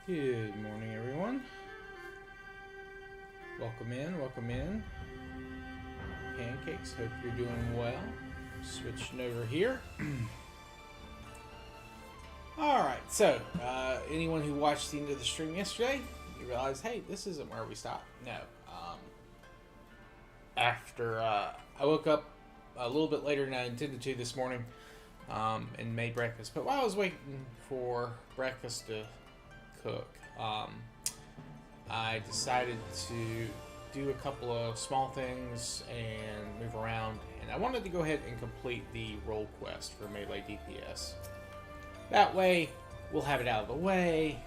Good morning, everyone. Welcome in, welcome in. Pancakes, hope you're doing well. Switching over here. Alright, so, anyone who watched the end of the stream yesterday, you realize, hey, this isn't where we stopped. No. After I woke up a little bit later than I intended to this morning and made breakfast. But while I was waiting for breakfast to cook, I decided to do a couple of small things and move around, and I wanted to go ahead and complete the role quest for Melee DPS. That way we'll have it out of the way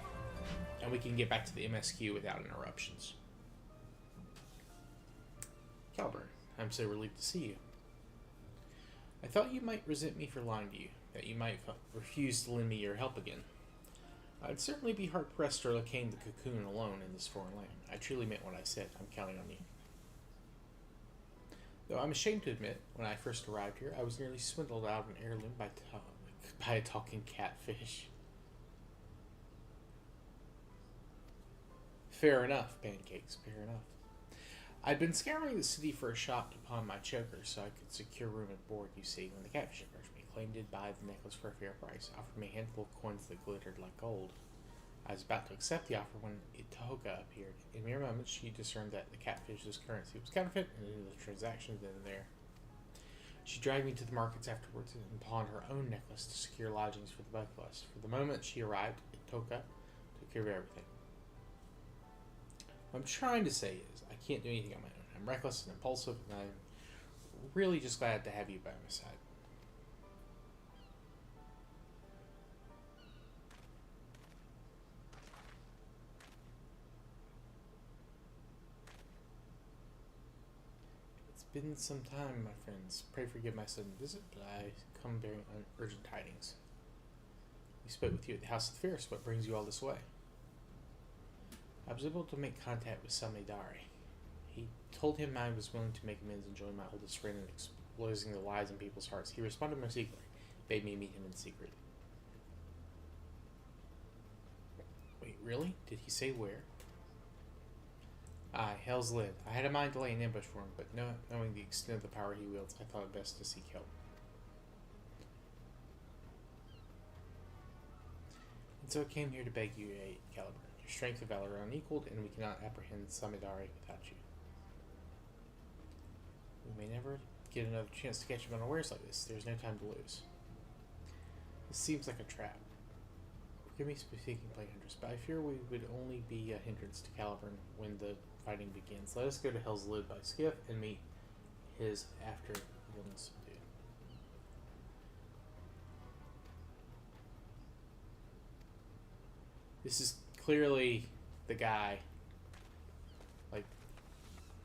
and we can get back to the MSQ without interruptions. Caliburn, I'm so relieved to see you. I thought you might resent me for lying to you, that you might refuse to lend me your help again. I'd certainly be hard-pressed to locate the cocoon alone in this foreign land. I truly meant what I said. I'm counting on you. Though I'm ashamed to admit, when I first arrived here, I was nearly swindled out of an heirloom by a talking catfish. Fair enough, Pancakes, fair enough. I'd been scouring the city for a shop to pawn my choker so I could secure room and board, you see, when the catfish approached me, claimed to buy the necklace for a fair price, offered me a handful of coins that glittered like gold. I was about to accept the offer when Itoga appeared. In mere moments, she discerned that the catfish's currency was counterfeit and ended the transaction then and there. She dragged me to the markets afterwards and pawned her own necklace to secure lodgings for the both of us. For the moment she arrived, Itoga took care of everything. What I'm trying to say is, I can't do anything on my own. I'm reckless and impulsive, and I'm really just glad to have you by my side. It's been some time, my friends. Pray forgive my sudden visit, but I come bearing urgent tidings. We spoke with you at the House of the Fierce. What brings you all this way? I was able to make contact with Samidari. He told him I was willing to make amends and join my oldest friend in exposing the lies in people's hearts. He responded most eagerly, bade me meet him in secret. Wait, really? Did he say where? Aye, Hell's Lid. I had a mind to lay an ambush for him, but knowing the extent of the power he wields, I thought it best to seek help. And so I came here to beg you aid, Caliburn. Your strength and valor are unequaled, and we cannot apprehend Samidari without you. We may never get another chance to catch him unawares like this. There's no time to lose. This seems like a trap. Forgive me for speaking plain, Huntress, but I fear we would only be a hindrance to Caliburn when the fighting begins. Let us go to Hell's Lid by skiff and meet his after villains subdued. This is clearly the guy. Like,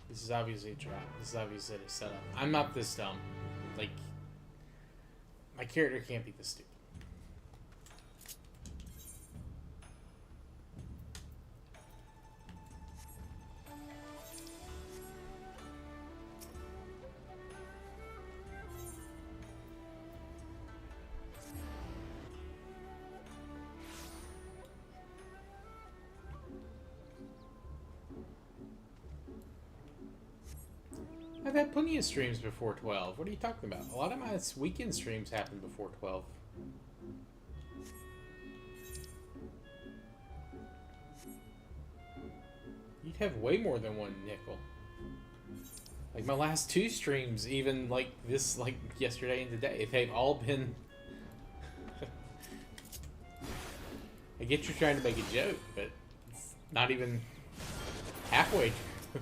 this is obviously a trap. This is obviously a setup. I'm not this dumb. Like, my character can't be this stupid. I've had plenty of streams before 12. What are you talking about? A lot of my weekend streams happen before 12. You'd have way more than one nickel. Like my last two streams, even like this, like yesterday and today, they've all been... I get you're trying to make a joke, but it's not even halfway true.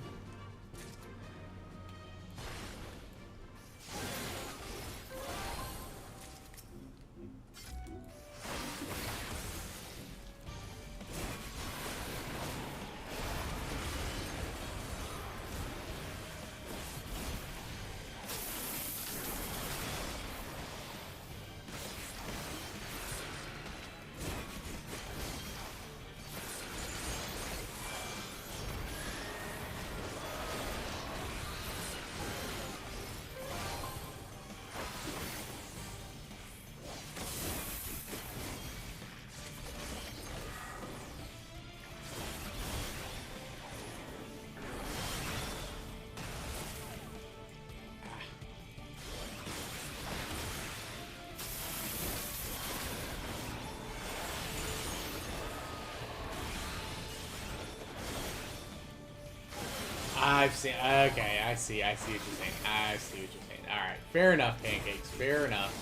I've seen. Okay, I see what you're saying. I see what you're saying. All right, fair enough, pancakes. Fair enough.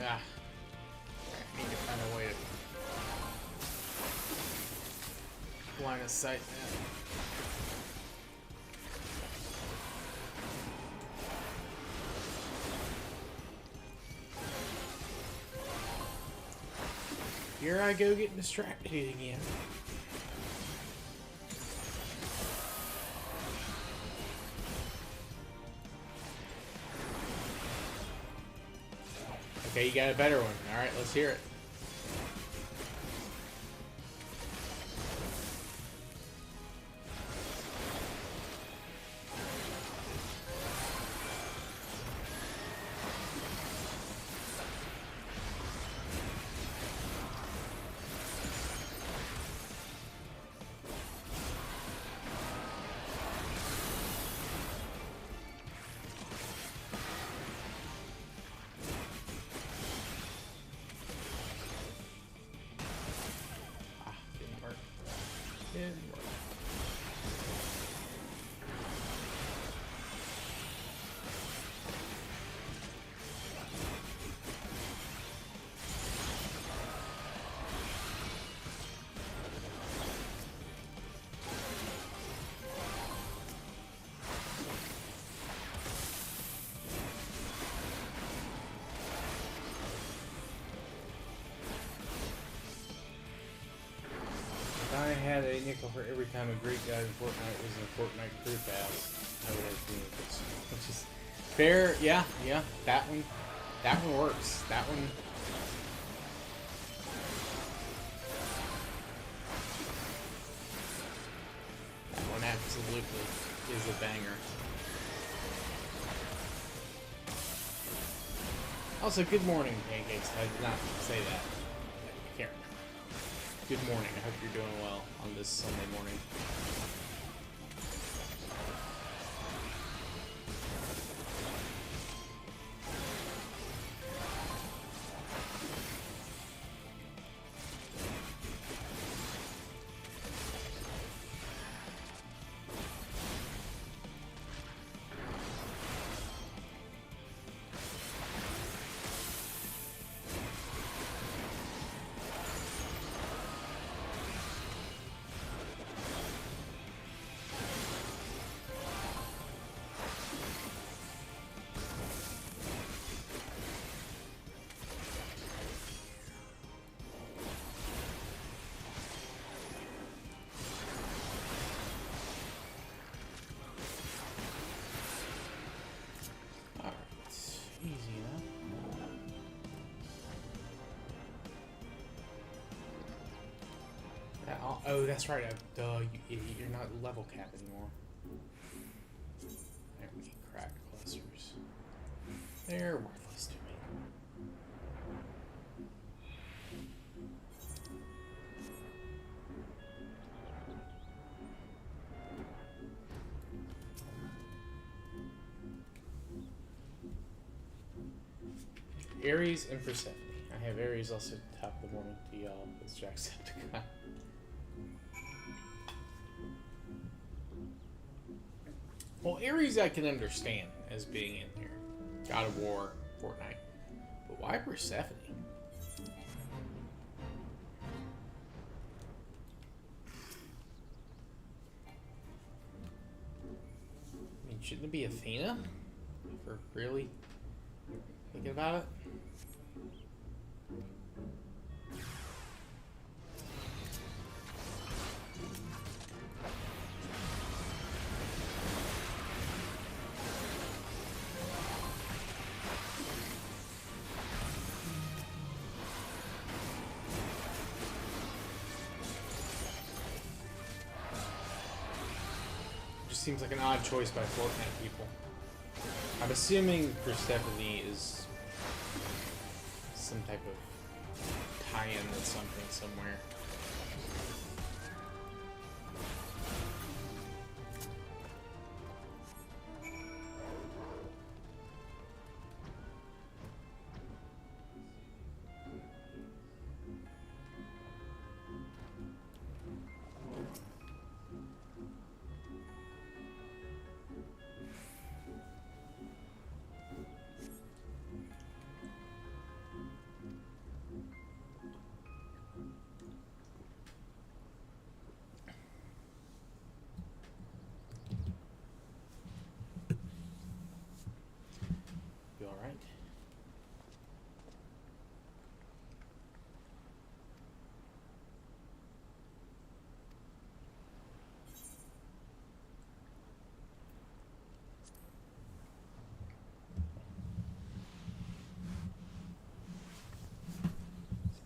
Ah, I need to find a way to line of sight that. Here I go getting distracted again. Okay, you got a better one. Alright, let's hear it. Didn't work. I had a nickel for every time a Greek guy in Fortnite was in a Fortnite crew pass, I would have 2 nickels. Which is fair, yeah, that one works. That one. That one absolutely is a banger. Also, good morning, pancakes. I did not say that. I can't remember. Good morning. I hope you're doing well on this Sunday morning. Oh, that's right. Duh, you idiot. You're not level cap anymore. There we get cracked clusters. They're worthless to me. Ares and Persephone. I have Ares also top of the morning to y'all. It's Jacksepticeye. Well, Ares I can understand as being in here. God of War, Fortnite. But why Persephone? I mean, shouldn't it be Athena? If we're really thinking about it? seems like an odd choice by Fortnite people. I'm assuming Persephone is some type of tie-in with something somewhere.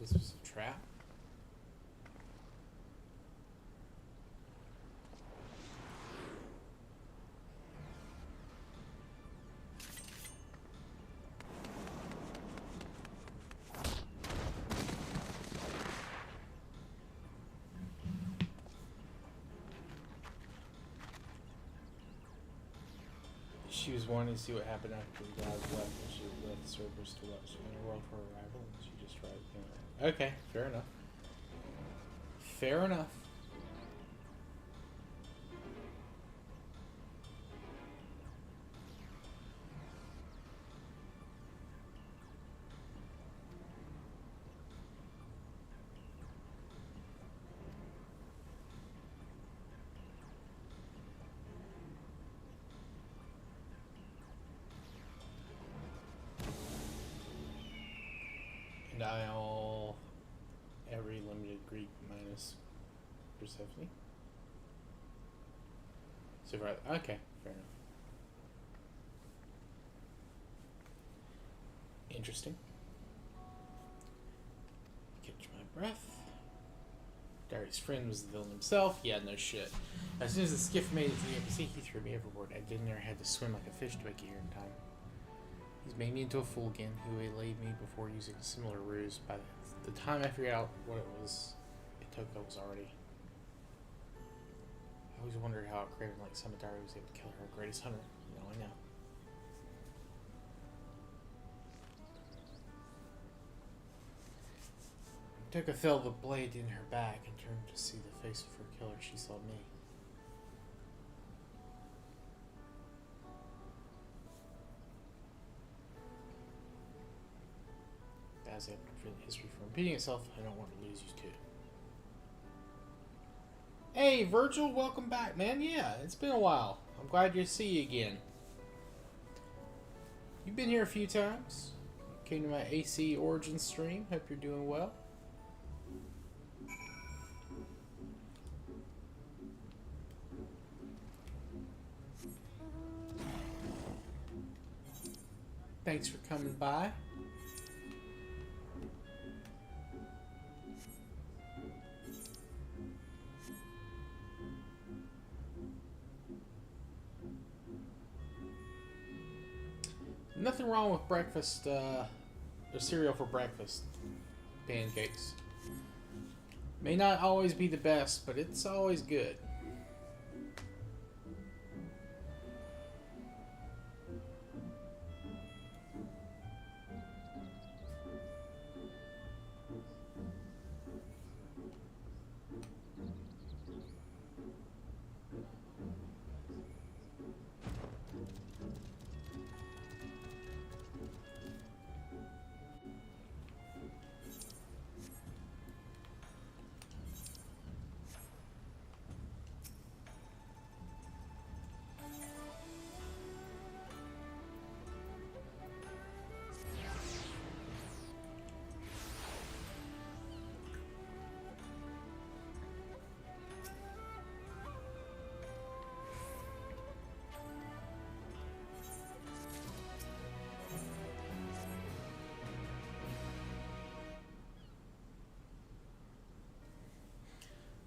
This was a trap. She was wanting to see what happened after the gods left, and she left the servers to watch the world for arrival, and she just tried to... Okay, fair enough. Fair enough. And I'll... every limited Greek minus Persephone. So far, okay, fair enough. Interesting. Catch my breath. Darius' friend was the villain himself. Yeah, no shit. As soon as the skiff made it to the embassy, he threw me overboard. I didn't know I had to swim like a fish to make it here in time. He's made me into a fool again. He waylaid me before using a similar ruse. By the time I figured out what it was, Itoko was already... I always wondered how a craven like Samadari was able to kill her greatest hunter. Now I know. Itoko felt the blade in her back and turned to see the face of her killer. She saw me. As I prevent history from repeating itself, I don't want to lose you too. Hey, Virgil, welcome back, man. Yeah, it's been a while. I'm glad to see you again. You've been here a few times. Came to my AC Origins stream. Hope you're doing well. Thanks for coming by. Nothing wrong with breakfast, or cereal for breakfast. Pancakes. May not always be the best, but it's always good.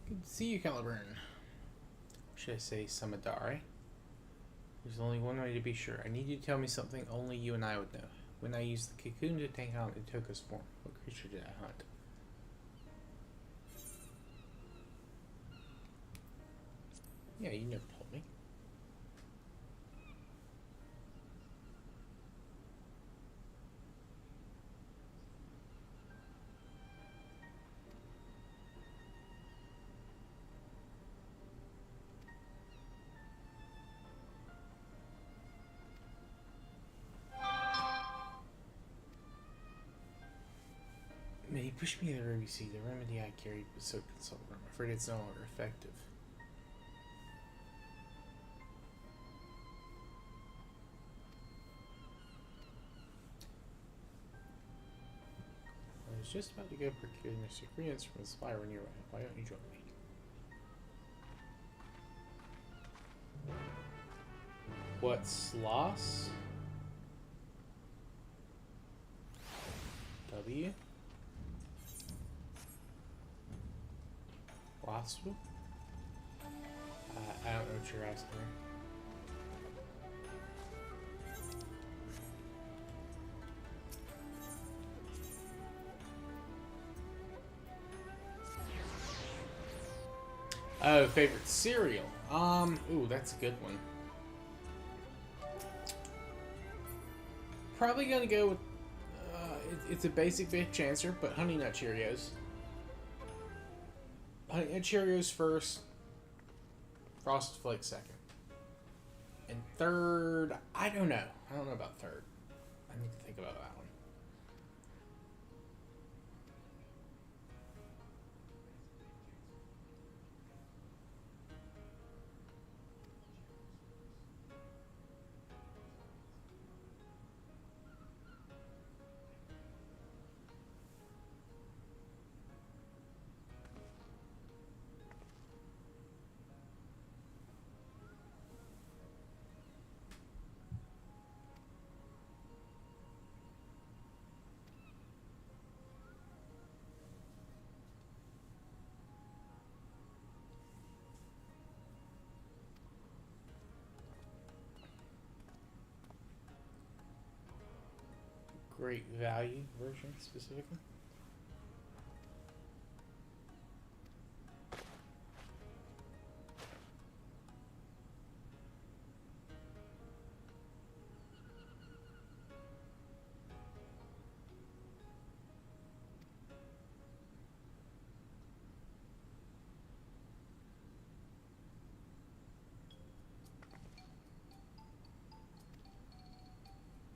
Good to see you, Caliburn. Should I say Samadari? There's only one way to be sure. I need you to tell me something only you and I would know. When I used the cocoon to take on Itoka's form, what creature did I hunt? Yeah, you never told me. He pushed me to the ruby seed. The remedy I carried was so consulted. I'm afraid it's no longer effective. I was just about to go procure the ingredients from the supplier when you're right. Why don't you join me? What's loss? W? Wasp? I don't know what you're asking me. Oh, favorite cereal. Ooh, that's a good one. Probably gonna go with, it's a basic bitch answer, but Honey Nut Cheerios. Honey Nut Cheerios first, Frosted Flakes second. And third, I don't know. I don't know about third. I need to think about that one. Great value version specifically.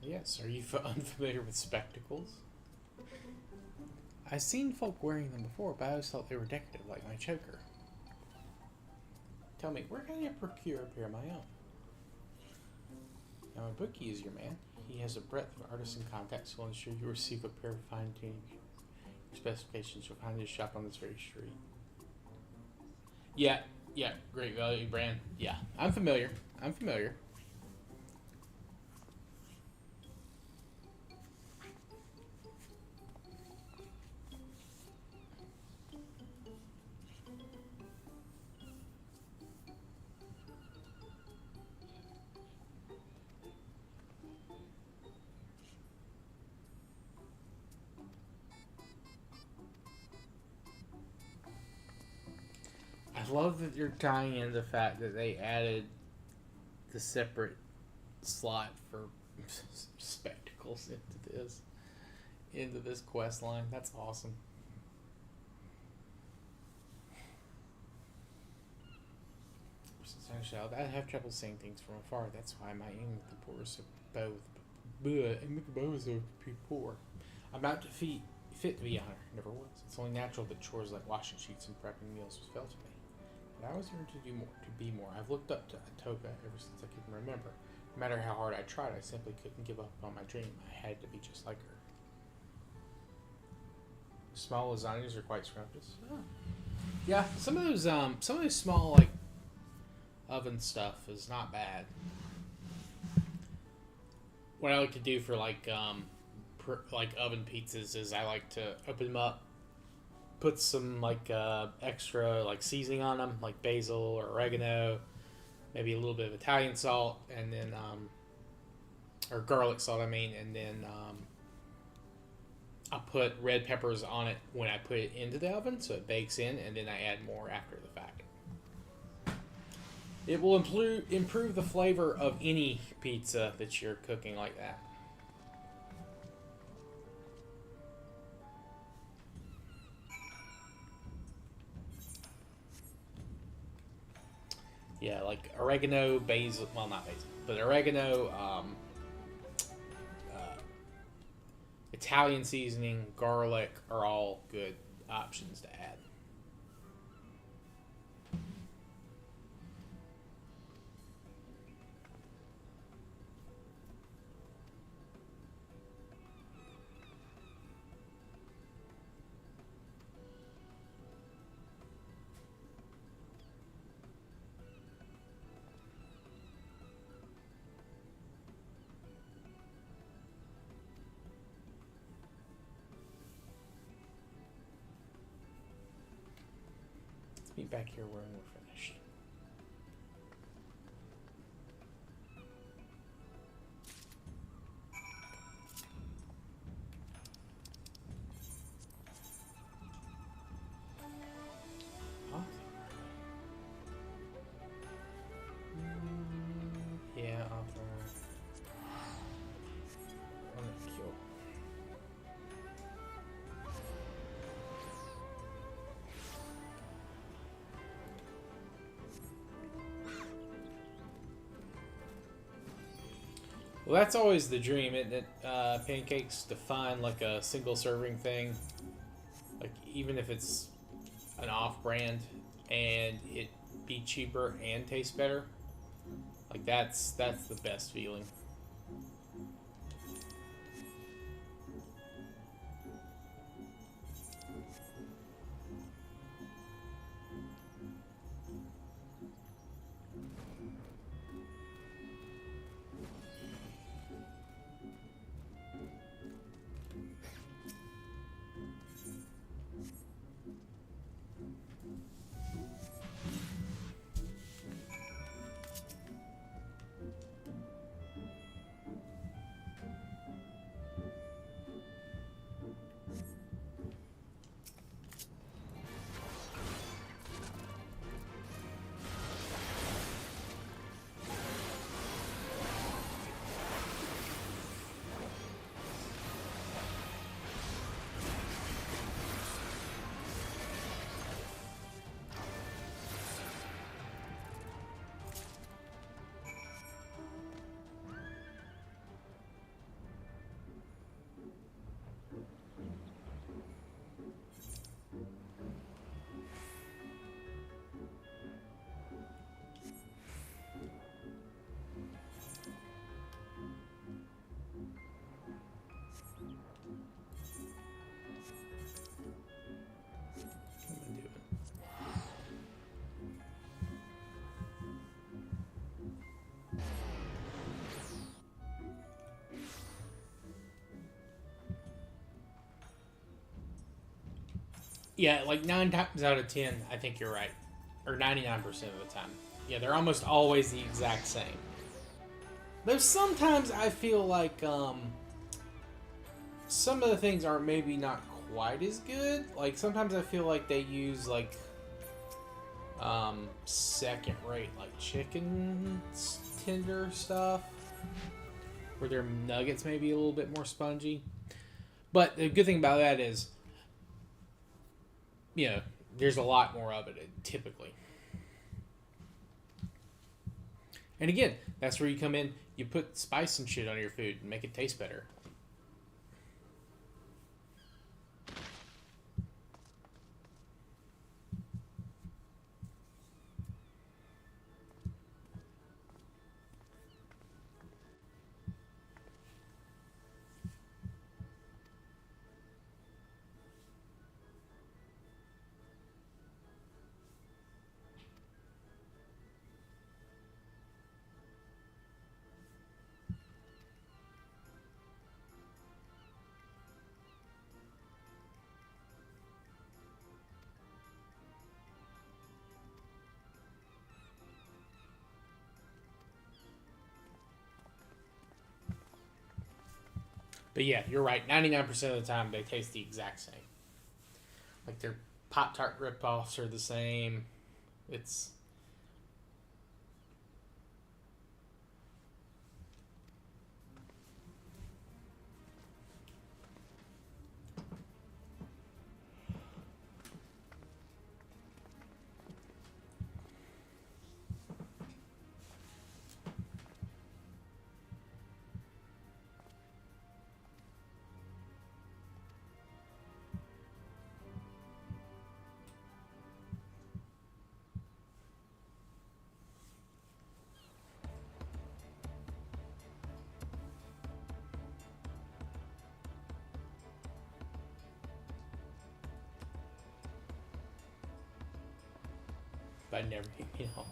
Yes, are you unfamiliar with spectacles? I've seen folk wearing them before, but I always thought they were decorative, like my choker. Tell me, where can I procure a pair of my own? Now, my bookie is your man. He has a breadth of artisan contacts, so I'll ensure you receive a pair of fine-tuning specifications. You'll find his shop on this very street. Yeah, great value brand. Yeah, I'm familiar. I love that you're tying in the fact that they added the separate slot for spectacles into this quest line. That's awesome. I have trouble seeing things from afar. That's why my aim with the poor is so poor. I'm not fit to be a hunter. Never was. It's only natural that chores like washing sheets and prepping meals was felt to me. But I was here to do more, to be more. I've looked up to Atoka ever since I can remember. No matter how hard I tried, I simply couldn't give up on my dream. I had to be just like her. Small lasagnas are quite scrumptious. Oh. Yeah, some of those small like oven stuff is not bad. What I like to do for like oven pizzas is I like to open them up, put some like extra like seasoning on them, like basil or oregano, maybe a little bit of Italian salt, and then or garlic salt, I mean, and then I'll put red peppers on it when I put it into the oven, so it bakes in, and then I add more after the fact. It will improve the flavor of any pizza that you're cooking like that. Yeah, like oregano, basil, well, not basil, but oregano, Italian seasoning, garlic are all good options to add. Let's meet back here when we're finished. Yeah, offer. Kill. Well, that's always the dream, isn't it? Pancakes to find like a single serving thing, like even if it's an off-brand, and it be cheaper and taste better. Like that's the best feeling. Yeah, like 9 times out of 10, I think you're right. Or 99% of the time. Yeah, they're almost always the exact same. Though sometimes I feel like some of the things are maybe not quite as good. Like sometimes I feel like they use like second rate like chicken tender stuff, where their nuggets may be a little bit more spongy. But the good thing about that is, you know, there's a lot more of it typically. And again, that's where you come in. You put spice and shit on your food and make it taste better. But yeah, you're right. 99% of the time, they taste the exact same. Like their Pop-Tart rip-offs are the same. It's... But never, you know.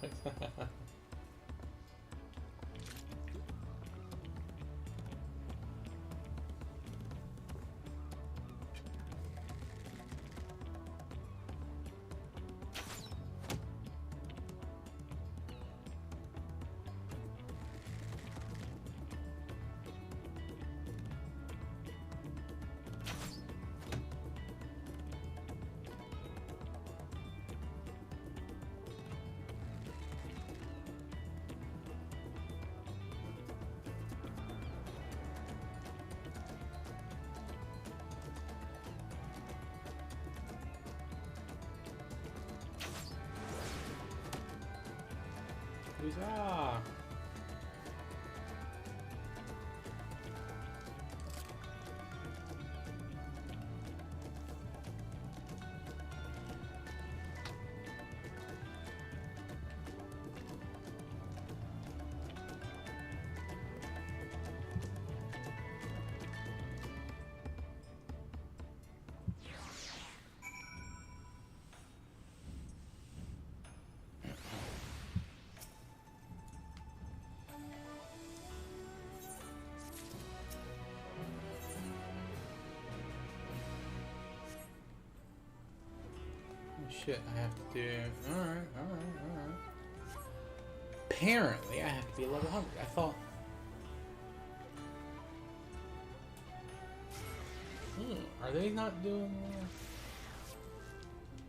Huzzah! Shit, I have to do... Alright. Apparently, I have to be level 100. I thought... Are they not doing that?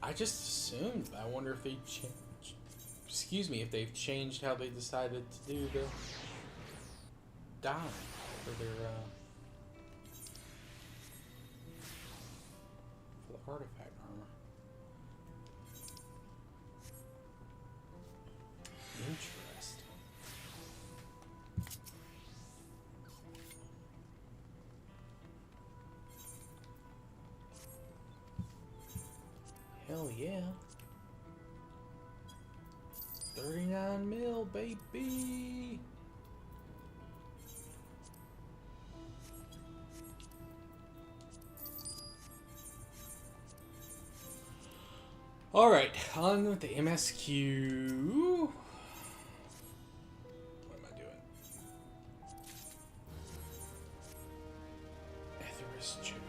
I just assumed. I wonder if they changed... Excuse me, if they've changed how they decided to do the... die for their, for the artifact armor. Interesting. Hell yeah. 39 mil, baby. Alright, on with the MSQ. What am I doing? Etherus Junior.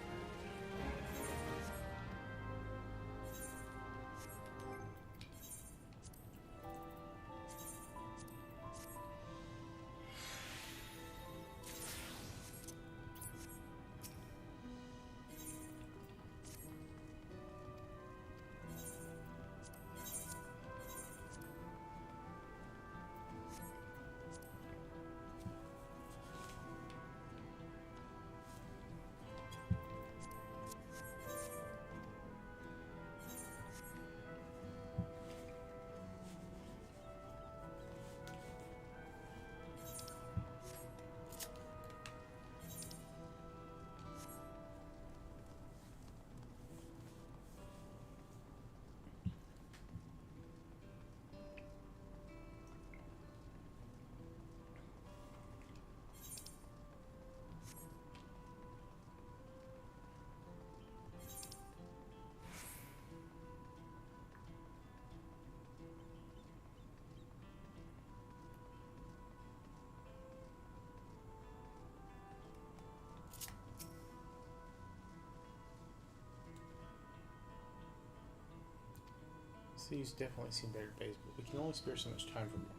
These definitely seem better days, but we can only spare so much time for morning.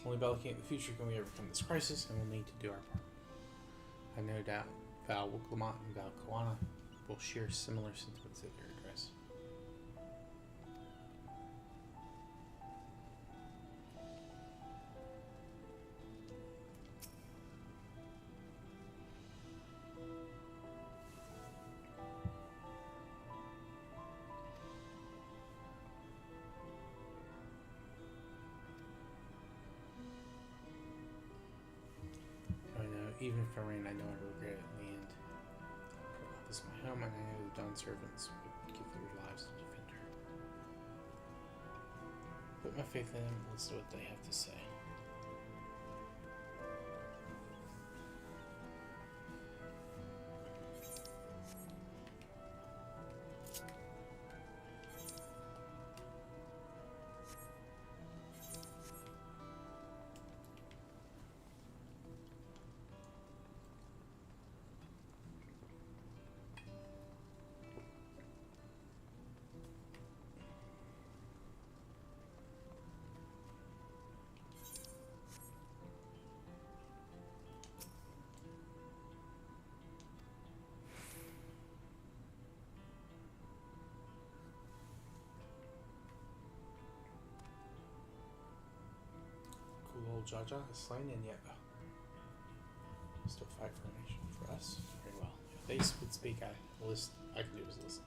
Only by looking at the future can we overcome this crisis, and we'll need to do our part. I have no doubt Val Wuklamont and Val Koana will share similar sentiments at their address. Even if I ran, I know I'd regret it in the end. This is my home, and I know the Dawn servants would give their lives to defend her. Put my faith in them and listen to what they have to say. Old Jaja has slain in yet. Still fight for a nation for us. Very well. If they would speak, I could do is listen.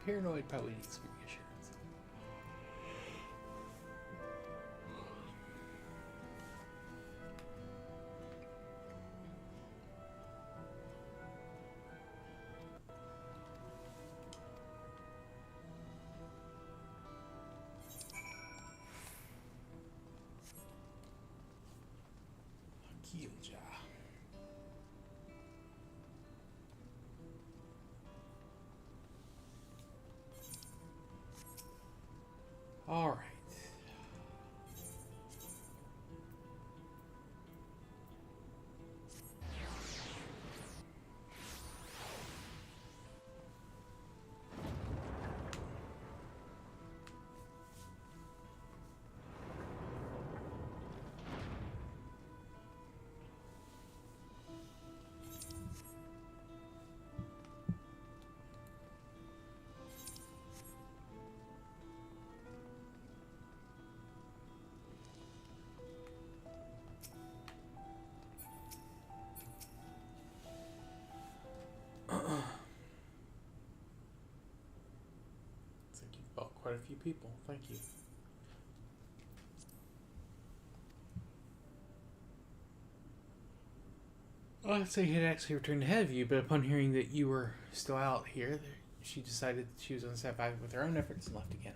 Paranoid probably needs reassurance. Akilja. All right. quite a few people. Thank you. Well, I'd say he had actually returned ahead of you, but upon hearing that you were still out here, she decided she was going to step back with her own efforts and left again.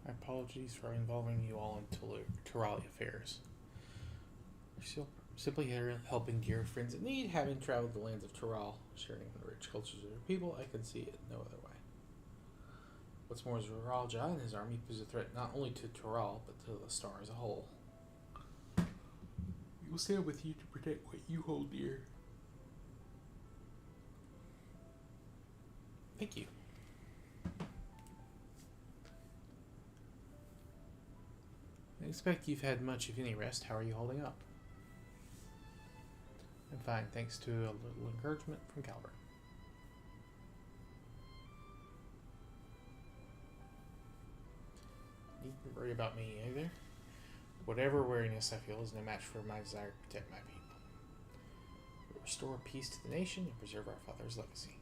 My apologies for involving you all in Turali affairs. You're simply here helping dear friends in need, having traveled the lands of Tural, sharing the rich cultures of your people. I can see it no other way. What's more, Zeralja and his army pose a threat not only to Tural, but to the star as a whole. We will stand with you to protect what you hold dear. Thank you. I expect you've had much, if any, rest. How are you holding up? I'm fine, thanks to a little encouragement from Calvert. You needn't worry about me either. Whatever weariness I feel is no match for my desire to protect my people. We restore peace to the nation and preserve our father's legacy.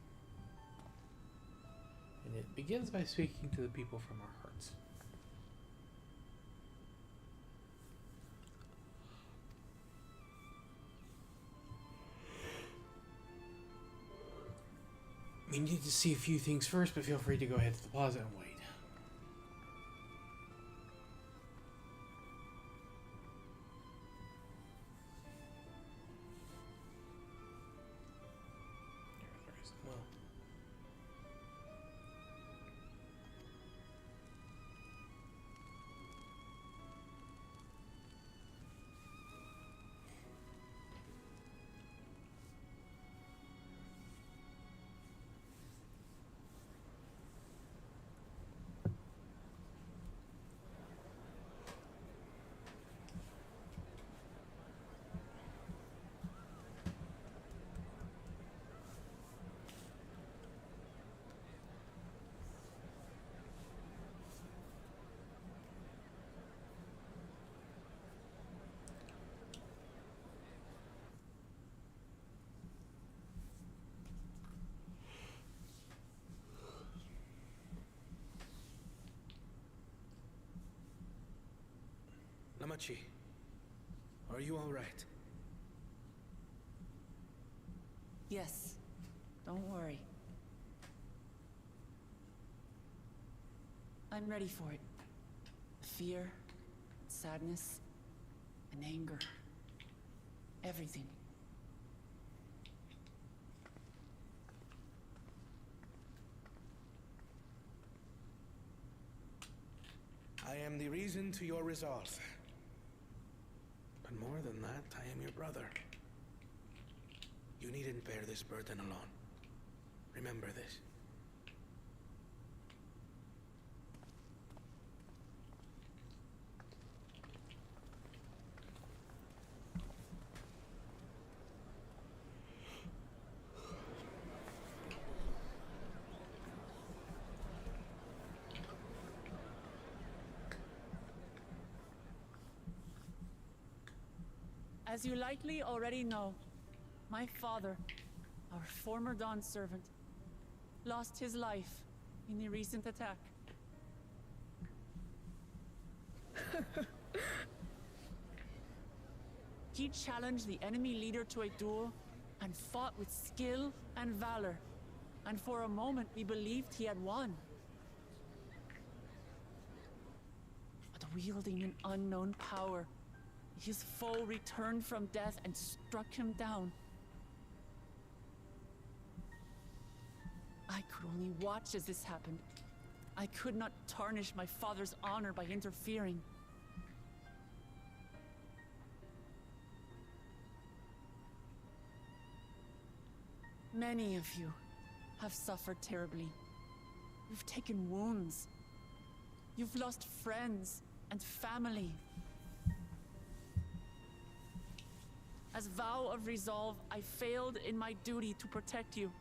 And it begins by speaking to the people from our hearts. We need to see a few things first, but feel free to go ahead to the plaza and wait. Well. Namachi, are you all right? Yes, don't worry. I'm ready for it. Fear, sadness, and anger. Everything. I am the reason to your resolve. But more than that, I am your brother. You needn't bear this burden alone. Remember this. As you likely already know, my father, our former Dawn servant, lost his life in the recent attack. He challenged the enemy leader to a duel and fought with skill and valor, and for a moment we believed he had won. But wielding an unknown power, his foe returned from death and struck him down. I could only watch as this happened. I could not tarnish my father's honor by interfering. Many of you have suffered terribly. You've taken wounds. You've lost friends and family. As vow of resolve, I failed in my duty to protect you.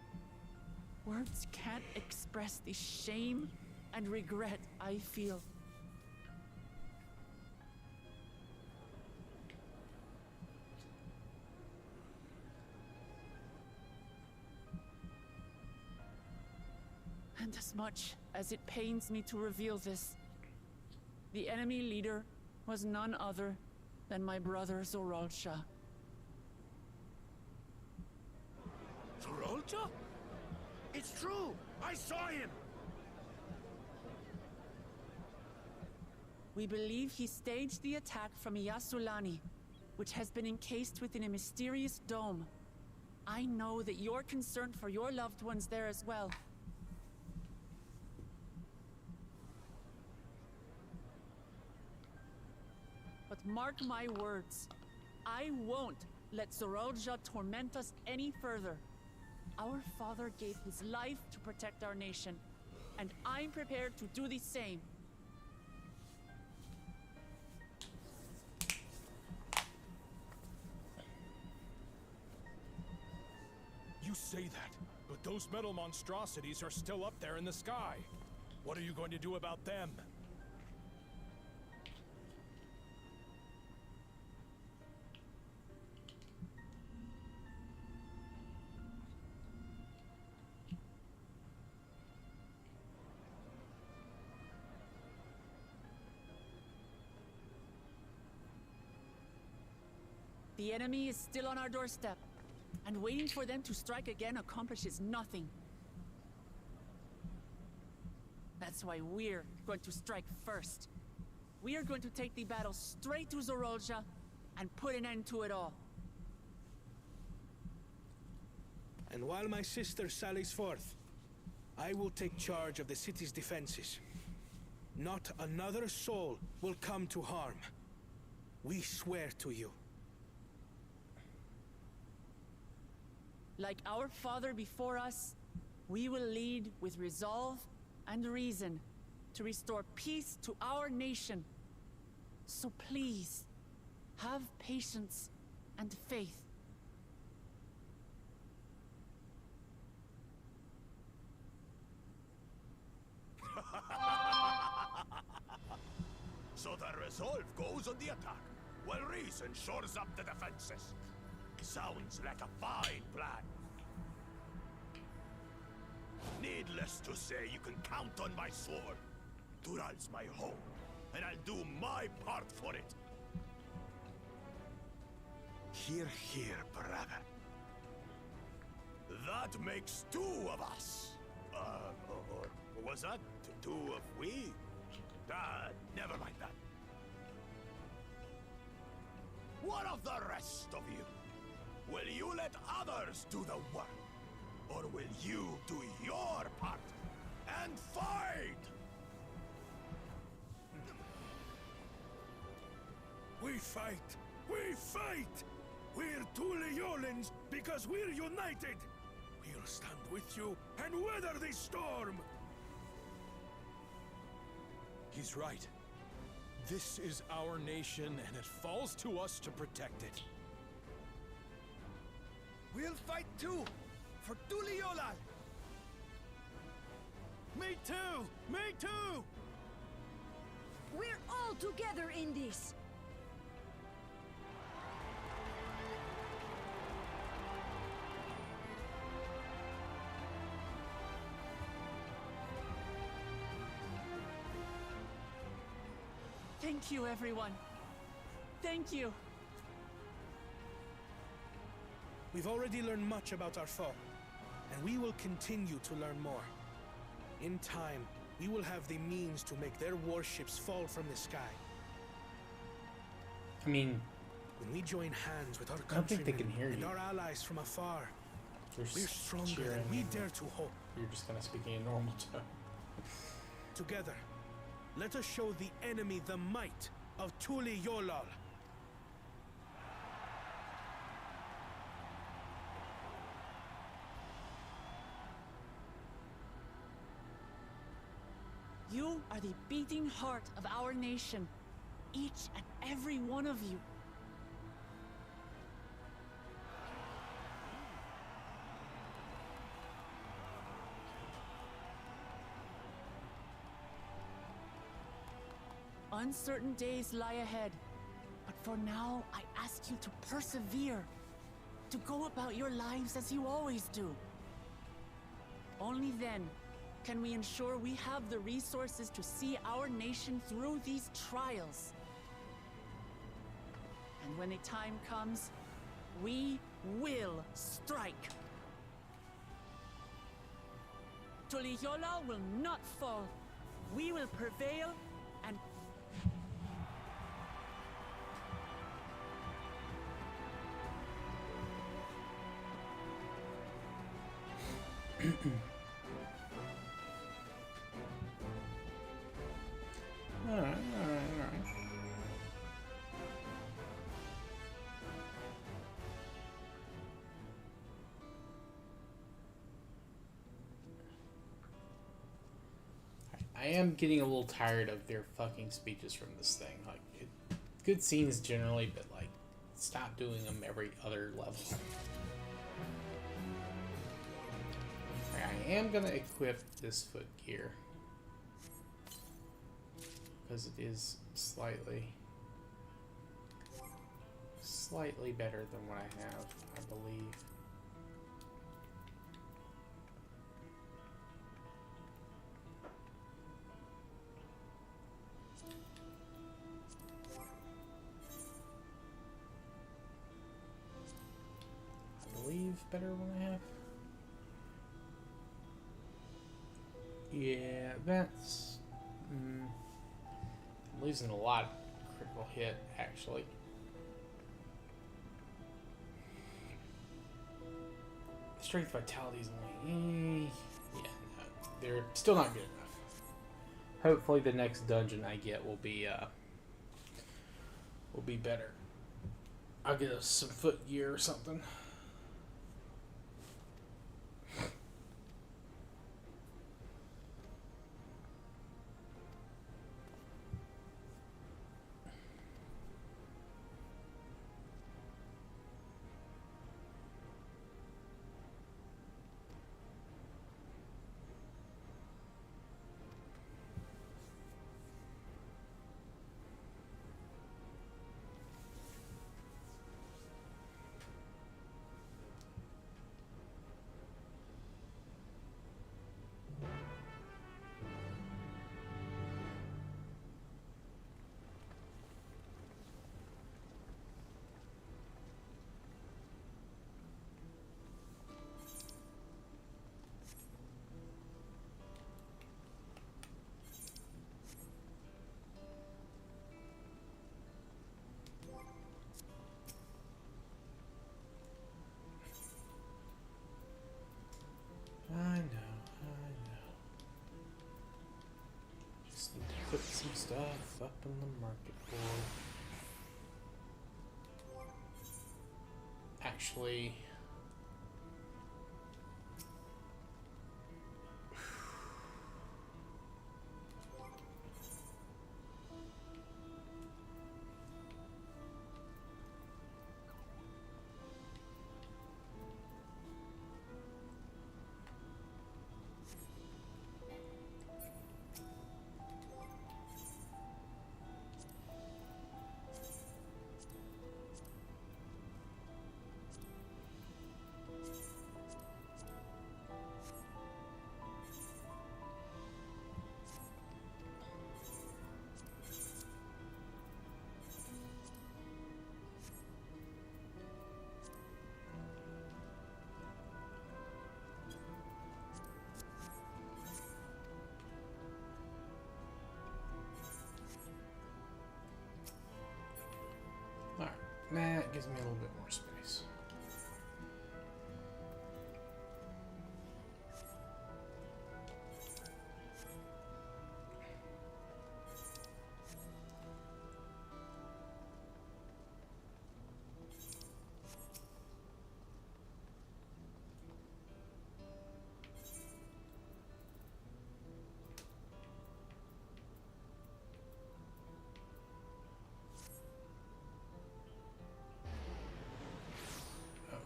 Words can't express the shame and regret I feel. And as much as it pains me to reveal this, the enemy leader was none other than my brother Zorolcha. Zorolcha? It's true! I saw him! We believe he staged the attack from Yasulani, which has been encased within a mysterious dome. I know that you're concerned for your loved ones there as well. But mark my words, I won't let Zorolja torment us any further. Our father gave his life to protect our nation, and I'm prepared to do the same. You say that, but those metal monstrosities are still up there in the sky. What are you going to do about them? The enemy is still on our doorstep, and waiting for them to strike again accomplishes nothing. That's why we're going to strike first. We are going to take the battle straight to Zorolja and put an end to it all. And while my sister sallies forth, I will take charge of the city's defenses. Not another soul will come to harm. We swear to you. Like our father before us, we will lead with resolve and reason to restore peace to our nation. So please, have patience and faith. So the resolve goes on the attack, while reason shores up the defenses. Sounds like a fine plan. Needless to say, you can count on my sword. Dural's my home, and I'll do my part for it. Hear, hear, brother. That makes two of us. Or was that two of we? Never mind that. What of the rest of you? Will you let others do the work? Or will you do your part and fight? We fight! We fight! We're two Leolans because we're united! We'll stand with you and weather this storm! He's right. This is our nation, and it falls to us to protect it. We'll fight too! For Tuliolal! Me too! Me too! We're all together in this! Thank you, everyone. Thank you. We've already learned much about our foe, and we will continue to learn more. In time, we will have the means to make their warships fall from the sky. I mean, When we join hands with our I don't think they countrymen can hear and you. our allies from afar, You're we're stronger than we dare to hope. You're just kind of speaking in normal tone. Together, let us show the enemy the might of Tuliolal. You are the beating heart of our nation. Each and every one of you. Uncertain days lie ahead, but for now, I ask you to persevere, to go about your lives as you always do. Only then can we ensure we have the resources to see our nation through these trials. And when the time comes, we will strike. Tuliyola will not fall. We will prevail and... Alright. I am getting a little tired of their fucking speeches from this thing. Like, good scenes generally, but like, stop doing them every other level. I am gonna equip this foot gear because it is slightly better than what I have, I believe. Better than I have. Yeah, that's... I'm losing a lot of critical hit, actually. Strength Vitality is only... yeah, no, they're still not good enough. Hopefully the next dungeon I get will be better. I'll get us some foot gear or something. I know. Just need to put some stuff up in the market board. Actually... Alright, that gives me a little bit more space.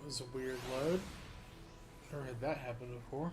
Was a weird load. Never had that happen before.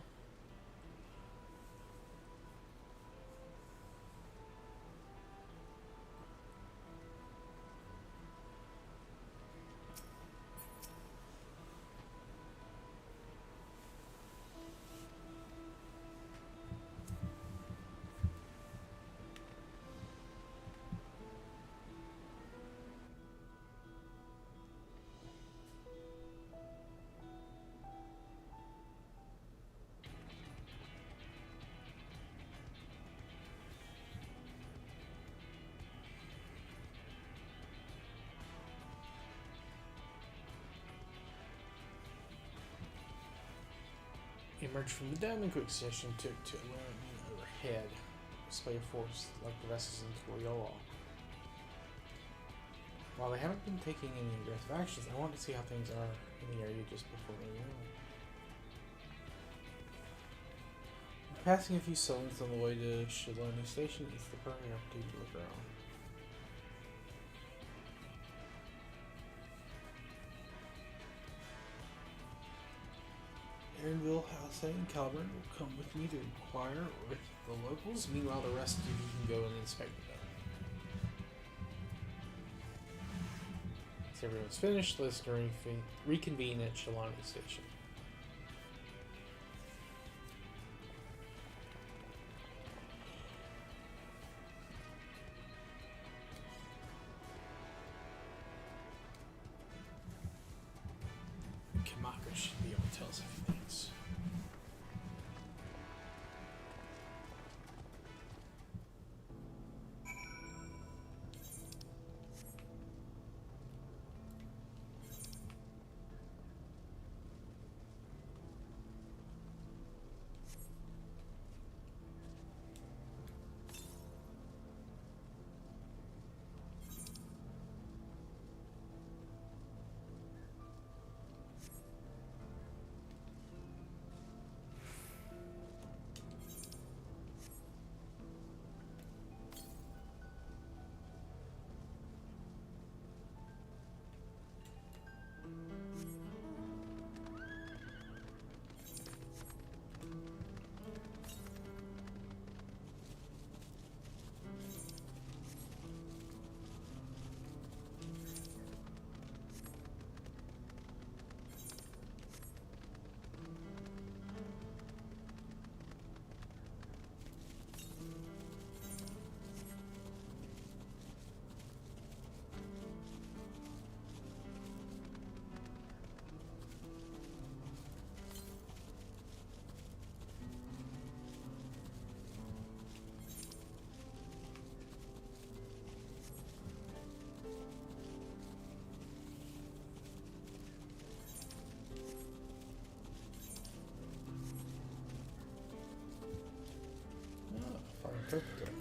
Emerge from the dome in quick succession to overhead. Display a force like the vessels in Loyola. While they haven't been taking any aggressive actions, I want to see how things are in the area just before moving on. Passing a few settlements on the way to Shaloni Station, it's the perfect opportunity to look around. Aaronville, Halsey, and Calburn will come with me to inquire with the locals. Meanwhile, the rest of you can go and inspect the dome. Once everyone's finished, let's reconvene at Shalani Station. Kamaka should be able to tell us a few things. Perfect.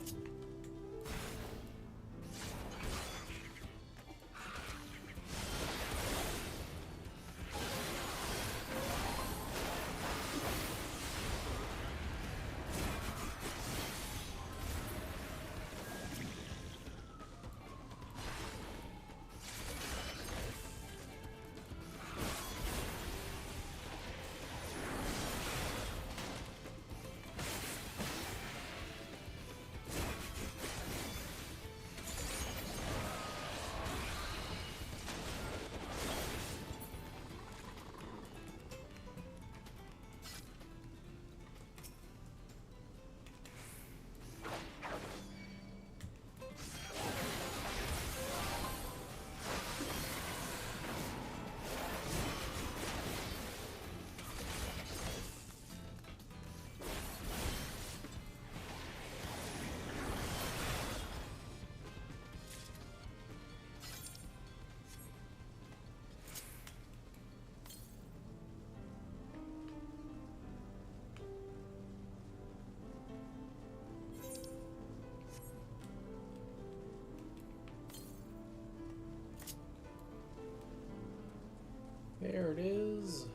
There it is.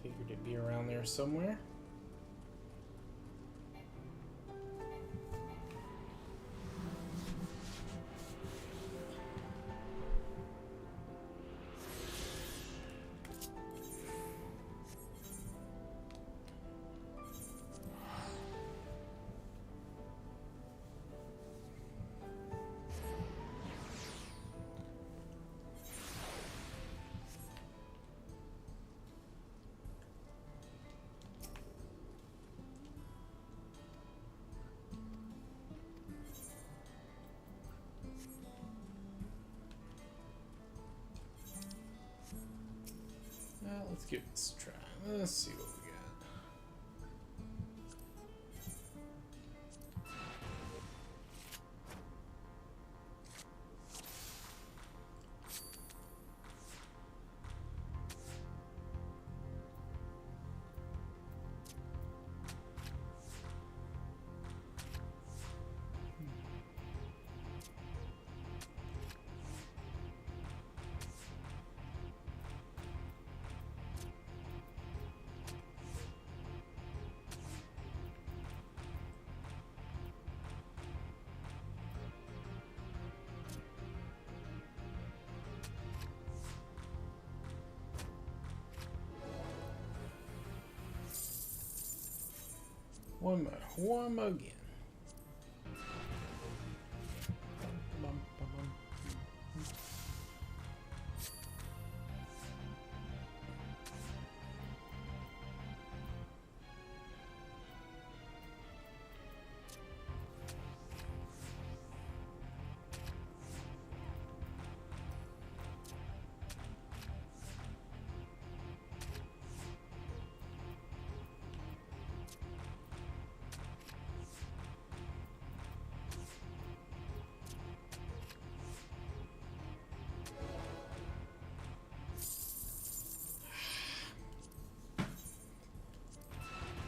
Figured it'd be around there somewhere. Let's give this a try. Let's see what we got. One more again. Bum, bum, bum.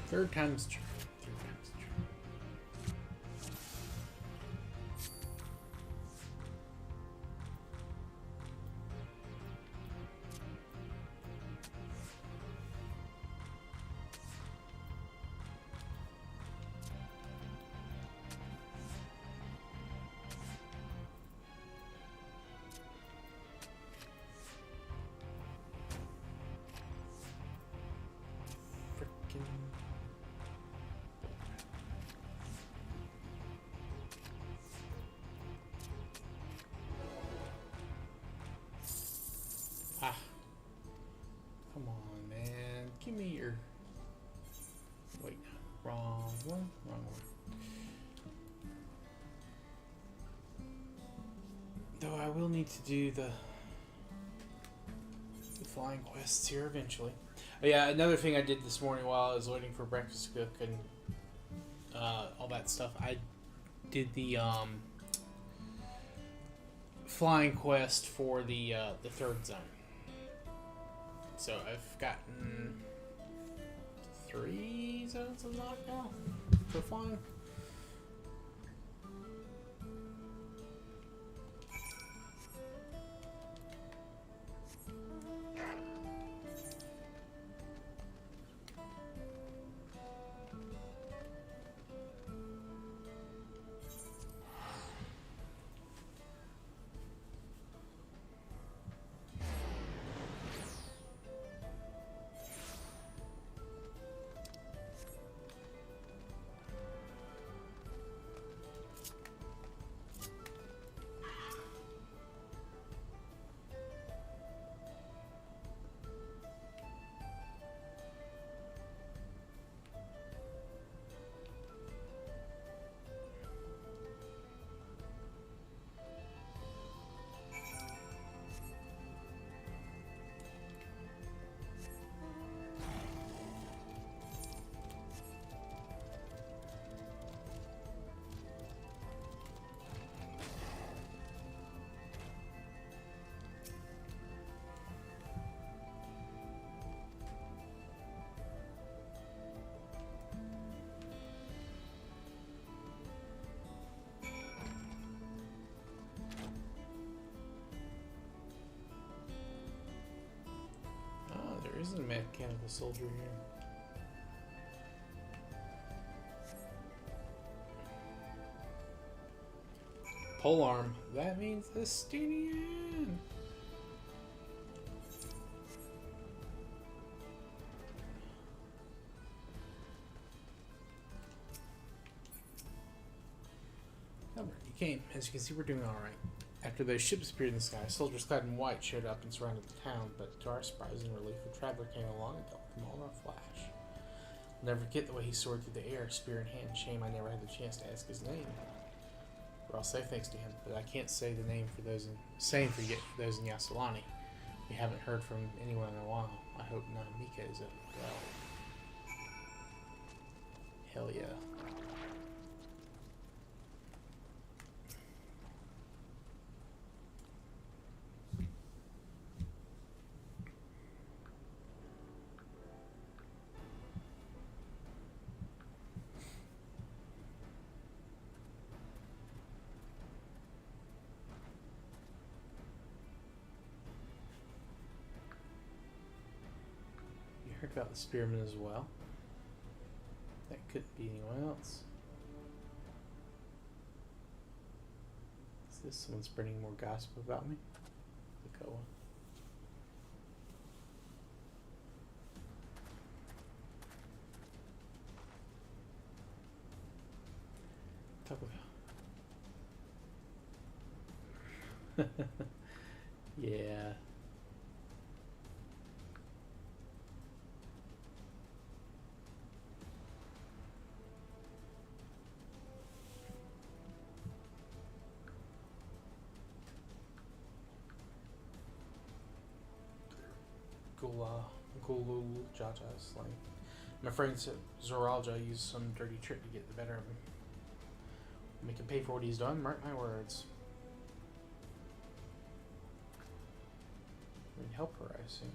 Third time's charm. Third time's charm. Frickin'. Ah. Come on, man. Give me your... Wait. Wrong one. Wrong one. Though I will need to do the flying quests here eventually. Oh, yeah, another thing I did this morning while I was waiting for breakfast to cook and all that stuff, I did the flying quest for the third zone. So I've gotten 3 zones unlocked now for flying. There isn't a mechanical soldier here. Polearm. That means Estinian. Albert, you came. As you can see, we're doing all right. After those ships appeared in the sky, soldiers clad in white showed up and surrounded the town, but to our surprise and relief, a traveler came along and dealt with them all in a flash. I'll never forget the way he soared through the air, spear in hand. Shame I never had the chance to ask his name. But I'll say thanks to him, but I can't say the name for those in those in Yasolani. We haven't heard from anyone in a while. I hope Namika is well. Hell yeah. Heard about the spearmen as well. That couldn't be anyone else. Is this someone spreading more gossip about me? The Koa. Talk about. Yeah. Gulu Jaja slang. My friend said Zoralja used some dirty trick to get the better of him. Make him pay for what he's done, mark my words. I mean, help her, I assume.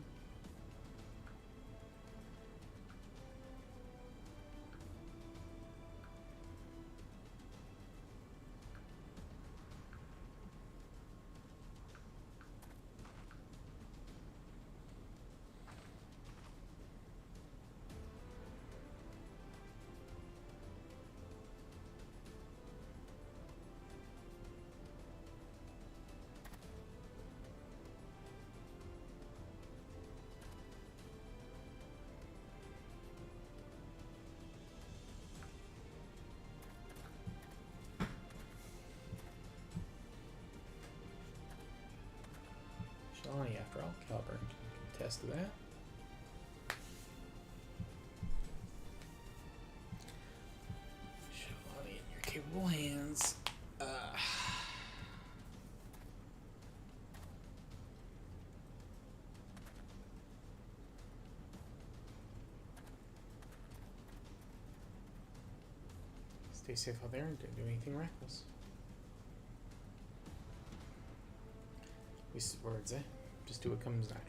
Shawnee, after all, Calburn can attest to that. Shawnee in your capable hands. Stay safe out there and don't do anything reckless. Wasted words, eh? Just do what comes naturally.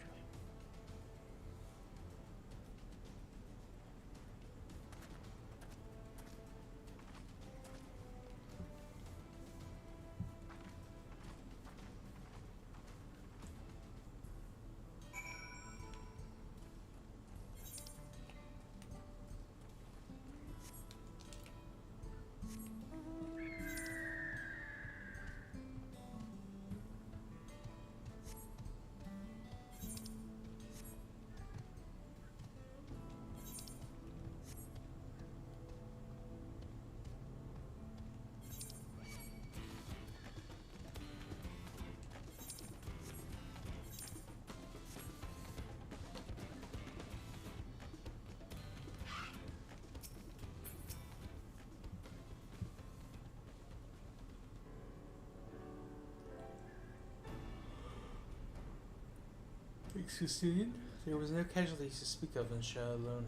Succeeded. There was no casualties to speak of in Shaloni.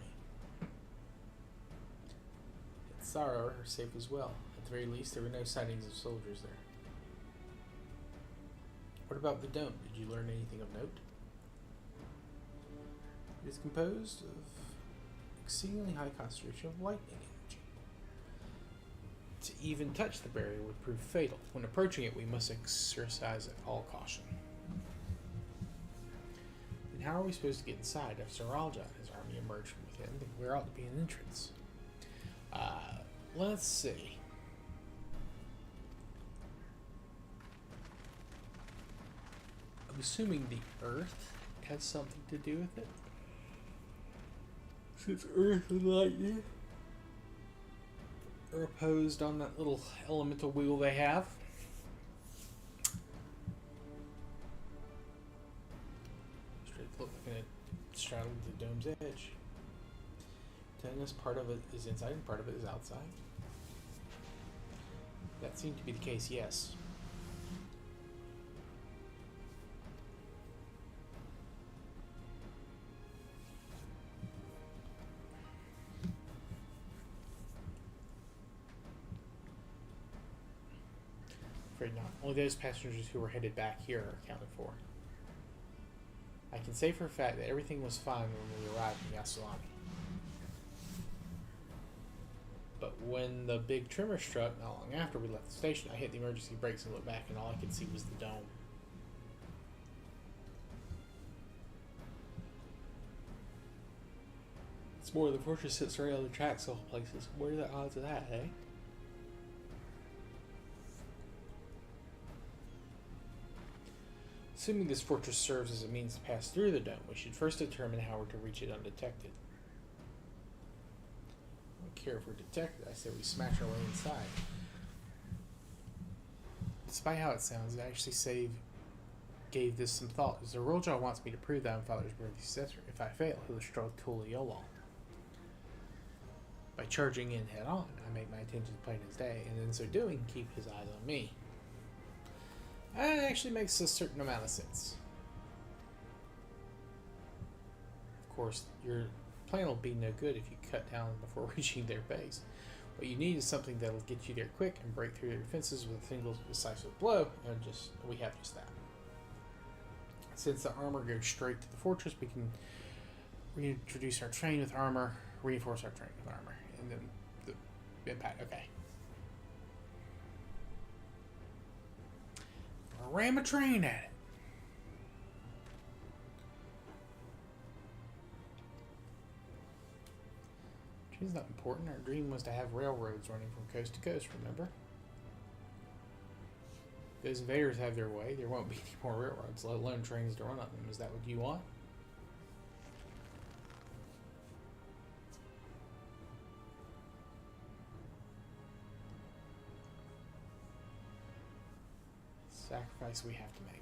At Sara are safe as well. At the very least, there were no sightings of soldiers there. What about the dome? Did you learn anything of note? It is composed of exceedingly high concentration of lightning energy. To even touch the barrier would prove fatal. When approaching it, we must exercise all caution. How are we supposed to get inside? If Zoralja and his army emerge from within, then where ought to be an entrance? Let's see. I'm assuming the Earth has something to do with it. Since Earth and lightning are opposed on that little elemental wheel they have. Looking at straddling the dome's edge. Telling us part of it is inside and part of it is outside. That seemed to be the case, yes. Afraid not. Only those passengers who were headed back here are accounted for. I can say for a fact that everything was fine when we arrived in Yasulani. But when the big tremor struck, not long after we left the station, I hit the emergency brakes and looked back, and all I could see was the dome. It's more, the fortress sits right on the tracks of all places. What are the odds of that, eh? Assuming this fortress serves as a means to pass through the dome, we should first determine how we're to reach it undetected. I don't care if we're detected. I say we smash our way inside. despite how it sounds, I actually gave this some thought. As the Royal wants me to prove that I'm Father's worthy successor. If I fail, he'll destroy Tuliyola. By charging in head on, I make my intentions plain as day, and in so doing, keep his eyes on me. That actually makes a certain amount of sense. Of course, your plan will be no good if you cut down before reaching their base. What you need is something that'll get you there quick and break through their defenses with a single decisive blow, and we have just that. Since the armor goes straight to the fortress, we can reintroduce our train with armor, reinforce our train with armor, and then the impact. Okay. Ram a train at it. Train's not important. Our dream was to have railroads running from coast to coast, remember? If those invaders have their way, there won't be any more railroads, let alone trains to run on them. Is that what you want? Sacrifice we have to make.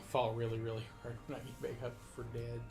Fall really, really hard when I get back up for dead.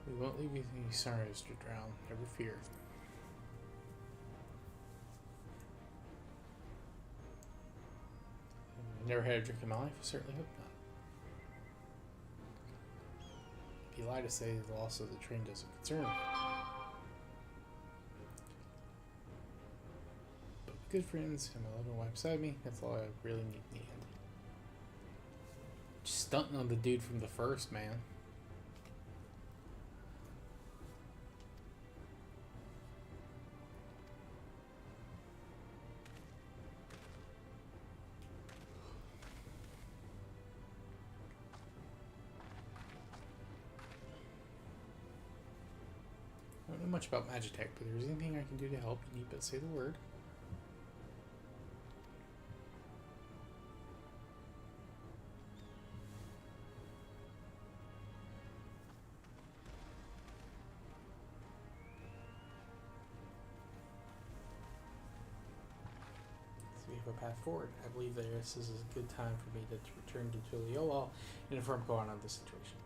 We won't leave you any sorrows to drown, never fear. Never had a drink in my life? I certainly hope not. It'd be a lie to say the loss of the train doesn't concern me. But with good friends and my loving wife beside me, that's all I really need in the end. Just stunting on the dude from the first, man. I don't know much about Magitech, but if there's anything I can do to help, you need but say the word. So we have a path forward. I believe that this is a good time for me to return to Tuliyola and inform Gohan of the situation.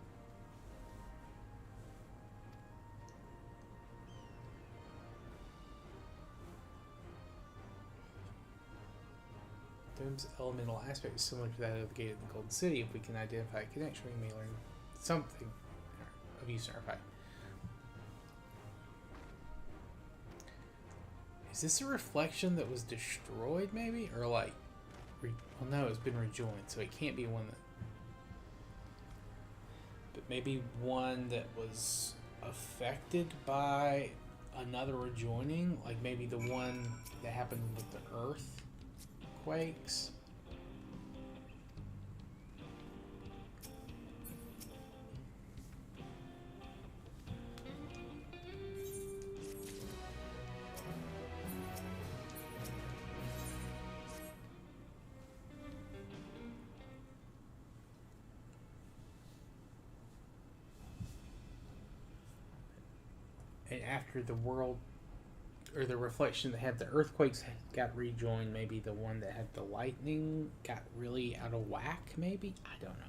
Doom's elemental aspect is similar to that of the Gate of the Golden City. If we can identify a connection, we may learn something of use in our fight. Is this a reflection that was destroyed, maybe? Or like... well, no, it's been rejoined, so it can't be one that... But maybe one that was affected by another rejoining? Like maybe the one that happened with the Earth? Quakes. And after the world, or the reflection that had the earthquakes got rejoined, maybe the one that had the lightning got really out of whack, maybe? I don't know.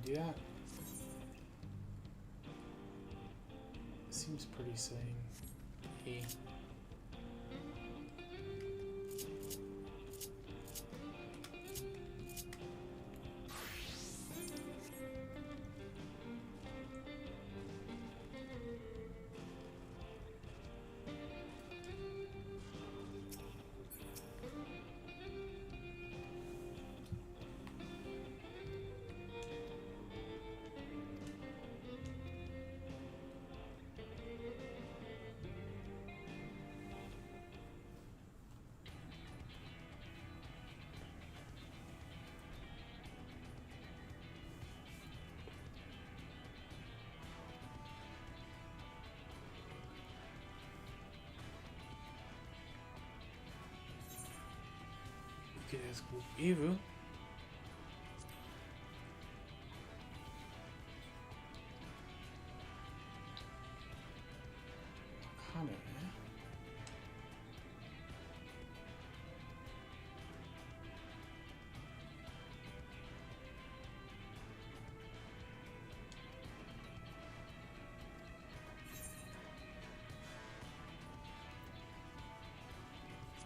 do that? Seems pretty sane. E. Could ask Evu. Comment, man.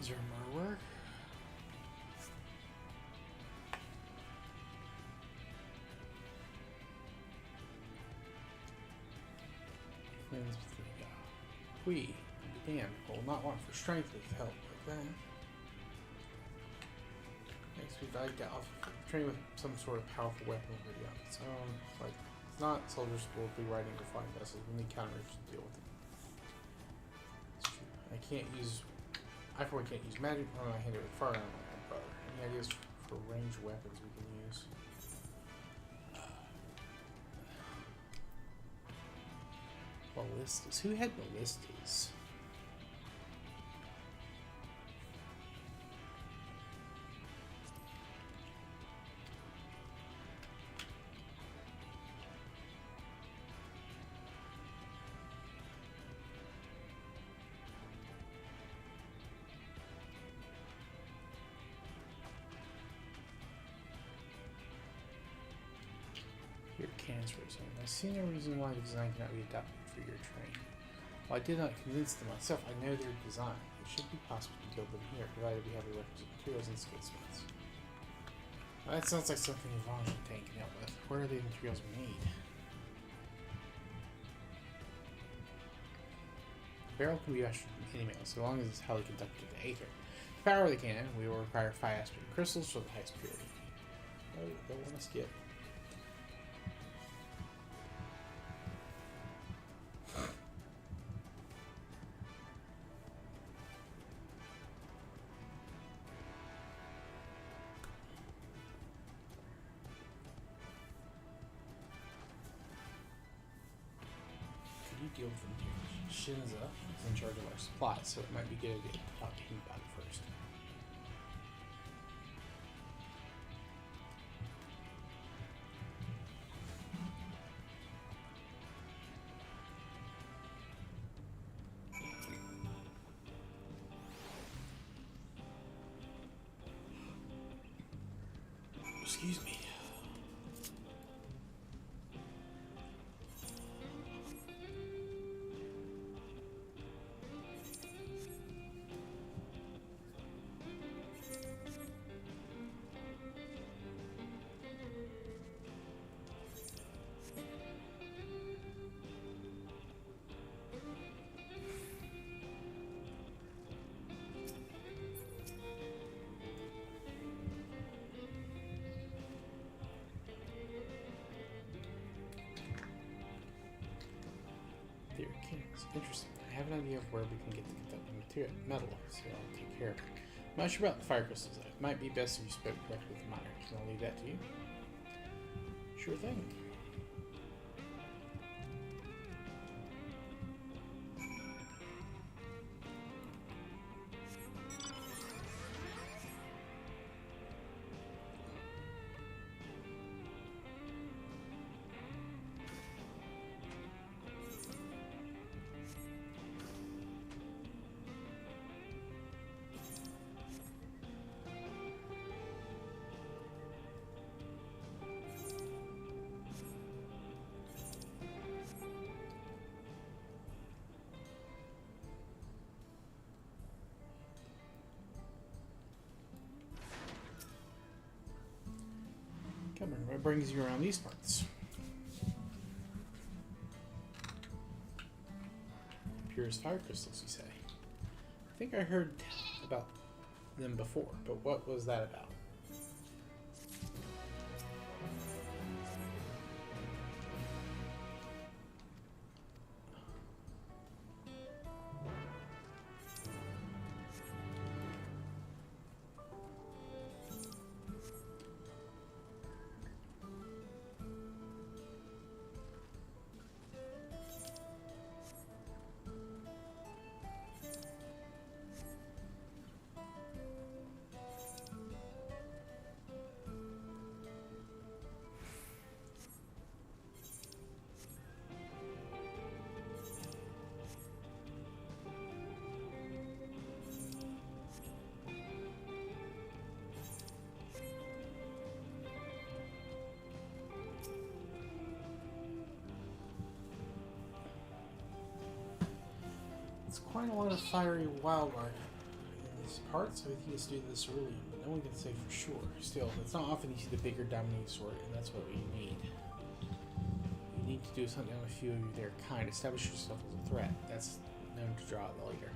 Is there more work? Friends with the we be damned, will not want for strength with help like that. Next we died off train with some sort of powerful weapon already on its own. Like it's not soldiers will be riding to flying vessels, we need counters to deal with it. It's true. I can't use I for one can't use magic when I hit it with fire on my brother. Any ideas for ranged weapons we can use? Ballistas. Who had ballistas? Your cancer zone. I see no reason why the design cannot be adopted for your train. While I did not convince them myself, I know their design. It should be possible to build them here, provided we have the requisite materials and skill sets. Well, that sounds like something Yvonne can help with. Where are the materials made? The barrel can be ushered in any mail, so long as it's highly conductive to the aether. To power the cannon, we will require 5 aspect crystals for the highest purity. Oh, don't want to skip. Deal from here. Shinza is in charge of our supplies, so it might be good to talk to him about it first. Excuse me. Interesting. I have an idea of where we can get the conducting material, metal, so I'll take care of it. I'm not sure about the fire crystals though. It might be best if you spoke directly with the miner. Can I leave that to you? Sure thing. And what brings you around these parts? Purest fire crystals, you say? I think I heard about them before, but what was that about? It's quite a lot of fiery wildlife in this part, so I think it's due to this early. No one can say for sure. Still, it's not often you see the bigger dominating sword, and that's what you need. You need to do something on a few of their kind. Establish yourself as a threat. That's known to draw the leader.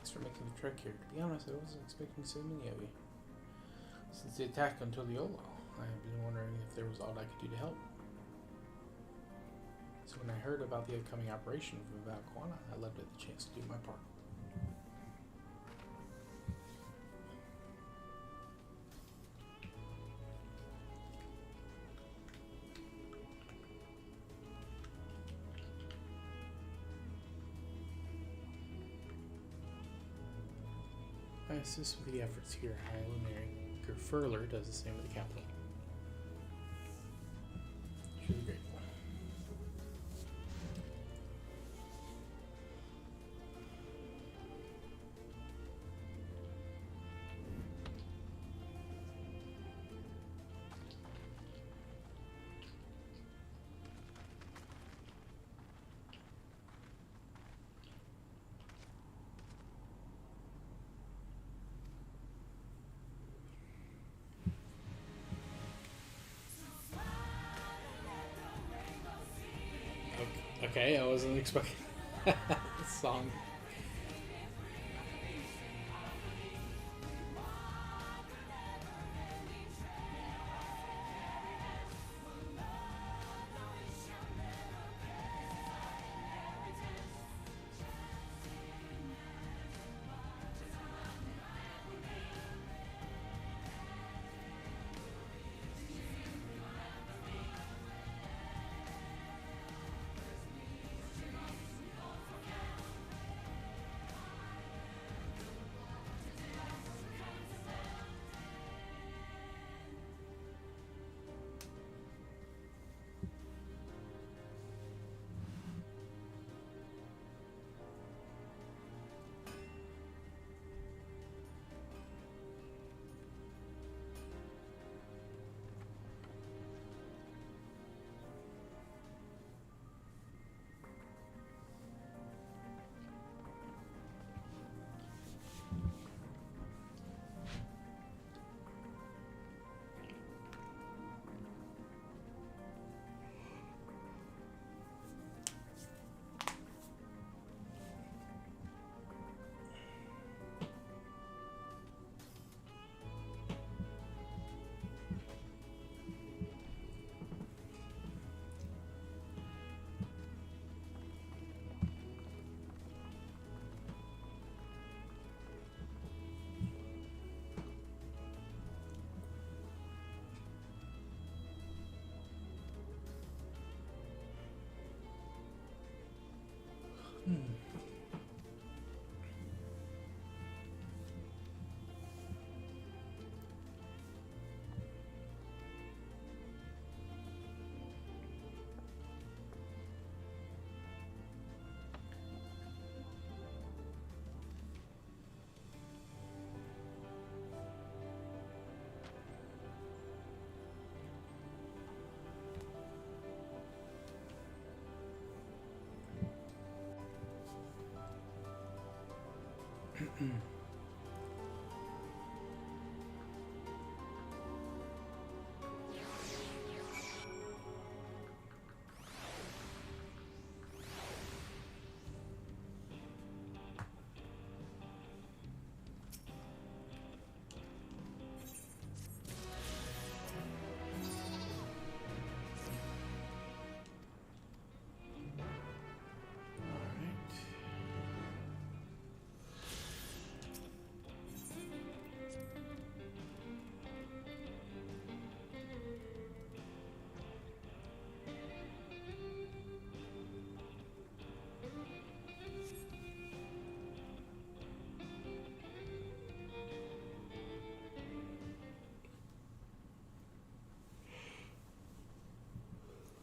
Thanks for making the trek here. To be honest, I wasn't expecting so many of you. Since the attack on Tuliolo, I have been wondering if there was aught I could do to help. So when I heard about the upcoming operation from Valquana, I loved it the chance to do my part. I assist with the efforts here at High Luminary. Furler does the same with the capital. Truly grateful. Okay, I wasn't expecting this song.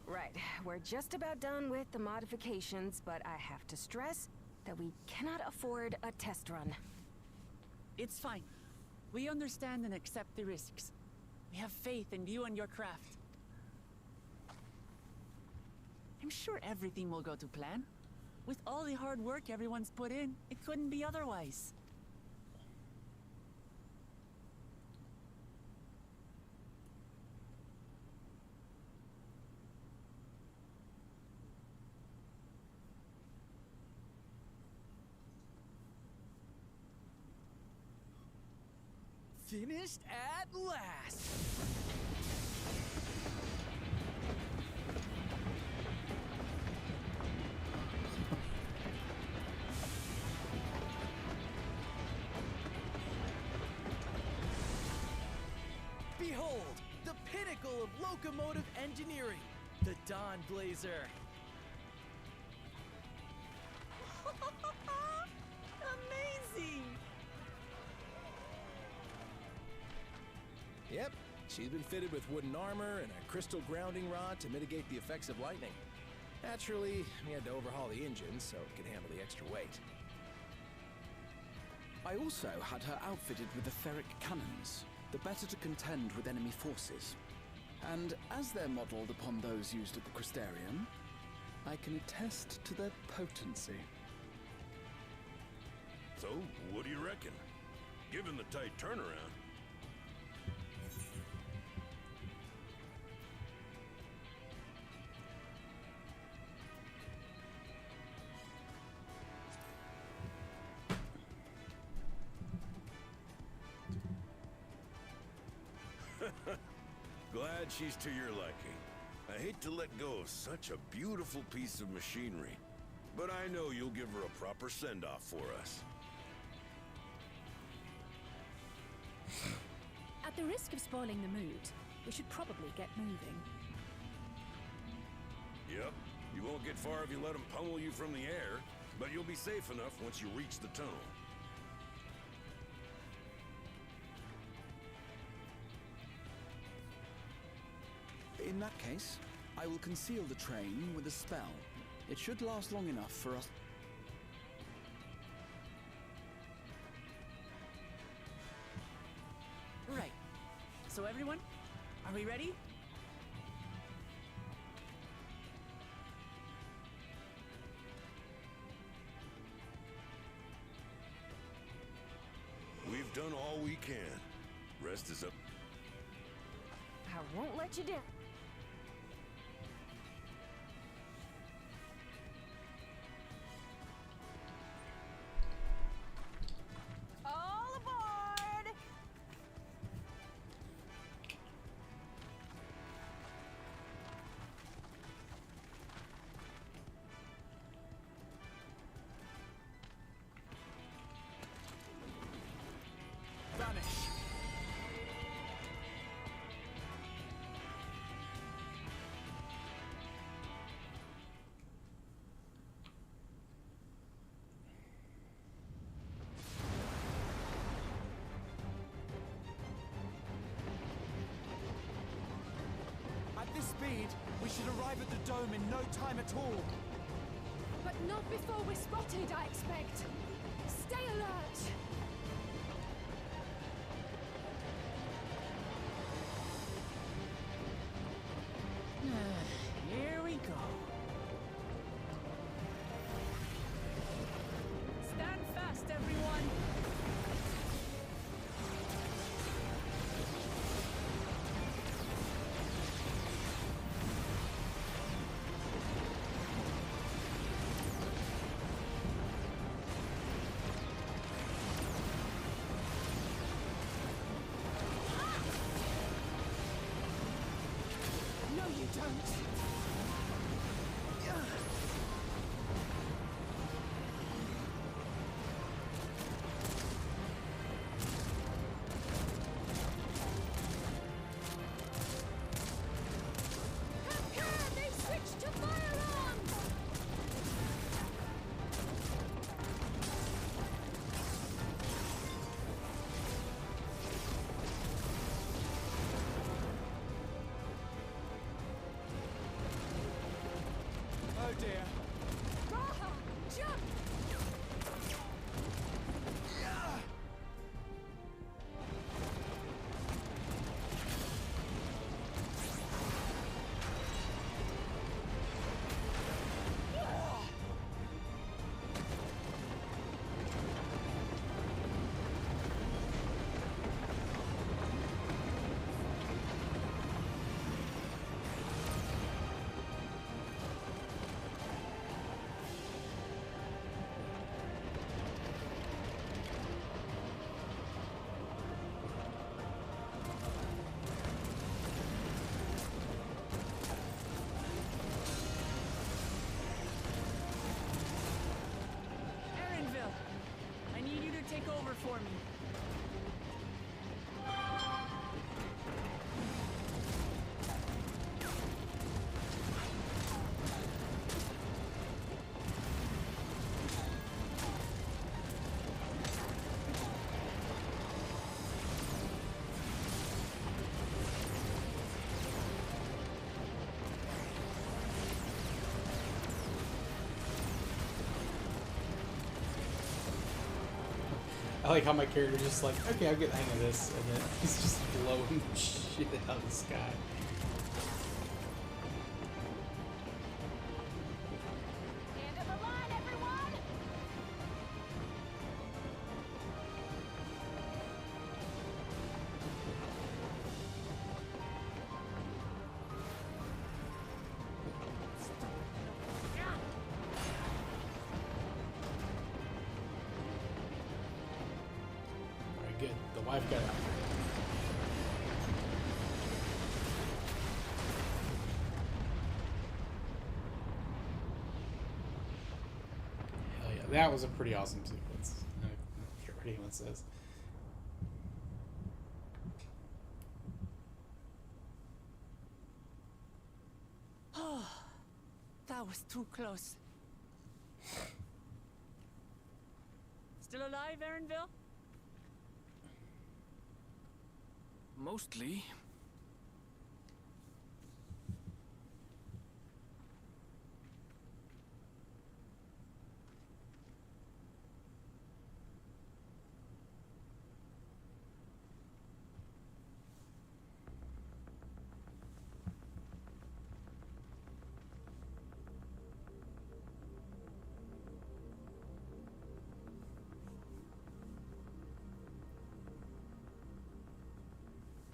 Right, we're just about done with the modifications, but I have to stress that we cannot afford a test run. It's fine. We understand and accept the risks. We have faith in you and your craft. I'm sure everything will go to plan. With all the hard work everyone's put in, it couldn't be otherwise. Finished at last! Behold, the pinnacle of locomotive engineering, the Dawn Blazer. Amazing! Yep, she's been fitted with wooden armor and a crystal grounding rod to mitigate the effects of lightning. Naturally, we had to overhaul the engine so it could handle the extra weight. I also had her outfitted with the ferric cannons, the better to contend with enemy forces. And as they're modeled upon those used at the Crystarium, I can attest to their potency. So, what do you reckon? Given the tight turnaround. Glad she's to your liking. I hate to let go of such a beautiful piece of machinery, but I know you'll give her a proper send-off for us. At the risk of spoiling the mood, we should probably get moving. Yep, you won't get far if you let them pummel you from the air, but you'll be safe enough once you reach the tunnel. In that case, I will conceal the train with a spell. It should last long enough for us. Right. So everyone, are we ready? We've done all we can. Rest is up. I won't let you down. All aboard! Vanish! At this speed, we should arrive at the dome in no time at all. But not before we're spotted, I expect. Stay alert! Here we go. Stand fast, everyone. No, you don't! They switched to firearms! I like how my character's just like, okay, I'll get the hang of this, and then he's just blowing the shit out of the sky. End of the line, everyone! Alright, good. The wife got out. Hell yeah, that was a pretty awesome sequence. I don't care what anyone says. That was too close. Still alive, Erinville? Mostly.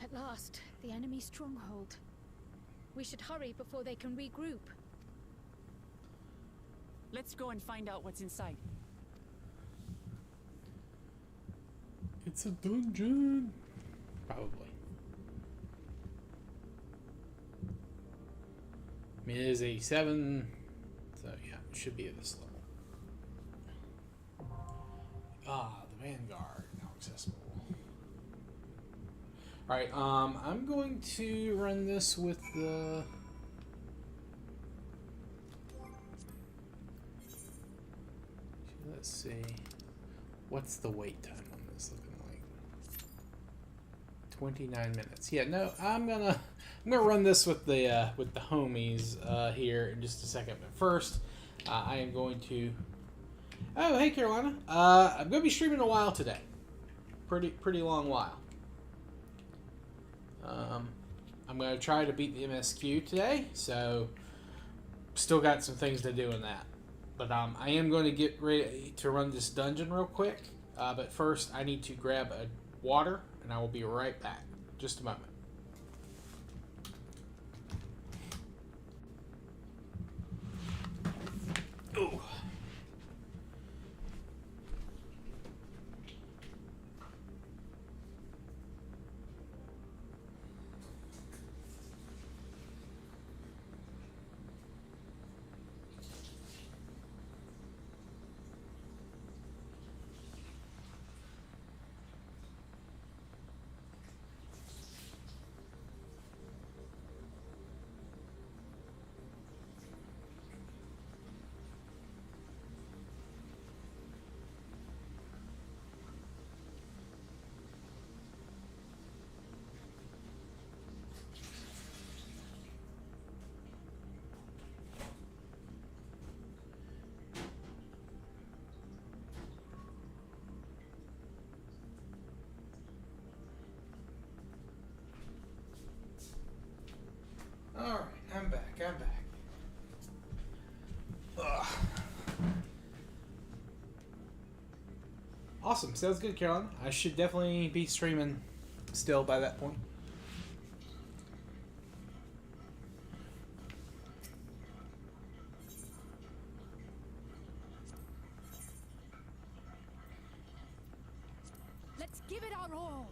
At last, the enemy stronghold. We should hurry before they can regroup. Let's go and find out what's inside. It's a dungeon. Probably. I mean, it is 87, so yeah, it should be at this level. Ah, the Vanguard, now accessible. Alright, I'm going to run this with the... Let's see. What's the wait time on this looking like? 29 minutes. Yeah, no, I'm gonna run this with the homies here in just a second. But first, I am going to... Oh, hey Carolina. I'm gonna be streaming a while today. Pretty long while. I'm going to try to beat the MSQ today, so still got some things to do in that. But I am going to get ready to run this dungeon real quick. But first, I need to grab a water, and I will be right back. Just a moment. Ooh. Alright, I'm back. Ugh. Awesome. Sounds good, Caroline. I should definitely be streaming still by that point. Let's give it our all.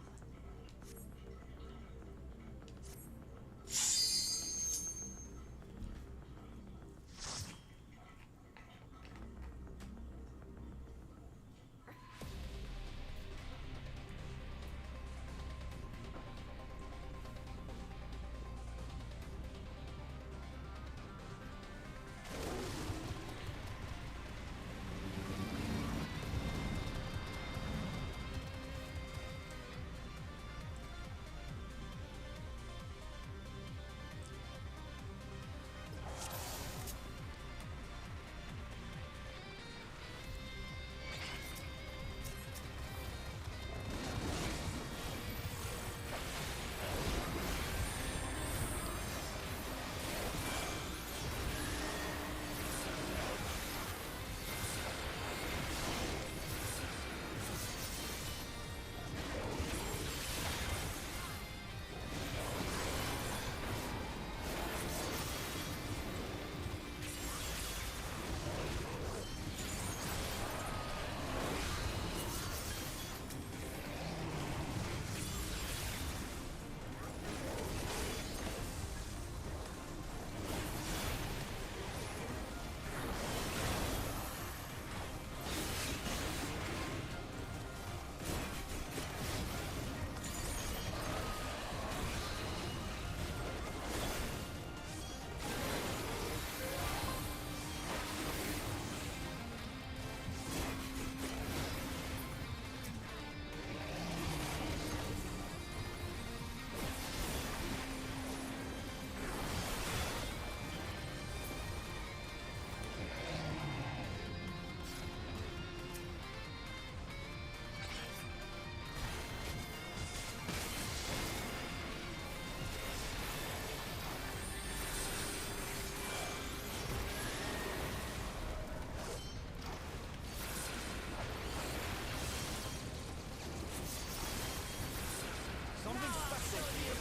Something special here.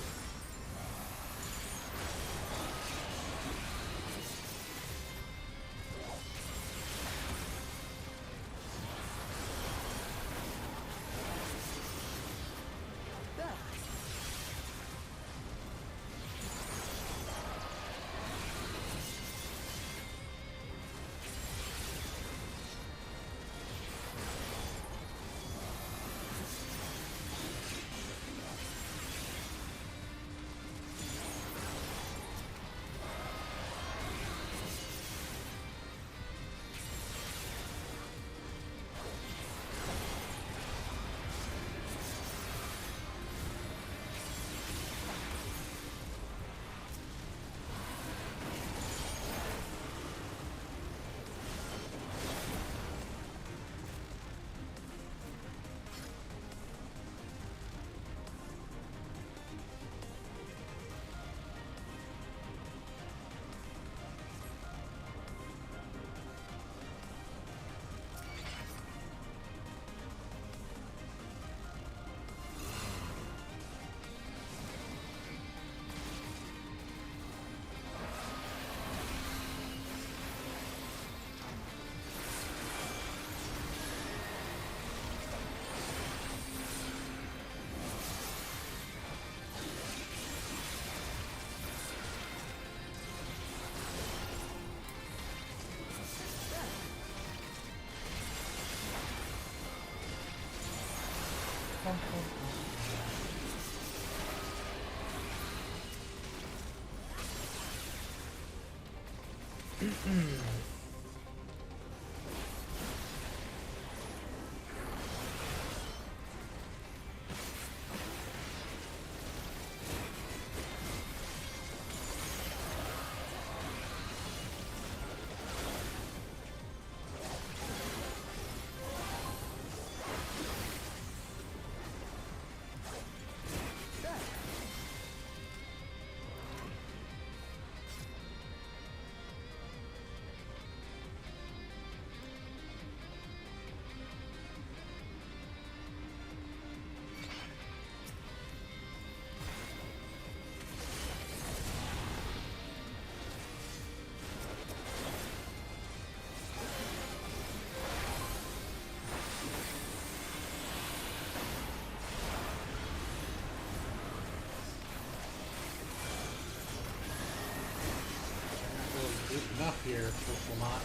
Enough here, which will not.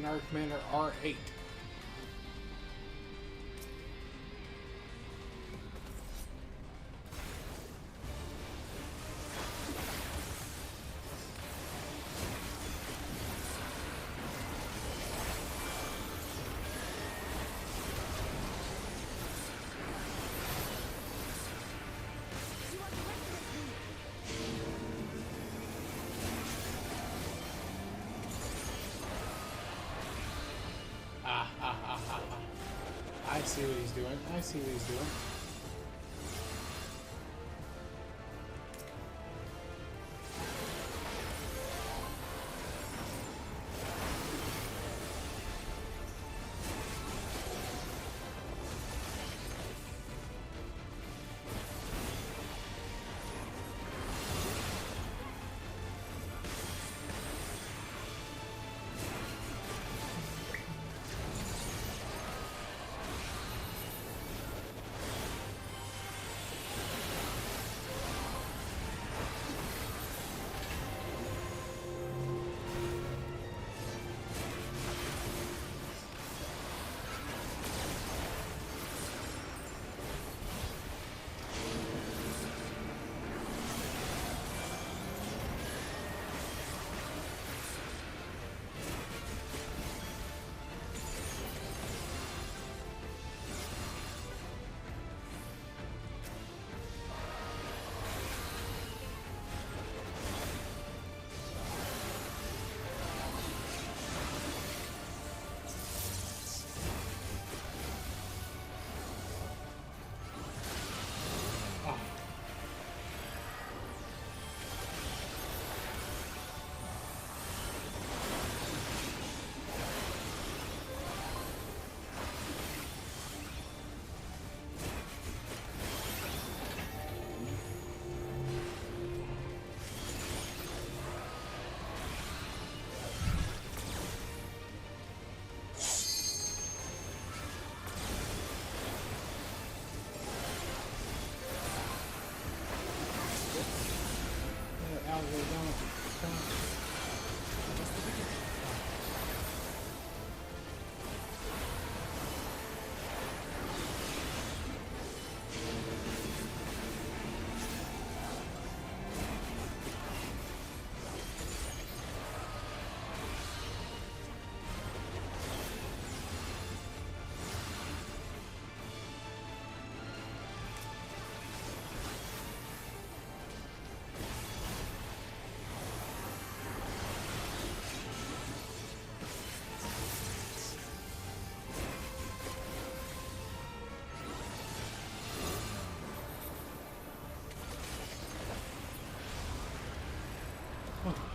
Our commander R8. I see what he's doing. I see what he's doing.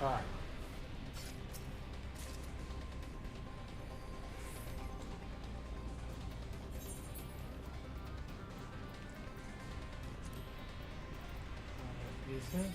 Alright. Decent.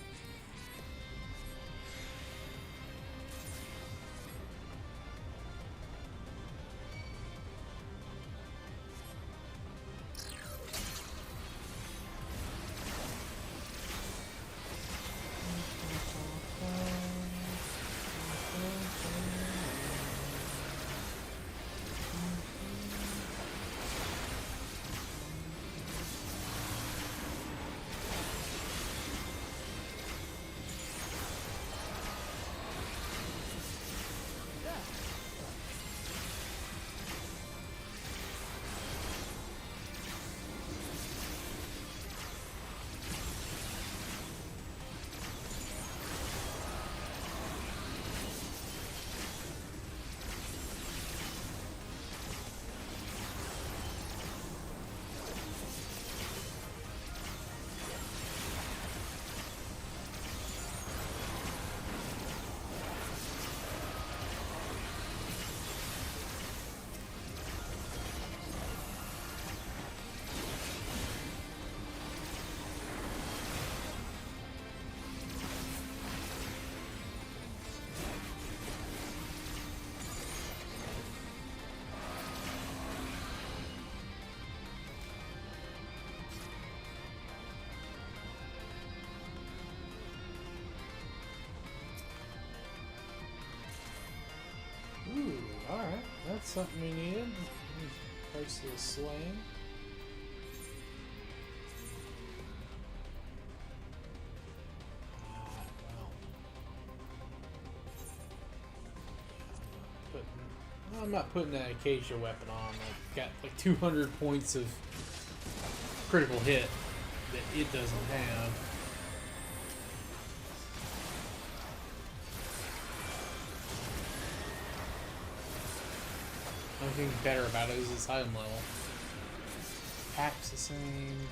Ooh, alright. That's something we needed. Price of the slain. I'm not putting that Acacia weapon on. I've got like 200 points of critical hit that it doesn't have. Only thing better about it is its item level. Attack's the same.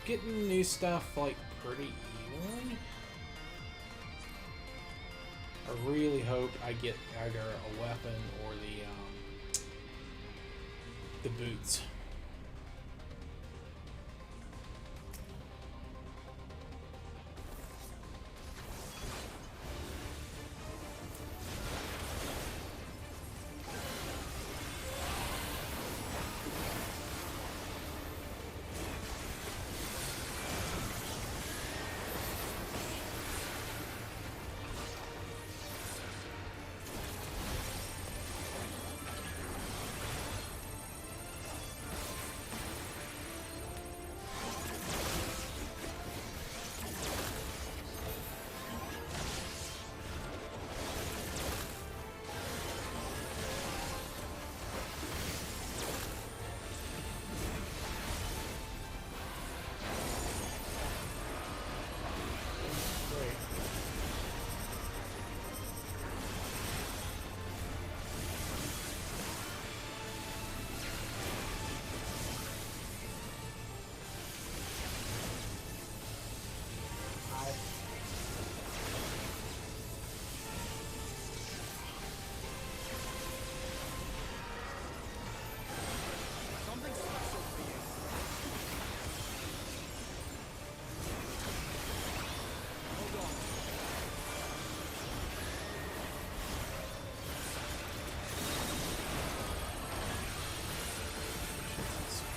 getting new stuff like pretty evenly. I really hope I get either a weapon or the boots.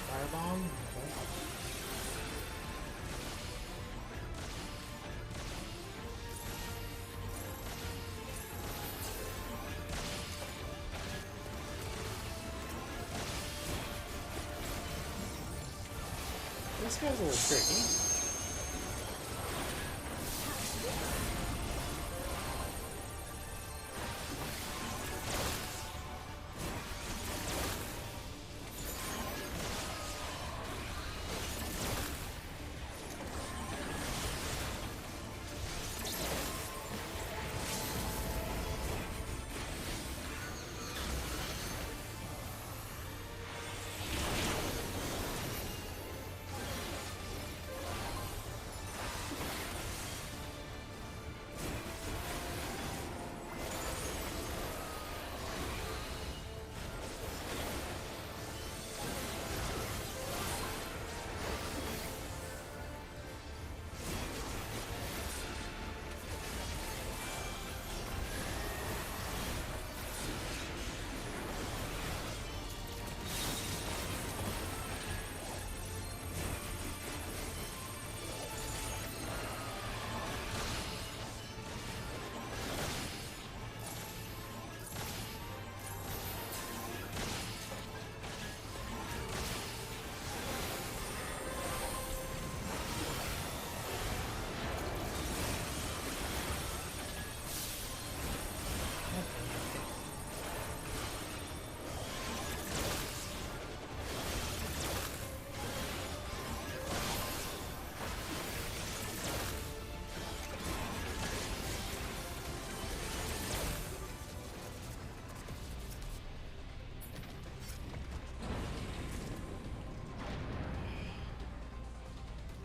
Firebomb? Okay. This guy's a little tricky.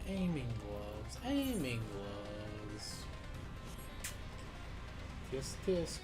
Aiming gloves. Aiming gloves. Tisk tisk.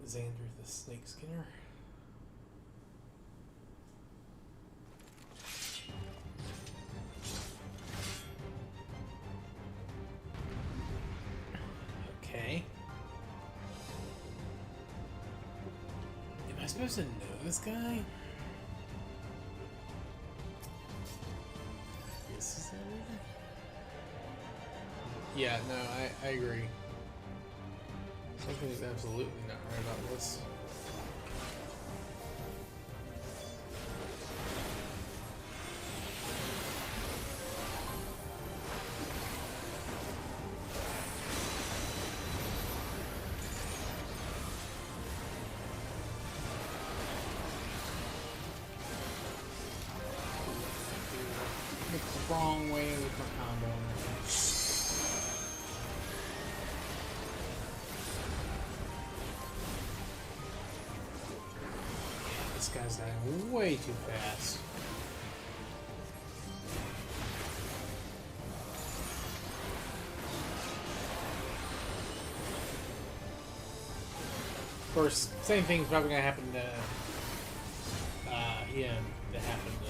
Xander the Snake Skinner. Okay. Am I supposed to know this guy? This is everything? Yeah, no, I agree. Something is absolutely not right about this. The wrong way with my combo. This guy's dying way too fast. Of course, same thing's probably gonna happen to him that happened to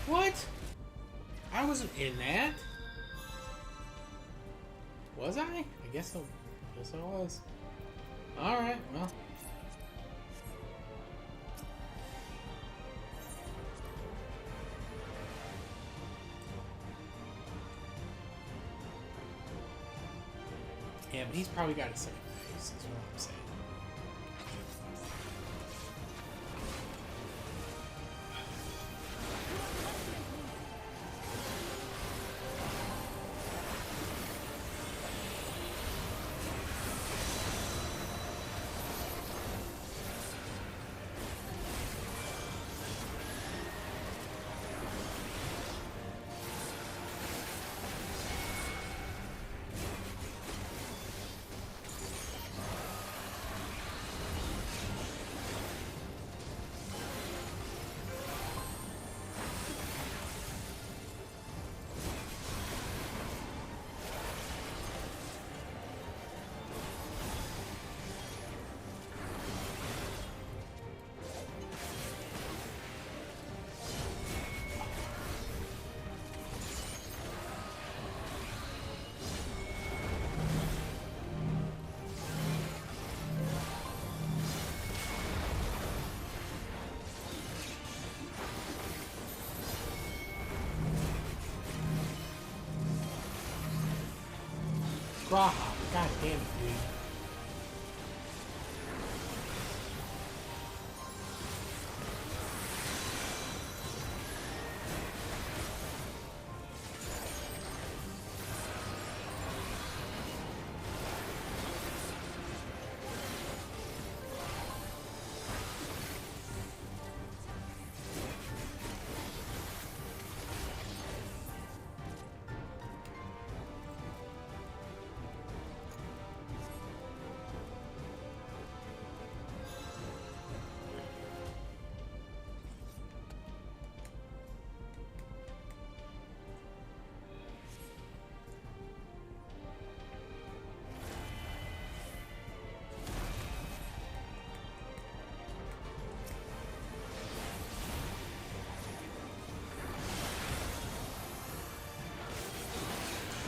What? I wasn't in that. Was I? I guess I was. All right. Well. Yeah, but he's probably got a second phase, is what I'm saying. God damn it, dude.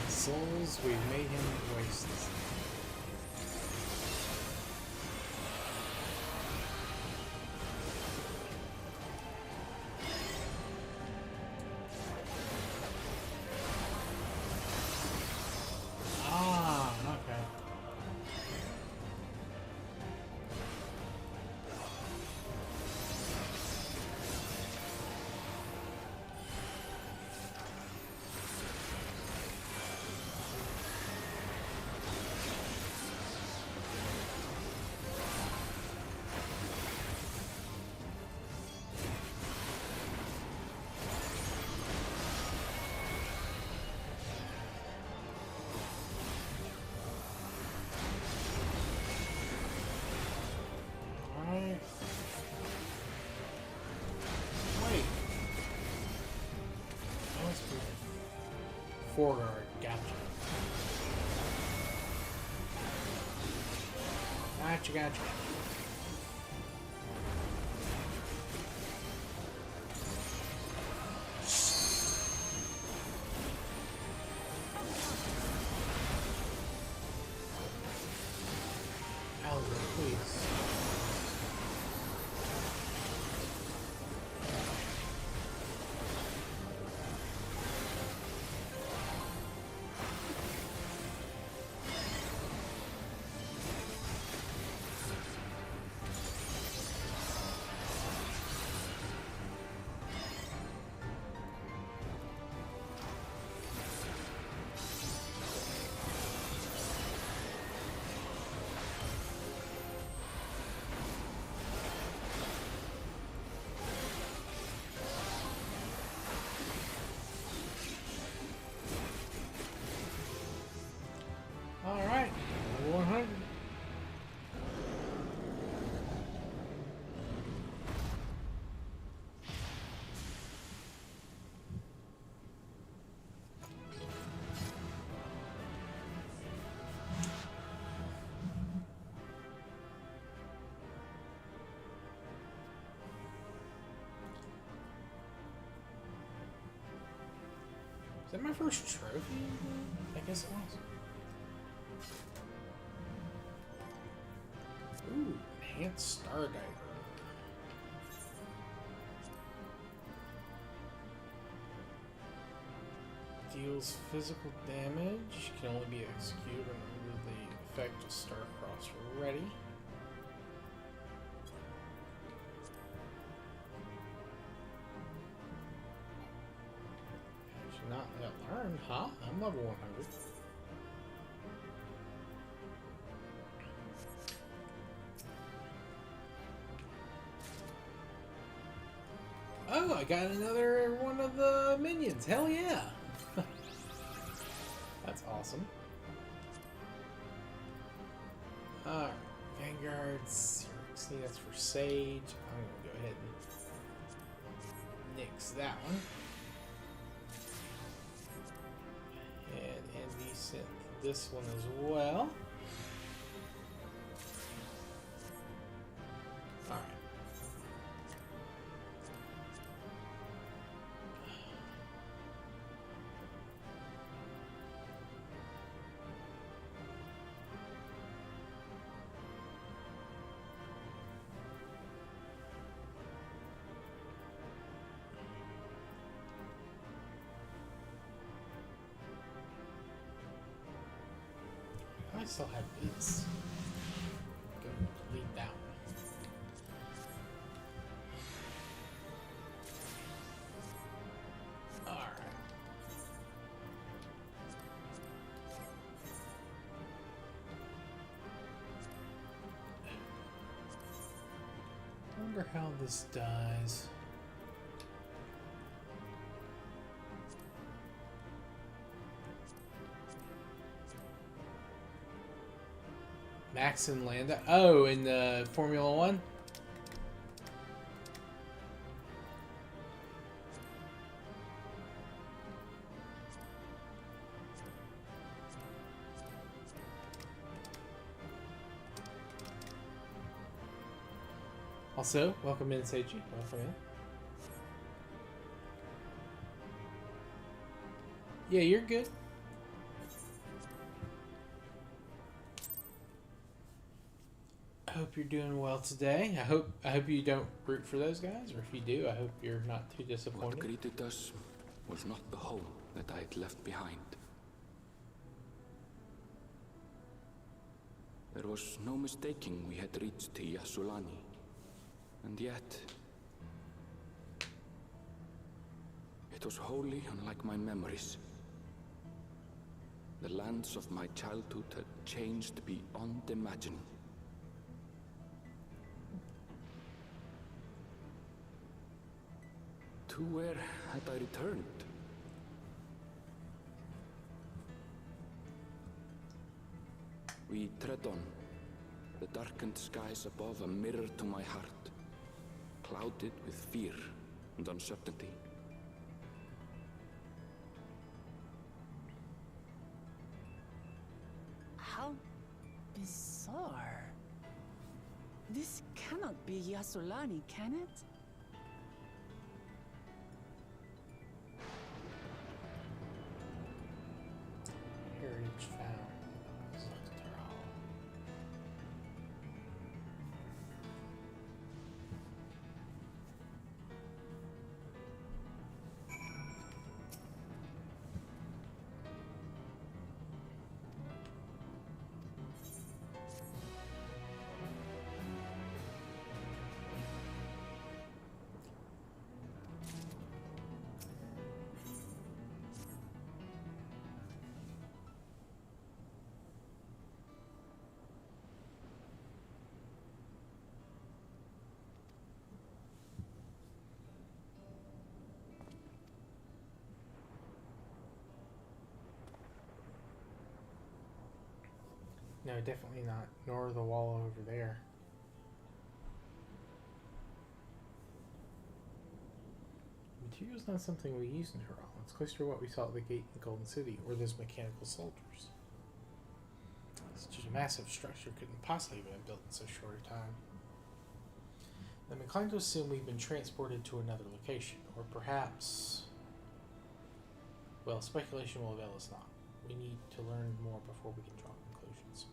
Souls, we've made him waste. Ah, okay. foreguard. Gotcha. Gotcha. Alvin, please. Alright, 100. Is that my first trophy? I guess it was. Ooh, enhanced star diver. Deals physical damage. Can only be executed under the effect of Starcross ready. Should not yet learned, huh? I'm level 100. Oh, I got another one of the minions. Hell yeah. That's awesome. Alright, Vanguards. See, that's for Sage. I'm going to go ahead and nix that one. And Andy-Synth this one as well. Alright. I still have these. Go delete that one. Alright. I wonder how this does. Max and Landa. Oh, in the Formula One? Also, welcome in, Seiji. Welcome in. Yeah, you're good. I hope you're doing well today. I hope you don't root for those guys, or if you do, I hope you're not too disappointed. What greeted us was not the home that I had left behind. There was no mistaking we had reached Yasulani, and yet it was wholly unlike my memories. The lands of my childhood had changed beyond imagining. To where had I returned? We tread on, the darkened skies above a mirror to my heart, clouded with fear and uncertainty. This cannot be Yasulani, can it? Heritage found. No, definitely not. Nor the wall over there. Material's not something we use in Tural. It's closer to what we saw at the gate in Golden City, or those mechanical soldiers. Such a massive structure couldn't possibly have been built in so short a time. I'm inclined to assume we've been transported to another location, or perhaps... Well, speculation will avail us not. We need to learn more before we can draw conclusions.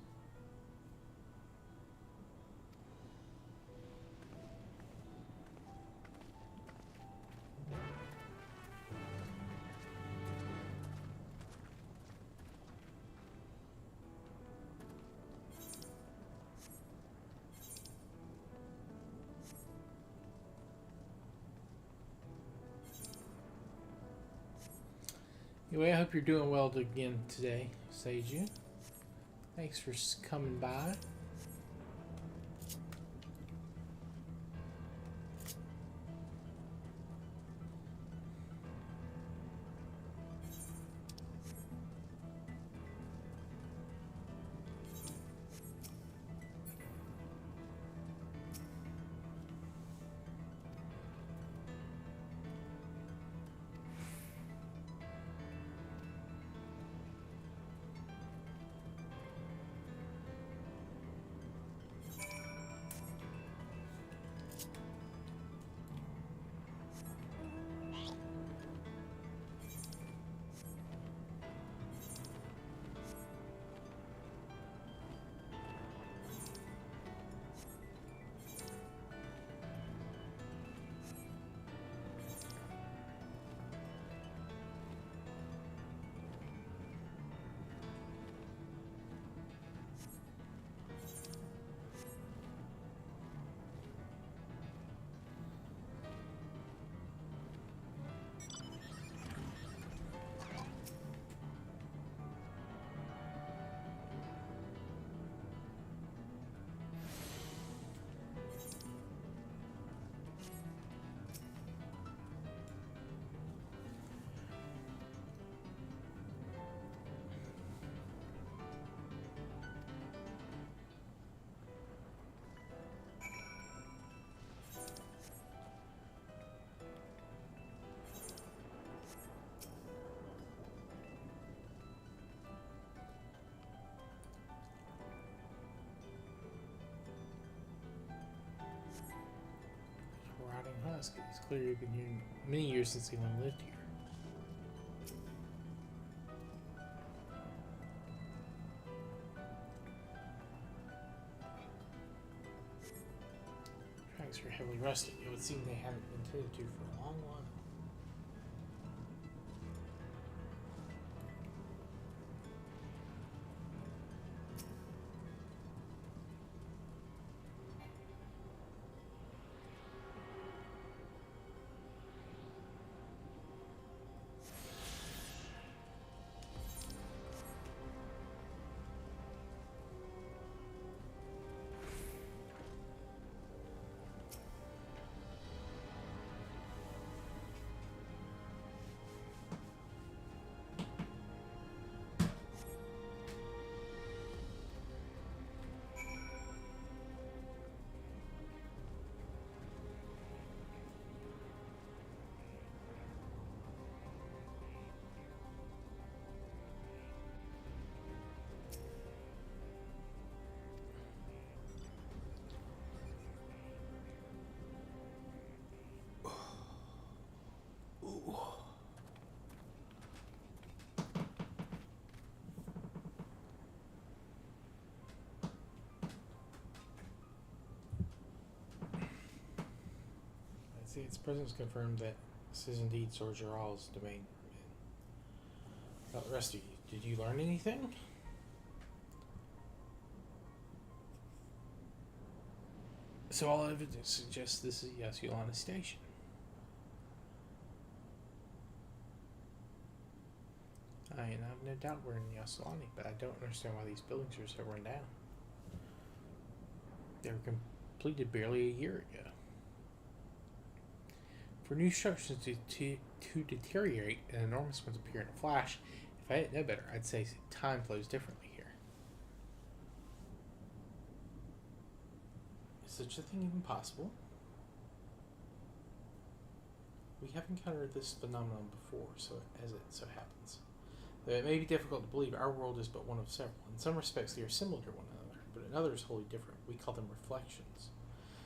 Anyway, I hope you're doing well again today, Seiju. Thanks for coming by. Husk. It's clearly been here many years since anyone lived here. Tracks are heavily rusted. It would seem they haven't been tended to for a long while. See, its presence confirmed that this is indeed Sorgeral's domain. About the rest of you, did you learn anything? So all evidence suggests this is Yasulani Station. I have no doubt we're in Yasulani, but I don't understand why these buildings are so run down. They were completed barely a year ago. For new structures to deteriorate and enormous ones appear in a flash, if I didn't know better, I'd say time flows differently here. Is such a thing even possible? We have encountered this phenomenon before, so as it so happens. Though it may be difficult to believe, our world is but one of several. In some respects, they are similar to one another, but in others, wholly different. We call them reflections.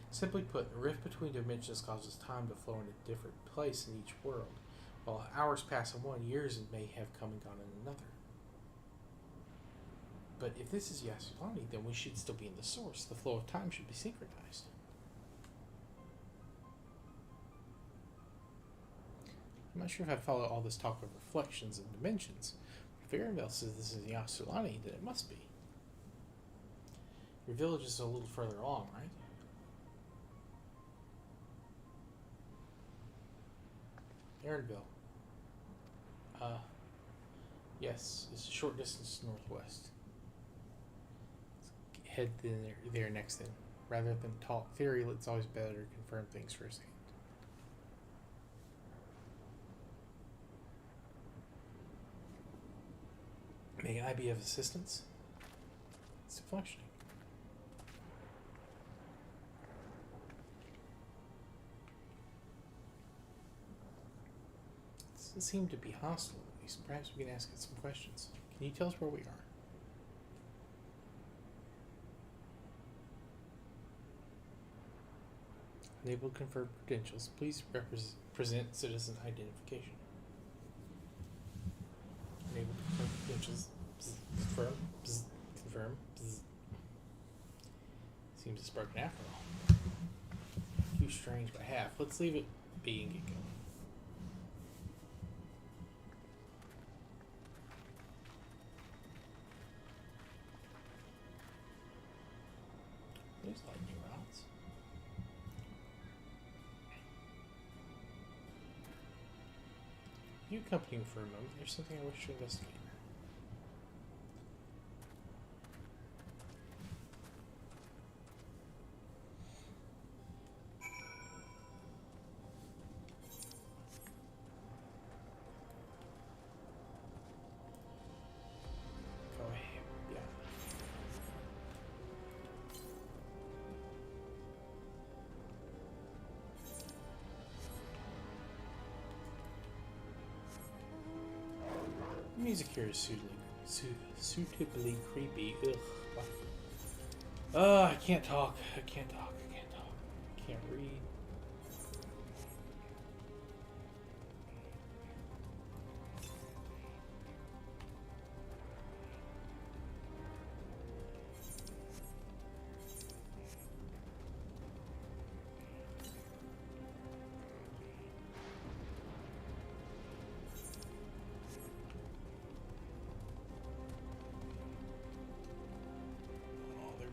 Simply put, the rift between dimensions causes time to flow in a different place in each world. While hours pass in one, years may have come and gone in another. But if this is Yasulani, then we should still be in the source. The flow of time should be synchronized. I'm not sure if I follow all this talk of reflections and dimensions. If Arendelle says this is Yasulani, then it must be. Your village is a little further along, right? Arendelle. Yes, it's a short distance northwest. Let's head there next then. Rather than talk theory, it's always better to confirm things firsthand. May I be of assistance? It's functioning. It doesn't seem to be hostile, at least. Perhaps we can ask it some questions. Can you tell us where we are? Unable to confirm credentials. Please present citizen identification. Unable to confirm credentials. Confirm. Confirm. Seems it's broken after all. Too strange by half. Let's leave it be and get going. There's lightning rods. You accompany me for a moment. There's something I wish to investigate. Go ahead. Yeah. The music here is suitably creepy. Ugh. I can't talk. I can't talk. I can't talk. I can't read.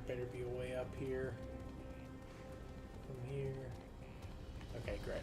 Better be a way up here. From here. Okay, great.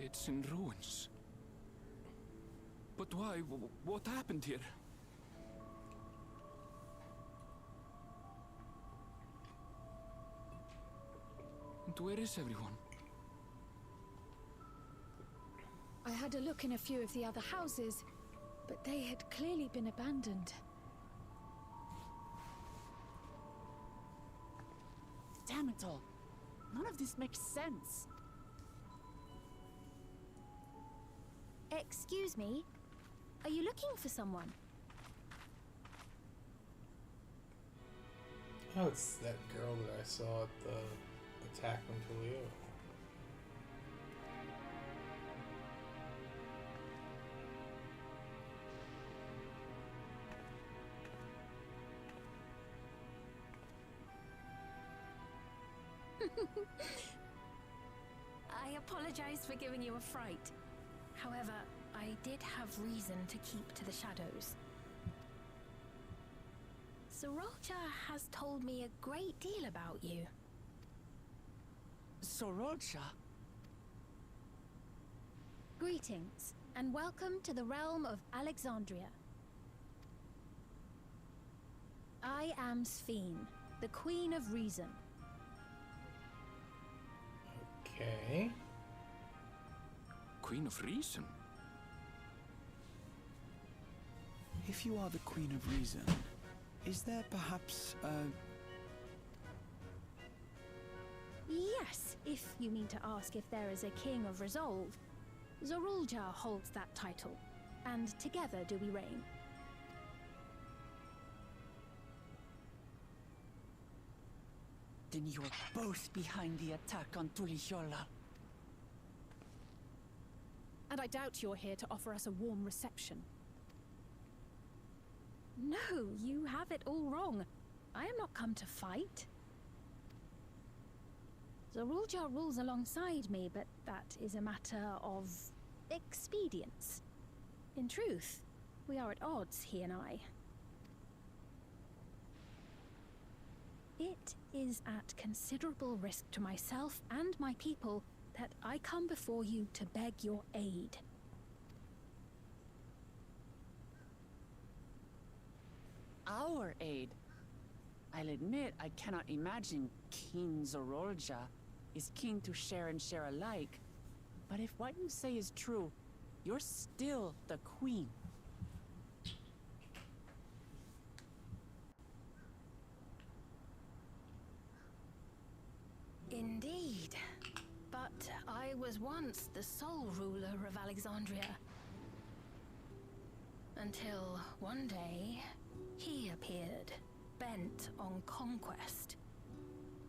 It's in ruins. But why? What happened here? And where is everyone? I had a look in a few of the other houses, but they had clearly been abandoned. Damn it all. None of this makes sense. Excuse me? Are you looking for someone? Oh, it's that girl that I saw at the attack on Tulio. I apologize for giving you a fright. However, I did have reason to keep to the shadows. Sorolja has told me a great deal about you. Sorolja? Greetings, and welcome to the realm of Alexandria. I am Sphene, the Queen of Reason. Okay. Queen of Reason? If you are the Queen of Reason, is there perhaps Yes, if you mean to ask if there is a King of Resolve. Zorulja holds that title, and together do we reign. Then you're both behind the attack on Tulihiola. And I doubt you're here to offer us a warm reception. No, you have it all wrong. I am not come to fight. Zorulja rules alongside me, but that is a matter of expedience. In truth, we are at odds, he and I. It is at considerable risk to myself and my people that I come before you to beg your aid. Our aid? I'll admit I cannot imagine King Zorolja is keen to share and share alike. But if what you say is true, you're still the queen. Indeed. But I was once the sole ruler of Alexandria. Until one day, he appeared, bent on conquest.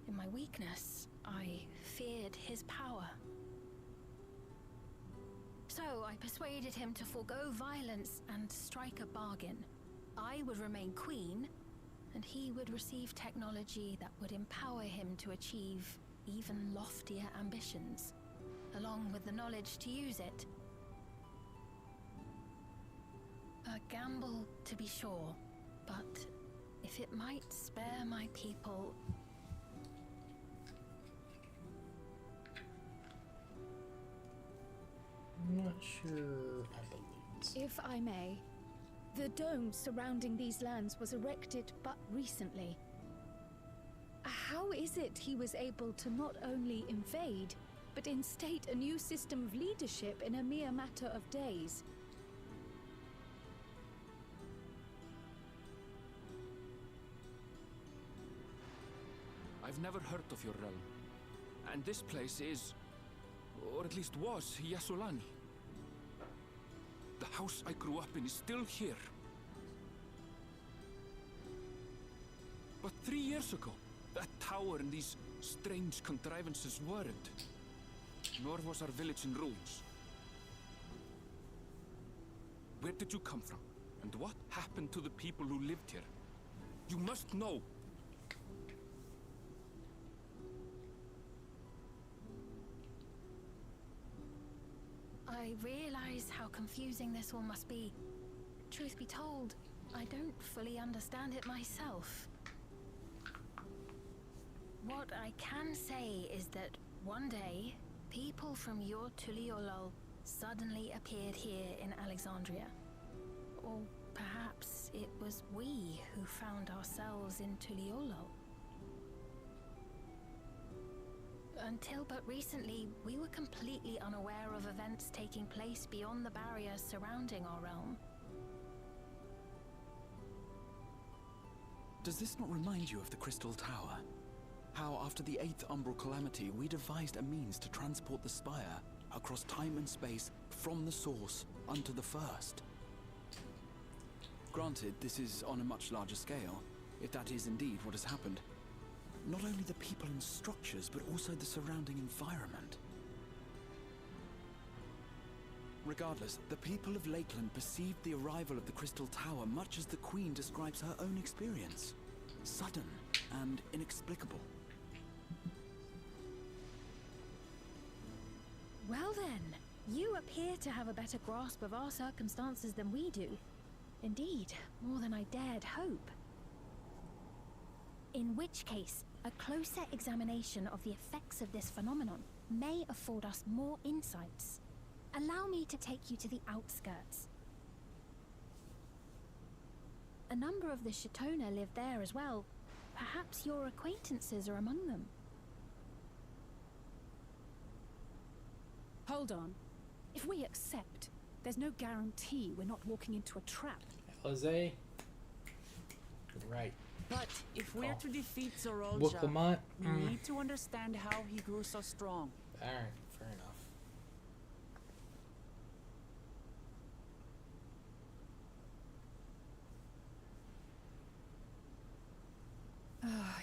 In my weakness, I feared his power. So I persuaded him to forego violence and strike a bargain. I would remain queen, and he would receive technology that would empower him to achieve even loftier ambitions, along with the knowledge to use it. A gamble, to be sure, but if it might spare my people... I'm not sure I believe this. If I may, the dome surrounding these lands was erected but recently. How is it he was able to not only invade, but instate a new system of leadership in a mere matter of days? I've never heard of your realm. And this place is, or at least was, Yasolani. The house I grew up in is still here. But 3 years ago, that tower and these strange contrivances weren't. Nor was our village in ruins. Where did you come from? And what happened to the people who lived here? You must know! I realize how confusing this all must be. Truth be told, I don't fully understand it myself. What I can say is that one day, People from your Tuliolol suddenly appeared here in Alexandria. Or perhaps it was we who found ourselves in Tuliolol. Until but recently, we were completely unaware of events taking place beyond the barriers surrounding our realm. Does this not remind you of the Crystal Tower? How after the 8th Umbral Calamity, we devised a means to transport the Spire across time and space from the source unto the First. Granted, this is on a much larger scale, if that is indeed what has happened. Not only the people and structures, but also the surrounding environment. Regardless, the people of Lakeland perceived the arrival of the Crystal Tower much as the Queen describes her own experience. Sudden and inexplicable. Well then, you appear to have a better grasp of our circumstances than we do. Indeed, more than I dared hope. In which case, a closer examination of the effects of this phenomenon may afford us more insights. Allow me to take you to the outskirts. A number of the Shatona live there as well. Perhaps your acquaintances are among them. Hold on. If we accept, there's no guarantee we're not walking into a trap. Jose. Right. But if we're to defeat Zorolja, Wooklamont. we need to understand how he grew so strong. Alright, fair enough.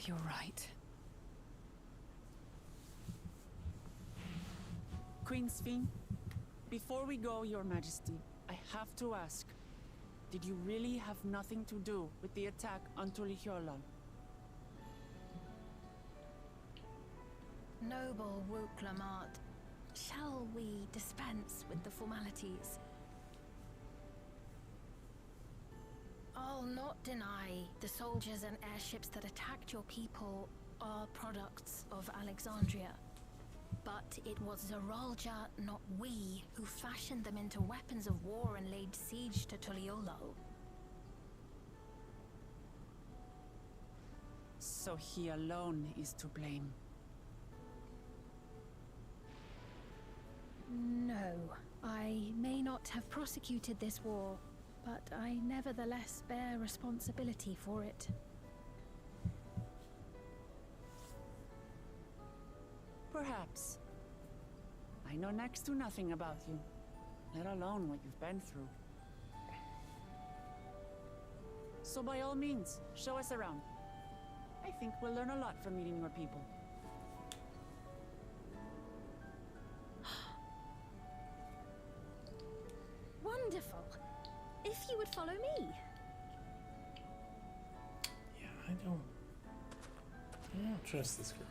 You're right. Queen Sphene, before we go, Your Majesty, I have to ask, did you really have nothing to do with the attack on Tuliolol? Noble Wooklamont, shall we dispense with the formalities? I'll not deny the soldiers and airships that attacked your people are products of Alexandria. But it was Zorolja, not we, who fashioned them into weapons of war and laid siege to Tuliolol. So he alone is to blame. No, I may not have prosecuted this war, but I nevertheless bear responsibility for it. Perhaps. I know next to nothing about you, let alone what you've been through. So by all means, show us around. I think we'll learn a lot from meeting your people. Wonderful. If you would follow me. Yeah, I don't trust this girl.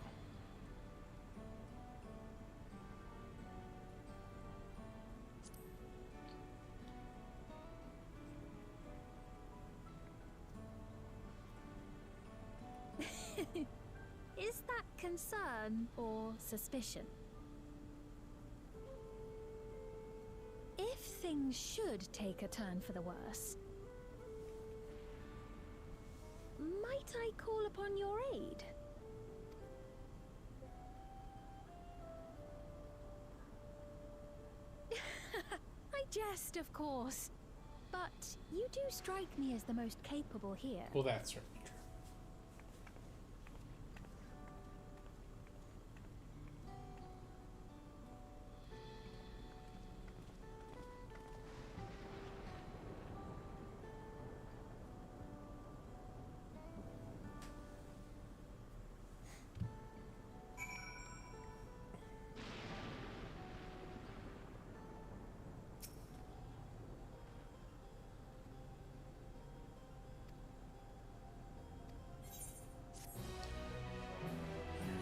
Is that concern or suspicion? If things should take a turn for the worse, might I call upon your aid? I jest, of course. But you do strike me as the most capable here. Well, that's certainly true.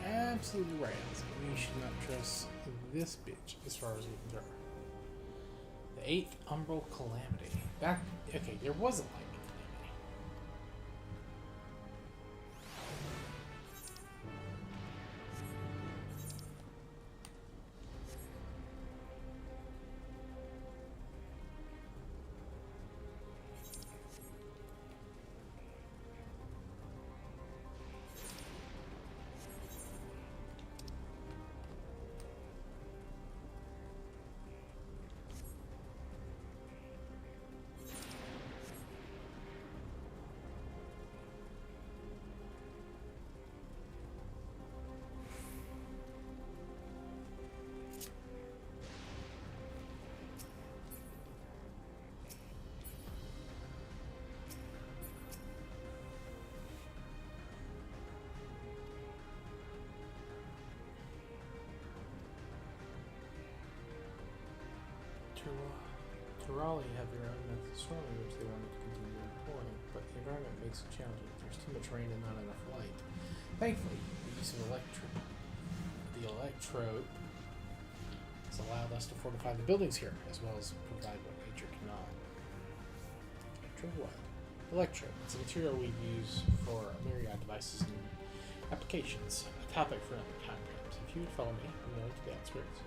Absolutely right. We should not trust this bitch as far as we can throw her. The 8th Umbral Calamity. Back. Okay, there was a lightning calamity. Raleigh have their own methods of swimming, which they wanted to continue employing, but the environment makes it challenging. There's too much rain and not enough light. Thankfully, the use of the electrope has allowed us to fortify the buildings here, as well as provide what nature cannot. What? Electrope. It's a material we use for a myriad devices and applications. A topic for another time, perhaps. If you would follow me, I'm going to the outskirts.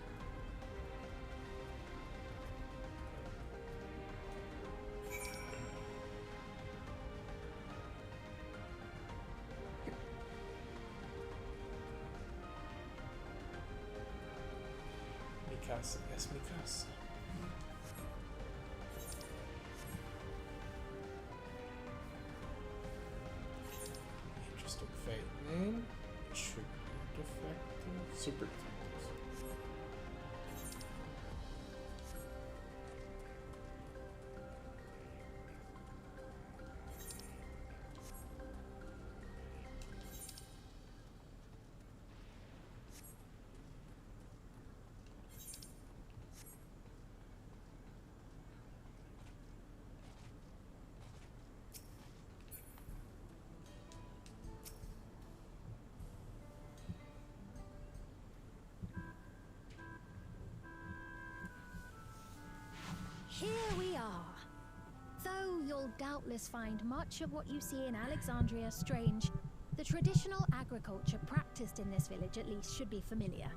Mikasa, yes, Mikasa. Interesting fate name. True defective. Super detectives. Here we are. Though you'll doubtless find much of what you see in Alexandria strange, the traditional agriculture practiced in this village at least should be familiar.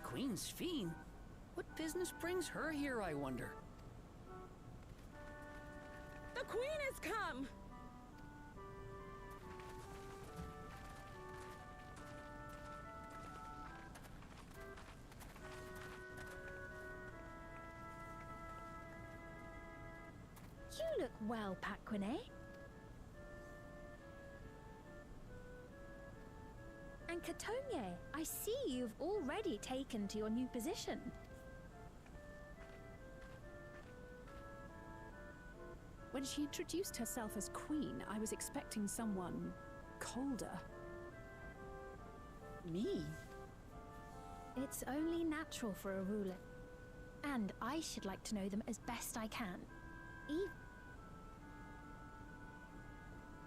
Queen's Fiend? What business brings her here, I wonder? The Queen has come! You look well, Paquine. And Katonye, I see you've already taken to your new position. When she introduced herself as Queen, I was expecting someone colder. Me? It's only natural for a ruler. And I should like to know them as best I can.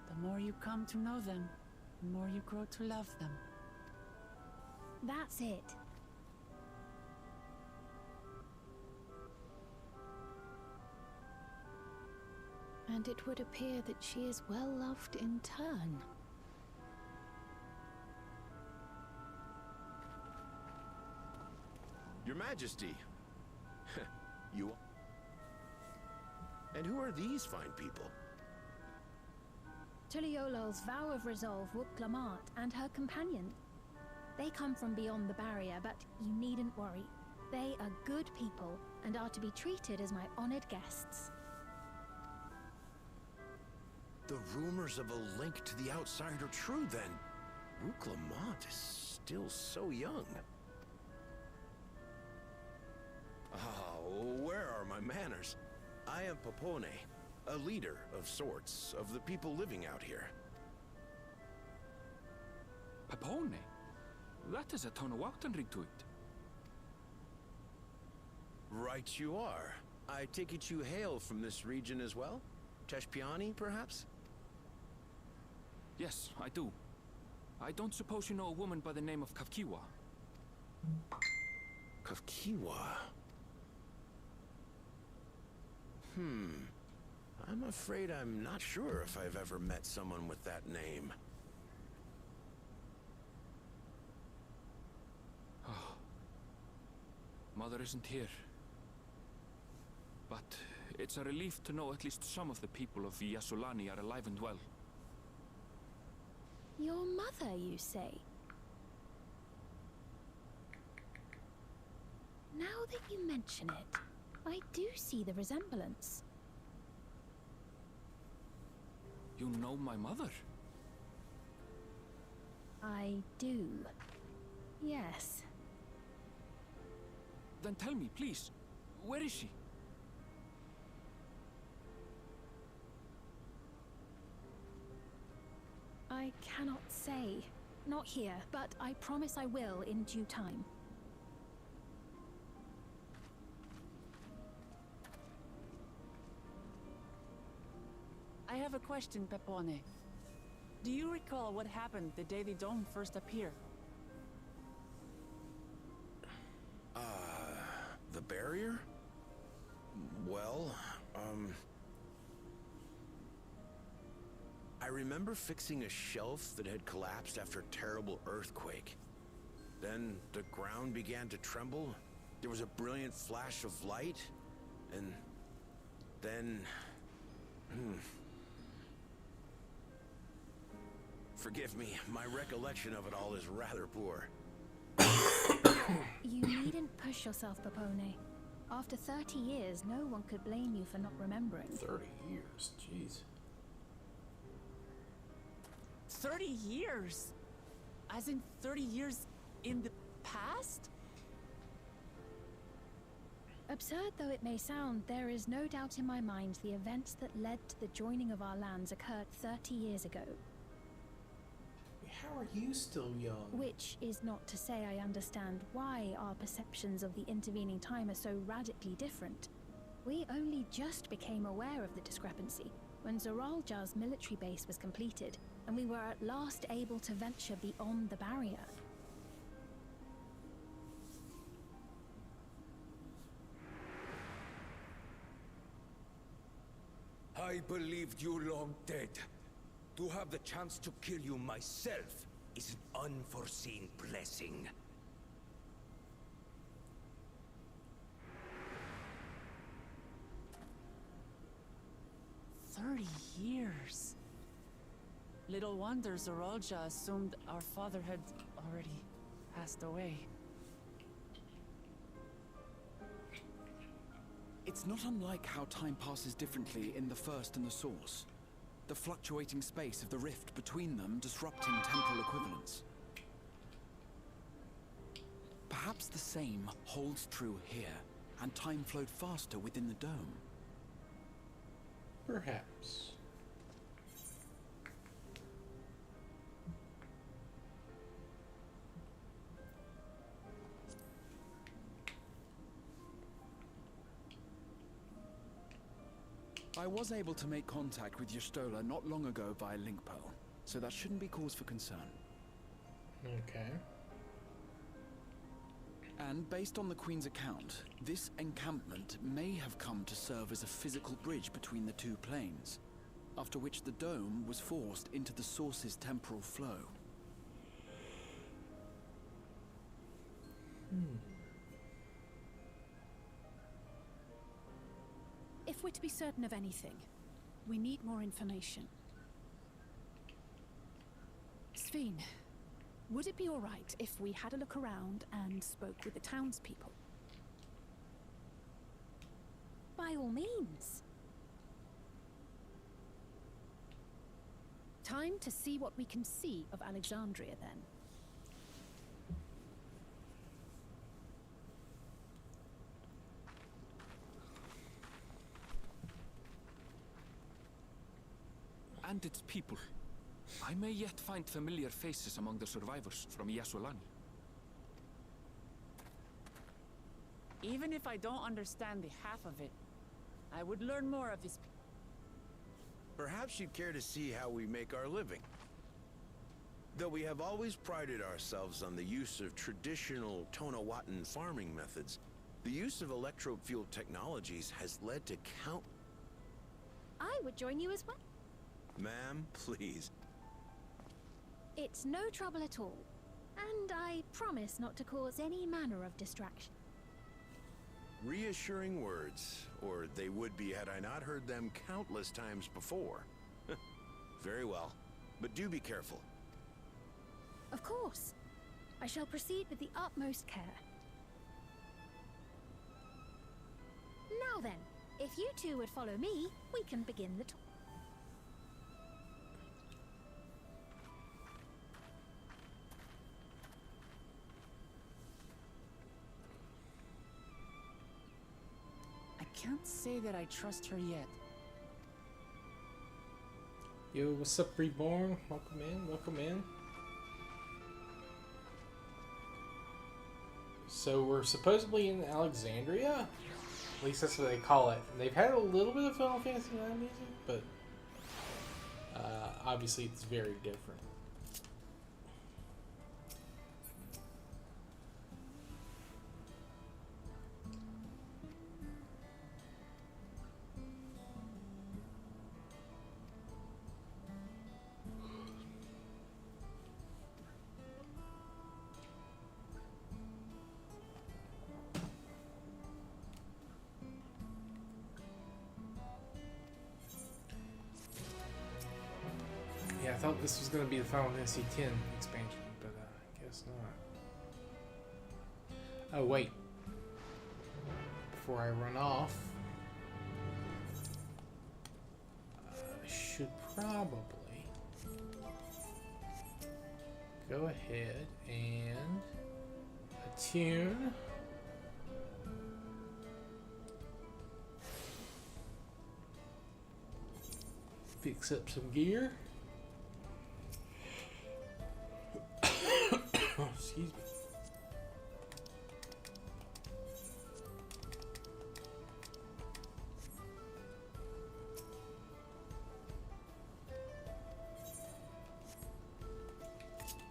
The more you come to know them, the more you grow to love them. That's it. And it would appear that she is well loved in turn. Your Majesty. You. And who are these fine people? Tuliola's vow of resolve Wook Lamart and her companion. They come from beyond the barrier, but you needn't worry. They are good people and are to be treated as my honored guests. The rumors of a link to the outside are true, then. Wook Lamart is still so young. Where are my manners? I am Popone, a leader of sorts of the people living out here. Popone? That is a Tonawautan to it. Right you are. I take it you hail from this region as well? Teshpiani, perhaps? Yes, I do. I don't suppose you know a woman by the name of Kafkiwa? Kafkiwa? I'm afraid I'm not sure if I've ever met someone with that name. Oh. Mother isn't here. But it's a relief to know at least some of the people of Yasulani are alive and well. Your mother, you say? Now that you mention it, I do see the resemblance. You know my mother? I do. Yes. Then tell me, please. Where is she? I cannot say. Not here, but I promise I will in due time. I have a question, Pepone. Do you recall what happened the day the dome first appeared? The barrier? Well, I remember fixing a shelf that had collapsed after a terrible earthquake. Then the ground began to tremble. There was a brilliant flash of light, and then... Forgive me, my recollection of it all is rather poor. You needn't push yourself, Pepone. After 30 years, no one could blame you for not remembering. 30 years? Jeez. 30 years? As in 30 years in the past? Absurd though it may sound, there is no doubt in my mind the events that led to the joining of our lands occurred 30 years ago. How are you still young? Which is not to say I understand why our perceptions of the intervening time are so radically different. We only just became aware of the discrepancy when Zoralja's military base was completed, and we were at last able to venture beyond the barrier. I believed you long dead. To have the chance to kill you myself is an unforeseen blessing. Years. Little wonder Zoralja assumed our father had already passed away. It's not unlike how time passes differently in the First and the Source. The fluctuating space of the rift between them disrupting temporal equivalence. Perhaps the same holds true here, and time flowed faster within the dome. Perhaps. I was able to make contact with Y'shtola not long ago via link pearl, so that shouldn't be cause for concern. Okay. And based on the Queen's account, this encampment may have come to serve as a physical bridge between the two planes, after which the dome was forced into the Source's temporal flow. If we're to be certain of anything, we need more information. Sveen, would it be all right if we had a look around and spoke with the townspeople? By all means. Time to see what we can see of Alexandria, then. And its people. I may yet find familiar faces among the survivors from Yasolani. Even if I don't understand the half of it, I would learn more of this. Perhaps you'd care to see how we make our living. Though we have always prided ourselves on the use of traditional Tonawatan farming methods, the use of electro-fueled technologies has led to count... I would join you as well. Ma'am, please. It's no trouble at all. And I promise not to cause any manner of distraction. Reassuring words, or they would be had I not heard them countless times before. Very well, but do be careful. Of course. I shall proceed with the utmost care. Now then, if you two would follow me, we can begin the talk. can't say that I trust her yet. Yo, what's up, Reborn? Welcome in, welcome in. So we're supposedly in Alexandria? At least that's what they call it. They've had a little bit of Final Fantasy IX music, but obviously it's very different. Yeah, I thought this was going to be the Final Fantasy X expansion, but I guess not. Oh, wait. Before I run off, I should probably go ahead and attune fix up some gear. Oh, excuse me.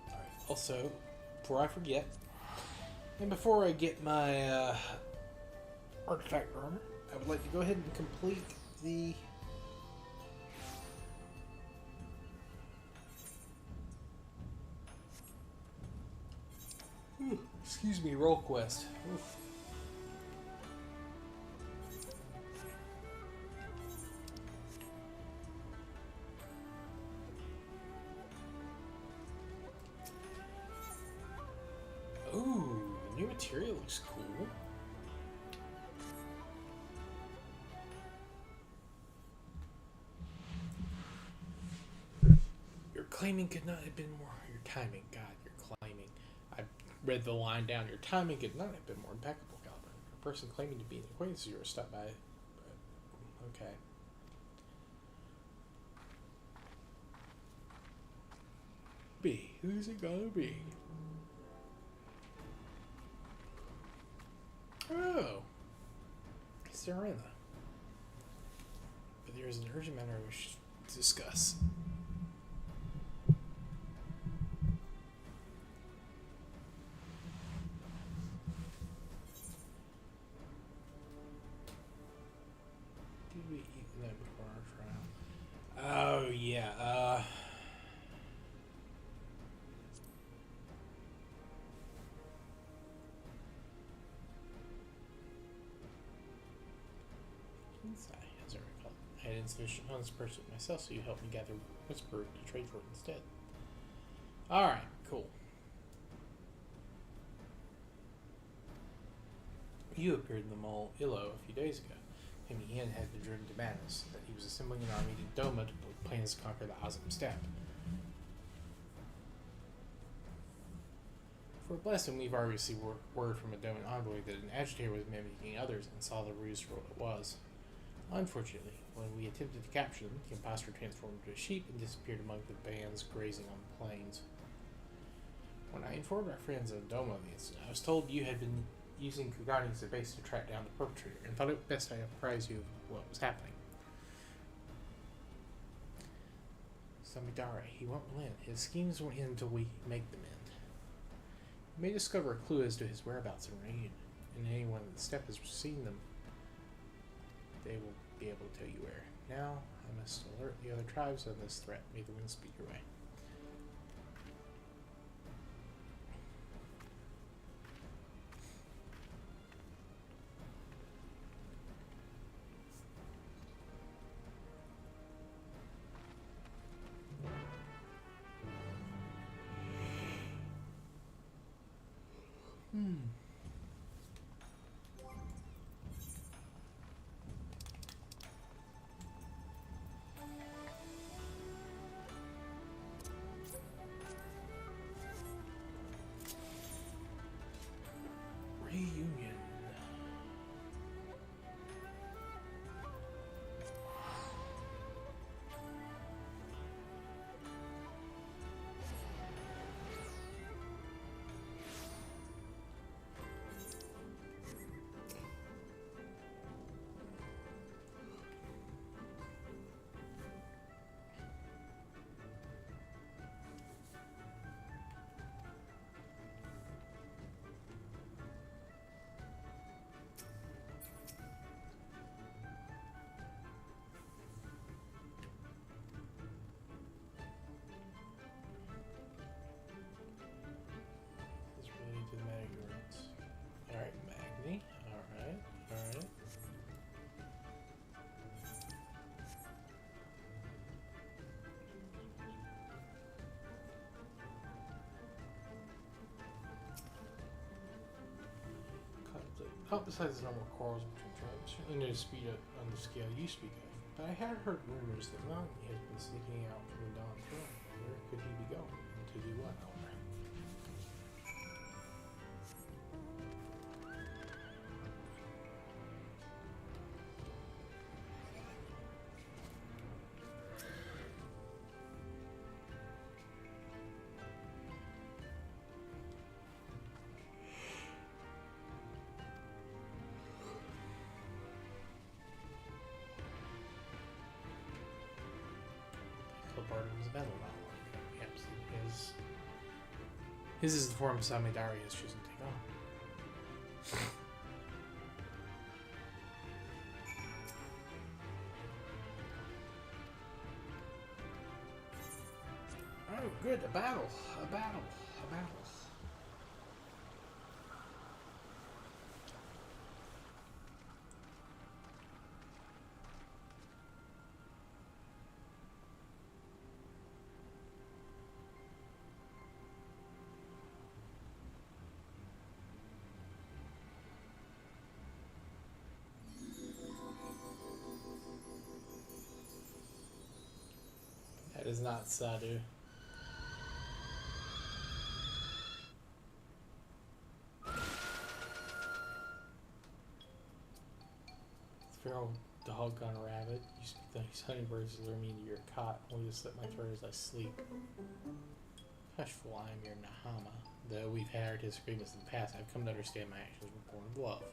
Alright, also, before I forget, and before I get my artifact armor, I would like to go ahead and complete the excuse me, role quest. Oof. Ooh, the new material looks cool. Your claiming could not have been more. Your timing, God, your claiming. I read the line down. Your timing could not have been more impeccable, Goblin. A person claiming to be an acquaintance of yours stopped by. Okay. B. Who's it gonna be? Oh. Serena. But there is an urgent matter I wish to discuss. Did we eat that before our trial? Oh, yeah. As I recall, I had insufficient funds to purchase it myself, so you helped me gather Whisper to trade for it instead. Alright, cool. You appeared in the mall Illo a few days ago. Him and Ian had been driven to madness, that he was assembling an army to Doma to plans to conquer the Azim Steppe. For a blessing, we've obviously word from a Doman envoy that an agitator was mimicking others and saw the ruse for what it was. Unfortunately, when we attempted to capture them, the imposter transformed into a sheep and disappeared among the bands grazing on the plains. When I informed our friends in Doma of the incident, I was told you had been using Kugani as a base to track down the perpetrator, and thought it best I apprise you of what was happening. Samidare, he won't relent. His schemes won't end until we make them end. You may discover a clue as to his whereabouts in Rain, and anyone in the steppe has seen them. They will be able to tell you where. Now, I must alert the other tribes on this threat. May the wind speed your way. felt besides the normal quarrels between tribes, certainly no speed up on the scale you speak of. But I had heard rumors that Melanie has been sneaking out from the Dawntrail. Where could he be going? And to do what, I wonder? Barton's battle outline. Yep, his is the form Samidari has chosen to take on. Oh, good, a battle. That is not Sadhu. Feral dog gone rabbit. You speak these honeybirds lure me into your cot, only to slit my throat as I sleep. Hushful, I am your Nahama. Though we've had our disagreements in the past, I've come to understand my actions were born of love.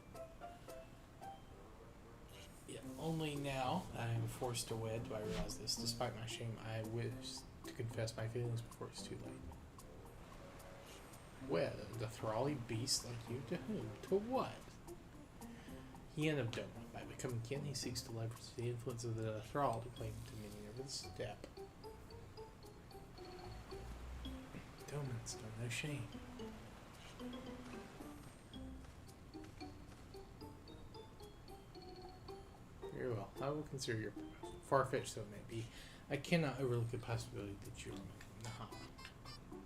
Yet only now that I am forced to wed do I realize this. Despite my shame, I wish to confess my feelings before it's too late. Wed a thrally beast like you to whom? To what? Yen of Doma. By becoming kin, he seeks to leverage the influence of the thrall to claim dominion over the steppe. Domans know no shame. Very well. I will consider your proposal. Far-fetched though it may be, I cannot overlook the possibility that you are Nahama.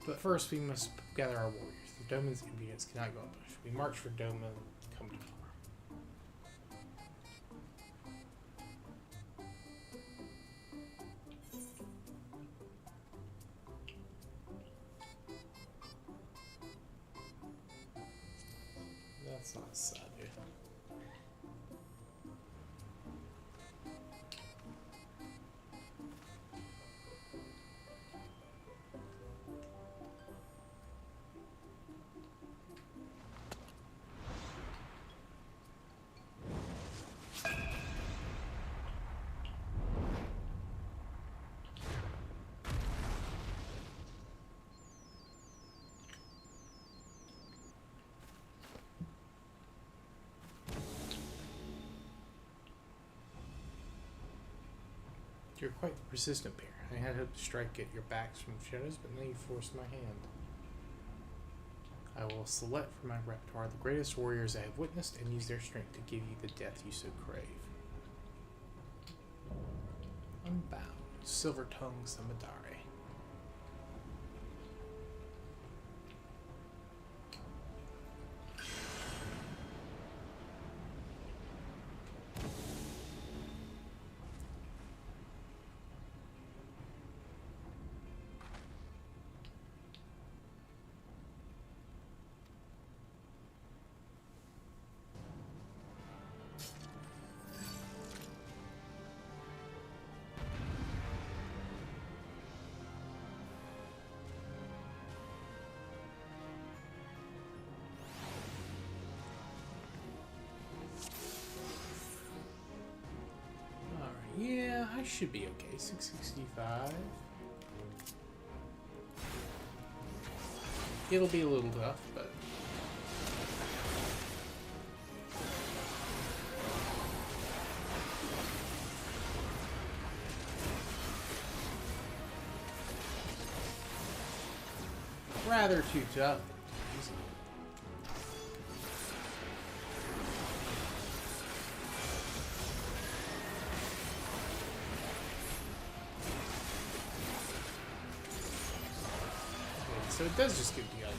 But first, we must gather our warriors. The Doman's impudence cannot go unpunished. We march for Doma, come to power. That's not sad, dude. You're quite the persistent pair. I had hoped to strike at your backs from shadows, but now you forced my hand. I will select from my repertoire the greatest warriors I have witnessed and use their strength to give you the death you so crave. Unbound, Silver-tongued Samadari. Yeah, I should be okay. 665. It'll be a little tough, but... rather too tough. So it does just give the other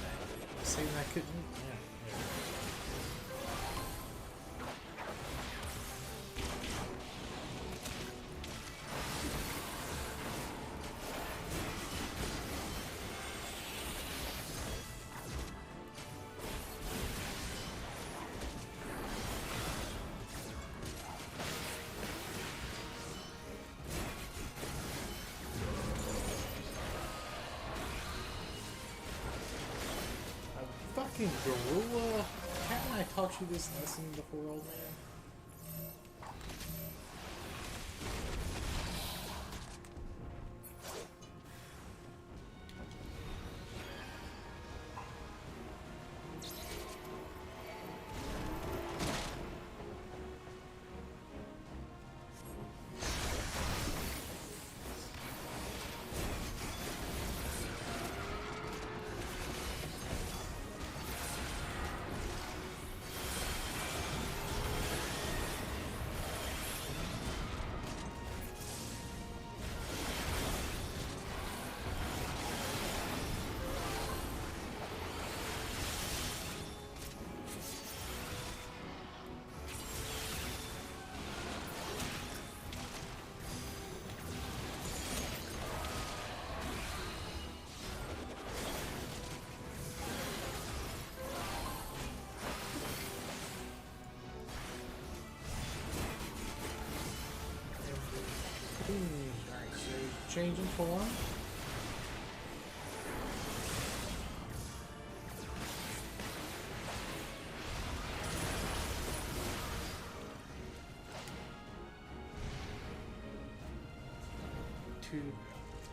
saying I couldn't. Yeah. fucking gorilla. Haven't I taught you this lesson before, old man? Alright, so changing form. To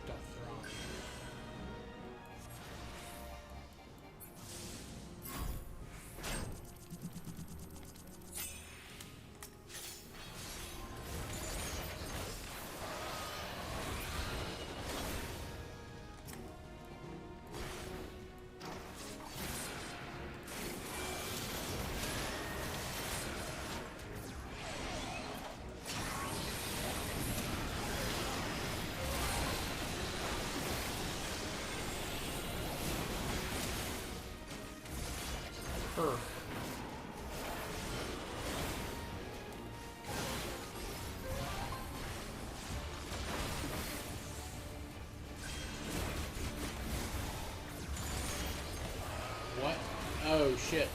Dawntrail. Her. What? Oh shit.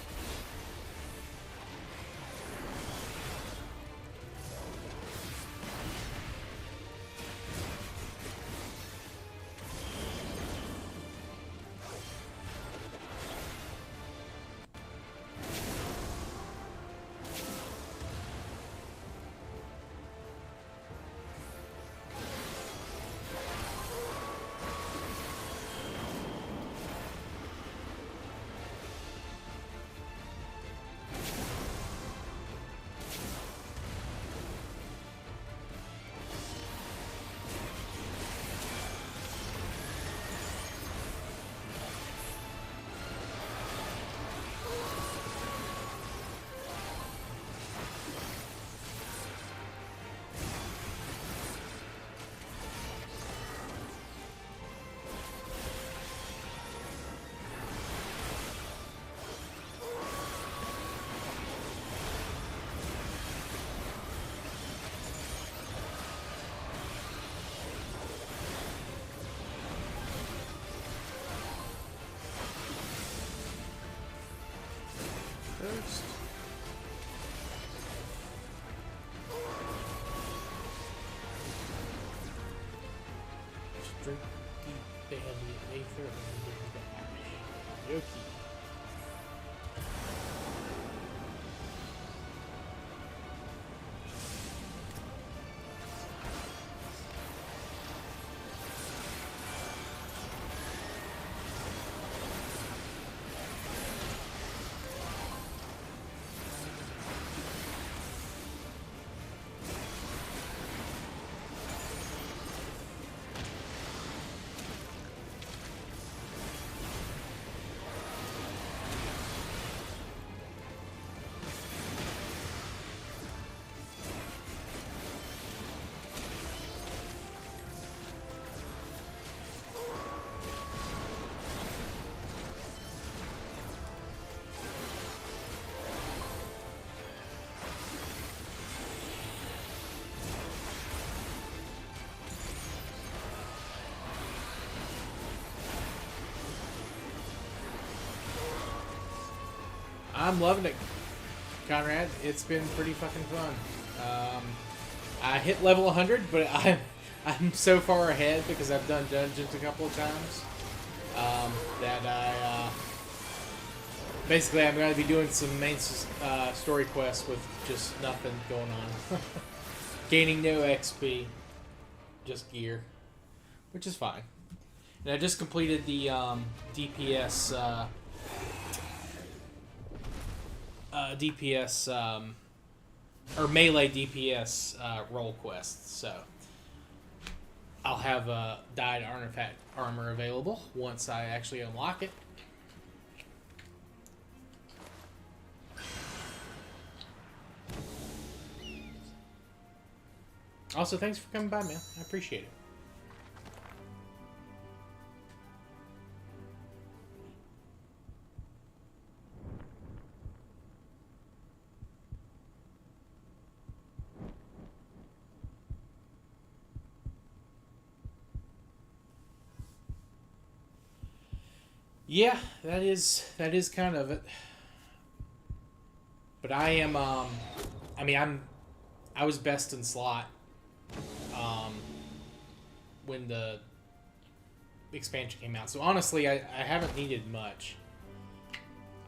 First. Just drink the Bandit Aether and then do the ash. Yoki. I'm loving it, Conrad. It's been pretty fucking fun. I hit level 100, but I'm so far ahead because I've done dungeons a couple of times that Basically, I'm going to be doing some main story quests with just nothing going on. Gaining no XP. Just gear. Which is fine. And I just completed the DPS... or Melee DPS Role Quests, so I'll have dyed artifact armor available once I actually unlock it. Also, thanks for coming by, man. I appreciate it. Yeah, that is kind of it. But I am I mean I was best in slot when the expansion came out. So honestly, I haven't needed much.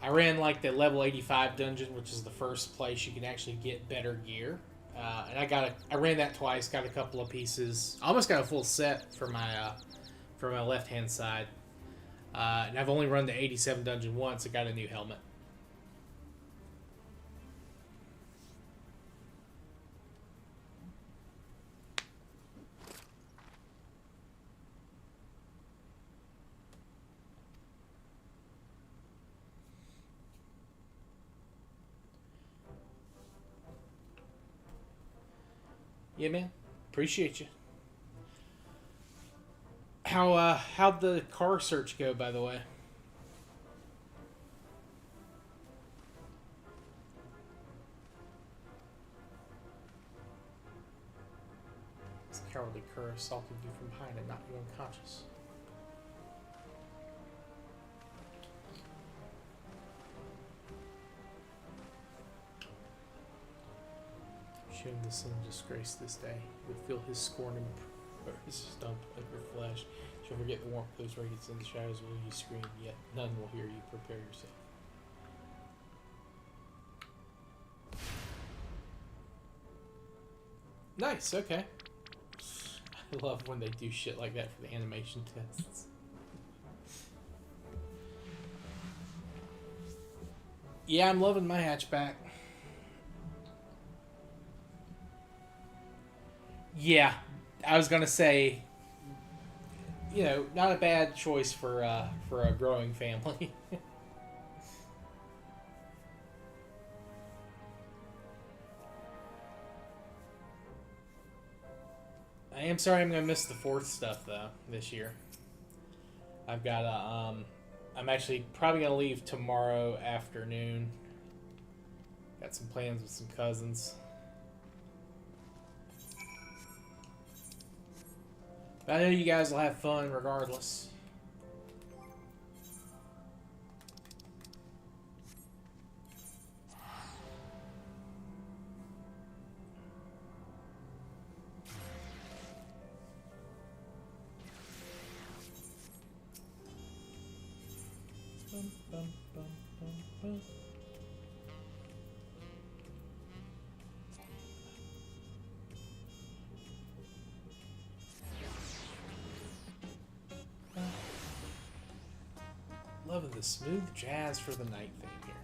I ran like the level 85 dungeon, which is the first place you can actually get better gear. And I ran that twice, got a couple of pieces. I almost got a full set for my left-hand side. And I've only run the 87 dungeon once. I got a new helmet. Yeah, man. Appreciate you. How'd the car search go, by the way? This cowardly cur assaulted you from behind and knocked you unconscious. Shame the son of disgrace this day. You'll feel his scorn and his stump of your flesh. Shall forget the warmth of those radiance in the shadows will you scream, yet none will hear you. Prepare yourself. Nice, okay. I love when they do shit like that for the animation tests. Yeah, I'm loving my hatchback. Yeah, I was gonna say, you know, not a bad choice for a growing family. I am sorry I'm gonna miss the fourth stuff though this year. I've got I'm actually probably gonna leave tomorrow afternoon. Got some plans with some cousins. But I know you guys will have fun regardless. Loving the smooth jazz for the night theme here.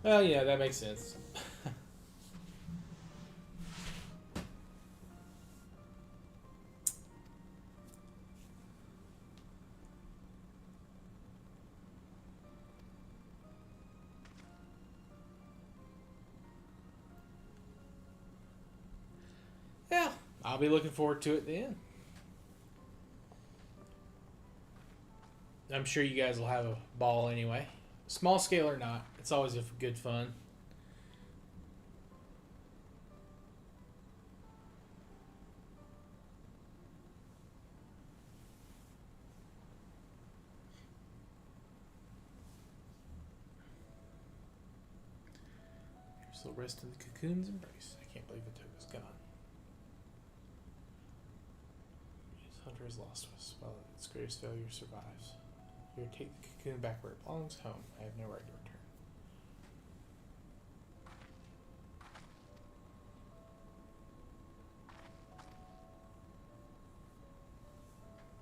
Well, yeah, that makes sense. Yeah, I'll be looking forward to it then. I'm sure you guys will have a ball anyway. Small scale or not, it's always a good fun. So rest in the cocoon's embrace. I can't believe it took us gone. His hunter is lost to us, while its greatest failure survives. Here, take the cocoon back where it belongs, home. I have no right to return.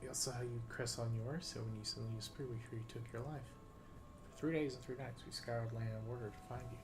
We also how you crest on yours, so when you suddenly use spree, we sure you took your life. For 3 days and 3 nights, we scoured land and water to find you.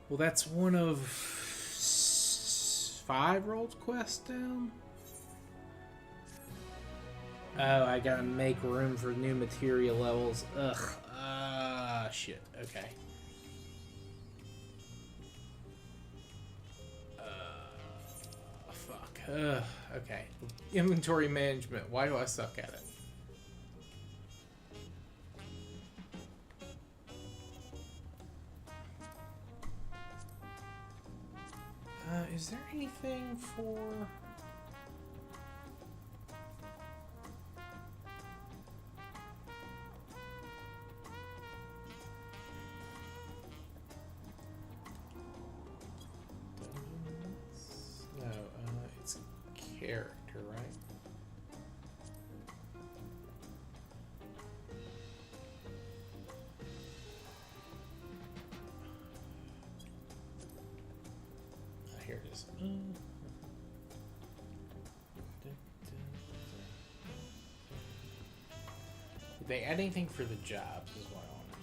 Well, that's one of 5 Role Quests down. Oh, I gotta make room for new material levels. Ugh. Shit. Okay. Fuck. Okay. Inventory management. Why do I suck at it? Is there anything for... No, it's a character, right? Here it is. Did they add anything for the jobs is what I want to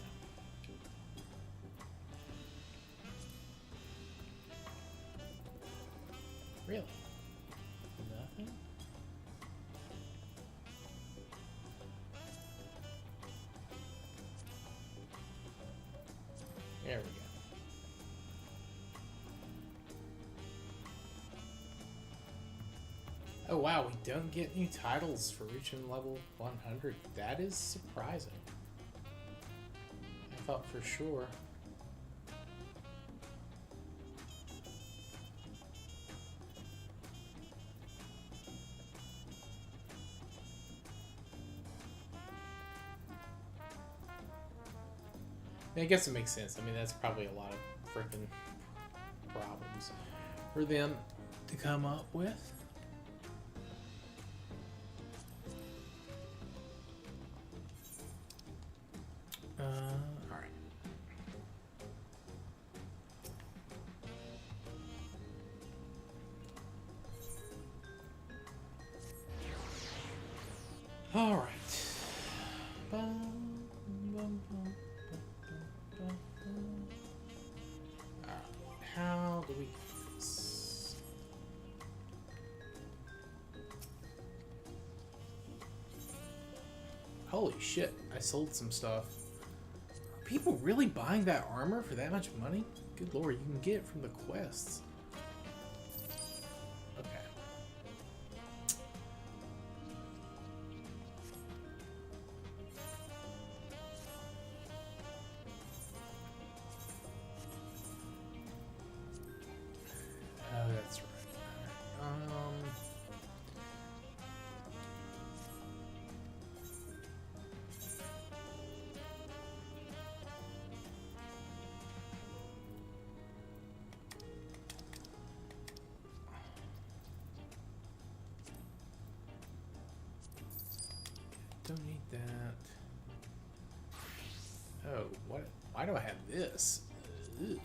know. Really? Nothing? There we go. Oh wow, we don't get new titles for reaching level 100. That is surprising. I thought for sure. I guess it makes sense. I mean, that's probably a lot of freaking problems for them to come up with. All right. How do we do this? Holy shit, I sold some stuff. Are people really buying that armor for that much money? Good lord, you can get it from the quests. Okay. Oh, that's right. Don't need that. Oh, what? Why do I have this? Ugh.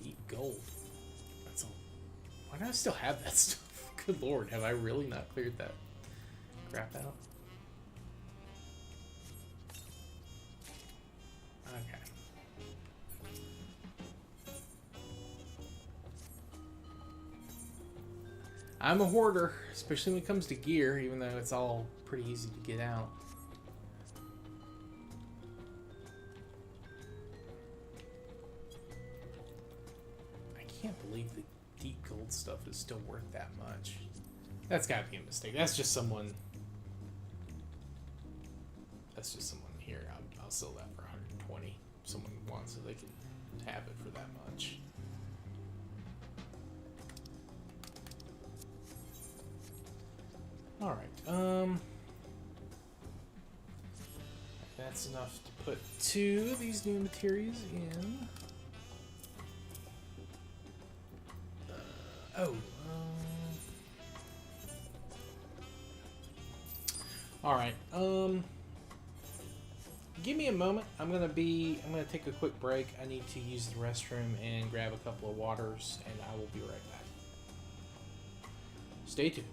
Deep gold. That's all. Why do I still have that stuff? Good lord, have I really not cleared that crap out? Okay. I'm a hoarder, especially when it comes to gear, even though it's all pretty easy to get out. I can't believe the deep gold stuff is still worth that much. That's gotta be a mistake. That's just someone... That's just someone here. I'll sell that for 120. If someone wants it, they can have it for that much. Alright, that's enough to put 2 of these new materials in. Alright, give me a moment. I'm gonna take a quick break. I need to use the restroom and grab a couple of waters, and I will be right back. Stay tuned.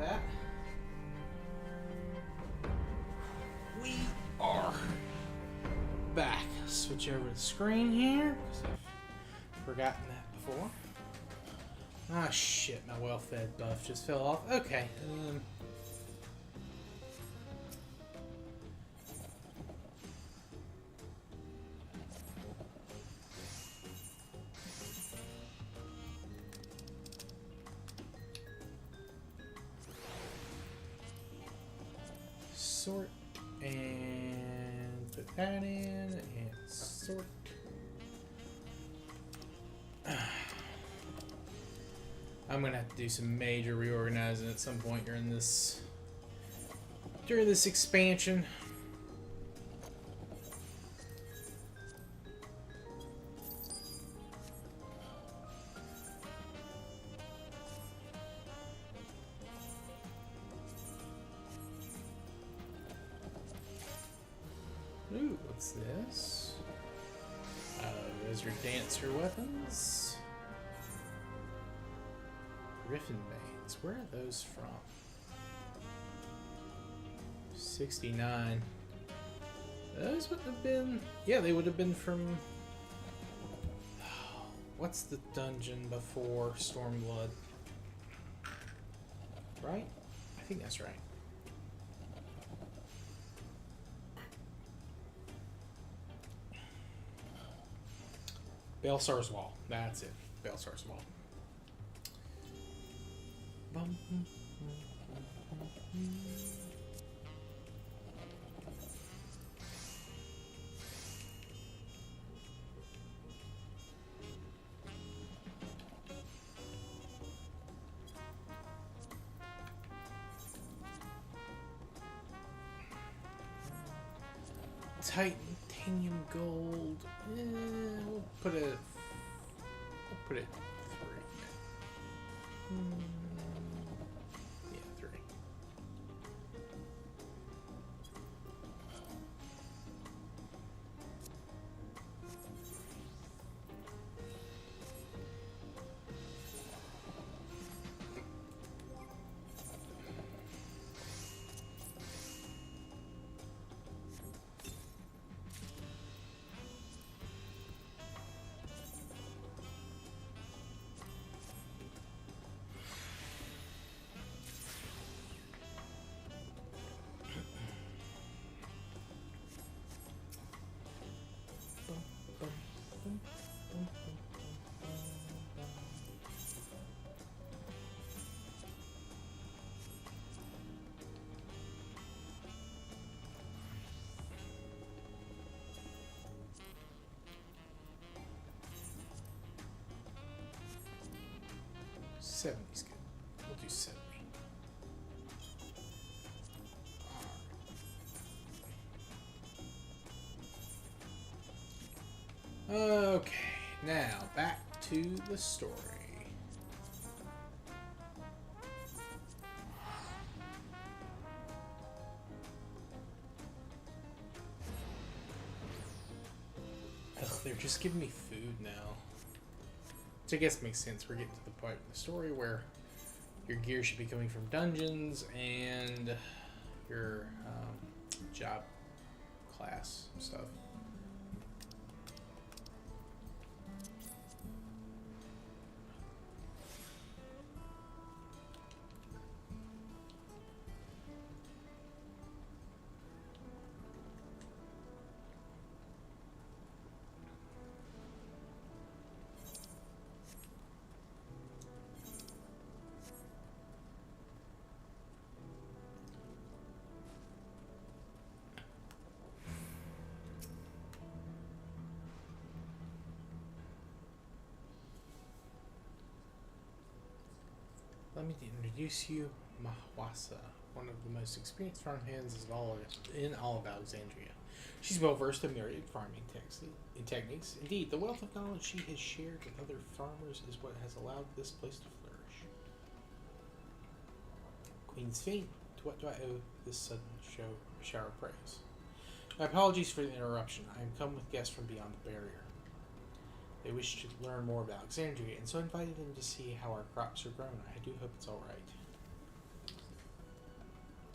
that. We are back. Switch over the screen here, because I've forgotten that before. Ah, shit, my well-fed buff just fell off. Okay. Sort and put that in and sort. I'm gonna have to do some major reorganizing at some point during this expansion. Ooh, what's this? Those are dancer weapons. Griffin Banes. Where are those from? 69. Those would have been... Yeah, they would have been from... What's the dungeon before Stormblood? Right? I think that's right. Baelsar's Wall. That's it. Baelsar's Wall. Titanium gold. We'll put it 3. Yeah, 3. Is good. We'll do 70. Okay, now back to the story. Ugh, they're just giving me food now. Which I guess makes sense. We're getting to the point in the story where your gear should be coming from dungeons and your job class stuff. Let me introduce you, Mahwasa, one of the most experienced farmhands in all of Alexandria. She's well versed in myriad farming techniques. Indeed, the wealth of knowledge she has shared with other farmers is what has allowed this place to flourish. Queen's Fame, to what do I owe this sudden shower of praise? My apologies for the interruption. I am come with guests from beyond the barrier. They wish to learn more about Alexandria, and so I invited them to see how our crops are grown. I do hope it's all right.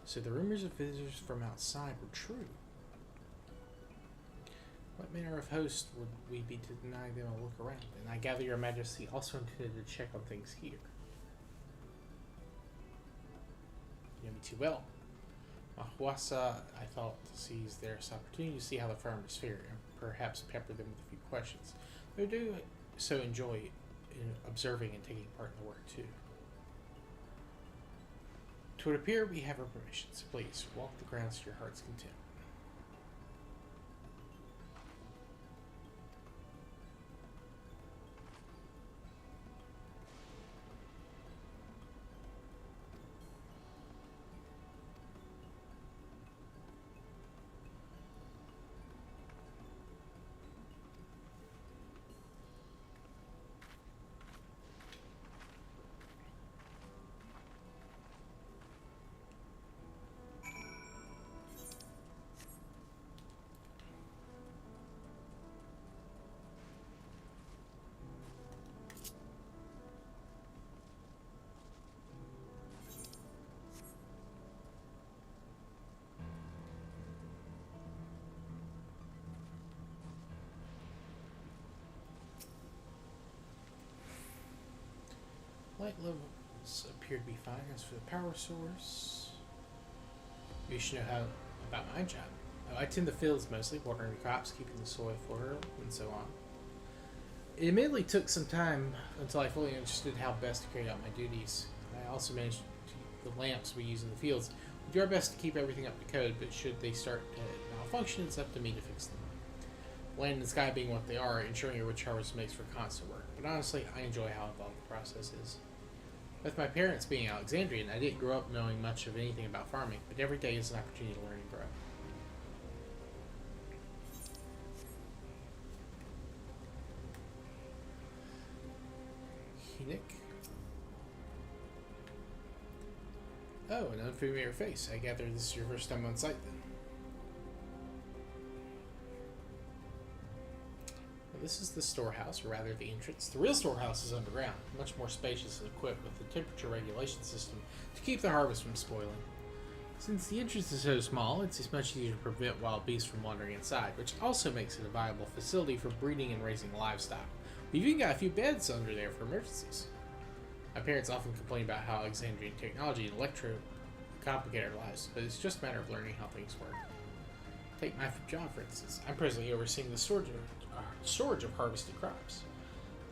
So the rumors of visitors from outside were true. What manner of host would we be to deny them a look around? And I gather your majesty also intended to check on things here. You know me too well. Mahuasa, I thought, to seize this opportunity to see how the farmers fare and perhaps pepper them with a few questions. They do so enjoy observing and taking part in the work too. It would appear we have our permissions. Please, walk the grounds to your heart's content. Light levels appear to be fine. As for the power source, you should know how about my job. I tend the fields mostly, watering the crops, keeping the soil fertile, and so on. It admittedly took some time until I fully understood how best to carry out my duties. I also managed the lamps we use in the fields. We do our best to keep everything up to code, but should they start to malfunction, it's up to me to fix them. Land and sky being what they are, ensuring a rich harvest makes for constant work. But honestly, I enjoy how involved the process is. With my parents being Alexandrian, I didn't grow up knowing much of anything about farming, but every day is an opportunity to learn and grow. Nick. Oh, an unfamiliar face. I gather this is your first time on site then. Well, this is the storehouse, or rather the entrance. The real storehouse is underground, much more spacious and equipped with a temperature regulation system to keep the harvest from spoiling. Since the entrance is so small, it's much easier to prevent wild beasts from wandering inside, which also makes it a viable facility for breeding and raising livestock. We've even got a few beds under there for emergencies. My parents often complain about how Alexandrian technology and electro complicate our lives, but it's just a matter of learning how things work. Take my job, for instance. I'm presently overseeing the storage of harvested crops.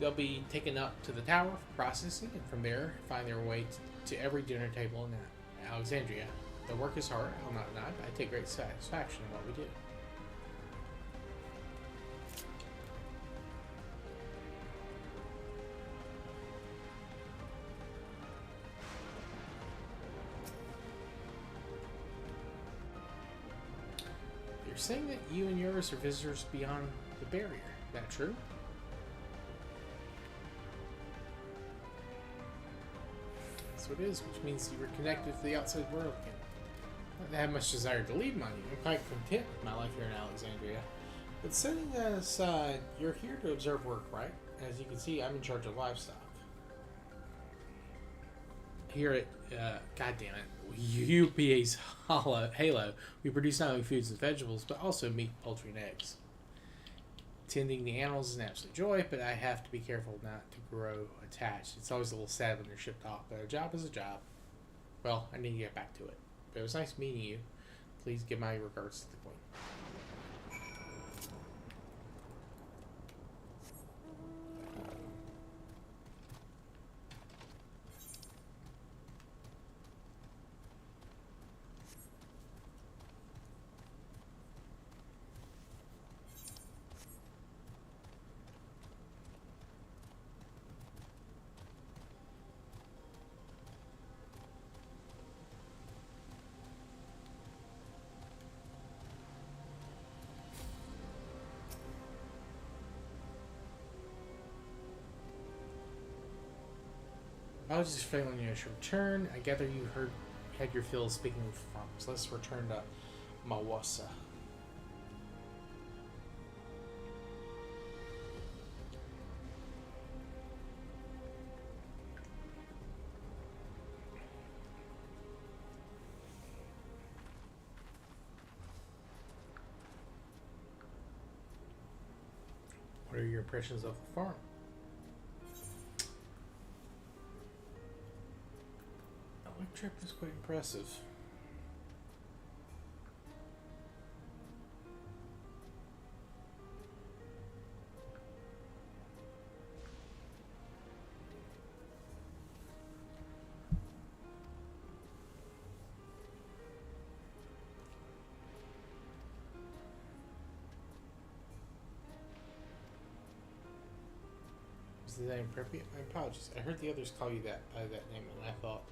They'll be taken up to the tower for processing, and from there find their way to every dinner table in Alexandria. The work is hard, I'll not deny, but I take great satisfaction in what we do. Saying that you and yours are visitors beyond the barrier. Is that true? So it is, which means you were connected to the outside world again. Not that I have much desire to leave money. I'm quite content with my life here in Alexandria. But setting that aside, you're here to observe work, right? As you can see, I'm in charge of livestock. Here at, goddammit, UPA's Halo, we produce not only foods and vegetables, but also meat, poultry, and eggs. Tending the animals is an absolute joy, but I have to be careful not to grow attached. It's always a little sad when they're shipped off, but a job is a job. Well, I need to get back to it. But it was nice meeting you. Please give my regards to the Queen. Apologies for failing your return. I gather you had your fill speaking with farmers. Let's return to Mawasa. your impressions of the farm? Electric was quite impressive. Is that inappropriate? My apologies. I heard the others call you that by that name, and I thought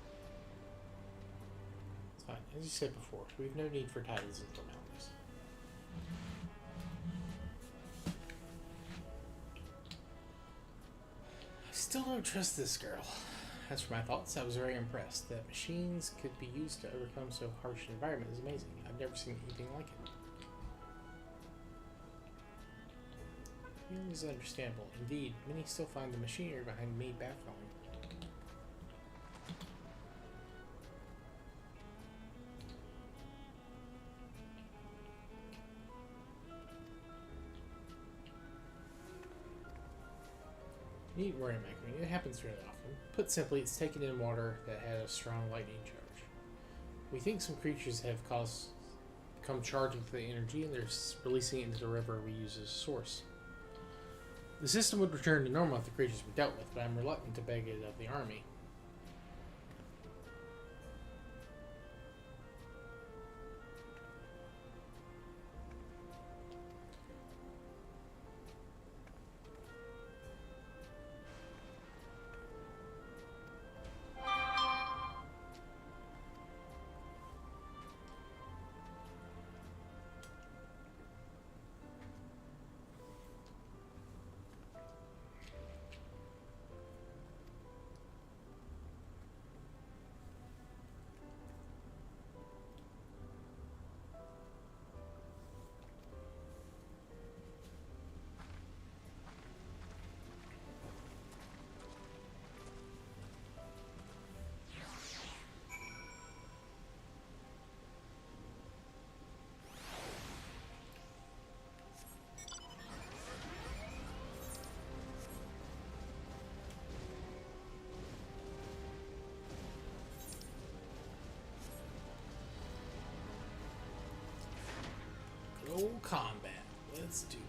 it's fine. As you said before, we have no need for titles and formalities. I still don't trust this girl. As for my thoughts, I was very impressed. That machines could be used to overcome so harsh an environment is amazing. I've never seen anything like it. Feeling is understandable. Indeed, many still find the machinery behind me baffling. You needn't worry, Mike. It happens really often. Put simply, it's taken in water that had a strong lightning charge. We think some creatures have become charged with the energy, and they're releasing it into the river we use as a source. The system would return to normal if the creatures were dealt with, but I'm reluctant to beg it of the army. Roll combat. Let's do it.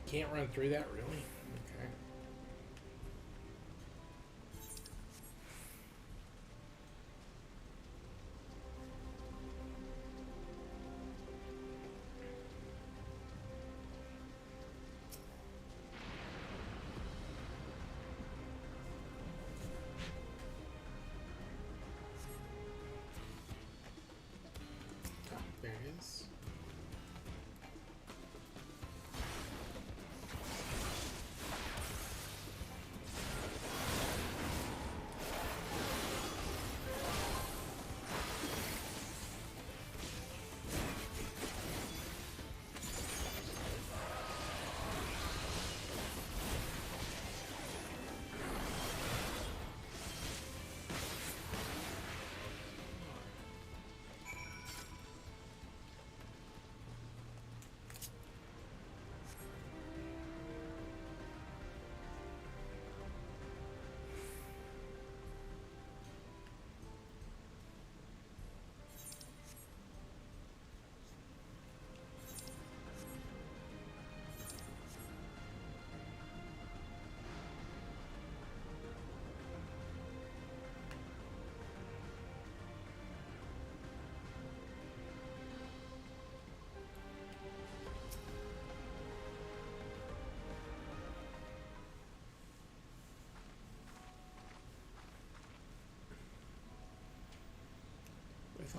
Can't run through that, really? Okay. Oh, there it is.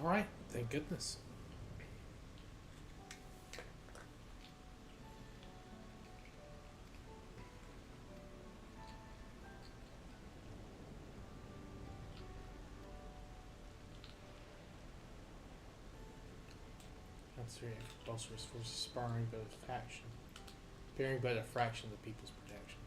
Alright, thank goodness. That's right. Bolster's forces sparring but a faction. Bearing but a fraction of the people's protection.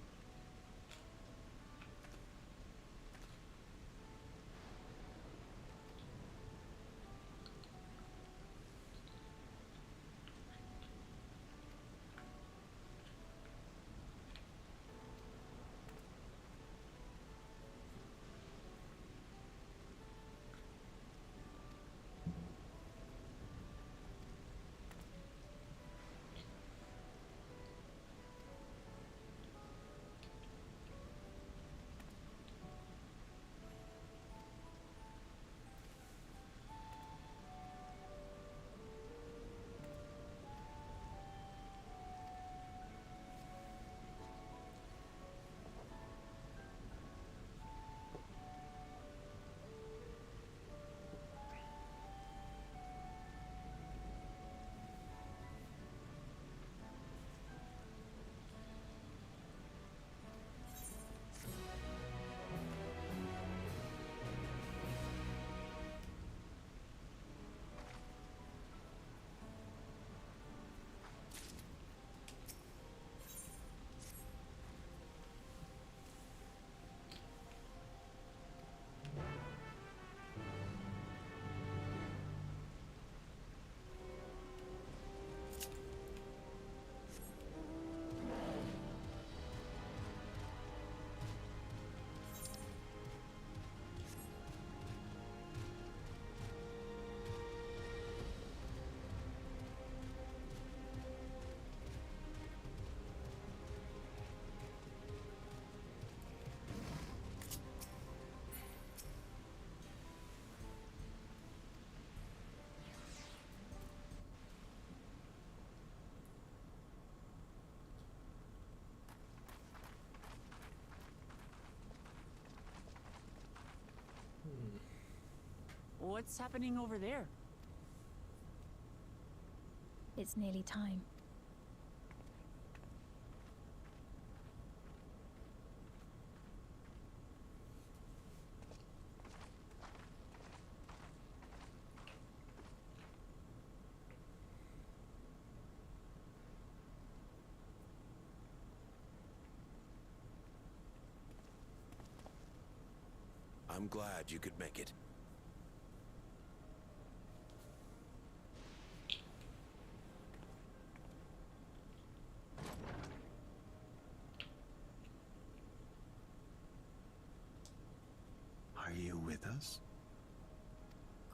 What's happening over there? It's nearly time. I'm glad you could make it. Are you with us?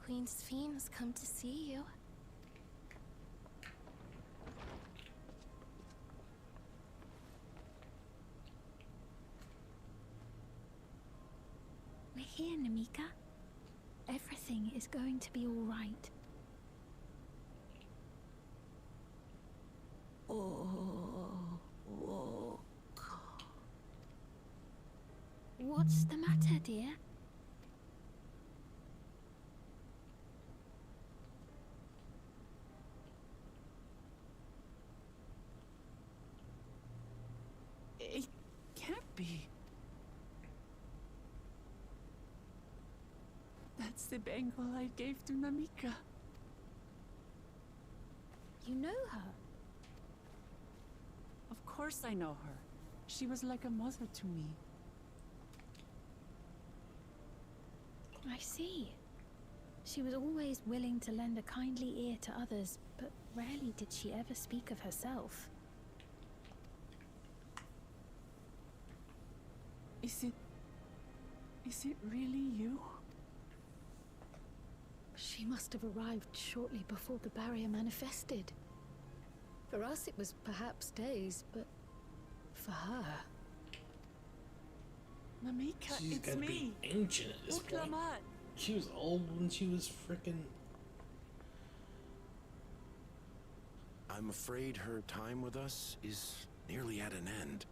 Queen Sphene has come to see you. We're here, Namika. Everything is going to be all right. What's the matter, dear? It can't be. That's the bangle I gave to Namika. You know her? Of course I know her. She was like a mother to me. I see. She was always willing to lend a kindly ear to others, but rarely did she ever speak of herself. Is it really you? She must have arrived shortly before the barrier manifested. For us, it was perhaps days, but for her... Namika, She's it's gotta me. be ancient at this point. Uklamat. She was old when she was frickin'... I'm afraid her time with us is nearly at an end.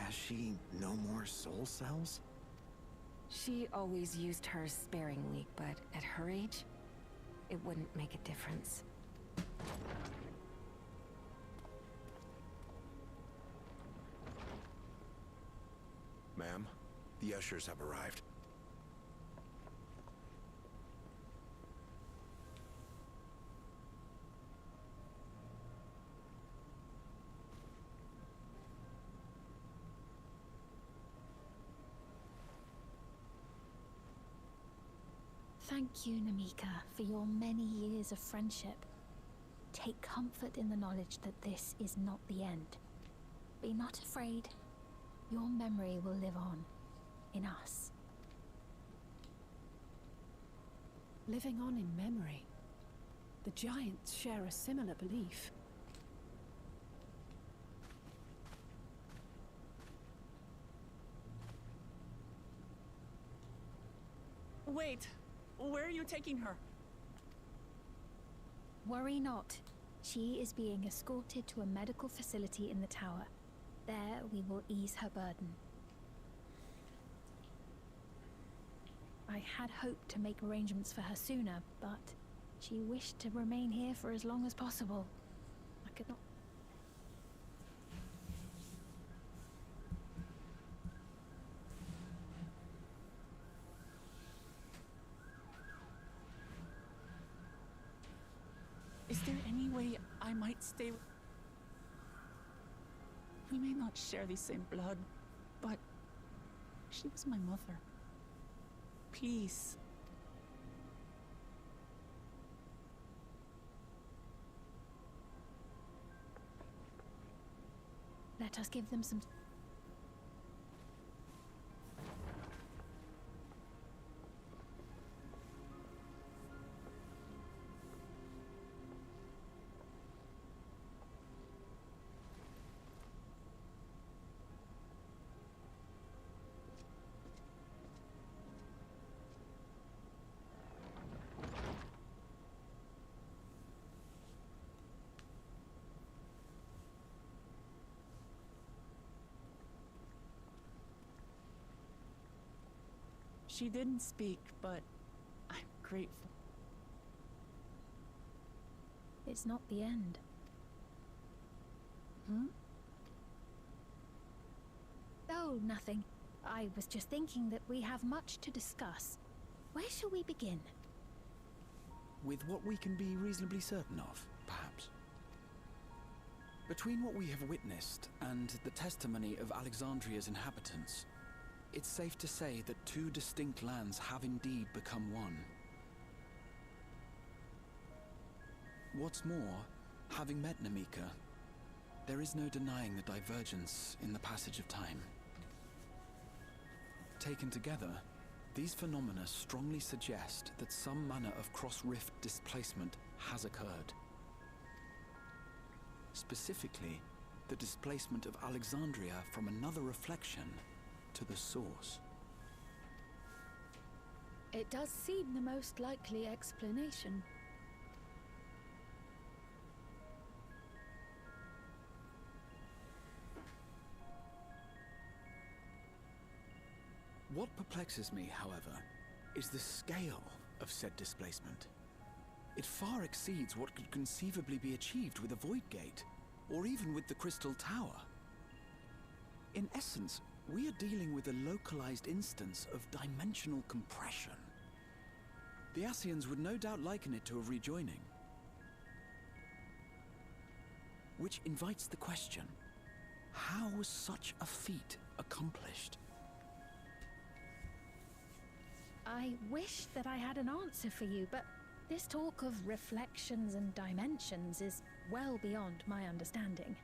Has she no more soul cells? She always used hers sparingly, but at her age, it wouldn't make a difference. Ma'am, the ushers have arrived. Thank you, Namika, for your many years of friendship. Take comfort in the knowledge that this is not the end. Be not afraid. Your memory will live on, in us. Living on in memory. The giants share a similar belief. Wait! Where are you taking her? Worry not. She is being escorted to a medical facility in the tower. There we will ease her burden. I had hoped to make arrangements for her sooner, but she wished to remain here for as long as possible. I could not... Is there any way I might stay? We may not share the same blood, but she was my mother. Please. Let us give them some... She didn't speak, but I'm grateful. It's not the end. Hmm? Oh, nothing. I was just thinking that we have much to discuss. Where shall we begin? With what we can be reasonably certain of, perhaps. Between what we have witnessed and the testimony of Alexandria's inhabitants, it's safe to say that two distinct lands have indeed become one. What's more, having met Namika, there is no denying the divergence in the passage of time. Taken together, these phenomena strongly suggest that some manner of cross-rift displacement has occurred. Specifically, the displacement of Alexandria from another reflection to the source. It does seem the most likely explanation. What perplexes me, however, is the scale of said displacement. It far exceeds what could conceivably be achieved with a Void Gate, or even with the Crystal Tower. In essence, we are dealing with a localized instance of dimensional compression. The Ascians would no doubt liken it to a rejoining. Which invites the question, how was such a feat accomplished? I wish that I had an answer for you, but this talk of reflections and dimensions is well beyond my understanding.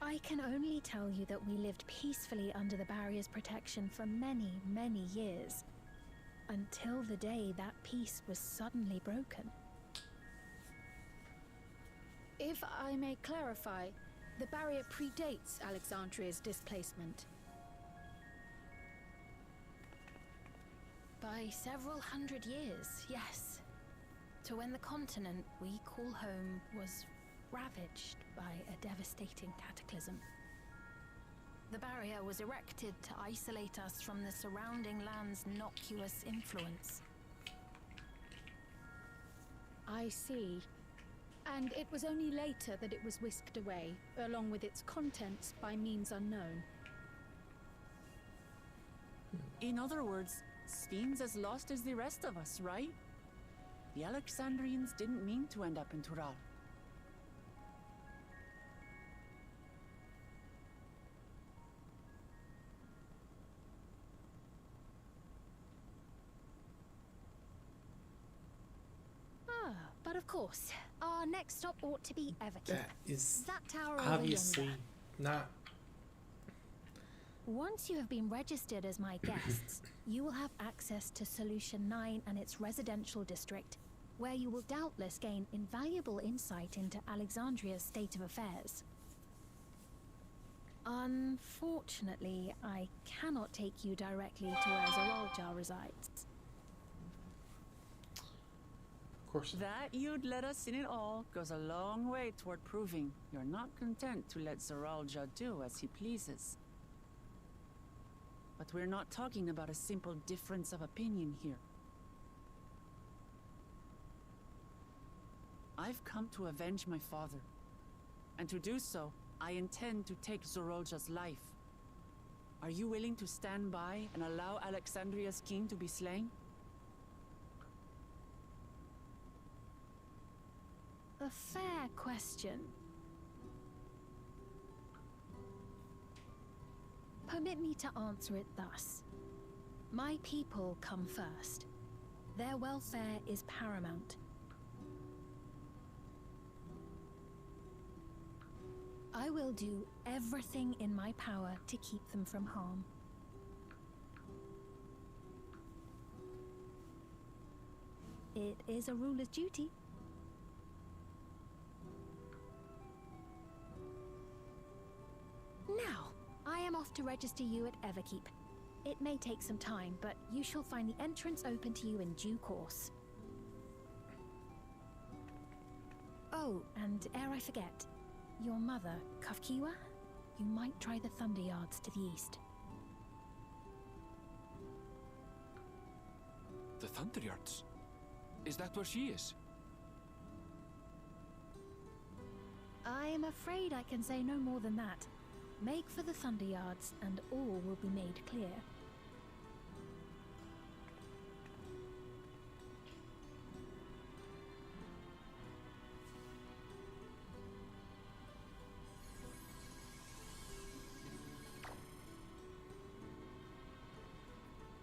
I can only tell you that we lived peacefully under the barrier's protection for many, many years, until the day that peace was suddenly broken. If I may clarify, the barrier predates Alexandria's displacement. By several hundred years, yes. To when the continent we call home was ravaged by a devastating cataclysm. The barrier was erected to isolate us from the surrounding land's innocuous influence. I see. And it was only later that it was whisked away, along with its contents, by means unknown. In other words, Sven's as lost as the rest of us, right? The Alexandrians didn't mean to end up in Tural. But of course, our next stop ought to be Everkeep. That is that tower obviously over yonder. not. Once you have been registered as my guests, you will have access to Solution 9 and its residential district, where you will doubtless gain invaluable insight into Alexandria's state of affairs. Unfortunately, I cannot take you directly to where Zoraljar resides. Of course. That you'd let us in it all goes a long way toward proving you're not content to let Zoraljar do as he pleases. But we're not talking about a simple difference of opinion here. I've come to avenge my father, and to do so, I intend to take Zoraljar's life. Are you willing to stand by and allow Alexandria's king to be slain? A fair question. Permit me to answer it thus. My people come first. Their welfare is paramount. I will do everything in my power to keep them from harm. It is a ruler's duty. Now, I am off to register you at Everkeep. It may take some time, but you shall find the entrance open to you in due course. Oh, and ere I forget, your mother, Kafkiwa, you might try the Thunder Yards to the east. The Thunder Yards? Is that where she is? I am afraid I can say no more than that. Make for the Thunder Yards, and all will be made clear.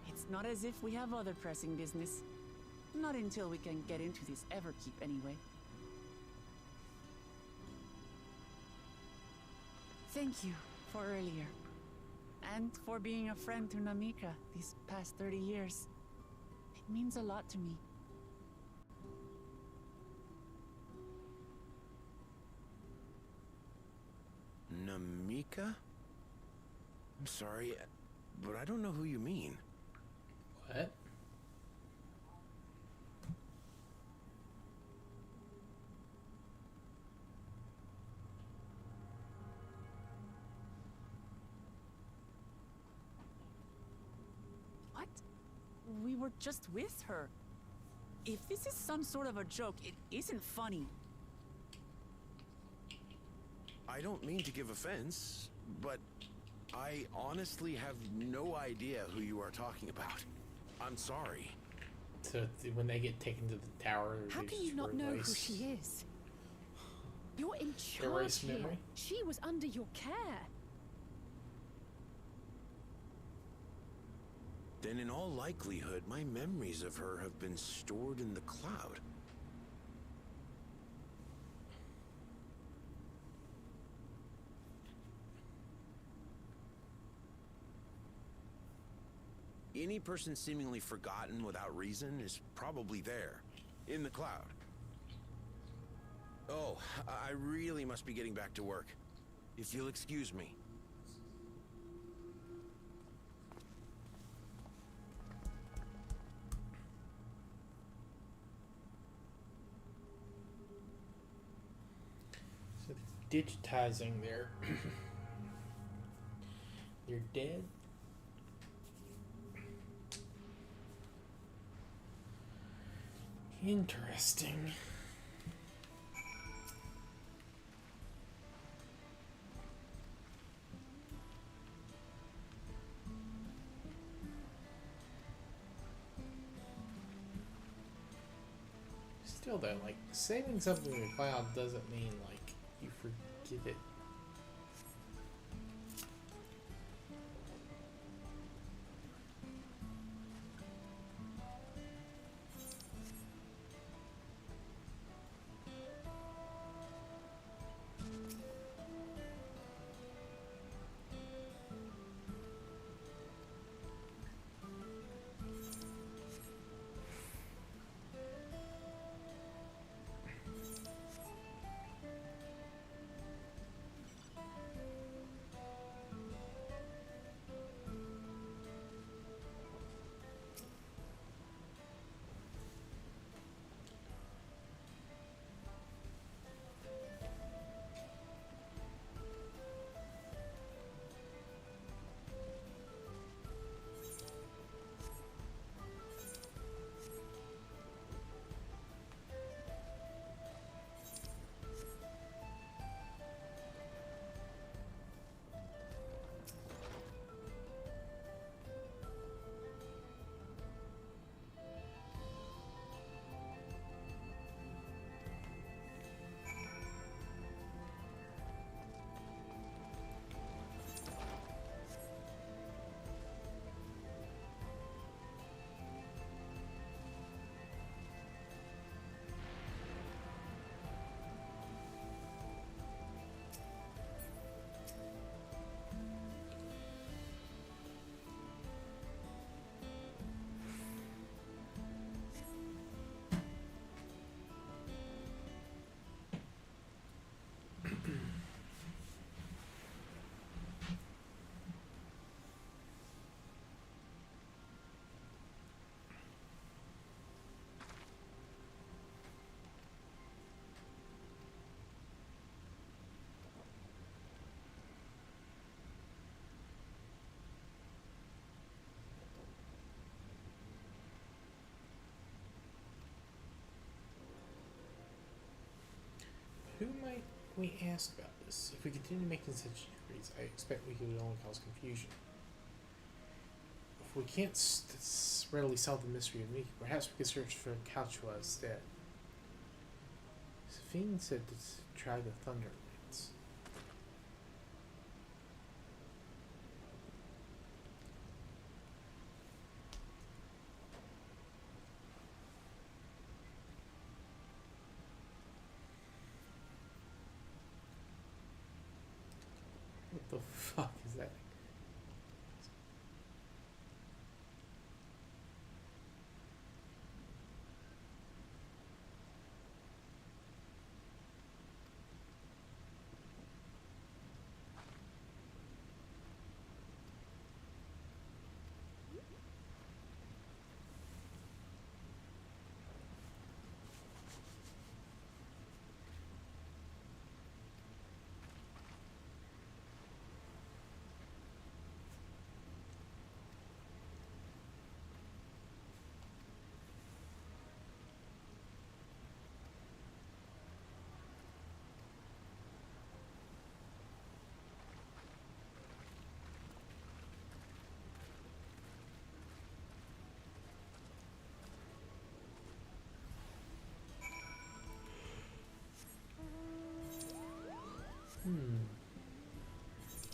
It's not as if we have other pressing business. Not until we can get into this Everkeep anyway. Thank you for earlier. And for being a friend to Namika these past 30 years. It means a lot to me. Namika? I'm sorry, but I don't know who you mean. What? What? We were just with her. If this is some sort of a joke, it isn't funny. I don't mean to give offense, but I honestly have no idea who you are talking about. I'm sorry. So when they get taken to the tower, How they can you just not know who realize she is? You're in Erase charge here. memory? She was under your care. Then in all likelihood, my memories of her have been stored in the cloud. Any person seemingly forgotten without reason is probably there, in the cloud. Oh, I really must be getting back to work. If you'll excuse me. digitizing their their dead. Interesting. Still though, like, saving something in the cloud doesn't mean, like, you forget it. Who might we ask about this? If we continue making such inquiries, I expect we could only cause confusion. If we can't readily solve the mystery of Mika, perhaps we could search for Kalchua instead. Safine said to try the Thunderlands. What the fuck is that?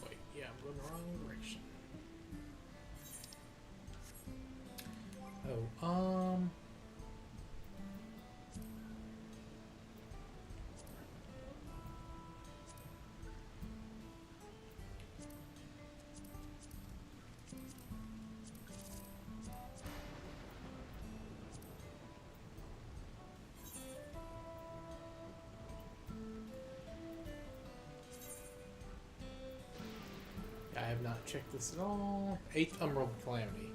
Wait, yeah, I'm going the wrong direction. Oh, I have not checked this at all. 8th Emerald Calamity.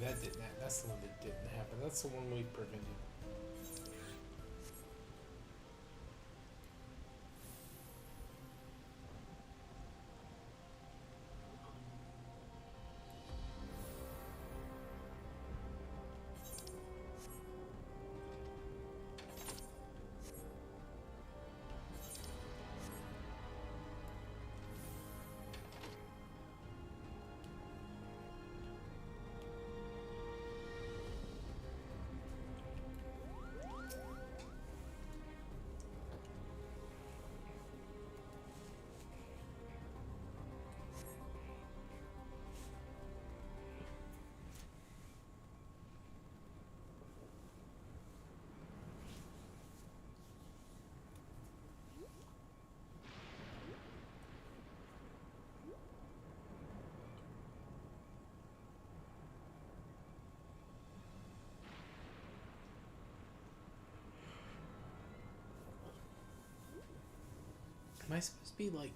that didn't happen. That's the one that didn't happen. That's the one we prevented. Am I supposed to be like...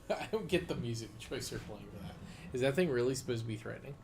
I don't get the music choice they're playing for that. Is that thing really supposed to be threatening?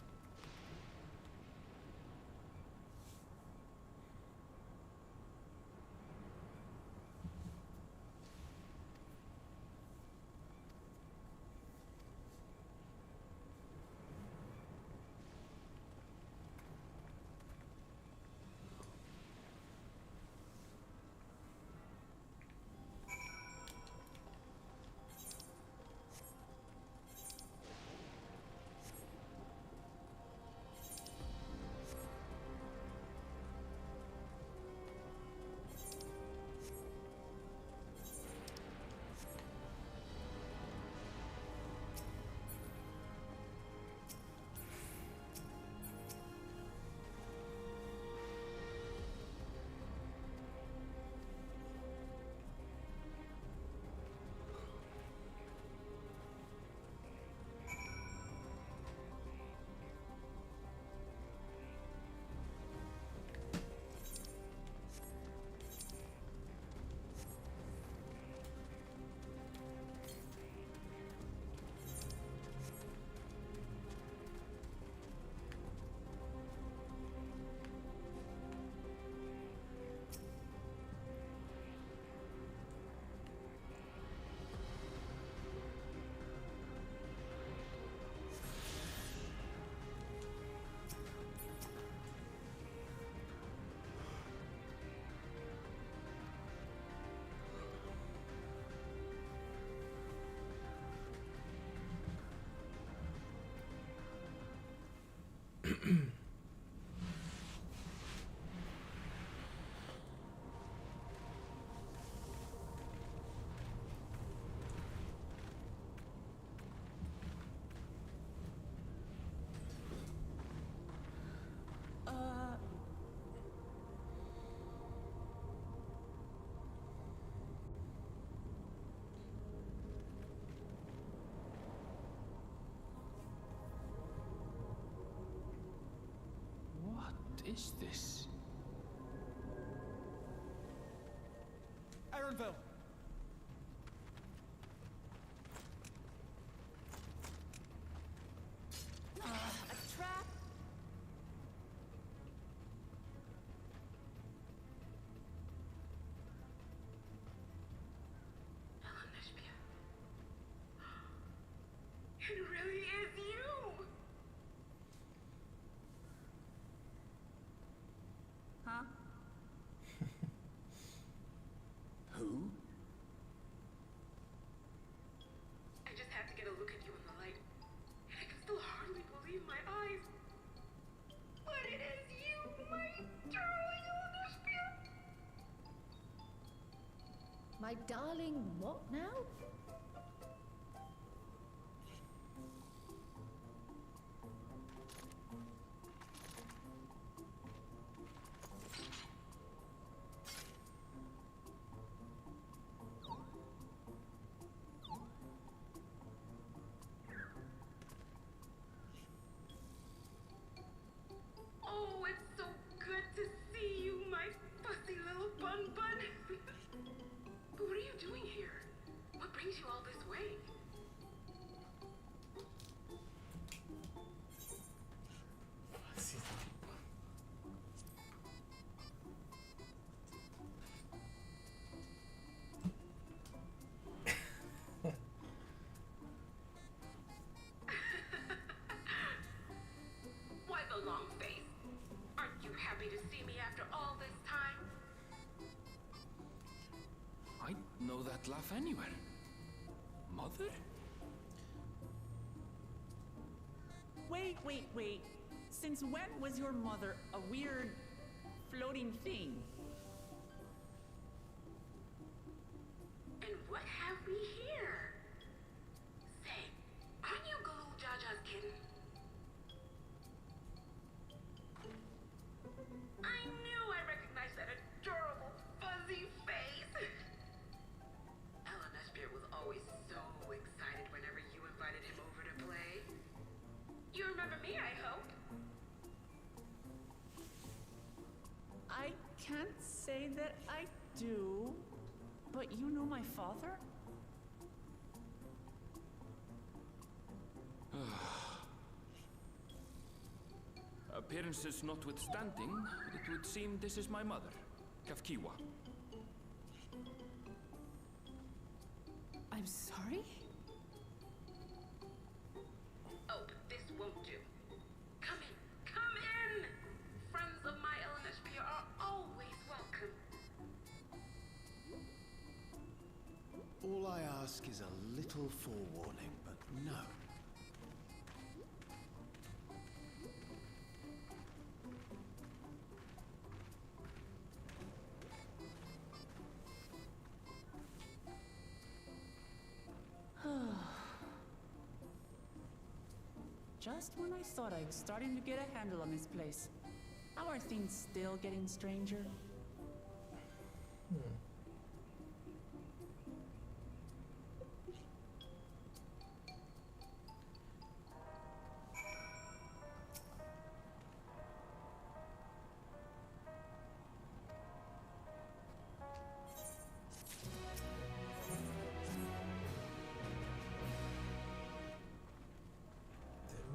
What is this? Ironville! A trap? It really is you! Huh? Who? I just had to get a look at you in the light. And I can still hardly believe my eyes. But it is you, my darling older spirit. My darling, what now? Oh, it's so good to see you, my fussy little bun bun. But what are you doing here? What brings know that laugh anywhere. Mother? Wait. Since when was your mother a weird, floating thing? And what have we here? Say, aren't you Galoo Jaja's kitten? I knew I recognized that adorable, fuzzy face. Eleanor Spear was always so excited whenever you invited him over to play. You remember me, I hope? I can't say that I do, but you know my father? Appearances notwithstanding, it would seem this is my mother, Kafkiwa. I'm sorry? Oh, this won't do. Come in! Friends of my Eleanor Spear are always welcome. All I ask is a little forewarning, but no. Just when I thought I was starting to get a handle on this place, how are things still getting stranger?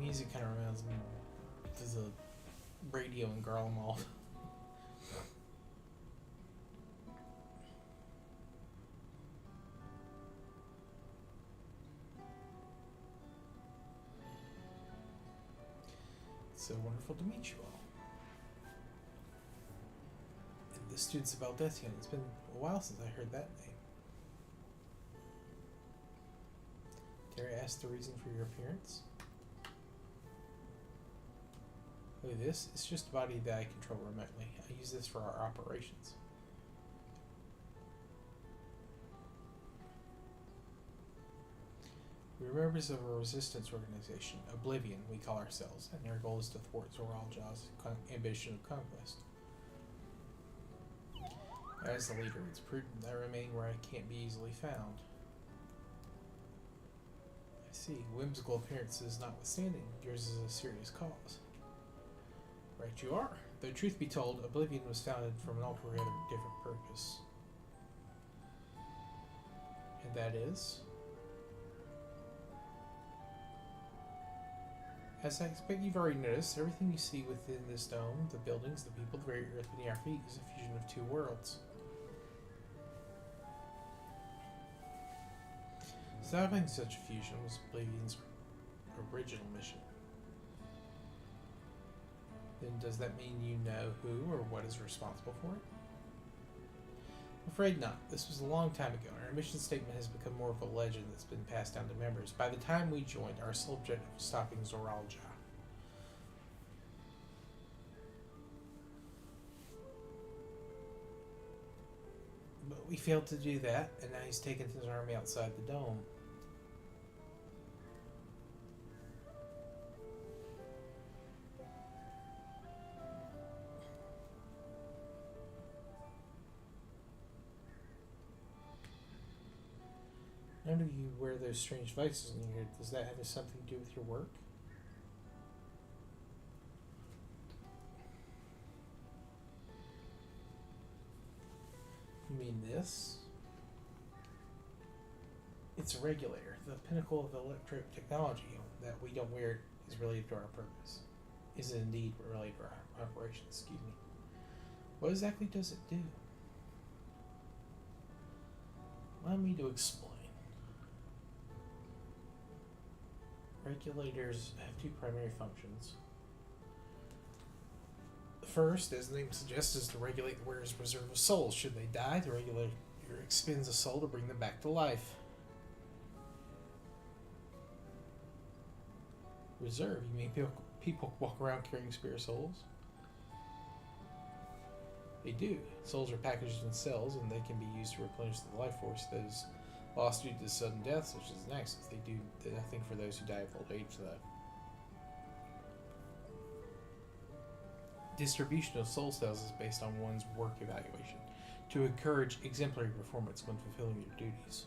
Music kind of reminds me of the radio in Garlemald. It's so wonderful to meet you all. And the students of Aldethian. It's been a while since I heard that name. Dare I ask the reason for your appearance? This is just a body that I control remotely. I use this for our operations. We're members of a resistance organization, Oblivion, we call ourselves, and our goal is to thwart Zoraljaw's ambition of conquest. As the leader, it's prudent that I remain where I can't be easily found. I see, whimsical appearances notwithstanding, yours is a serious cause. Right you are. Though truth be told, Oblivion was founded from an altogether different purpose. And that is? As I expect you've already noticed, everything you see within this dome, the buildings, the people, the very earth beneath our feet, is a fusion of two worlds. Stopping such a fusion was Oblivion's original mission. Then does that mean you know who or what is responsible for it? I'm afraid not. This was a long time ago, and our mission statement has become more of a legend that's been passed down to members. By the time we joined, our sole objective was stopping Zoraljah. But we failed to do that, and now he's taken his army outside the dome. I know you wear those strange devices in your head. Does that have something to do with your work? You mean this? It's a regulator, the pinnacle of electric technology. That we don't wear is related to our purpose. Is it indeed related to our operations? Excuse me. What exactly does it do? Allow me to explain. Regulators have two primary functions. The first, as the name suggests, is to regulate the wearer's reserve of souls. Should they die, the regulator Your expends a soul to bring them back to life. Reserve. You mean people walk around carrying spare souls? They do. Souls are packaged in cells, and they can be used to replenish the life force that is lost due to sudden death, such as an accident. They do nothing for those who die of old age, though. Distribution of soul cells is based on one's work evaluation to encourage exemplary performance when fulfilling their duties.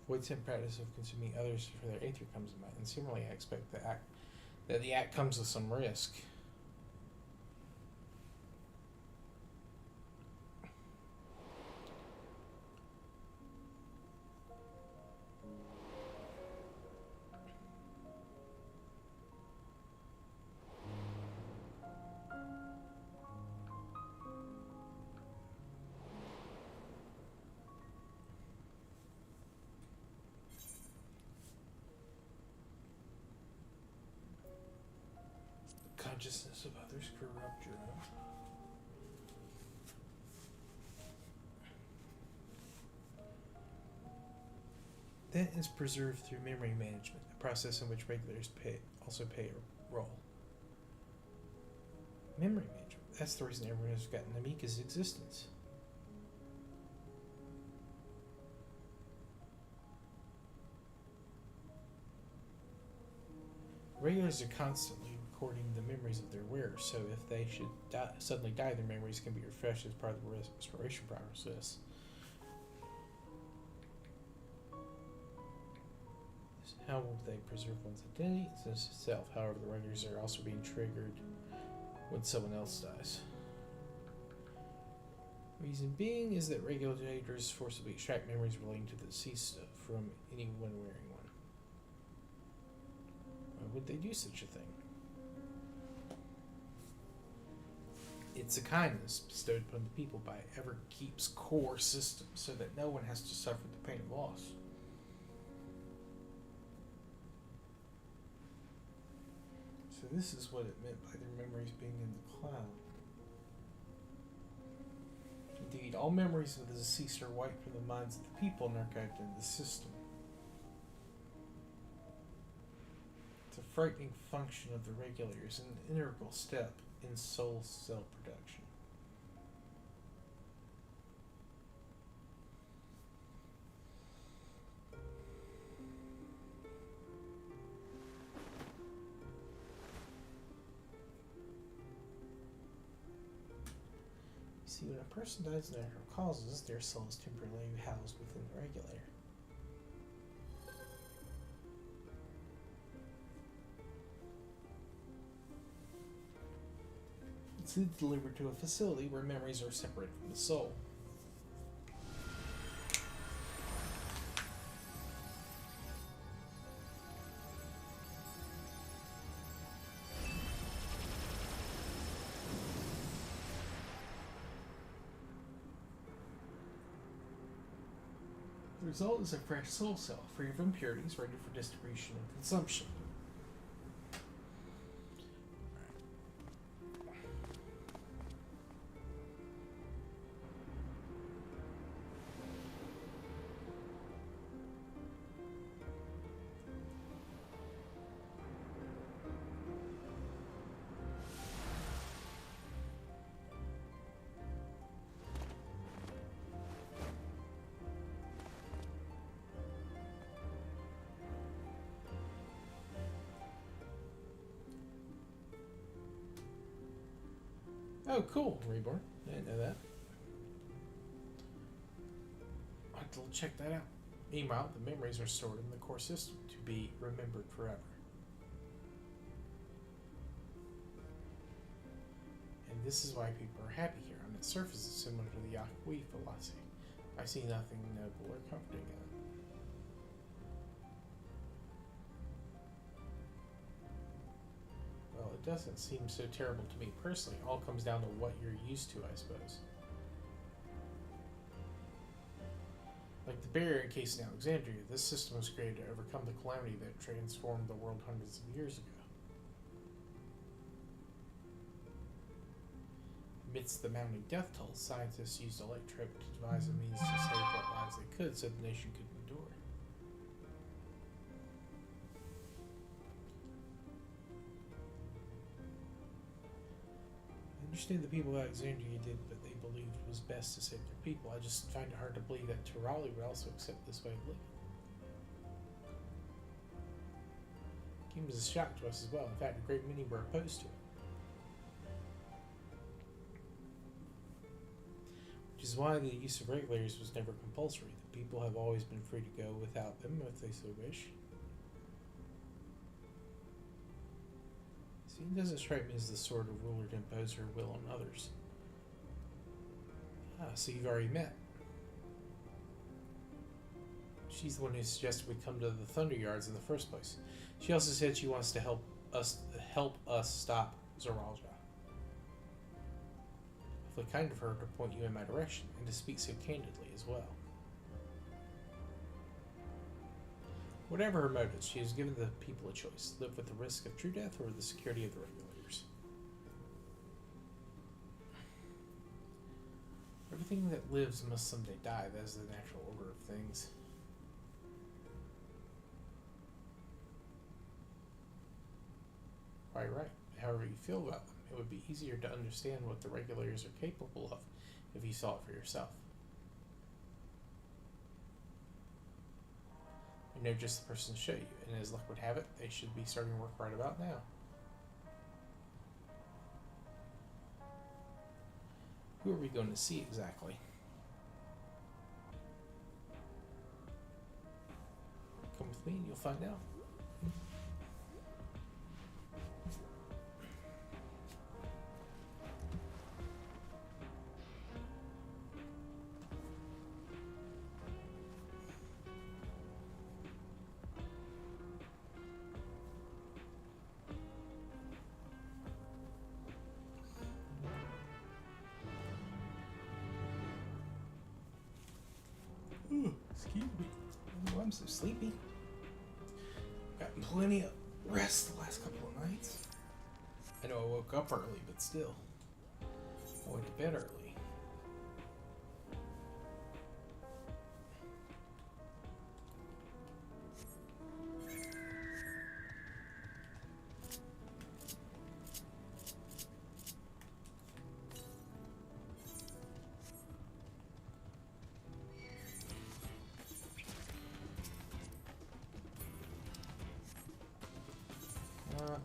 Avoid some practice of consuming others for their aether comes to mind, and similarly I expect that the act comes with some risk. Consciousness of others corrupt your own. That is preserved through memory management, a process in which regulars also play a role. Memory management. That's the reason everyone has forgotten Namika's existence. Regulars are constantly recording the memories of their wearers, so if they should suddenly die, their memories can be refreshed as part of the restoration process. How will they preserve one's identity and sense of self? However, the regulars are also being triggered when someone else dies. Reason being is that regulators forcibly extract memories relating to the deceased from anyone wearing one. Why would they do such a thing? It's a kindness bestowed upon the people by Everkeep's core system, so that no one has to suffer the pain of loss. So this is what it meant by their memories being in the cloud. Indeed, all memories of the deceased are wiped from the minds of the people and archived in the system. It's a frightening function of the regulators, an integral step in soul cell production. See, when a person dies of natural causes, their soul is temporarily housed within the regulator. It's then delivered to a facility where memories are separated from the soul. The result is a fresh soul cell, free of impurities, ready for distribution and consumption. Oh, cool, Reborn. I didn't know that. I'll have to check that out. Meanwhile, the memories are stored in the core system to be remembered forever. And this is why people are happy here. On its surface, it's similar to the Yakui philosophy. I see nothing noble or comforting in it. Well, it doesn't seem so terrible to me personally. It all comes down to what you're used to, I suppose. Like the barrier encased in Alexandria, this system was created to overcome the calamity that transformed the world hundreds of years ago. Amidst the mounting death toll, scientists used electrope to devise a means to save what lives they could so the nation could endure. I understand the people of Alexandria did what they believed was best to save their people. I just find it hard to believe that Tirali would also accept this way of living. It came as a shock to us as well. In fact, a great many were opposed to it. Which is why the use of regulators was never compulsory. The people have always been free to go without them if they so wish. See, it doesn't strike me as the sort of ruler to impose her will on others. Ah, so you've already met. She's the one who suggested we come to the Thunder Yards in the first place. She also said she wants to help us stop Zoraljah. Awfully kind of her to point you in my direction, and to speak so candidly as well. Whatever her motives, she has given the people a choice. Live with the risk of true death or the security of the regulators. Everything that lives must someday die. That is the natural order of things. Quite right. However you feel about them, it would be easier to understand what the regulators are capable of if you saw it for yourself. I know just the person to show you, and as luck would have it, they should be starting work right about now. Who are we going to see exactly? Come with me and you'll find out. Excuse me. Oh, I'm so sleepy. Got plenty of rest the last couple of nights. I know I woke up early, but still. I went to bed early.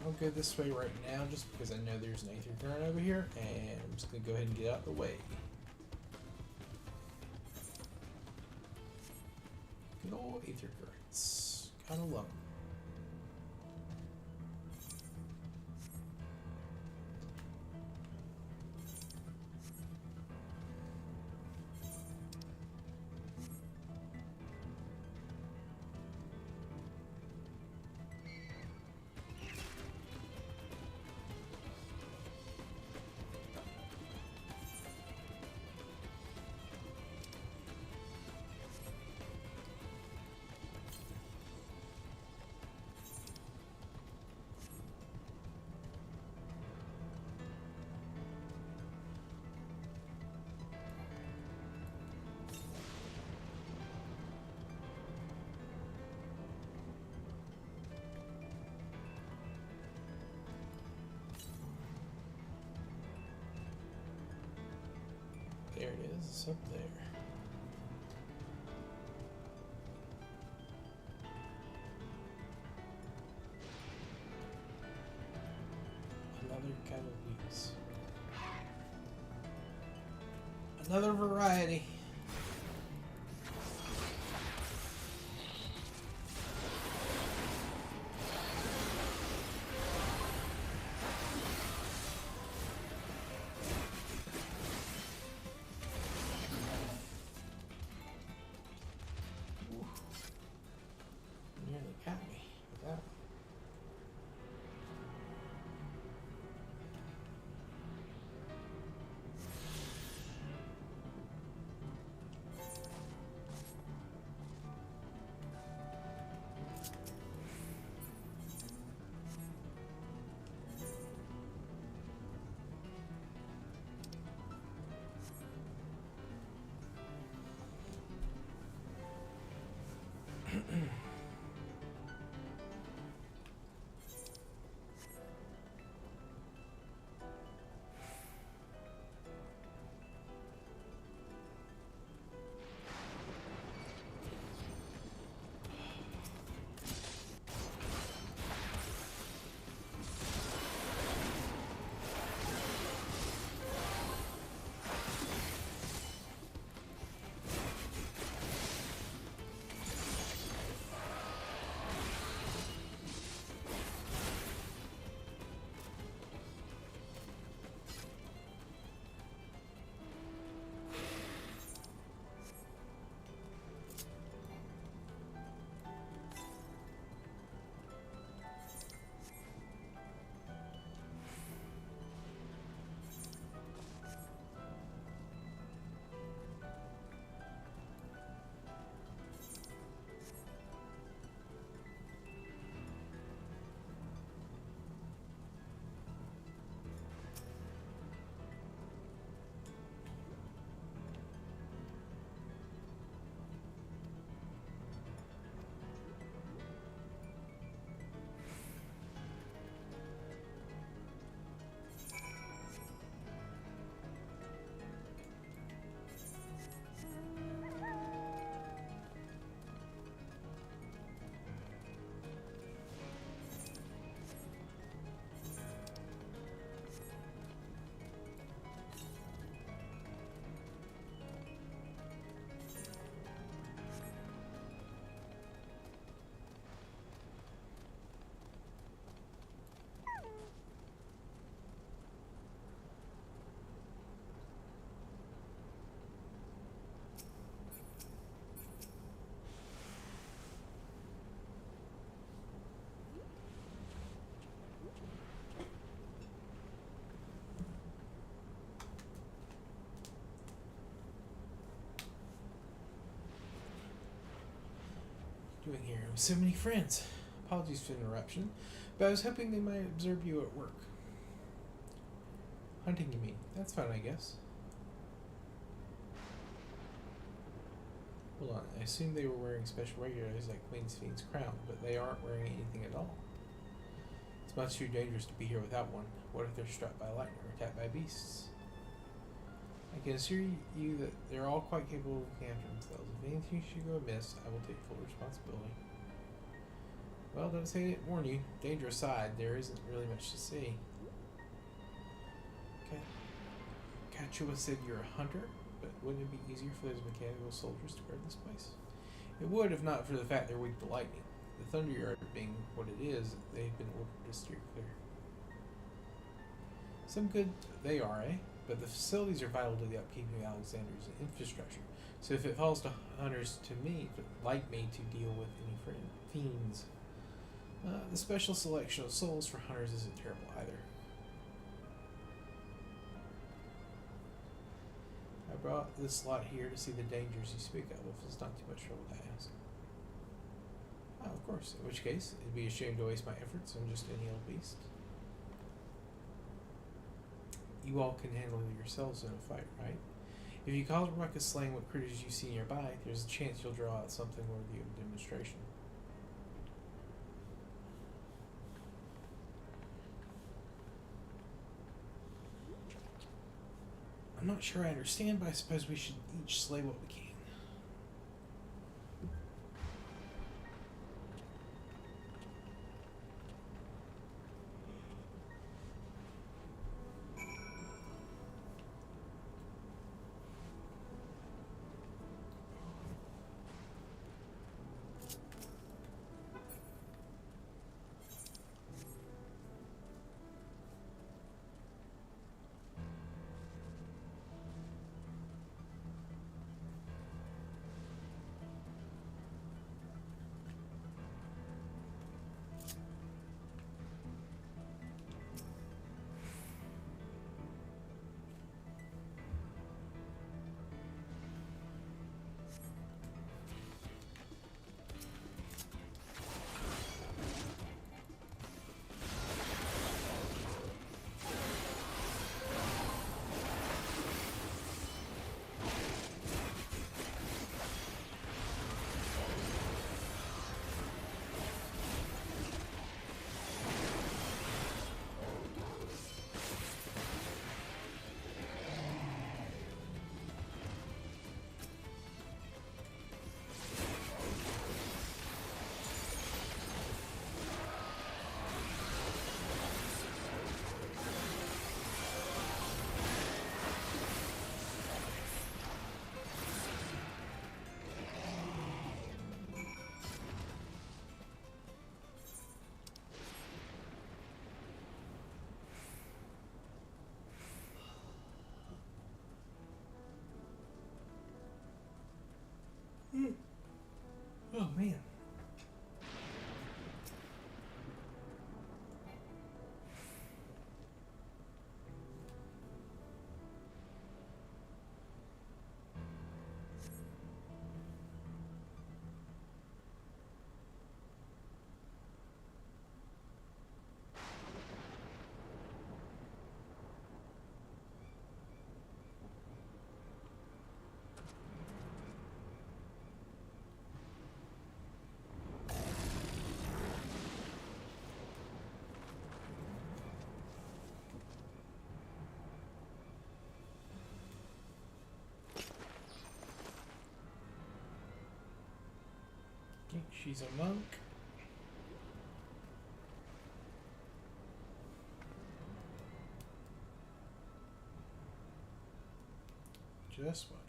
I'll go this way right now just because I know there's an Aether current over here, and I'm just going to go ahead and get out of the way. Good old Aether currents. Kind of love them. There it is, it's up there. Another kind of weeds. Another variety. living here with so many friends. Apologies for the interruption, but I was hoping they might observe you at work. Hunting, you mean? That's fine, I guess. Hold on, I assume they were wearing special regulators like Queen's Fiend's crown, but they aren't wearing anything at all. It's much too dangerous to be here without one. What if they're struck by lightning or attacked by beasts? I can assure you that they're all quite capable of looking after themselves. If anything should go amiss, I will take full responsibility. Well, don't say I didn't warn you. Danger aside, there isn't really much to see. Kachua said you're a hunter, but wouldn't it be easier for those mechanical soldiers to guard this place? It would, if not for the fact they're weak to lightning. The Thunderyard being what it is, they've been ordered to steer clear. Some good they are, eh? But the facilities are vital to the upkeep of Alexander's infrastructure. So if it falls to hunters like me to deal with any fiends, the special selection of souls for hunters isn't terrible either. I brought this lot here to see the dangers you speak of, if it's not too much trouble to ask. Oh, of course, in which case, it'd be a shame to waste my efforts on just any old beast. You all can handle it yourselves in a fight, right? If you cause a ruckus slaying what critters you see nearby, there's a chance you'll draw out something worthy of a demonstration. I'm not sure I understand, but I suppose we should each slay what we can. Oh, man. She's a monk. Just watch.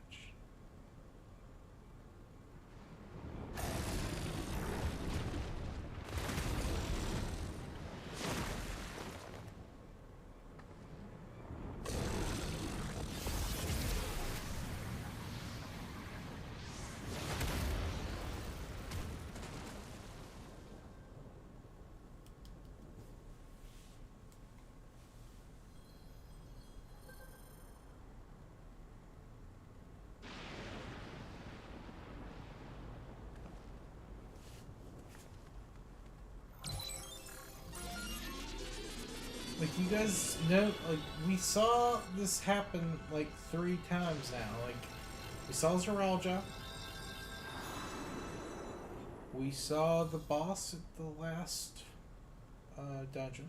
Like, you guys know, like, we saw this happen, like, 3 times now. Like, we saw Zeralja. We saw the boss at the last dungeon.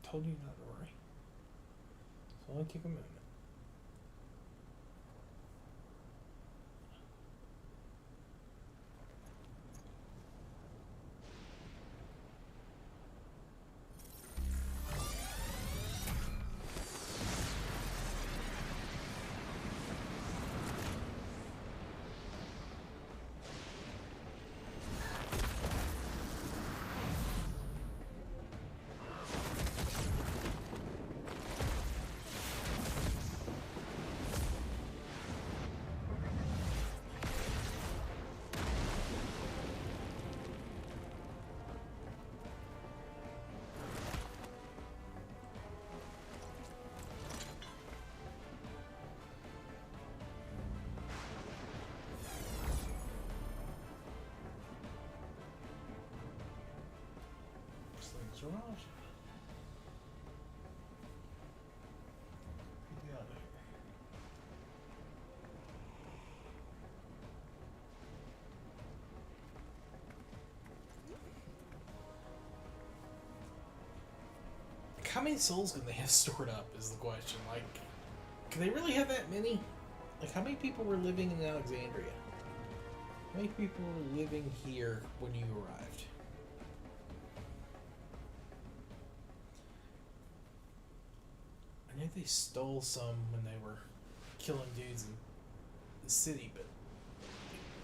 Told you not to worry. It'll only take a minute. Zeralja. Get out of here. How many souls can they have stored up is the question. Like, can they really have that many? Like, how many people were living in Alexandria? How many people were living here when you arrived? I know they stole some when they were killing dudes in the city, but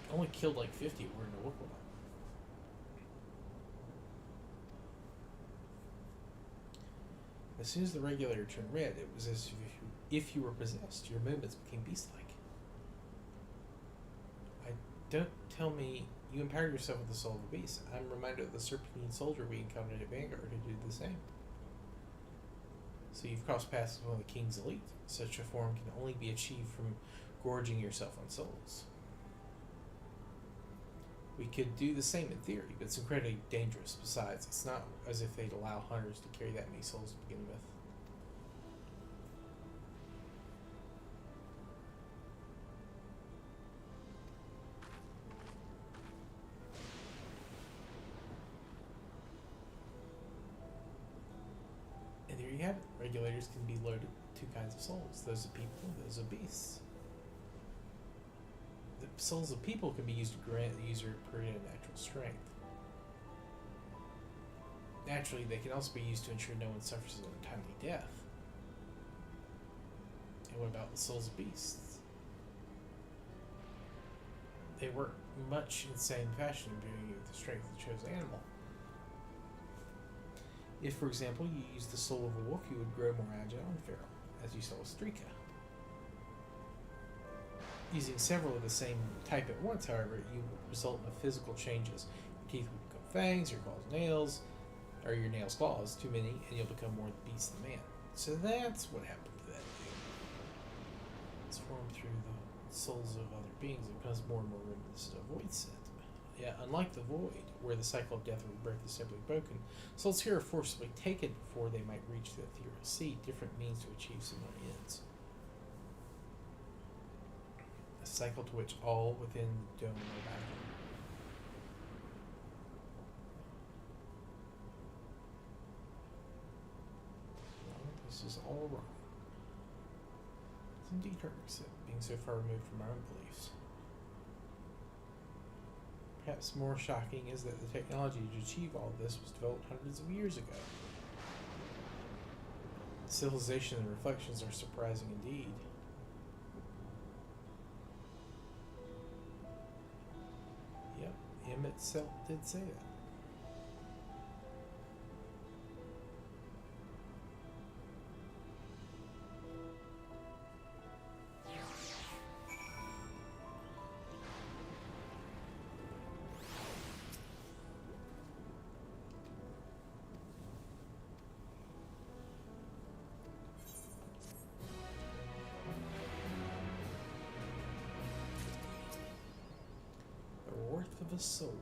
they only killed like 50 were in the Wookiee. As soon as the regulator turned red, it was as if you were possessed. Your movements became beast-like. Don't tell me you empowered yourself with the soul of a beast. I'm reminded of the serpentine soldier we encountered at Vanguard who did the same. So you've crossed paths with one of the king's elite. Such a form can only be achieved from gorging yourself on souls. We could do the same in theory, but it's incredibly dangerous. Besides, it's not as if they'd allow hunters to carry that many souls to begin with. And there you have it. Regulators can be loaded with 2 kinds of souls. Those of people and those of beasts. The souls of people can be used to grant the user a period of natural strength. Naturally, they can also be used to ensure no one suffers an untimely death. And what about the souls of beasts? They work much in the same fashion, imbuing you with the strength of the chosen animal. If, for example, you use the soul of a wolf, you would grow more agile and feral, as you saw with Strika. Using several of the same type at once, however, you would result in physical changes. Your teeth would become fangs, your claws nails, or your nails claws, too many, and you'll become more the beast than man. So that's what happened to that dude. It's formed through the souls of other beings and becomes more and more reminiscent of void scent. Yeah, unlike the void, where the cycle of death and rebirth is simply broken, souls here are forcibly taken before they might reach the ethereal sea, different means to achieve similar ends. A cycle to which all within the dome are bound. No, this is all wrong. It's indeed hurts being so far removed from our own beliefs. Perhaps more shocking is that the technology to achieve all of this was developed hundreds of years ago. Civilization and reflections are surprising indeed. Yep, him itself did say that. a soul.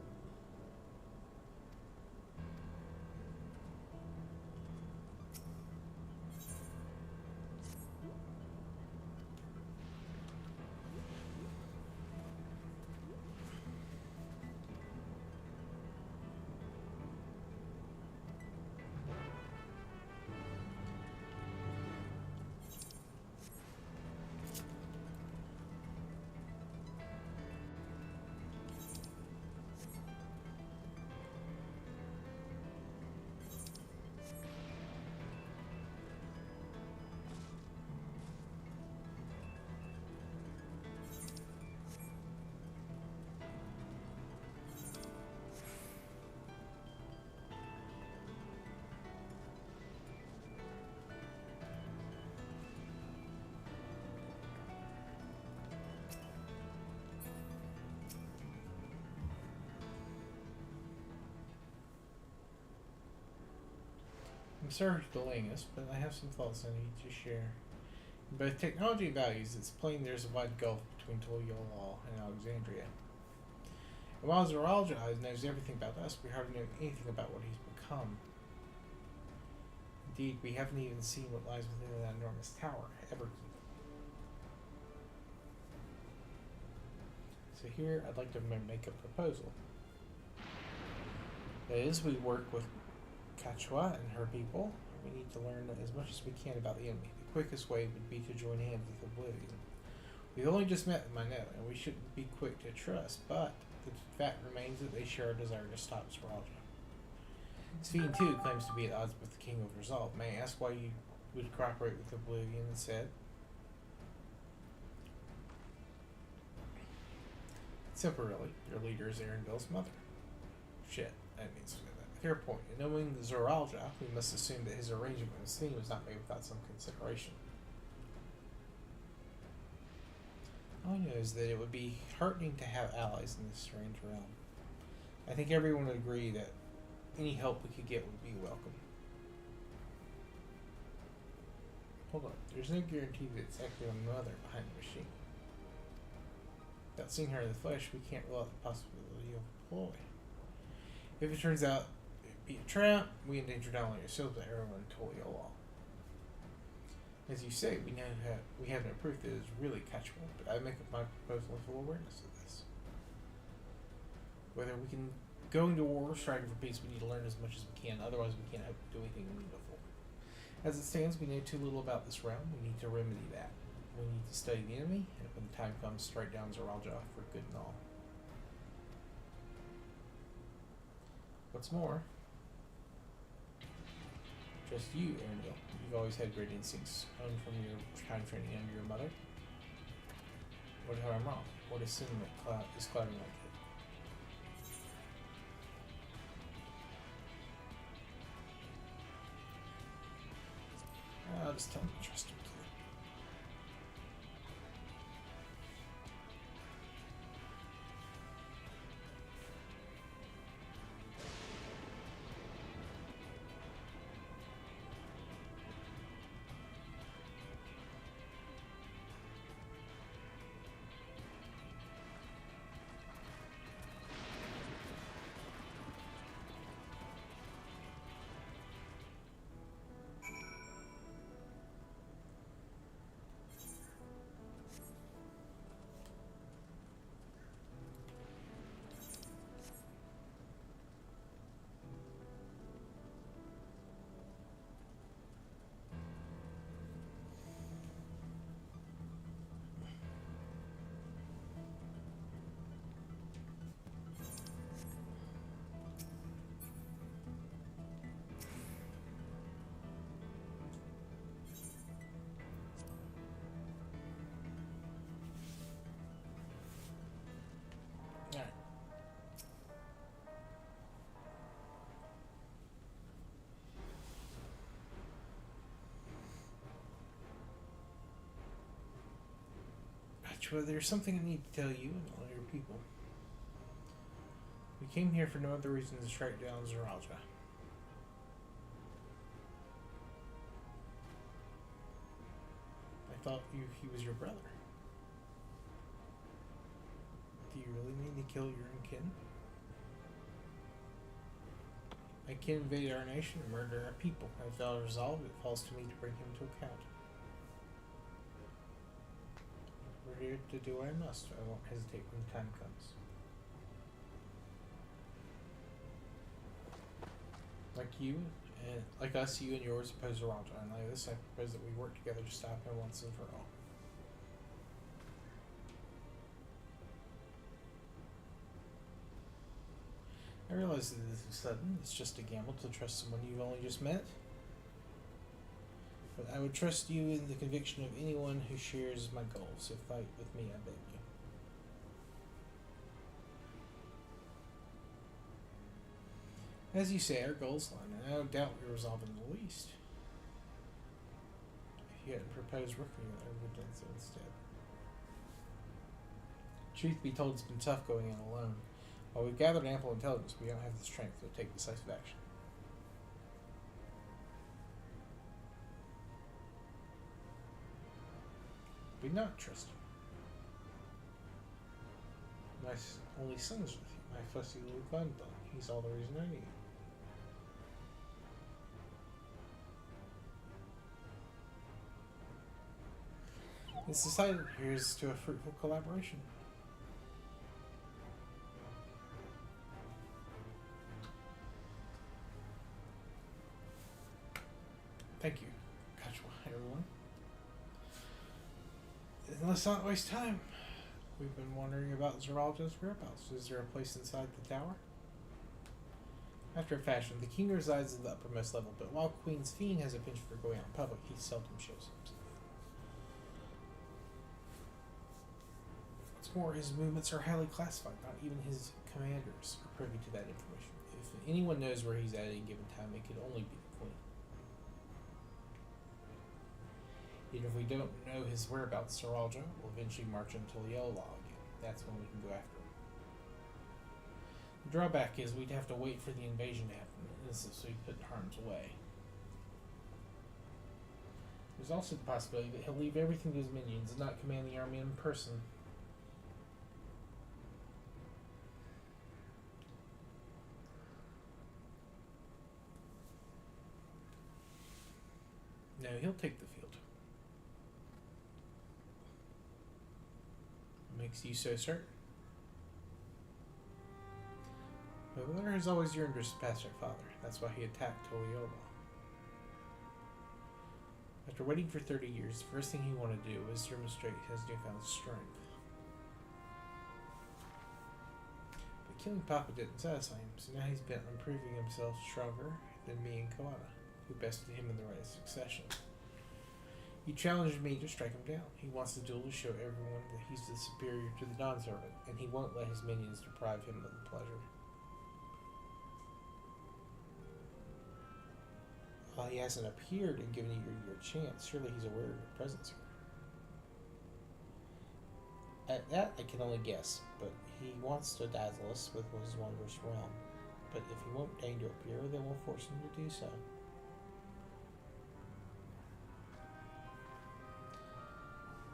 I'm sorry for delaying this, but I have some thoughts I need to share. In both technology and values, it's plain there's a wide gulf between Tuliyola and Alexandria. And while Zoraljah knows everything about us, we hardly know anything about what he's become. Indeed, we haven't even seen what lies within that enormous tower, Everkeep. So here, I'd like to make a proposal. That is, we work with Kachwa and her people. We need to learn as much as we can about the enemy. The quickest way would be to join hands with Oblivion. We've only just met them, I know, and we shouldn't be quick to trust, but the fact remains that they share a desire to stop Zoraljah. Sphene, too, claims to be at odds with the King of Resolve. May I ask why you would cooperate with Oblivion instead? Simple, really. Your leader is Arenville's mother. Shit, that means that. Fair point. And knowing Zoraljah, we must assume that his arrangement with Sphene was not made without some consideration. All I know is that it would be heartening to have allies in this strange realm. I think everyone would agree that any help we could get would be welcome. Hold on. There's no guarantee that it's actually my mother behind the machine. Without seeing her in the flesh, we can't rule out the possibility of a ploy. If it turns out be a trap, we endanger not only ourselves but everyone in Tuliyola. As you say, we have no proof that it is really catchable, but I make up my proposal with full awareness of this. Whether we can go into war striving for peace, we need to learn as much as we can, otherwise we can't hope to do anything meaningful. As it stands, we know too little about this realm. We need to remedy that. We need to study the enemy, and when the time comes, strike down Zoraljah for good and all. What's more, just you, Arendelle. You've always had great instincts, honed from your kind training under your mother. What if I'm wrong? What is sin that is clouding like it? I'll just tell him to trust him. But there's something I need to tell you and all your people. We came here for no other reason than to strike down Zoraljah. I thought he was your brother. Do you really mean to kill your own kin? I can invade our nation and murder our people. If I resolve, it falls to me to bring him to account. We're here to do what I must. I won't hesitate when the time comes. Like you, and like us, you and yours oppose Aralta, and like this, I propose that we work together to stop him once and for all. I realize that this is sudden. It's just a gamble to trust someone you've only just met. But I would trust you in the conviction of anyone who shares my goals. So fight with me, I beg you. As you say, our goals line, and I don't doubt we resolve in the least. If you hadn't proposed working together, I would have done so instead. Truth be told, it's been tough going in alone. While we've gathered ample intelligence, we don't have the strength to take decisive action. We not trust you. My only son's with you, my fussy little Gwendolyn. He's all the reason I need. It's decided here's to a fruitful collaboration. Thank you. Gotcha, everyone. And let's not waste time. We've been wondering about Zeraldo's whereabouts. Is there a place inside the tower? After a fashion, the king resides in the uppermost level, but while Queen's Fiend has a penchant for going out in public, he seldom shows himself. What's more, his movements are highly classified. Not even his commanders are privy to that information. If anyone knows where he's at any given time, it could only be the Queen. Even if we don't know his whereabouts, Zeraldo will eventually march into Leola again. That's when we can go after him. The drawback is we'd have to wait for the invasion to happen, so we put in harm's way. There's also the possibility that he'll leave everything to his minions and not command the army in person. No, he'll take the field. What makes you so certain? But Valera has always yearned to surpass her father. That's why he attacked Toliola. After waiting for 30 years, the first thing he wanted to do was demonstrate his newfound strength. But killing Papa didn't satisfy him, so now he's bent on proving himself stronger than me and Koana, who bested him in the right of succession. He challenged me to strike him down. He wants the duel to show everyone that he's the superior to the Dawn Servant, and he won't let his minions deprive him of the pleasure. While he hasn't appeared and given you your chance, surely he's aware of your presence here. At that, I can only guess, but he wants to dazzle us with his wondrous realm. But if he won't deign to appear, then we'll force him to do so.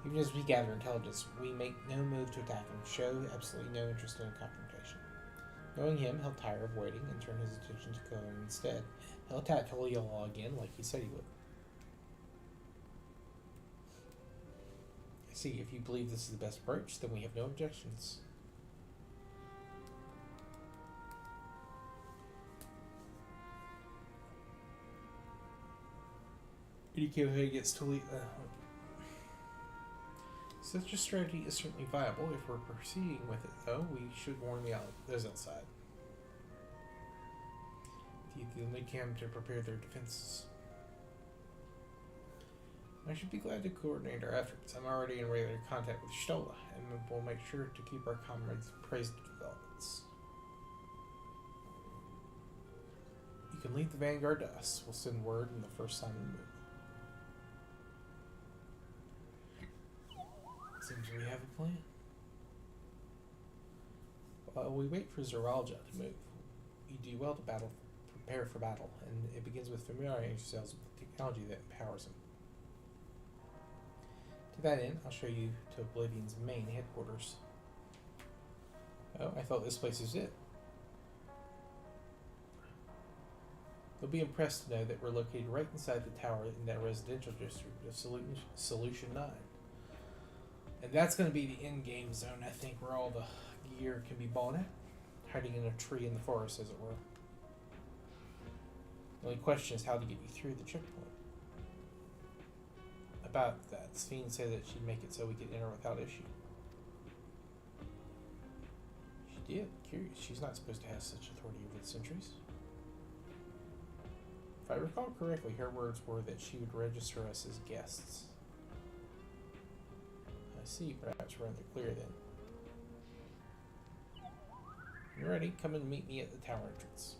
Even as we gather intelligence, we make no move to attack him, show absolutely no interest in a confrontation. Knowing him, he'll tire of waiting and turn his attention to Koana instead. He'll attack Toliola again, like he said he would. I see, if you believe this is the best approach, then we have no objections. EDK gets Toliola. Such a strategy is certainly viable. If we're proceeding with it, though, we should warn those outside. They'll need him to prepare their defenses. I should be glad to coordinate our efforts. I'm already in regular contact with Stola, and we'll make sure to keep our comrades appraised of developments. You can lead the vanguard to us. We'll send word in the first sign of the move. Seems we have a plan. While we wait for Zeraldo to move, you do well to prepare for battle, and it begins with familiarizing yourselves with the technology that empowers him. To that end, I'll show you to Oblivion's main headquarters. Oh, I thought this place is it. They'll be impressed to know that we're located right inside the tower in that residential district of Solution 9. And that's going to be the in-game zone, I think, where all the gear can be bought at. Hiding in a tree in the forest, as it were. The only question is how to get you through the checkpoint. About that, Sphene said that she'd make it so we could enter without issue. She did. Curious. She's not supposed to have such authority over the sentries. If I recall correctly, her words were that she would register us as guests. I see. Perhaps we're in the clear then. You're ready. Come and meet me at the tower entrance.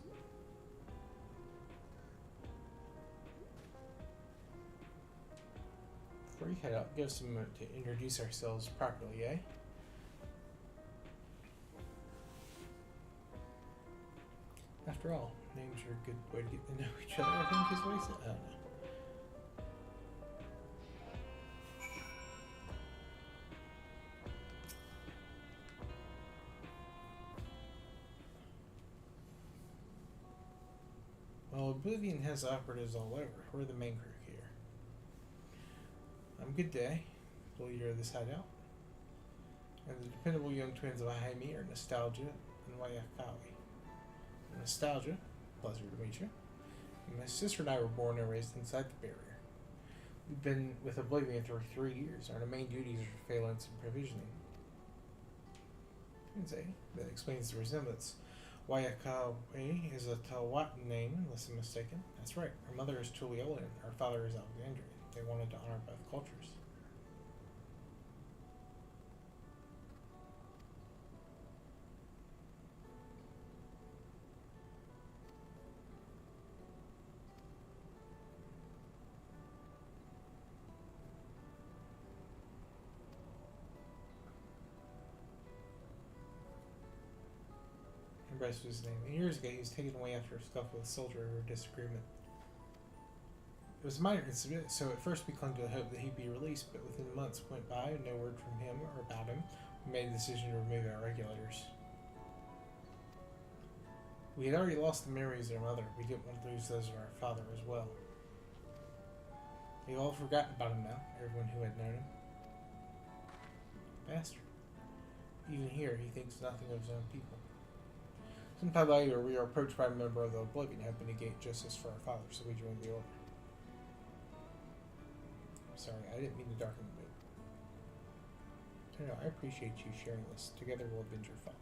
Before you head out, give us a moment to introduce ourselves properly, eh? After all, names are a good way to get to know each other, I think is what he said. I don't know. Well, Oblivion has operatives all over. We're the main crew here. I'm Good Day, the leader of this hideout. And the dependable young twins of Ahemi are Nostalgia and Wayakawi. Nostalgia, pleasure to meet you. And my sister and I were born and raised inside the barrier. We've been with Oblivion for 3 years. Our main duties are surveillance and provisioning. You can say that explains the resemblance. Wayakawi is a Tawatan name, unless I'm mistaken. That's right. Our mother is Tuliolan. Our father is Alexandrian. They wanted to honor both cultures. Bryce was his name. And years ago, he was taken away after a scuffle with a soldier over a disagreement. It was a minor incident, so at first we clung to the hope that he'd be released, but within months went by and no word from him or about him. We made the decision to remove our regulators. We had already lost the memories of our mother. We didn't want to lose those of our father as well. We've all forgotten about him now, everyone who had known him. Bastard. Even here, he thinks nothing of his own people. Sometime later, we were approached by a member of the Oblivion helping to gain justice for our father, so we joined the order. Sorry, I didn't mean to darken the mood. No, I appreciate you sharing this. Together we'll avenge your father.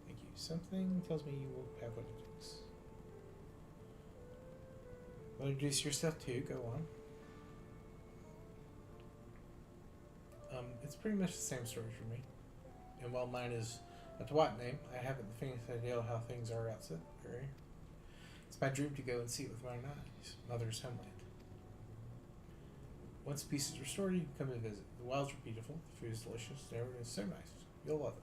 Thank you. Something tells me you will have what it takes. Well, introduce yourself too. Go on. It's pretty much the same story for me. And while mine is a Twat name, I haven't the faintest idea how things are outside the barrier. It's my dream to go and see it with my own eyes, Mother's homeland. Once peace is restored, you can come and visit. The wilds are beautiful, the food is delicious, and everything is so nice. You'll love it.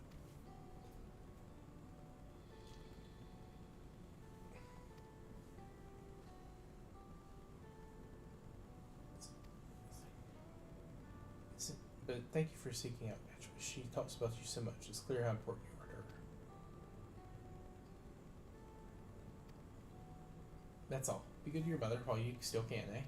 But thank you for seeking out Beatrice. She talks about you so much. It's clear how important you are to her. That's all. Be good to your mother while you still can, eh?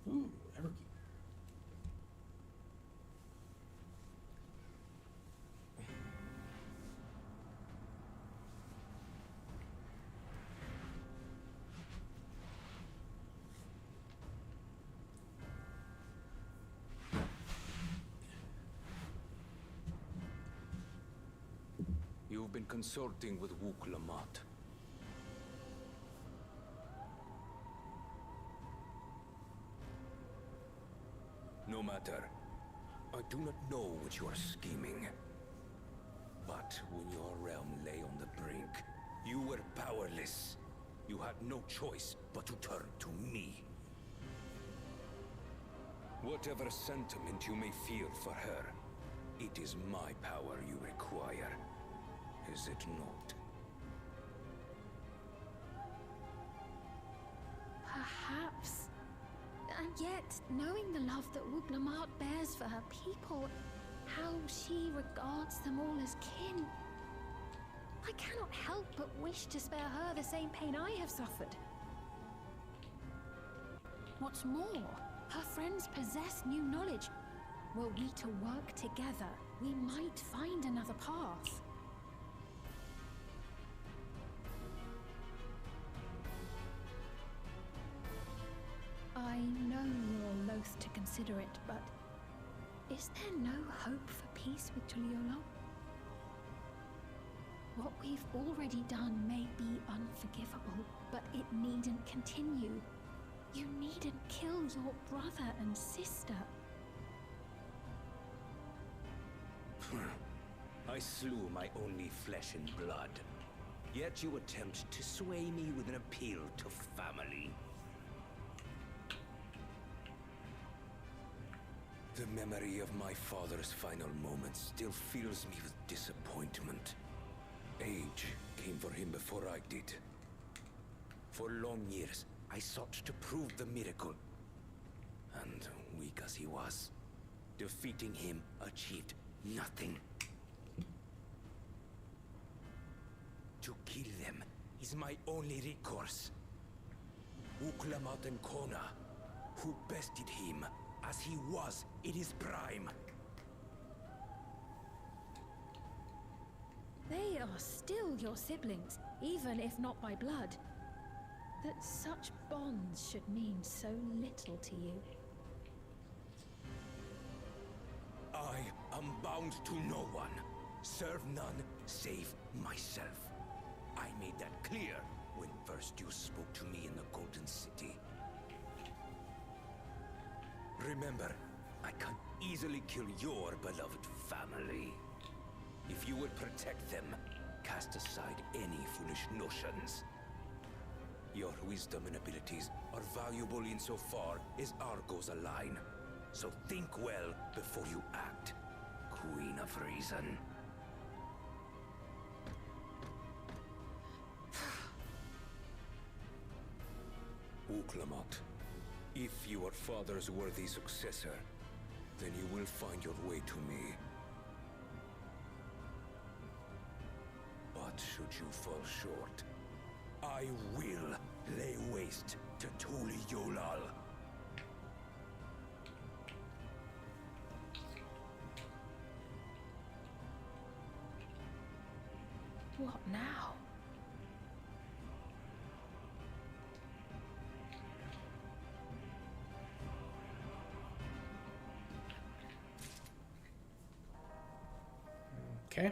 Ooh, Everkeep. You've been consorting with Wuk Lamat. No matter. I do not know what you are scheming. But when your realm lay on the brink, you were powerless. You had no choice but to turn to me. Whatever sentiment you may feel for her, it is my power you require. is it not? Perhaps. And yet, knowing the love that Wuglamart bears for her people, how she regards them all as kin, I cannot help but wish to spare her the same pain I have suffered. What's more, her friends possess new knowledge. Were we to work together, we might find another path. I know you're loath to consider it, but is there no hope for peace with Tuliyola? What we've already done may be unforgivable, but it needn't continue. You needn't kill your brother and sister. I slew my only flesh and blood. Yet you attempt to sway me with an appeal to family. The memory of my father's final moments still fills me with disappointment. Age came for him before I did. For long years, I sought to prove the miracle. And weak as he was, defeating him achieved nothing. To kill them is my only recourse. Wuglamart and Kona, who bested him as he was in his prime. They are still your siblings, even if not by blood. That such bonds should mean so little to you. I am bound to no one. Serve none save myself. I made that clear when first you spoke to me in the Golden City. Remember, I can easily kill your beloved family. If you will protect them, cast aside any foolish notions. Your wisdom and abilities are valuable insofar as our goals align. So think well before you act, Queen of Reason. Wuglamart, if you are father's worthy successor, then you will find your way to me. But should you fall short, I will lay waste to Tuliyola. What now? Okay.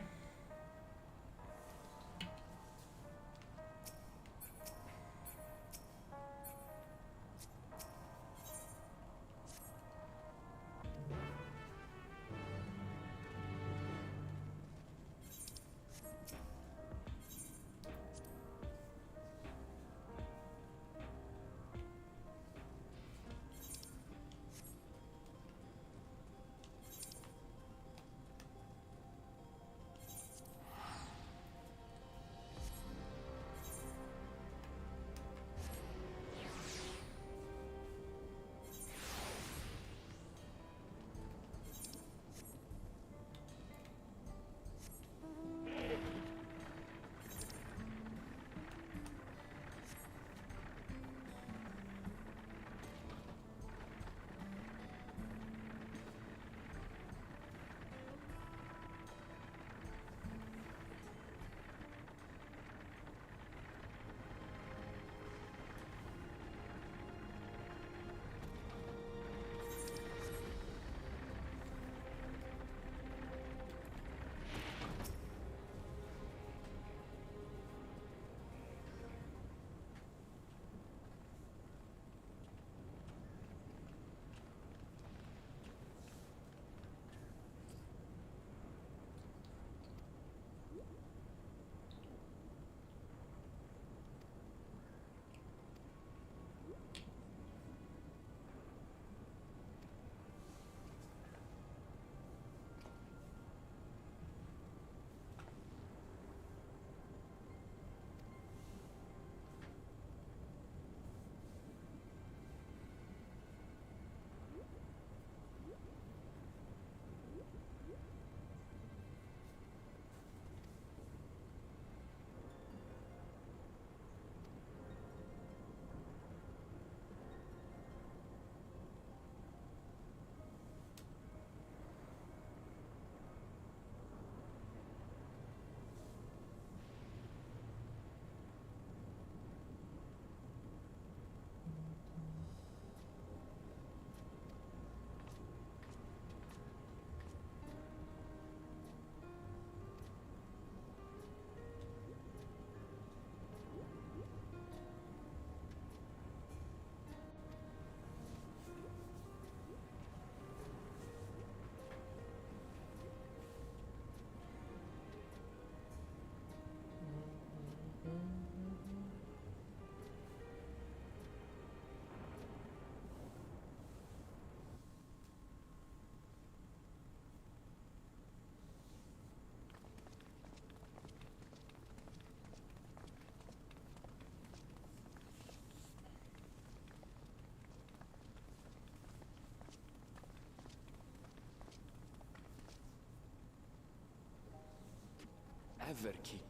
Everkeep.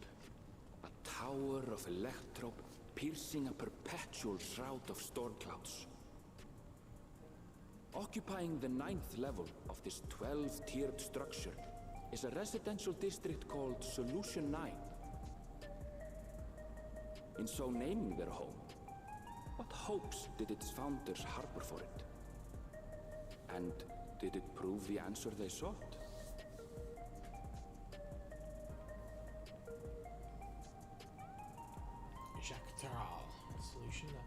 A tower of electrope piercing a perpetual shroud of storm clouds. Occupying the 9th level of this 12-tiered structure is a residential district called Solution 9. In so naming their home, what hopes did its founders harbor for it? And did it prove the answer they sought? Jactaral. Solution 9.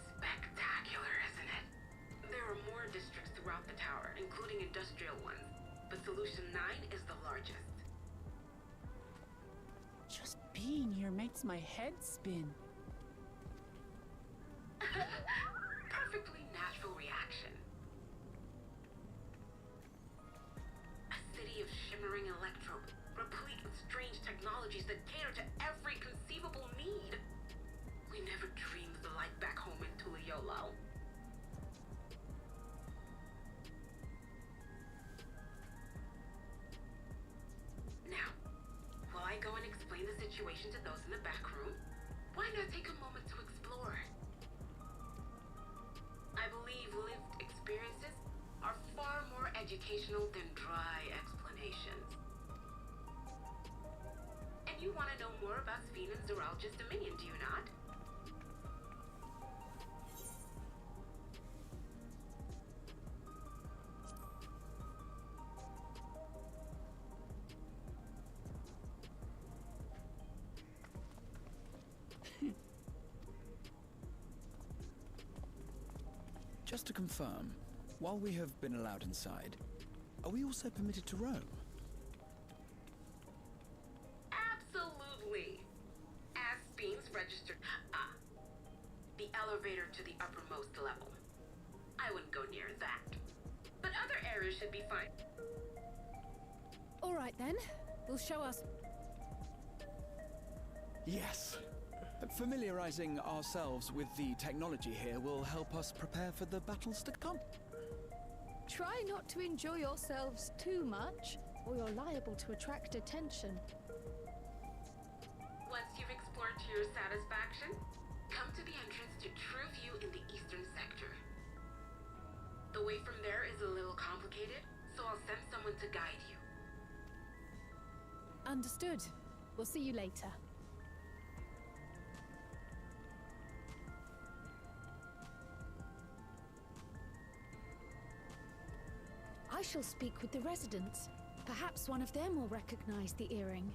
Spectacular, isn't it? There are more districts throughout the tower, including industrial ones, but Solution 9 is the largest. Just being here makes my head spin. Perfectly natural reaction. A city of shimmering electrope, replete with strange technologies that cater to every conceivable need. We never dreamed of the life back home in Tuliyollal. Now, while I go and explain the situation to those in the back room, why not take a moment to explore? I believe lived experiences are far more educational than dry explanations. And you want to know more about Sphene and Zeralja's dominion, do you not? Just to confirm, while we have been allowed inside, are we also permitted to roam? Absolutely. As Sphene's registered. The elevator to the uppermost level. I wouldn't go near that. But other areas should be fine. All right then. Will show us. Yes. Familiarizing ourselves with the technology here will help us prepare for the battles to come. Try not to enjoy yourselves too much, or you're liable to attract attention. Once you've explored to your satisfaction, come to the entrance to True View in the eastern sector. The way from there is a little complicated, so I'll send someone to guide you. Understood. We'll see you later. I shall speak with the residents. Perhaps one of them will recognize the earring.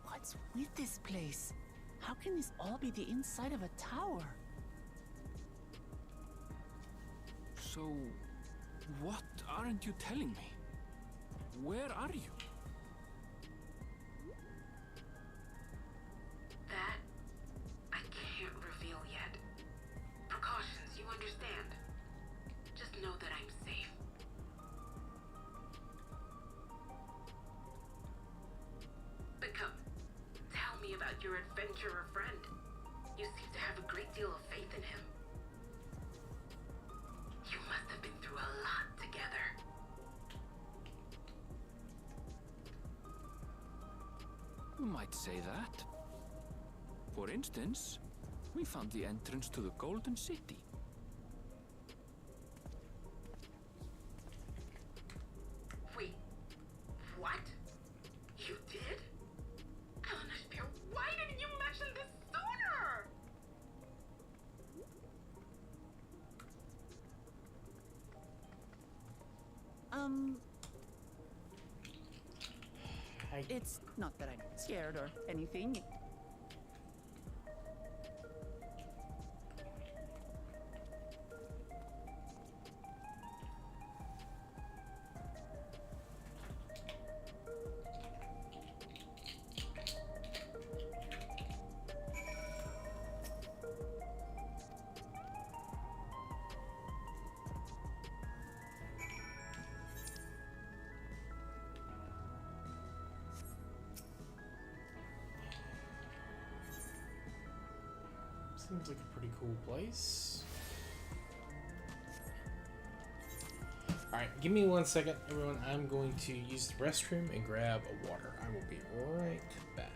What's with this place? How can this all be the inside of a tower? So, what aren't you telling me? Where are you? That I can't reveal yet. Precautions, you understand. Just know that I'm safe. But come, tell me about your adventurer friend. You seem to have a great deal of faith in him. You must have been through a lot together. You might say that. For instance, we found the entrance to the Golden City. Wait, what? You did? Elnashpir, why didn't you mention this sooner? It's not that I'm scared or anything. Seems like a pretty cool place. Alright, give me 1 second, everyone. I'm going to use the restroom and grab a water. I will be right back.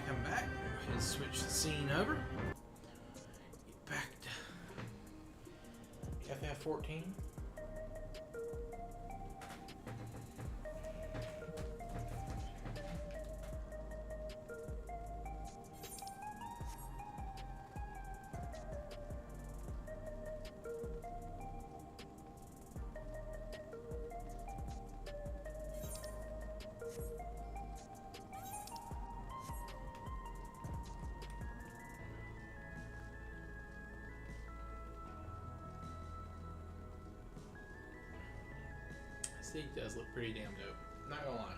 I'm back. Let's switch the scene over. Get back to FF14. Stage does look pretty damn dope. Not gonna lie.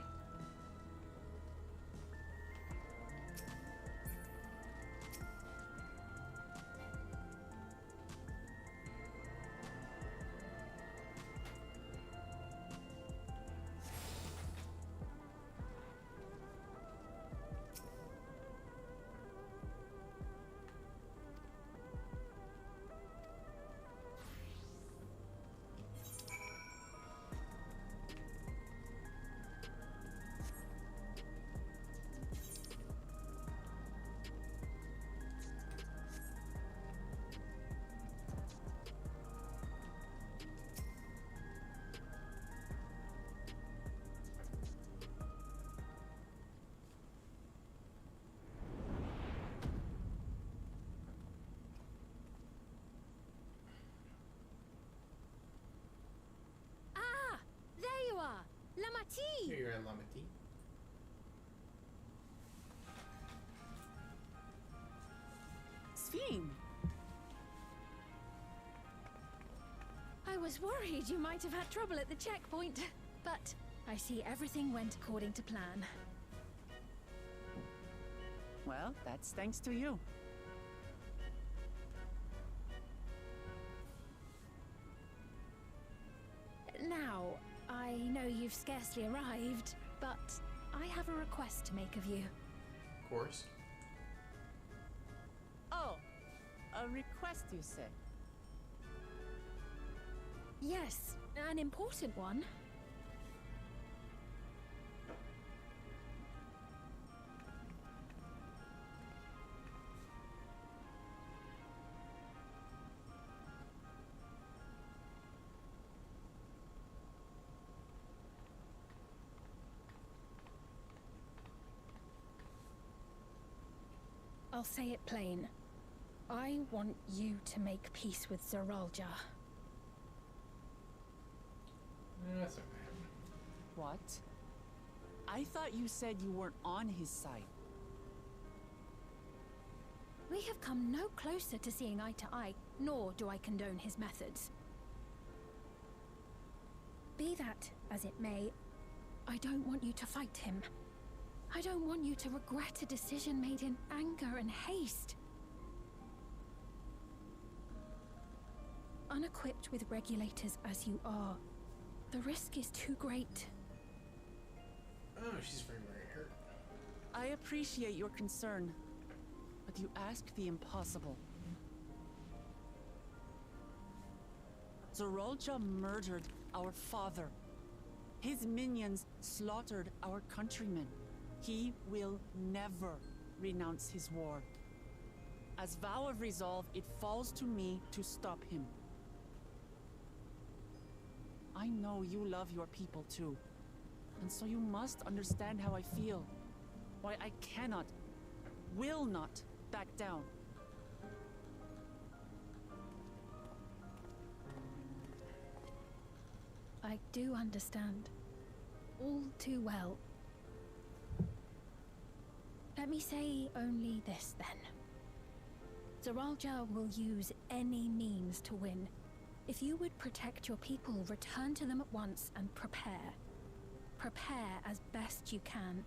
Amity. Sphene! I was worried you might have had trouble at the checkpoint, but I see everything went according to plan. Well, that's thanks to you. Now, I know you've scarcely arrived, but I have a request to make of you. Of course. Oh, a request, you say? Yes, an important one. I'll say it plain. I want you to make peace with Zeralja. That's okay. What? I thought you said you weren't on his side. We have come no closer to seeing eye to eye, nor do I condone his methods. Be that as it may, I don't want you to fight him. I don't want you to regret a decision made in anger and haste. Unequipped with regulators as you are, the risk is too great. Oh, she's very, very hurt. I appreciate your concern, but you ask the impossible. Zeralja murdered our father. His minions slaughtered our countrymen. He will never renounce his war. As vow of resolve, it falls to me to stop him. I know you love your people too, and so you must understand how I feel. Why I cannot, will not back down. I do understand. All too well. Let me say only this, then. Zeralja will use any means to win. If you would protect your people, return to them at once and prepare. Prepare as best you can.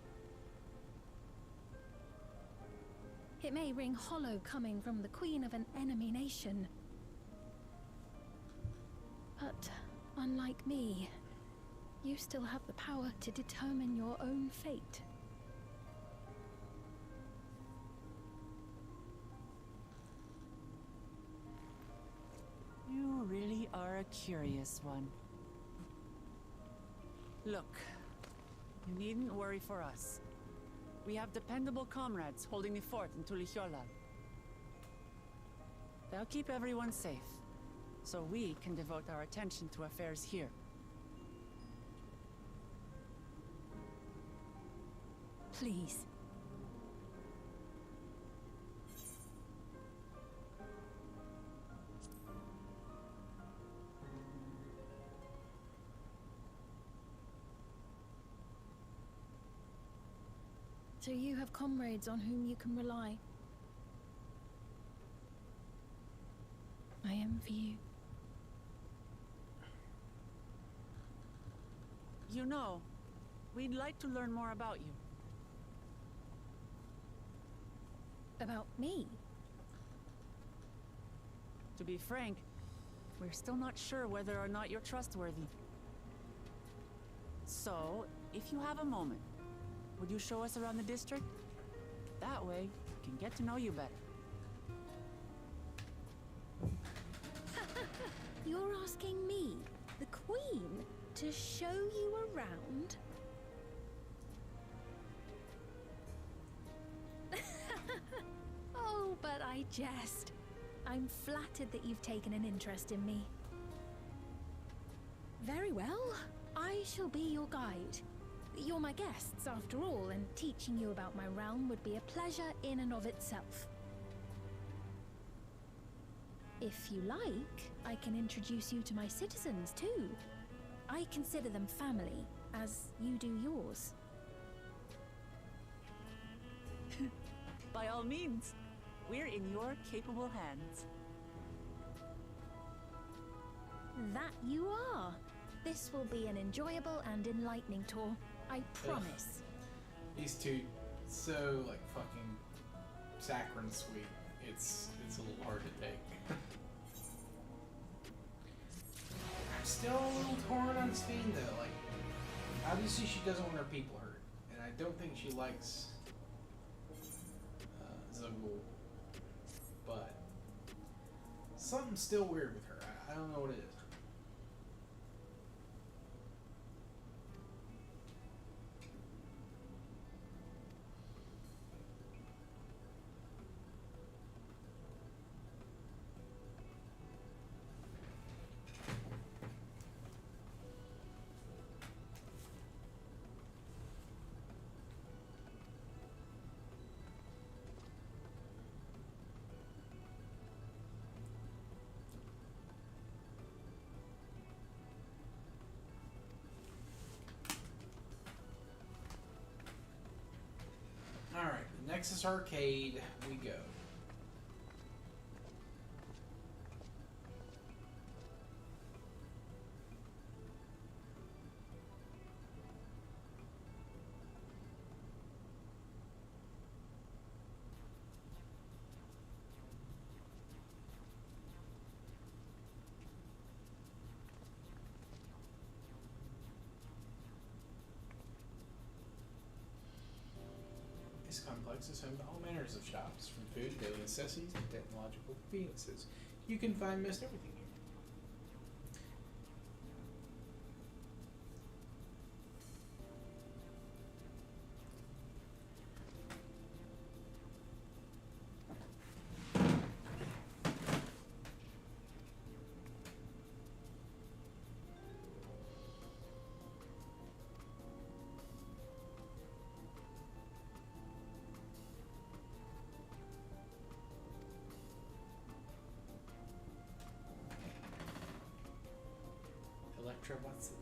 It may ring hollow coming from the queen of an enemy nation. But unlike me, you still have the power to determine your own fate. You really are a curious one. Look, you needn't worry for us. We have dependable comrades holding the fort in Tulihyolal. They'll keep everyone safe, so we can devote our attention to affairs here. Please. So you have comrades on whom you can rely. I envy you. You know, we'd like to learn more about you. About me? To be frank, we're still not sure whether or not you're trustworthy. So, if you have a moment, would you show us around the district? That way, we can get to know you better. You're asking me, the Queen, to show you around? Oh, but I jest. I'm flattered that you've taken an interest in me. Very well. I shall be your guide. You're my guests, after all, and teaching you about my realm would be a pleasure in and of itself. If you like, I can introduce you to my citizens, too. I consider them family, as you do yours. By all means, we're in your capable hands. That you are. This will be an enjoyable and enlightening tour. I promise. These two, so like fucking saccharine sweet. It's a little hard to take. I'm still a little torn on Steen though. Like, obviously she doesn't want her people hurt, and I don't think she likes Zagul, but something's still weird with her. I don't know what it is. Alright, the Nexus Arcade we go. This complex is home to all manners of shops, from food, daily necessities, to technological conveniences. You can find most everything here. Electra, what's it?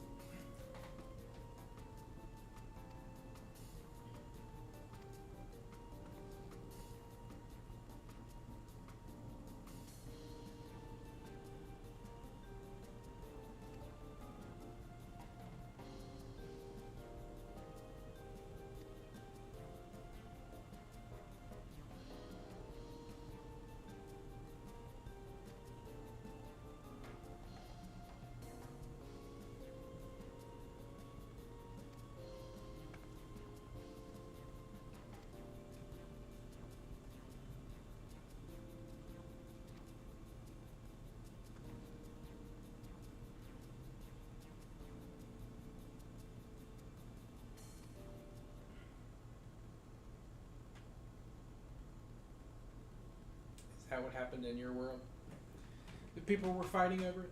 Is that what happened in your world? The people were fighting over it?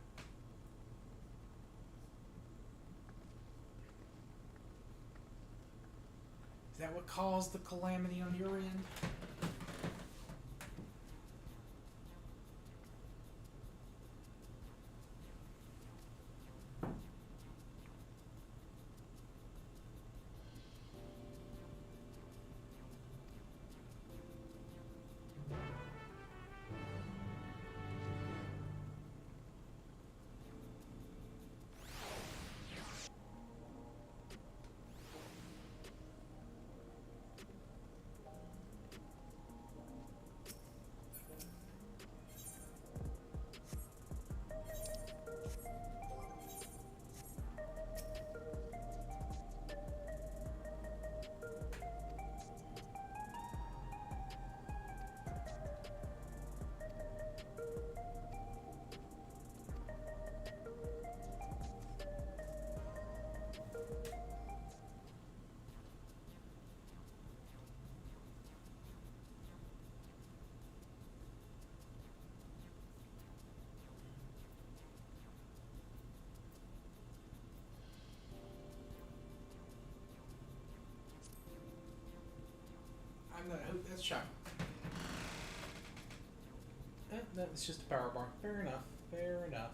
Is that what caused the calamity on your end? I'm gonna hope that's shot. That's just a power bar. Fair enough. Fair enough.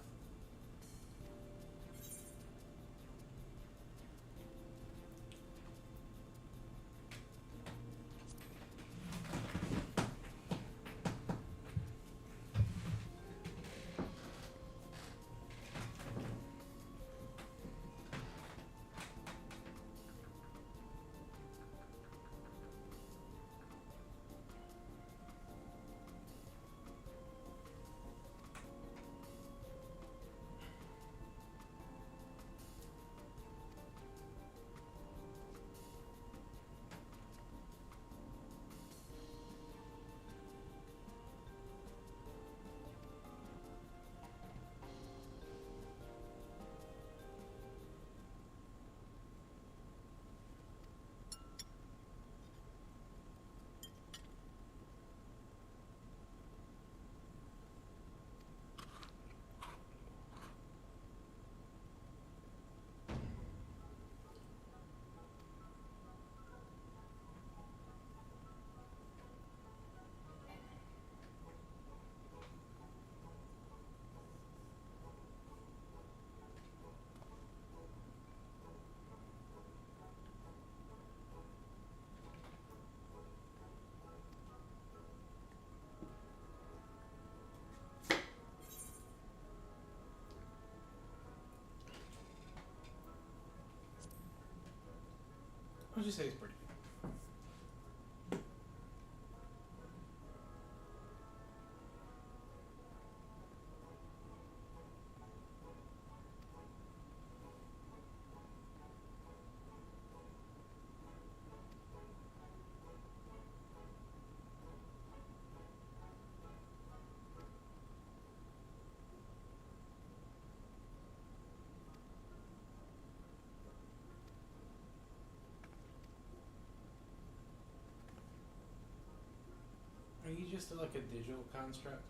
I'll just say it's pretty good. Are you just like a digital construct?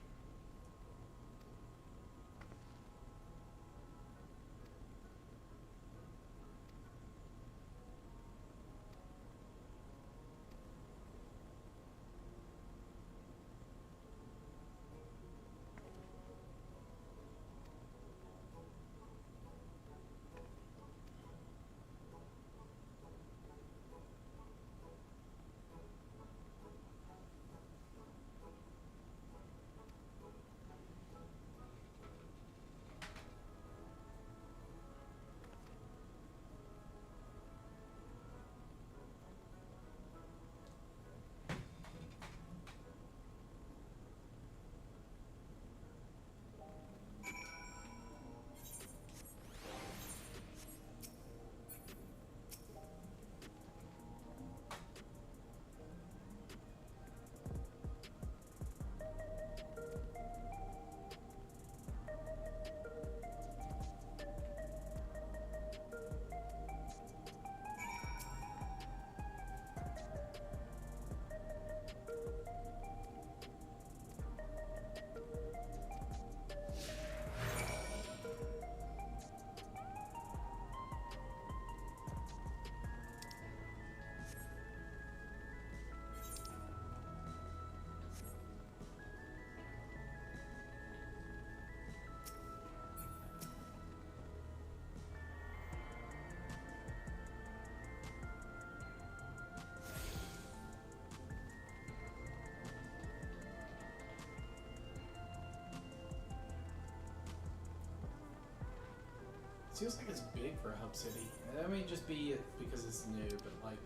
Feels like it's big for a hub city. That may just be it because it's new, but like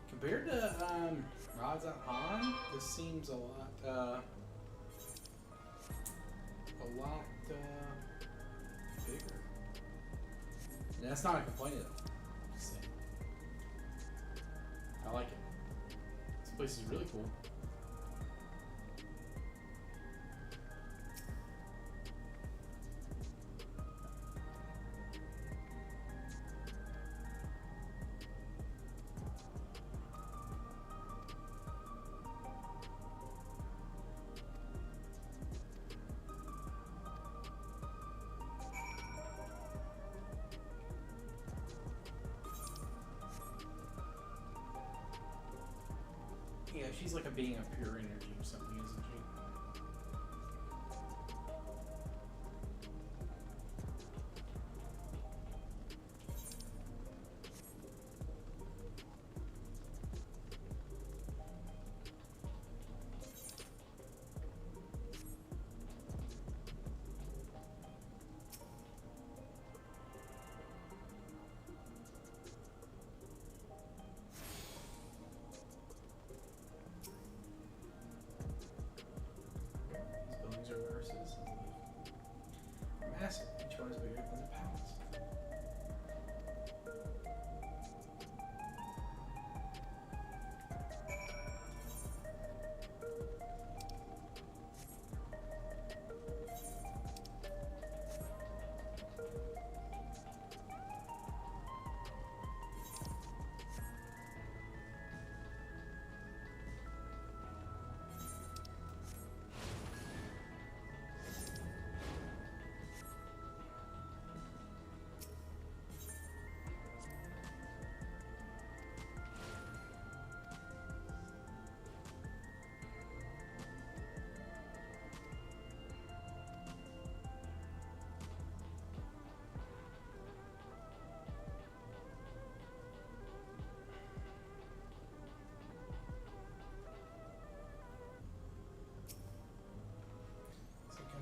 compared to Rods at Han, this seems a lot bigger. And that's not a complaint though. Just saying. I like it. This place is really cool. Yeah, she's like a being of pure energy or something, isn't she? Massive. Each one is bigger than the palace.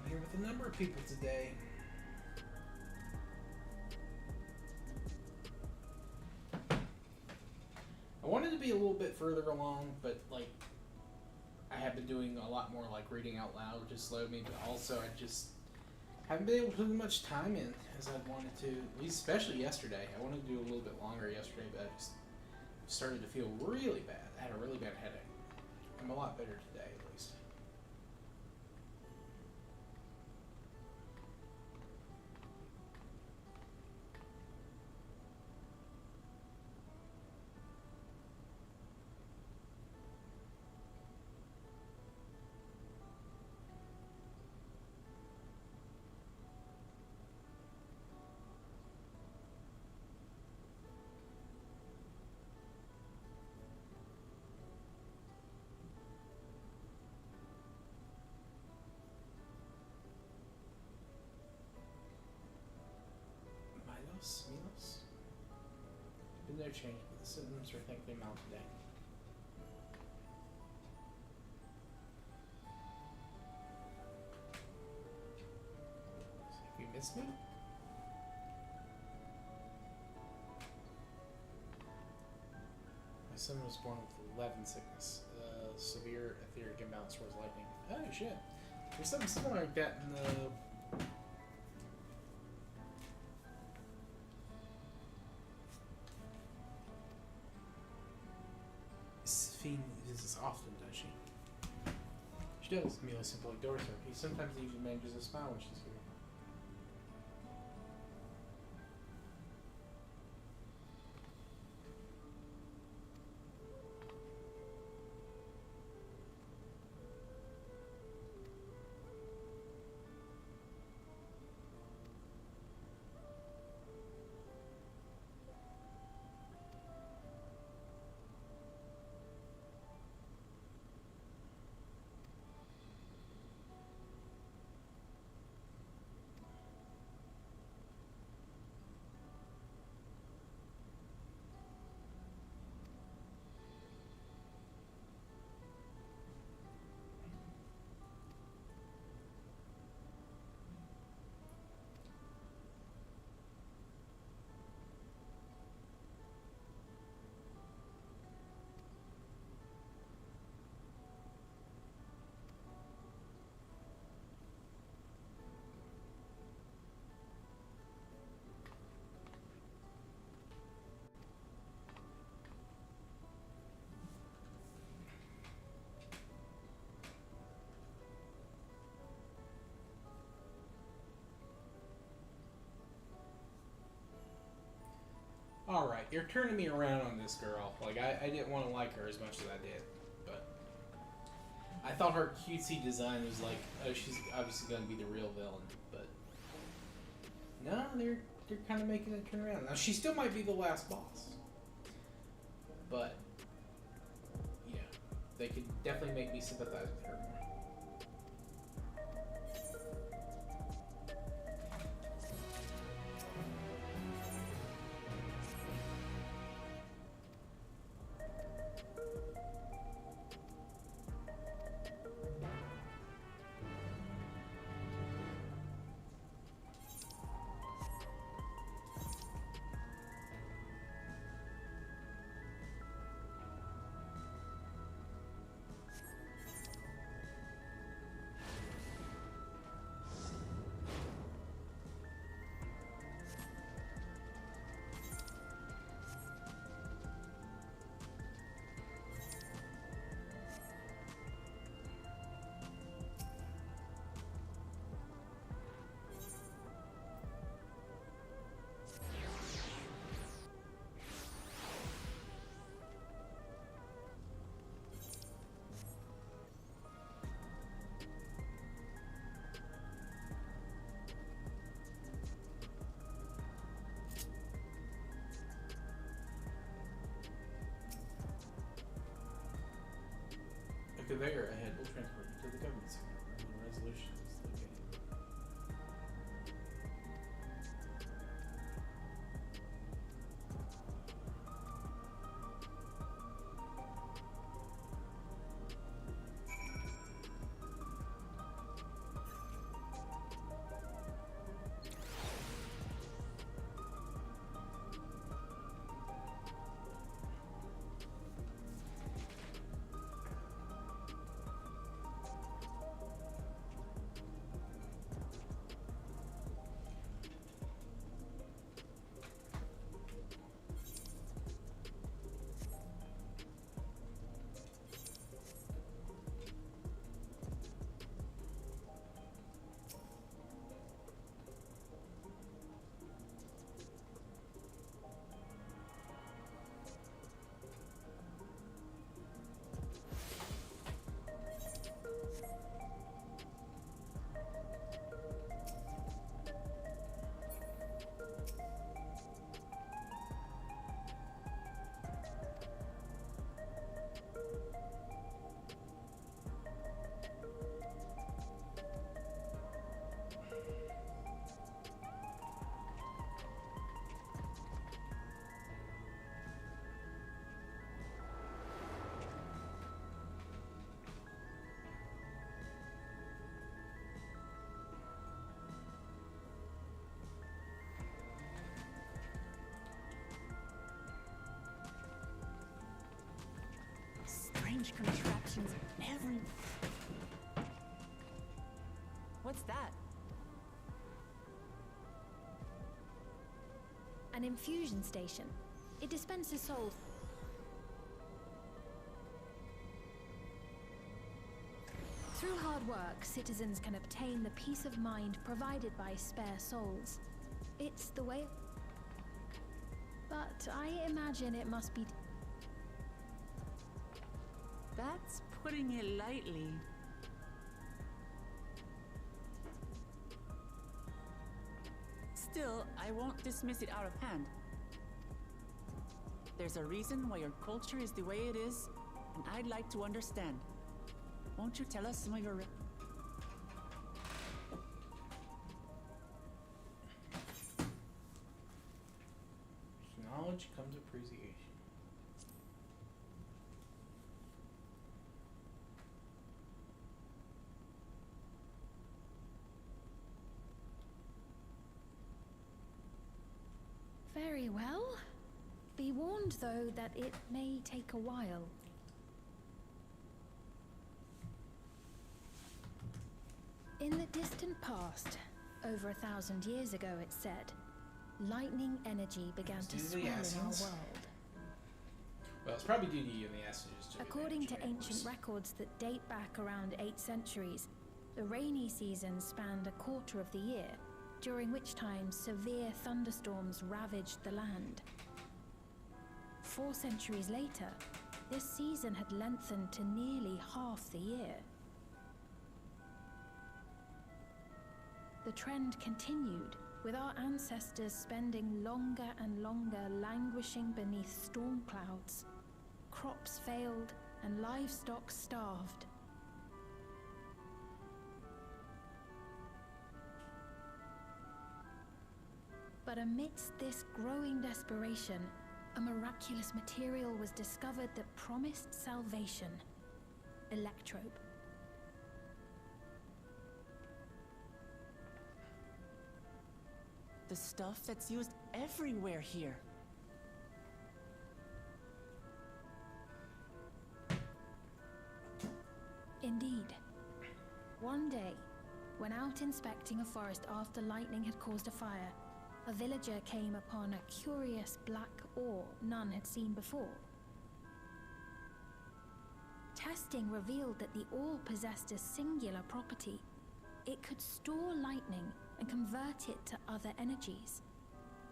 Here with a number of people today. I wanted to be a little bit further along, but like I have been doing a lot more like reading out loud, which has slowed me. But also, I just haven't been able to put as much time in as I wanted to. At least, especially yesterday. I wanted to do a little bit longer yesterday, but I just started to feel really bad. I had a really bad headache. I'm a lot better today, at least. Milos? Been no change, but the symptoms are thankfully mild today. Have you missed me? My son was born with 11 sickness. Severe etheric imbalance towards lightning. Oh shit. There's something similar like that in the Fiend uses this often, does she? She does. Mila simply adores her. He sometimes even manages a smile when she's here. Alright, you're turning me around on this girl. Like, I didn't want to like her as much as I did, but I thought her cutesy design was like, oh, she's obviously going to be the real villain, but no, they're kind of making it turn around. Now, she still might be the last boss, but, you know, they could definitely make me sympathize with her more. A conveyor ahead will transport you to the government center, where the resolution is located. strange contraptions every... What's that? An infusion station. It dispenses souls. Through hard work, citizens can obtain the peace of mind provided by spare souls. It's the way... But I imagine it must be... That's putting it lightly. Still, I won't dismiss it out of hand. There's a reason why your culture is the way it is, and I'd like to understand. Won't you tell us some of your... With knowledge comes appreciation. Very well. Be warned, though, that it may take a while. In the distant past, over 1,000 years ago, it's said, lightning energy began to swell in our world. Well, it's probably due to you and the Essences. According to ancient records that date back around 8 centuries, the rainy season spanned a quarter of the year, during which time severe thunderstorms ravaged the land. 4 centuries later, this season had lengthened to nearly half the year. The trend continued, with our ancestors spending longer and longer languishing beneath storm clouds. Crops failed and livestock starved. But amidst this growing desperation, a miraculous material was discovered that promised salvation: electrope. The stuff that's used everywhere here. Indeed. One day, when out inspecting a forest after lightning had caused a fire, a villager came upon a curious black ore none had seen before. Testing revealed that the ore possessed a singular property. It could store lightning and convert it to other energies.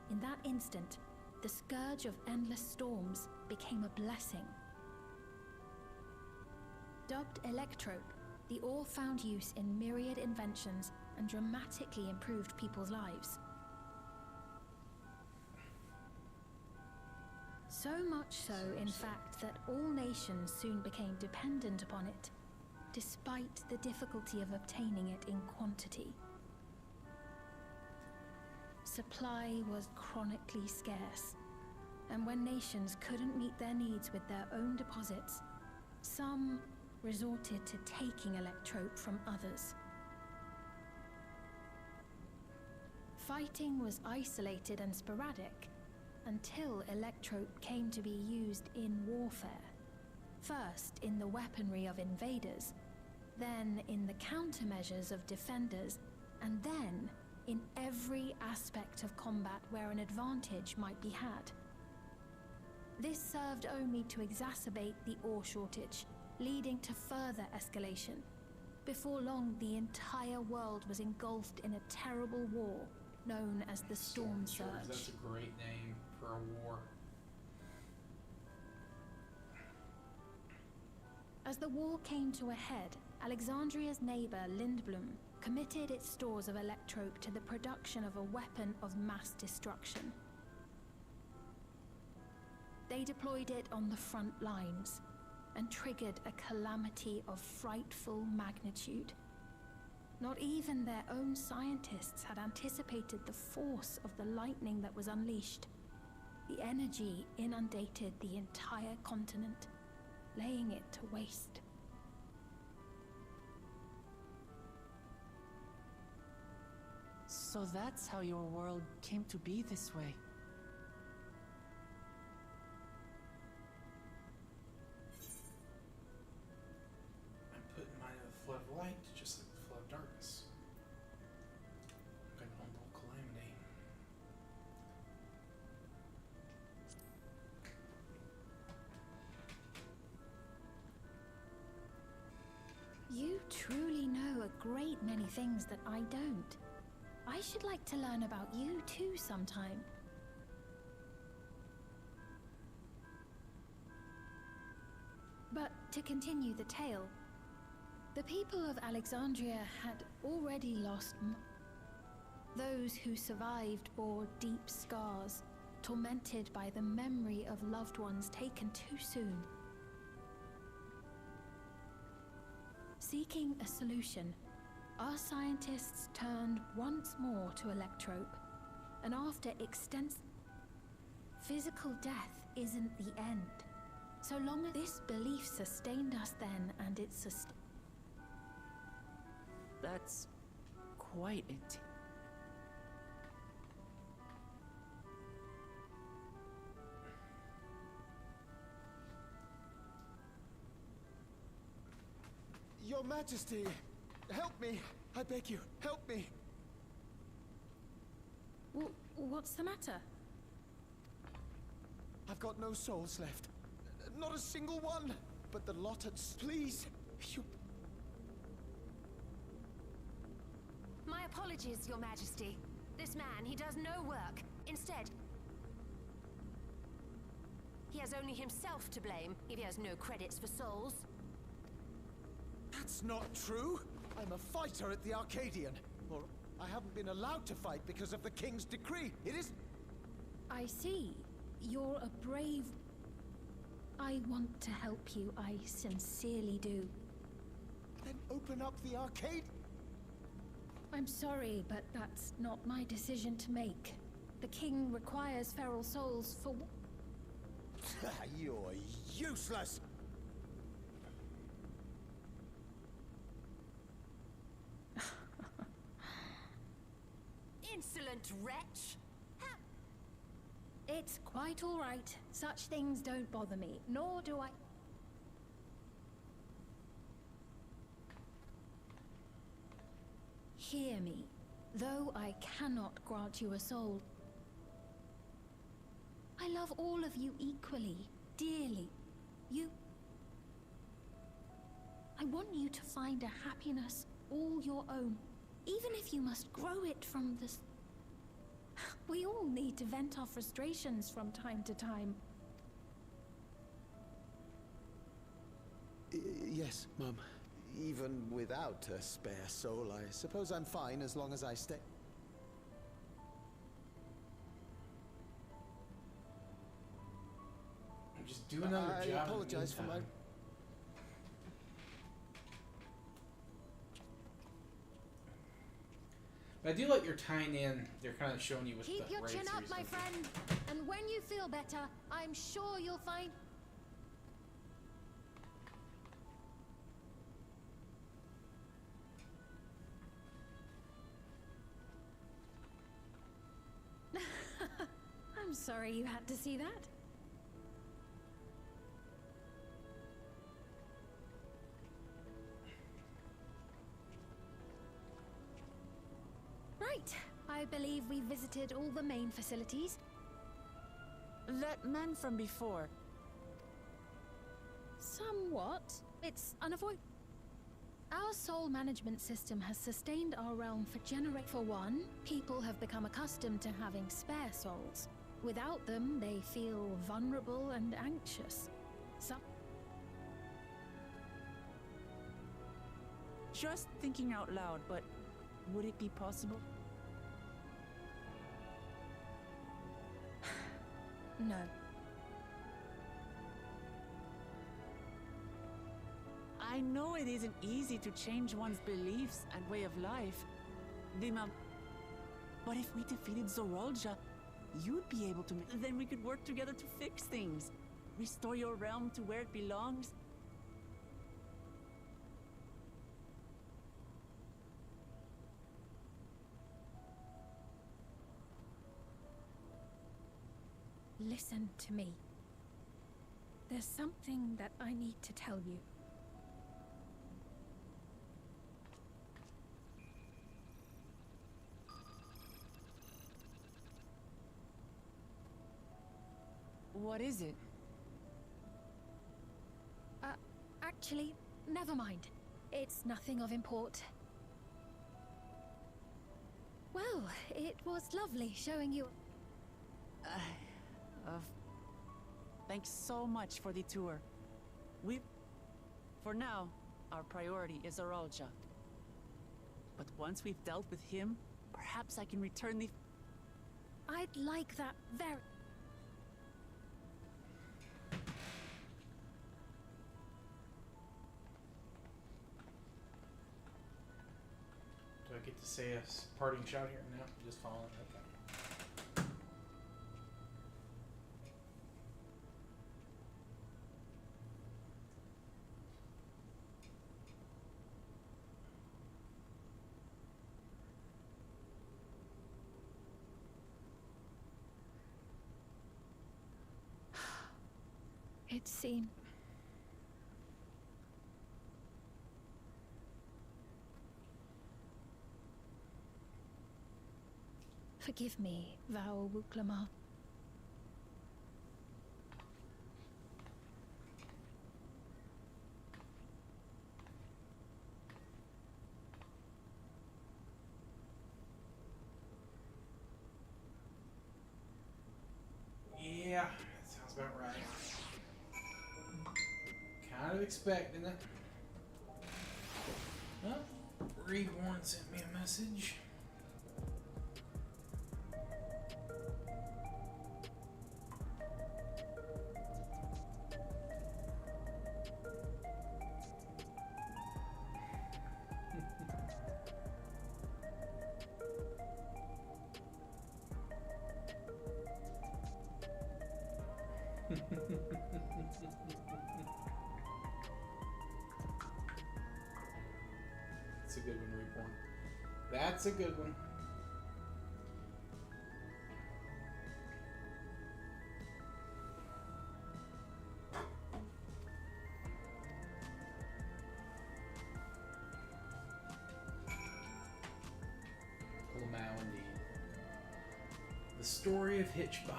In that instant, the scourge of endless storms became a blessing. Dubbed electrope, the ore found use in myriad inventions and dramatically improved people's lives. So much so, in fact, that all nations soon became dependent upon it, despite the difficulty of obtaining it in quantity. Supply was chronically scarce, and when nations couldn't meet their needs with their own deposits, some resorted to taking electrope from others. Fighting was isolated and sporadic, until electrope came to be used in warfare. First in the weaponry of invaders, then in the countermeasures of defenders, and then in every aspect of combat where an advantage might be had. This served only to exacerbate the ore shortage, leading to further escalation. Before long, the entire world was engulfed in a terrible war known as the Storm Surge. That's a great name for a war. As the war came to a head, Alexandria's neighbor, Lindblum, committed its stores of electrope to the production of a weapon of mass destruction. They deployed it on the front lines and triggered a calamity of frightful magnitude. Not even their own scientists had anticipated the force of the lightning that was unleashed. The energy inundated the entire continent, laying it to waste. So that's how your world came to be this way. truly know a great many things that I don't. I should like to learn about you too sometime. But to continue the tale, the people of Alexandria had already lost those who survived bore deep scars, tormented by the memory of loved ones taken too soon. Seeking a solution, our scientists turned once more to Electrope, and after extensive physical death isn't the end. So long as this belief sustained us then, and it sustained. That's quite it. Your Majesty, help me! I beg you, help me! What's the matter? I've got no souls left. Not a single one! But the lot at... Please, you... My apologies, Your Majesty. This man, he does no work. Instead, he has only himself to blame if he has no credits for souls. That's not true! I'm a fighter at the Arcadian. Or I haven't been allowed to fight because of the King's decree. It is... I see. You're a brave... I want to help you, I sincerely do. Then open up the arcade? I'm sorry, but that's not my decision to make. The King requires feral souls for... You're useless! Insolent wretch! It's quite all right. Such things don't bother me, nor do I... Hear me. Though I cannot grant you a soul, I love all of you equally, dearly. I want you to find a happiness all your own, even if you must grow it from the... We all need to vent our frustrations from time to time. Yes, Mum. Even without a spare soul, I suppose I'm fine as long as I stay. Just do another job. I apologize for my... But I do like your tying in. They're kind of showing you what Keep the your rates chin are up, my friend. And when you feel better, I'm sure you'll find... I'm sorry you had to see that. Right. I believe we visited all the main facilities. That man from before. Somewhat. It's unavoidable. Our soul management system has sustained our realm for generations. For one, people have become accustomed to having spare souls. Without them, they feel vulnerable and anxious. Just thinking out loud, but would it be possible? No. I know it isn't easy to change one's beliefs and way of life, Dima. But if we defeated Zoralja, you'd be able to... Then we could work together to fix things. Restore your realm to where it belongs. Listen to me. There's something that I need to tell you. What is it? Actually, never mind. It's nothing of import. Well, it was lovely showing you. Thanks so much for the tour. For now, our priority is Aralja. But once we've dealt with him, perhaps I can return the... I'd like that very... Do I get to say a parting shot here? No, just following. Okay. It seemed... Forgive me, Val Wuklama. Yeah, that sounds about right. Kind of expecting it. Well, Reborn sent me a message. That's a good one, Reborn. That's a good one. Lamau indeed. The story of Hitchbot.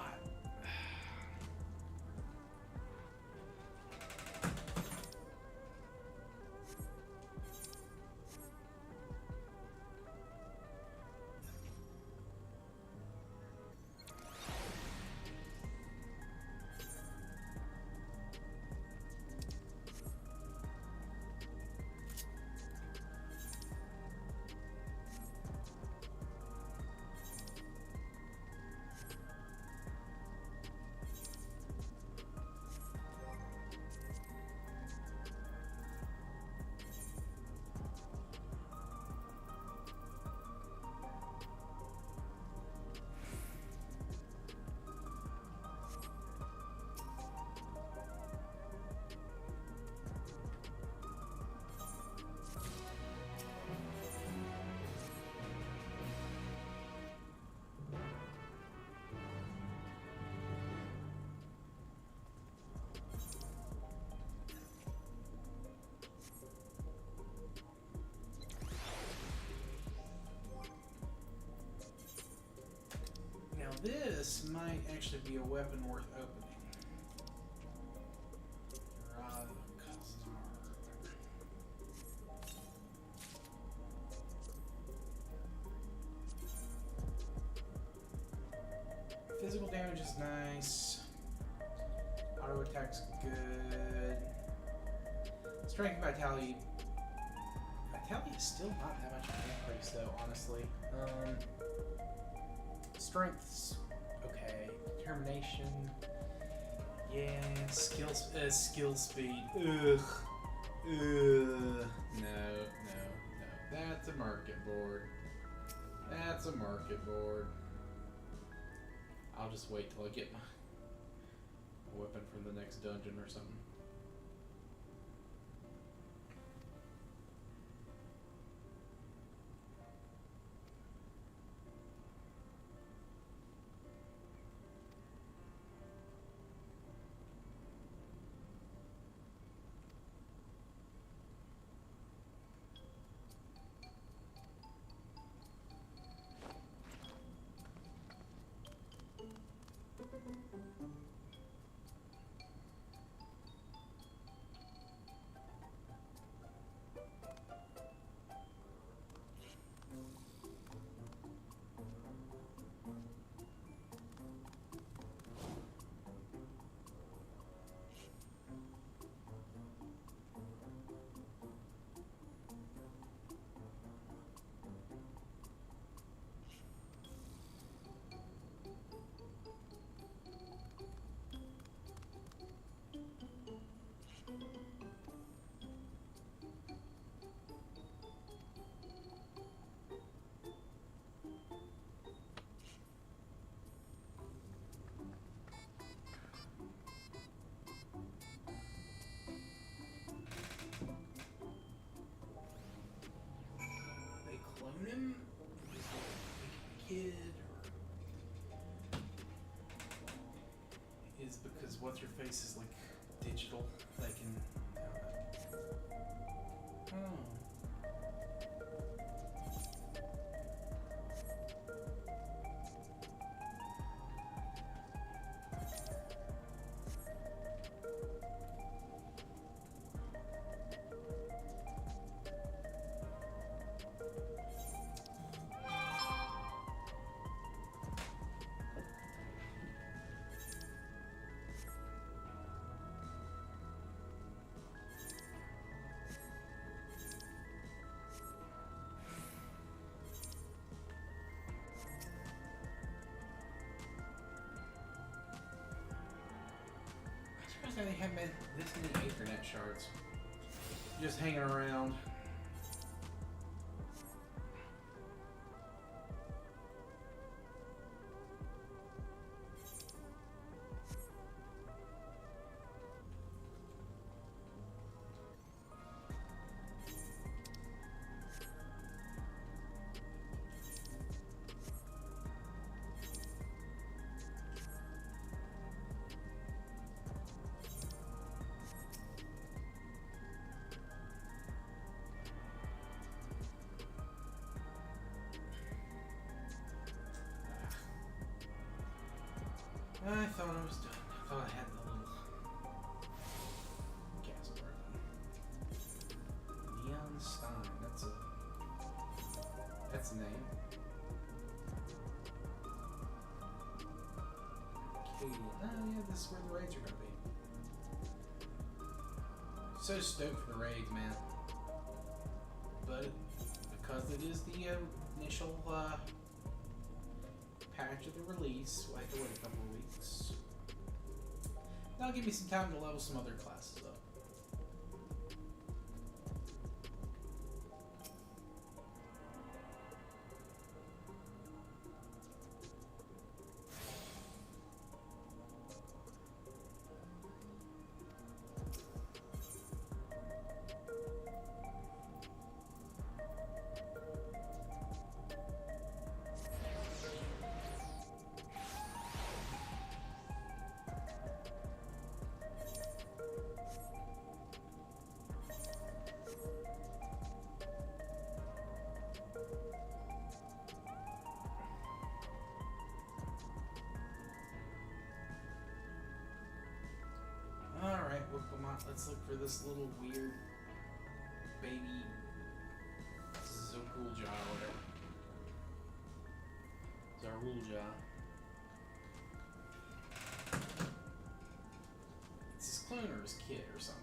This might actually be a weapon worth opening. Physical damage is nice. Auto attack's good. Strength and vitality. Vitality is still not that much of an increase though, honestly. Strength's okay. Determination. Yeah. Skill speed. Ugh. No. That's a market board. That's a market board. I'll just wait till I get my weapon from the next dungeon or something. what's her face is like digital. They can. Oh. They have this many Ethernet shards just hanging around. I thought I was done. I thought I had the little gas button. Neon Stein. That's a name. Okay. Oh yeah, this is where the raids are gonna be. So stoked for the raids, man. But because it is the initial patch of the release, we'll have to wait a couple of weeks. That'll give me some time to level some other classes up. Alright, well, come on, let's look for this little weird baby Zokulja or whatever. Zarulja. It's his clone or his kid or something.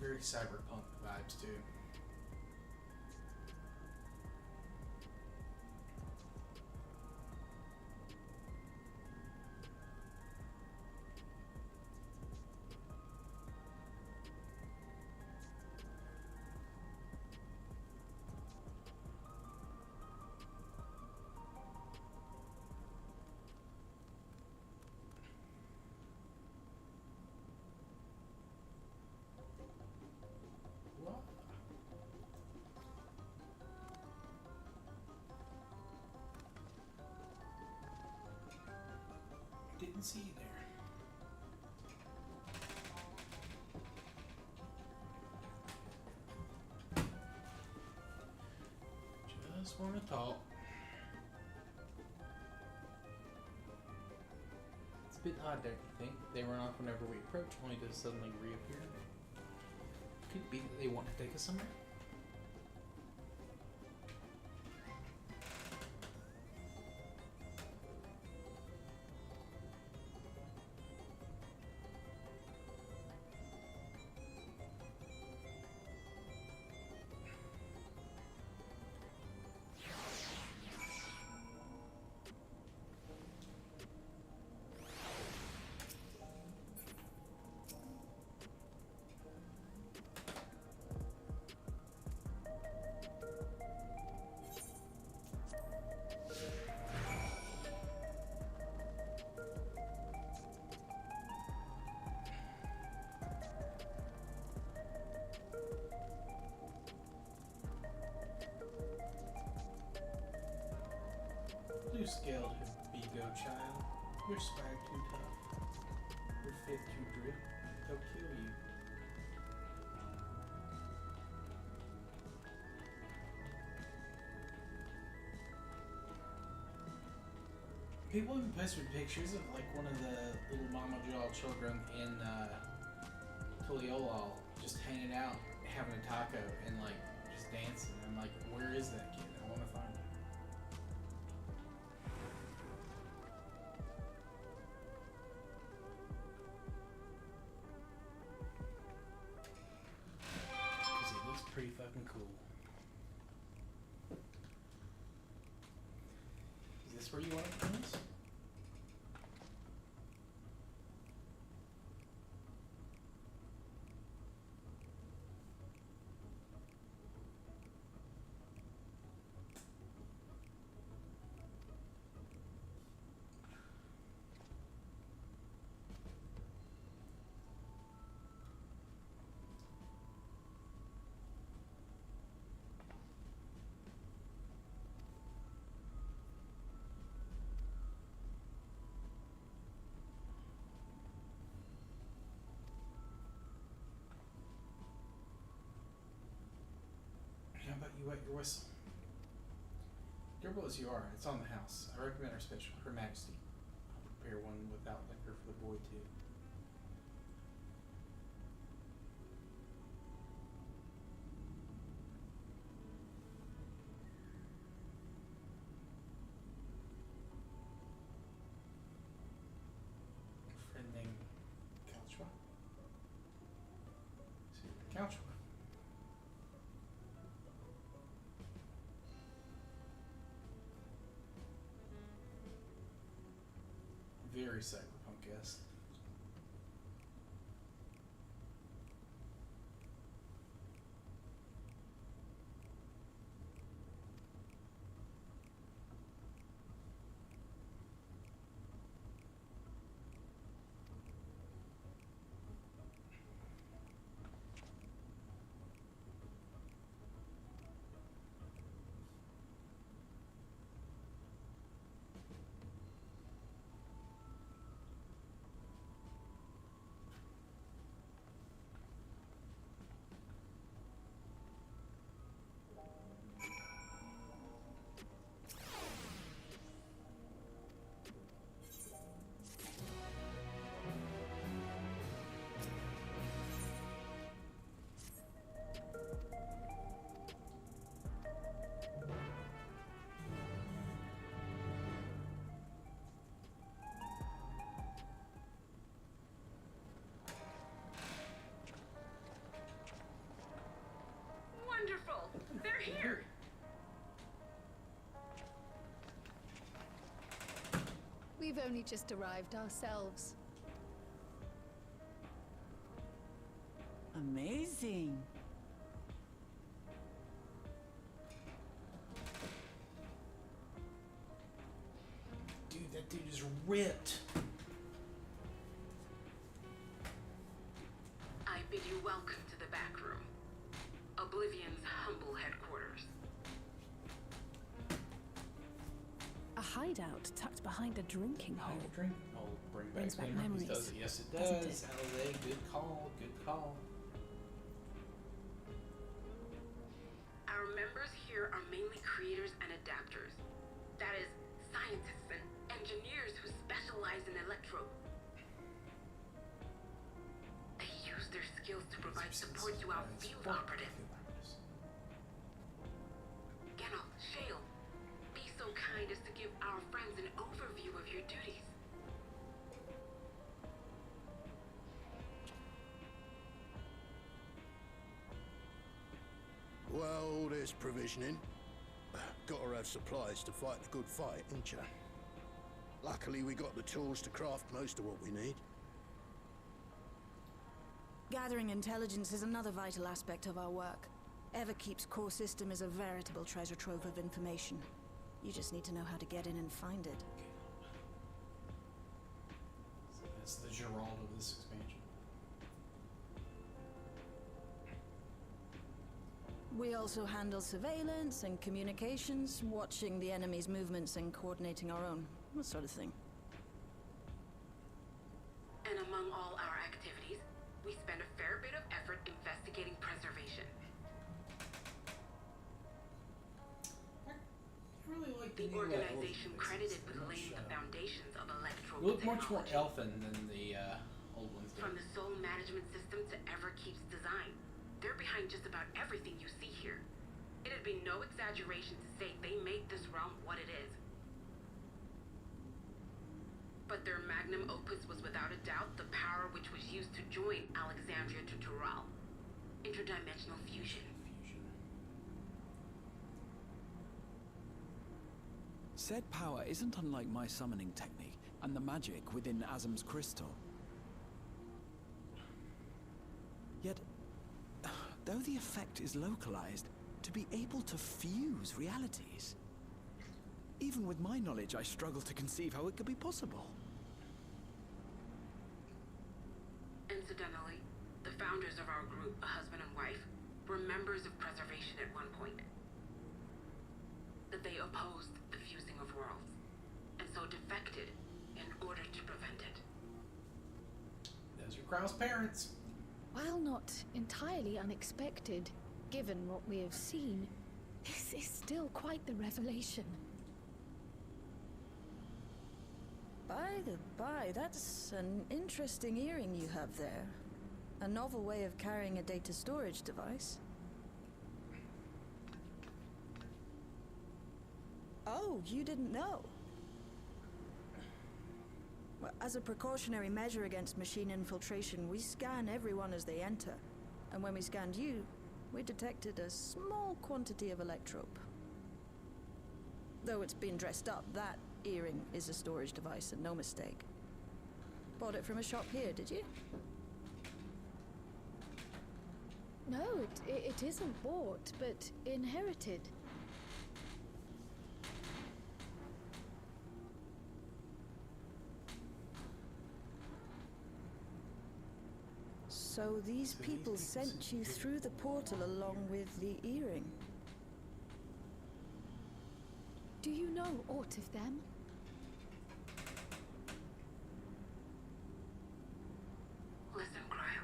Very cyberpunk vibes too. Didn't see you there. Just want to talk. It's a bit odd, don't you think? They run off whenever we approach, only to suddenly reappear. Could be that they want to take us somewhere. scaled her Bigo child. Your swag too tough. Your faith too drip. They'll kill you. People have posted pictures of like one of the little Mama Jaw children in Tuliolal just hanging out, having a taco, and like just dancing. I'm like, where is that kid? I want to find him. Because he looks pretty fucking cool. Is this where you want to put this? How about you wet your whistle? Durable as you are, it's on the house. I recommend our special, Her Majesty. I'll prepare one without liquor for the boy too. A friend named Couchwa. Couchwa. Very cyberpunk-esque. Wonderful! They're here! We've only just arrived ourselves. Amazing. Dude, that dude is ripped. I bid you welcome to the back room. Oblivion's humble headquarters. A hideout tucked behind a drinking hole. Drinking hole. Brings back memories. Does it? Yes, it Doesn't does. Jose, good call. Good call. Our members here are mainly creators and adapters. That is, scientists and engineers who specialize in electro. They use their skills to provide support to our field operatives. Geralt, Shale, be so kind as to give our friends an overview of your duties. Well, there's provisioning. Gotta have supplies to fight a good fight, ain't ya? Luckily, we got the tools to craft most of what we need. Gathering intelligence is another vital aspect of our work. Everkeep's core system is a veritable treasure trove of information. You just need to know how to get in and find it. So that's the Gerald of this expansion. We also handle surveillance and communications, watching the enemy's movements and coordinating our own. That sort of thing. And among all our activities, we spend a fair bit of effort investigating preservation. I really like the new organization old credited with much, laying the foundations of electro look much more technology. elfin than the old ones did. From the soul management system to Everkeep's design, they're behind just about everything you see here. It'd be no exaggeration to say they made this realm what it is. But their magnum opus was without a doubt the power which was used to join Alexandria to Tural. Interdimensional fusion. Said power isn't unlike my summoning technique and the magic within Azam's crystal. Yet, though the effect is localized, to be able to fuse realities. Even with my knowledge, I struggle to conceive how it could be possible. Incidentally, the founders of our group, a husband and wife, were members of preservation at one point. That they opposed the fusing of worlds, and so defected in order to prevent it. Those are Krau's parents. While not entirely unexpected, given what we have seen, this is still quite the revelation. By the by, that's an interesting earring you have there. A novel way of carrying a data storage device. Oh, you didn't know? Well, as a precautionary measure against machine infiltration, we scan everyone as they enter. And when we scanned you, we detected a small quantity of electrope. Though it's been dressed up, that earring is a storage device and no mistake. Bought it from a shop here, did you? No, it isn't bought, but inherited. So these people sent you through the portal along with the earring? Do you know aught of them? Listen, Cryo.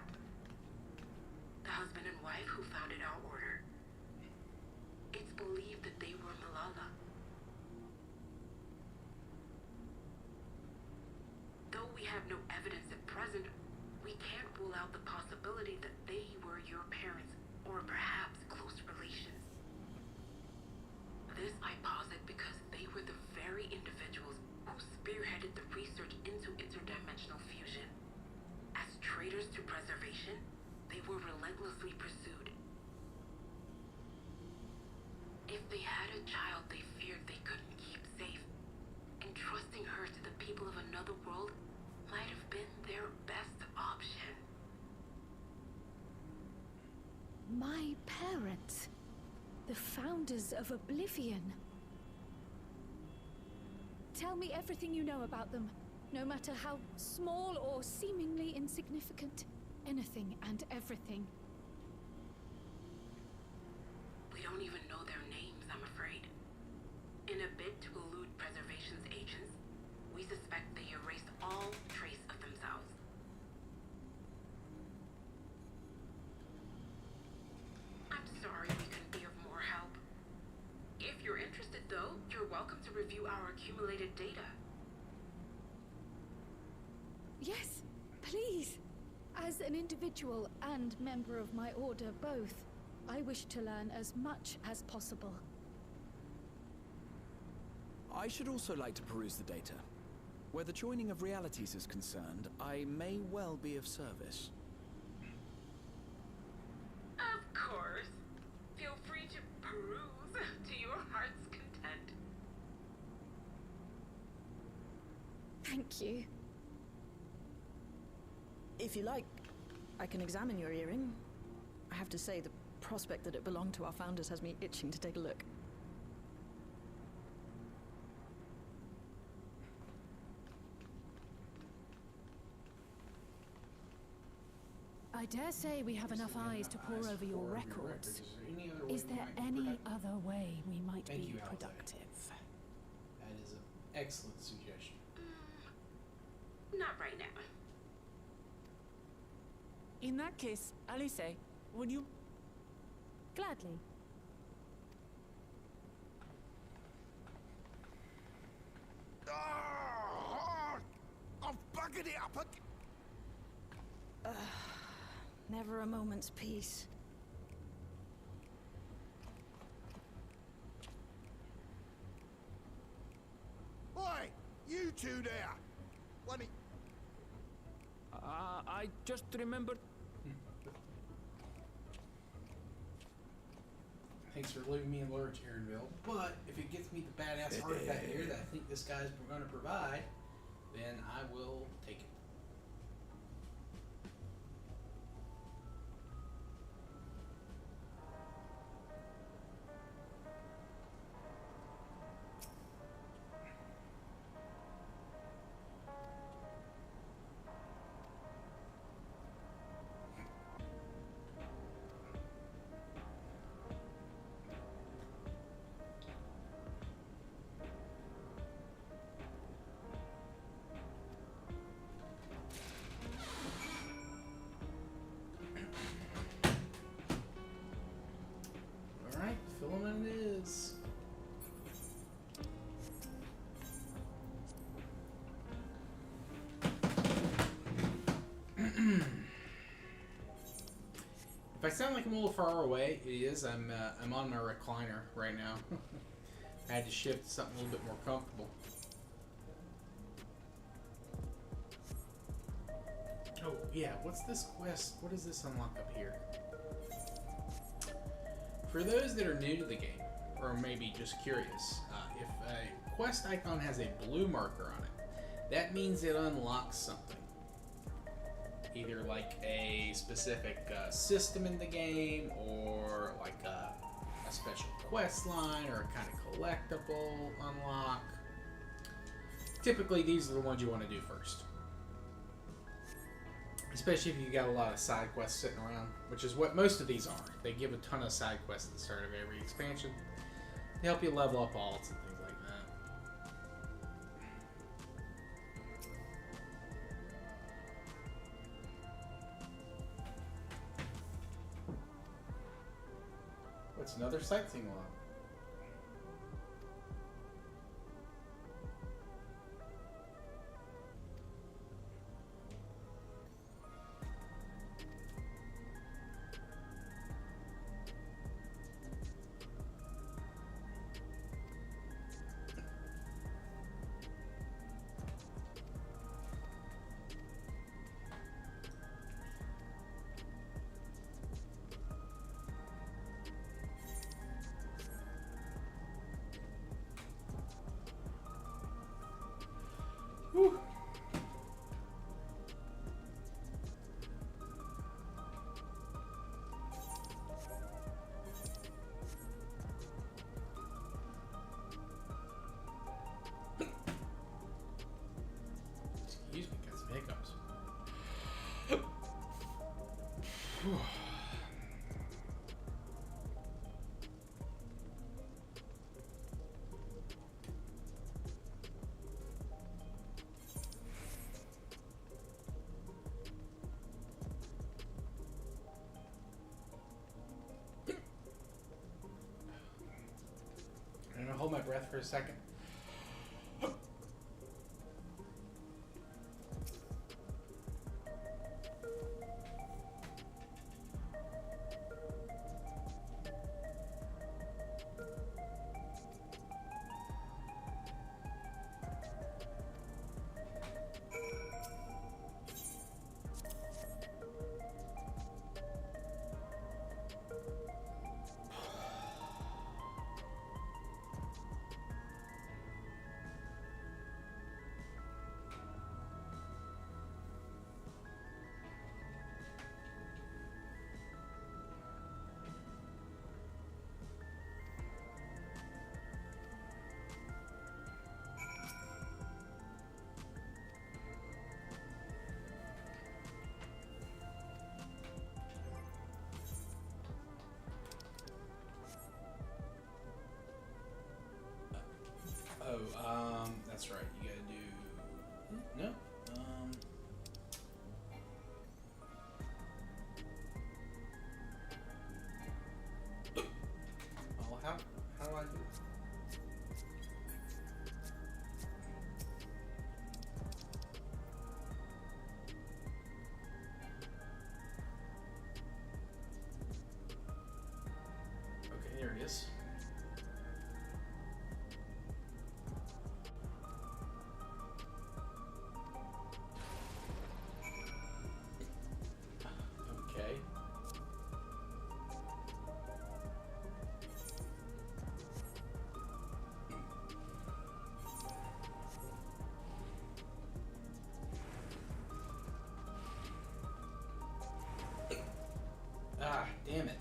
The husband and wife who founded our order. It's believed that they were Malala. Though we have no evidence at present, we can't rule out the possibility that they were your parents, or perhaps close relations. This I posit because they were the very individuals who spearheaded the research into interdimensional fusion. As traitors to preservation, they were relentlessly pursued. If they had a child they feared they couldn't keep safe, entrusting her to the people of another world might have been their best option. My parents, the founders of Oblivion. Tell me everything you know about them, no matter how small or seemingly insignificant. Anything and everything. We don't even know their names, I'm afraid. In a bid to elude preservation's agents, we suspect they erased all trace of themselves. I'm sorry we couldn't be of more help. If you're interested, though, you're welcome to review our accumulated data. Yes, please. As an individual and member of my order both, I wish to learn as much as possible. I should also like to peruse the data. Where the joining of realities is concerned, I may well be of service. Of course. Feel free to peruse to your heart's content. Thank you. If you like, I can examine your earring. I have to say, the prospect that it belonged to our founders has me itching to take a look. I dare say we have enough eyes to pore over your records. Is there any other way we might be productive? That is an excellent suggestion. Not right now. In that case, Alice, would you? Gladly. I've buggered it up again. Never a moment's peace. Oi! You two there! Let me... I just remembered. Thanks for leaving me in lurch, Aaronville. But if it gets me the badass artifact here that I think this guy's going to provide, then I will take it. Filament is. If I sound like I'm a little far away, it is. I'm on my recliner right now. I had to shift to something a little bit more comfortable. Oh yeah, what's this quest? What does this unlock up here? For those that are new to the game, or maybe just curious, if a quest icon has a blue marker on it, that means it unlocks something. Either like a specific system in the game, or like a special quest line, or a kind of collectible unlock. Typically, these are the ones you want to do first. Especially if you got a lot of side quests sitting around, which is what most of these are. They give a ton of side quests at the start of every expansion to help you level up alts and things like that. What's another sightseeing log? Whew. Excuse me, got some hiccups. I'm gonna hold my breath for a second. is. Okay. Ah, damn it.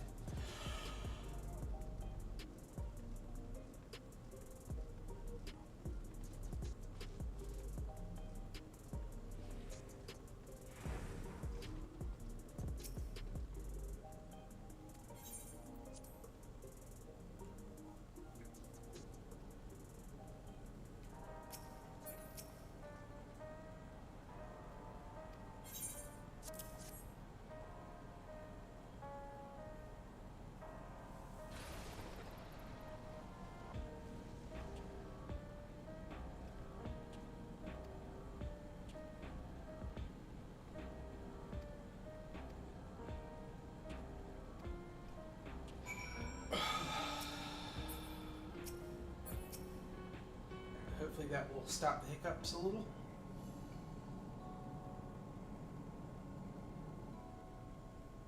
Hopefully that will stop the hiccups a little.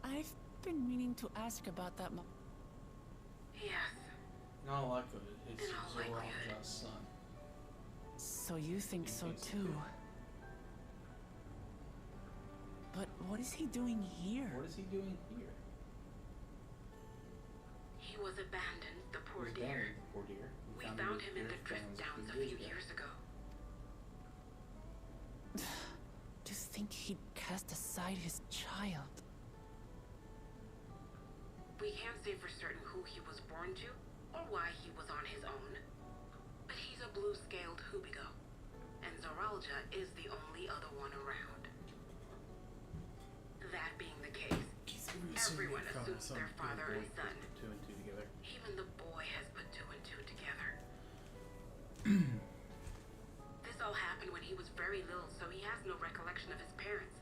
I've been meaning to ask about that. Yes. Not likely. It's Zoralja's son. So you think so too? But what is he doing here? What is he doing here? He was abandoned, the poor dear. Poor dear. We found him in the drift downs a few years ago. To think he'd cast aside his child. We can't say for certain who he was born to, or why he was on his own. But he's a blue-scaled Hubigo, and Zoralja is the only other one around. That being the case, everyone assumes their father and son. Two and two together. Even the boy has put two and two together. This all happened when he was very little, so he has no recollection of his parents.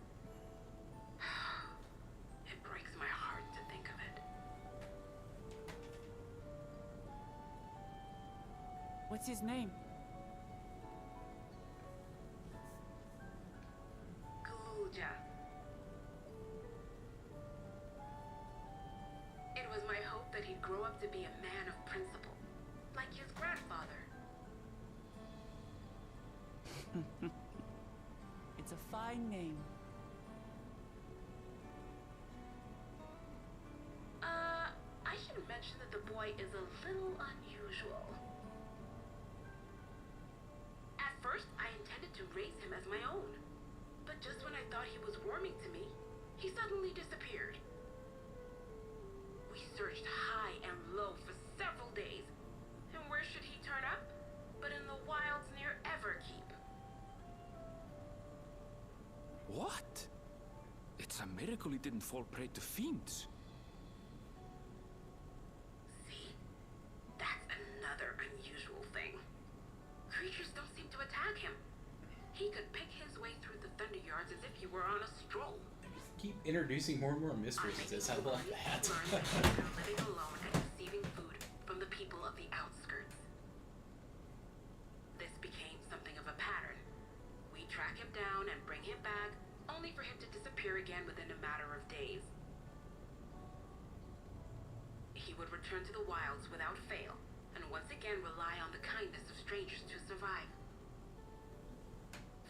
It breaks my heart to think of it. What's his name? Gulja. It was my hope that he'd grow up to be a man of principle, like his grandfather. It's a fine name. I should mention that the boy is a little unusual. At first, I intended to raise him as my own. But just when I thought he was warming to me, he suddenly disappeared. We searched high and low for several days. And where should he turn up? But in the wilds near Everkeep. What? It's a miracle he didn't fall prey to fiends. See? That's another unusual thing. Creatures don't seem to attack him. He could pick his way through the Thunder Yards as if he were on a stroll. Keep introducing more and more mysteries to this. I love that. Living alone and receiving food from the people of the outskirts. This became something of a pattern. We track him down and bring him back, only for him to disappear again within a matter of days. He would return to the wilds without fail, and once again rely on the kindness of strangers to survive.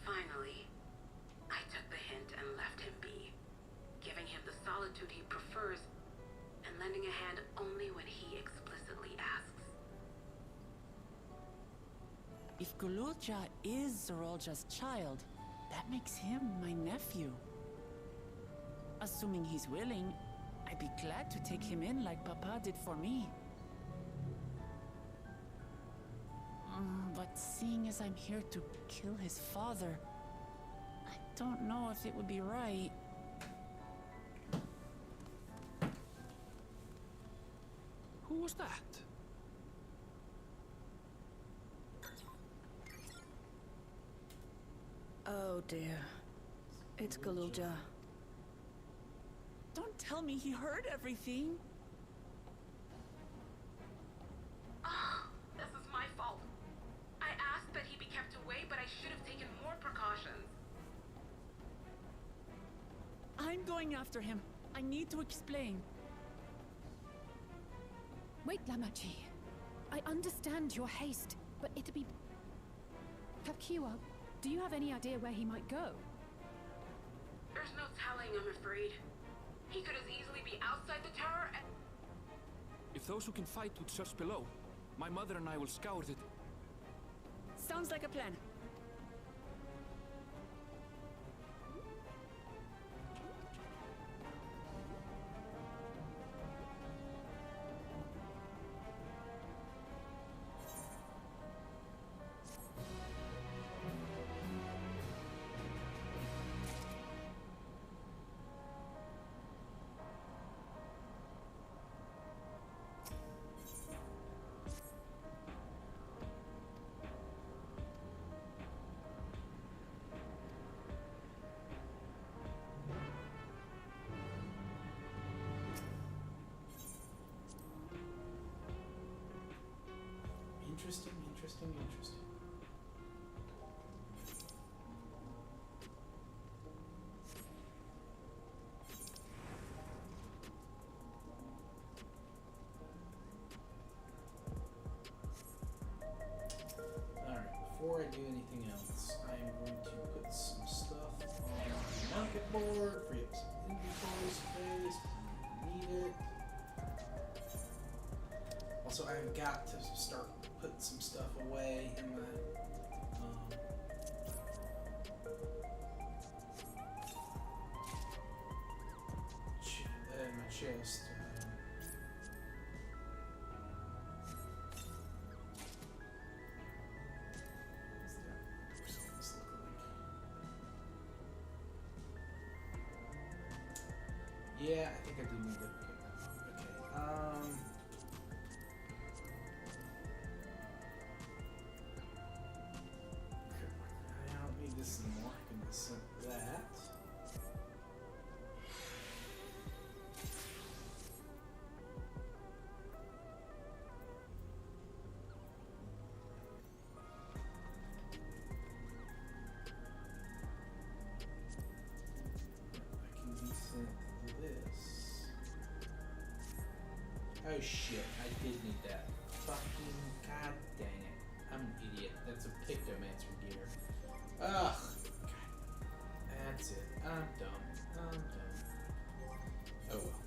Finally, I took the hint and left him be, giving him the solitude he prefers, and lending a hand only when he explicitly asks. If Gulja is Zoralja's child, that makes him my nephew. Assuming he's willing, I'd be glad to take him in like Papa did for me. But seeing as I'm here to kill his father, I don't know if it would be right. Who was that? Oh dear. It's Gulja. Don't tell me he heard everything. going after him. I need to explain. Wait, Lamachi. I understand your haste, but it'd be... Kakua, do you have any idea where he might go? There's no telling, I'm afraid. He could as easily be outside the tower and... If those who can fight would search below, my mother and I will scour the... Sounds like a plan. Interesting. Alright, before I do anything else, I am going to put some stuff on the market board, free up some inventory space, need it. Also, I've got to start putting some stuff away in my in my chest. Yeah, I think I do need to get that. Okay. I don't need this anymore. I can just send that. Oh shit, I did need that. Fucking god dang it. I'm an idiot. That's a Pictomancer gear. Ugh. God. That's it. I'm dumb. Oh well.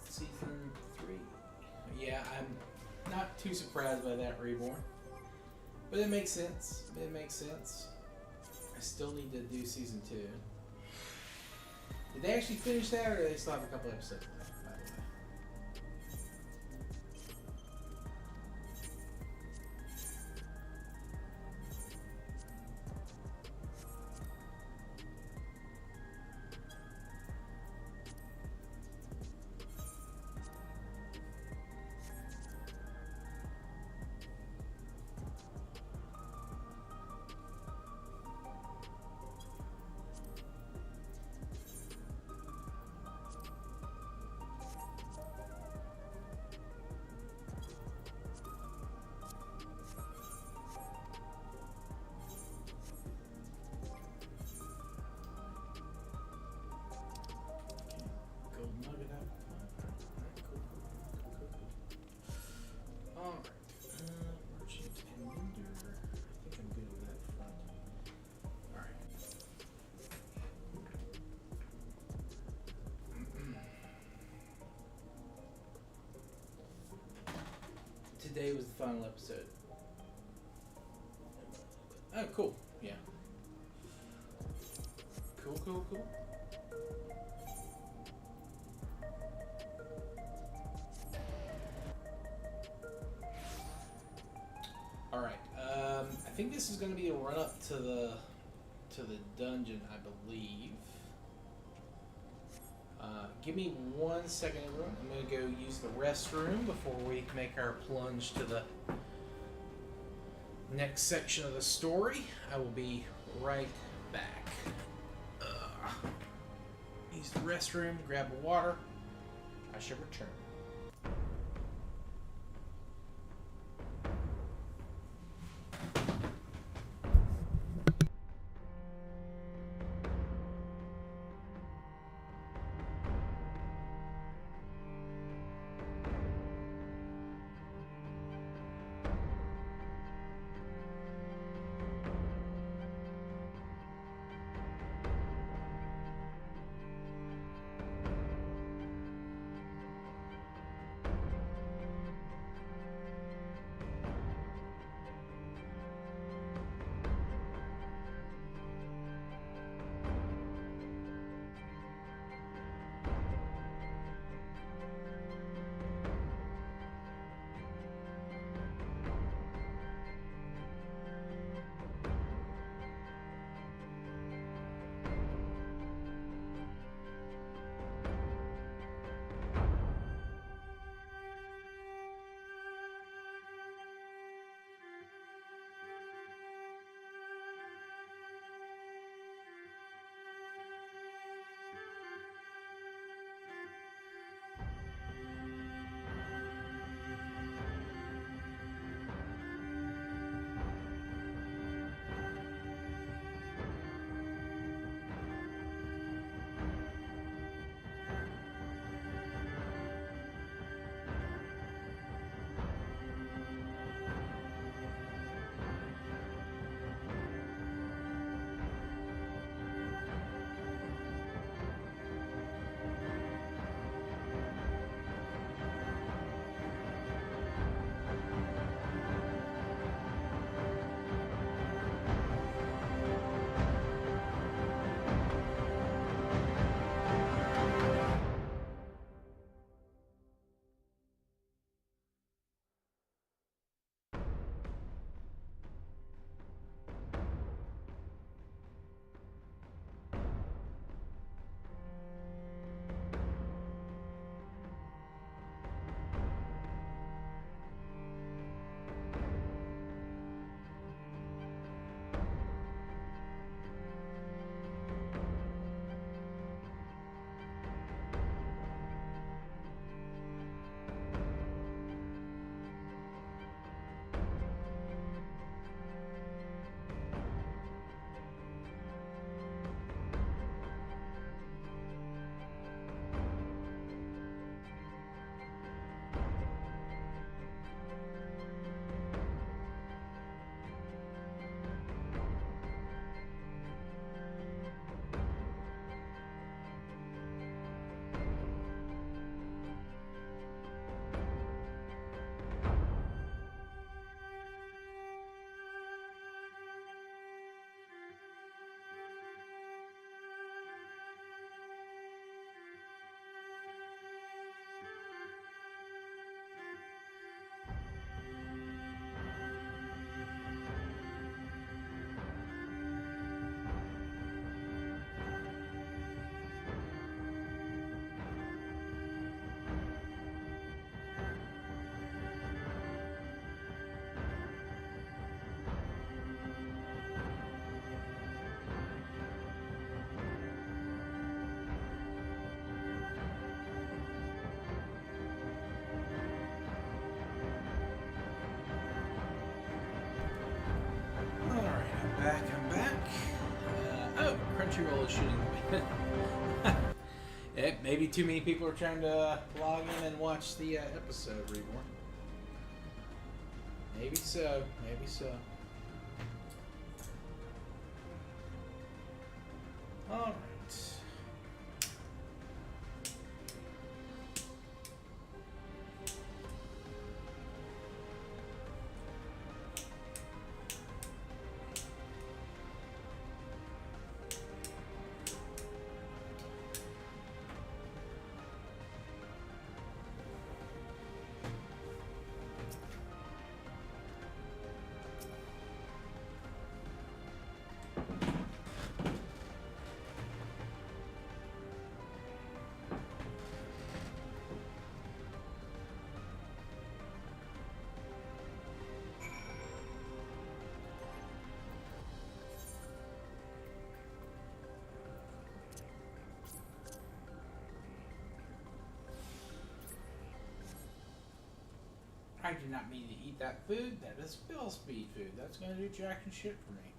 Season 3. Yeah, I'm not too surprised by that reborn. But it makes sense. I still need to do season 2. Did they actually finish that, or do they still have a couple episodes left, by the way? today was the final episode. Oh, cool. Yeah. Cool, cool, cool. Alright, I think this is going to be a run-up to the dungeon, I believe. Give me 1 second, everyone. I'm going to go use the restroom before we make our plunge to the next section of the story. I will be right back. Use the restroom, grab the water. I should return. Crunchyroll is shooting the maybe too many people are trying to log in and watch the episode, Reborn. Maybe so. Maybe so. Alright. I did not mean to eat that food. That is spill speed food. That's gonna do jack and shit for me.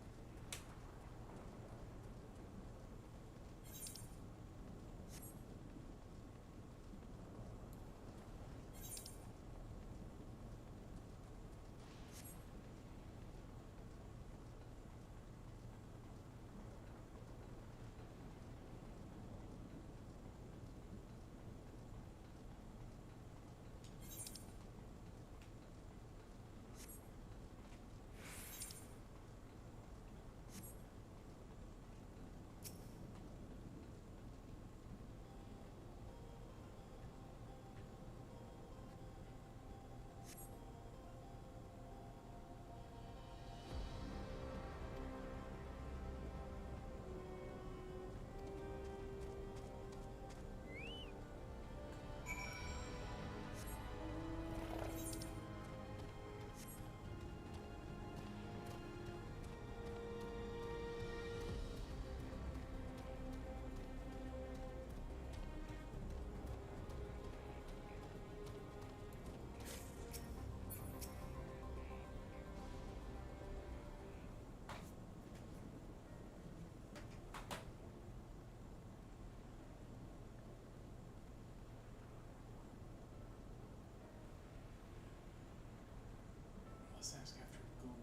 Let's ask after Google.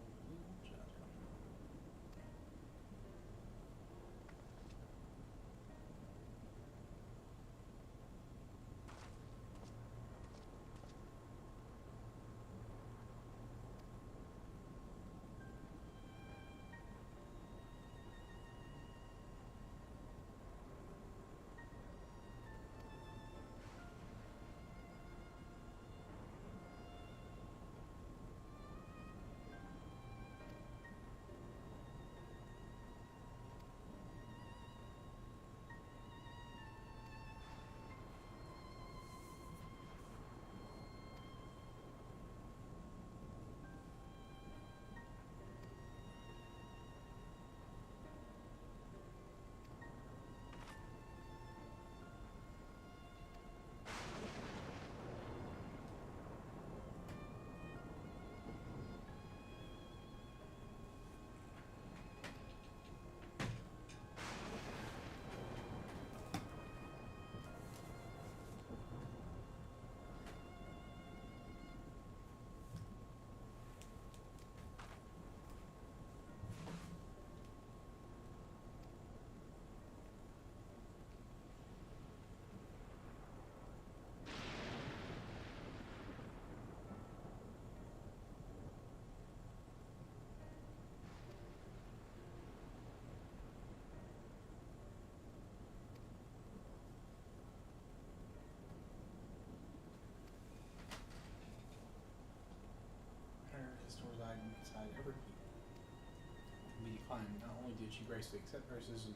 Be declined. Not only did she gracefully accept verses,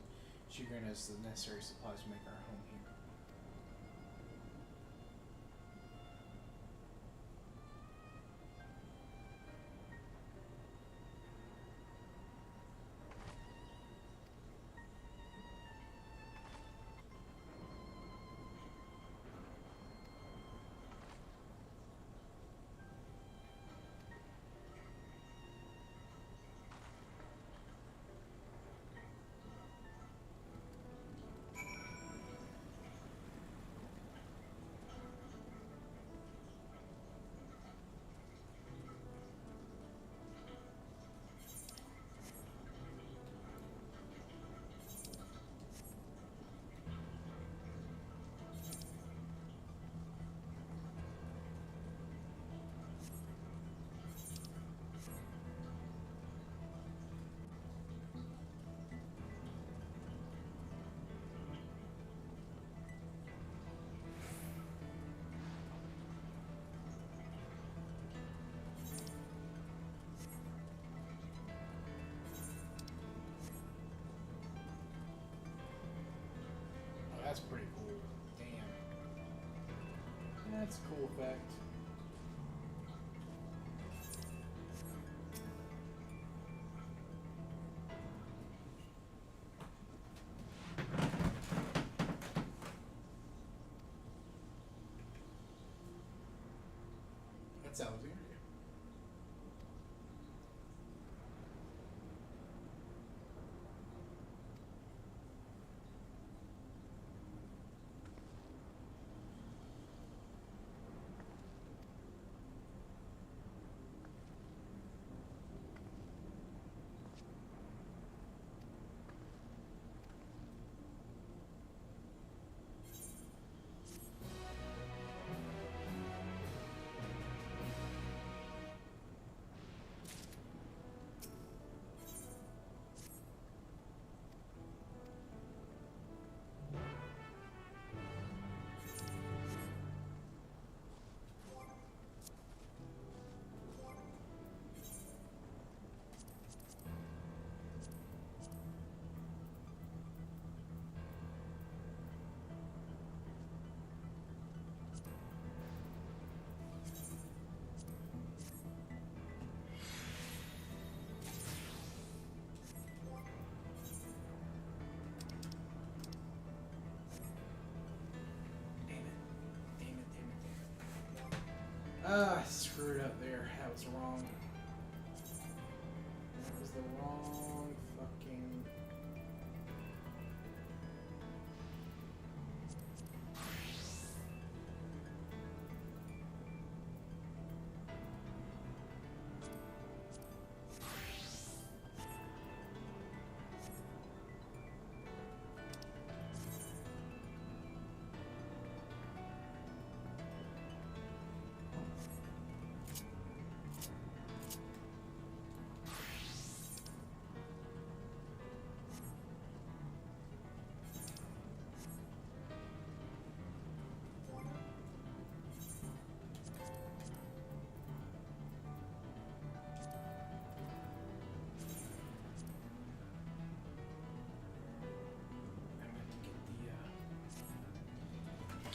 she granted us the necessary supplies to make our home here. That's pretty cool. Damn. That's a cool effect. That's Alexandria. Ah, I screwed up there. That was wrong. That was the wrong fucking...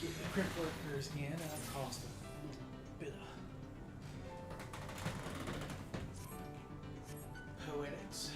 Get the crypt workers in, that'll cost a bit of poetics.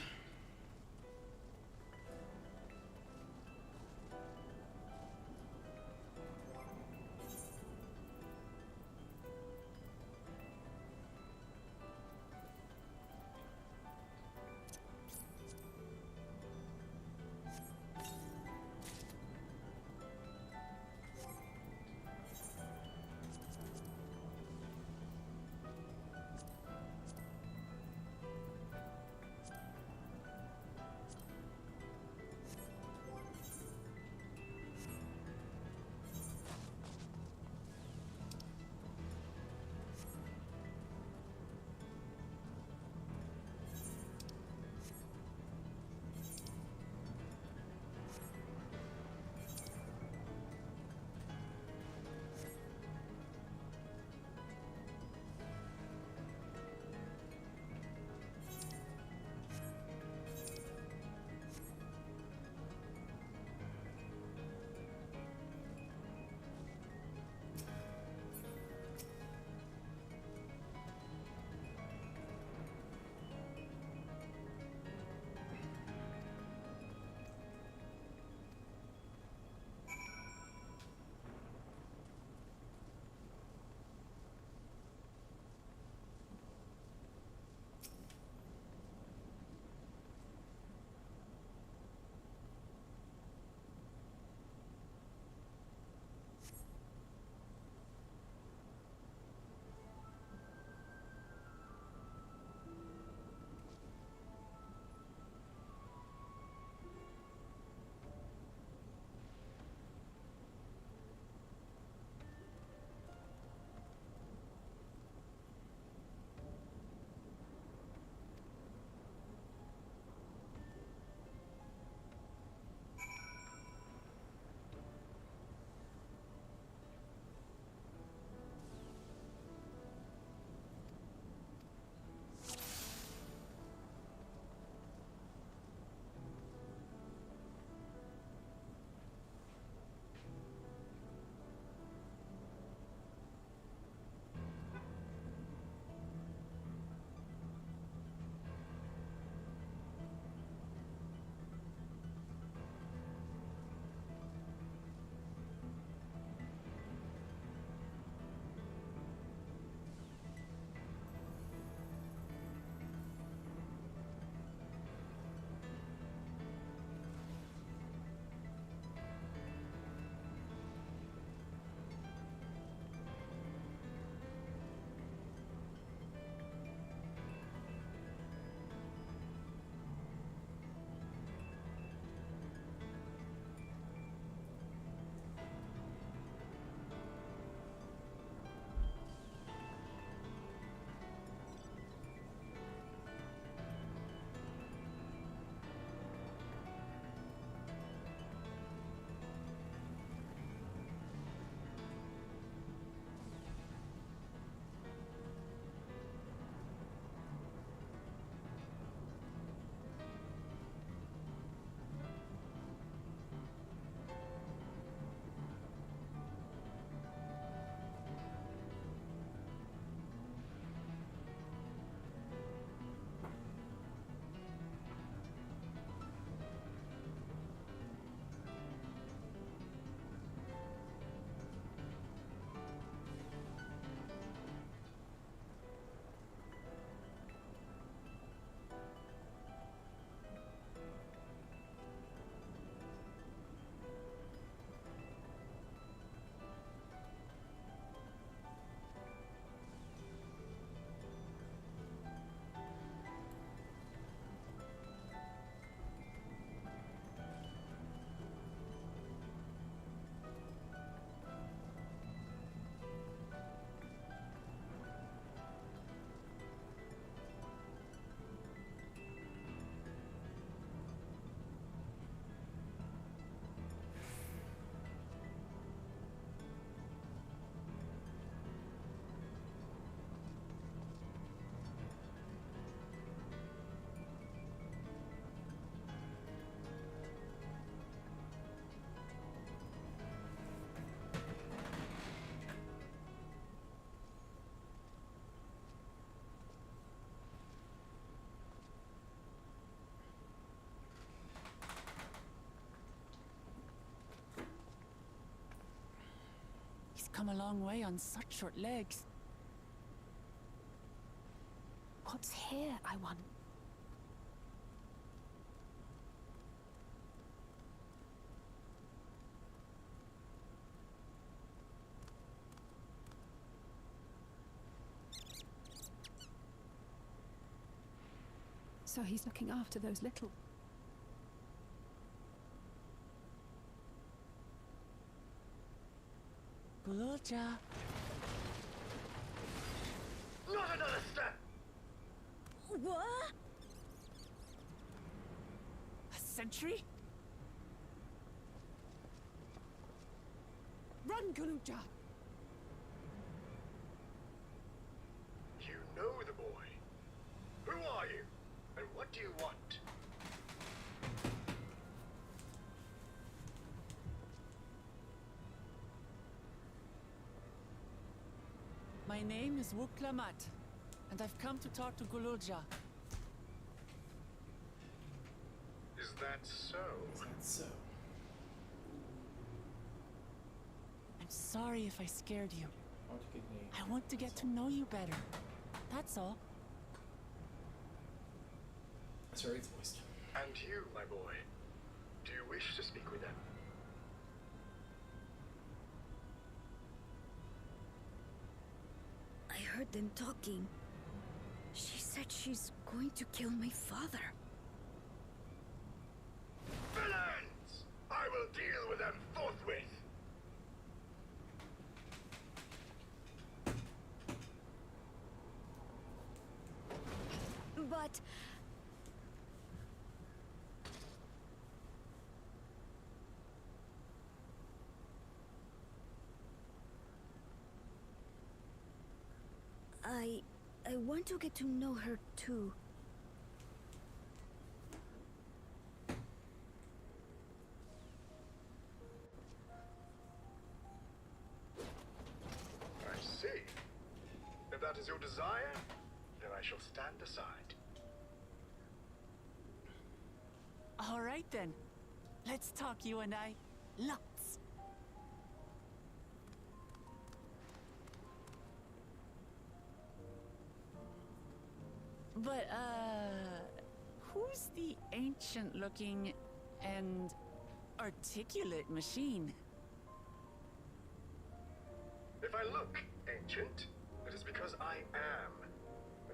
come a long way on such short legs. What's here, I wonder? So he's looking after those little... Gululja. Not another step! What? A sentry? Run, Gululja! You know the boy. Who are you? And what do you want? My name is Wuklamat, and I've come to talk to Gululja. Is that so? Is that so? I'm sorry if I scared you. I want to get to know you better. That's all. Sorry, it's moist. And you, my boy, do you wish to speak with them? I heard them talking. She said she's going to kill my father. Villains! I will deal with them forthwith! But... I want to get to know her too. I see. If that is your desire, then I shall stand aside. All right then. Let's talk, you and I. Lots. But, who's the ancient-looking and articulate machine? If I look ancient, it is because I am.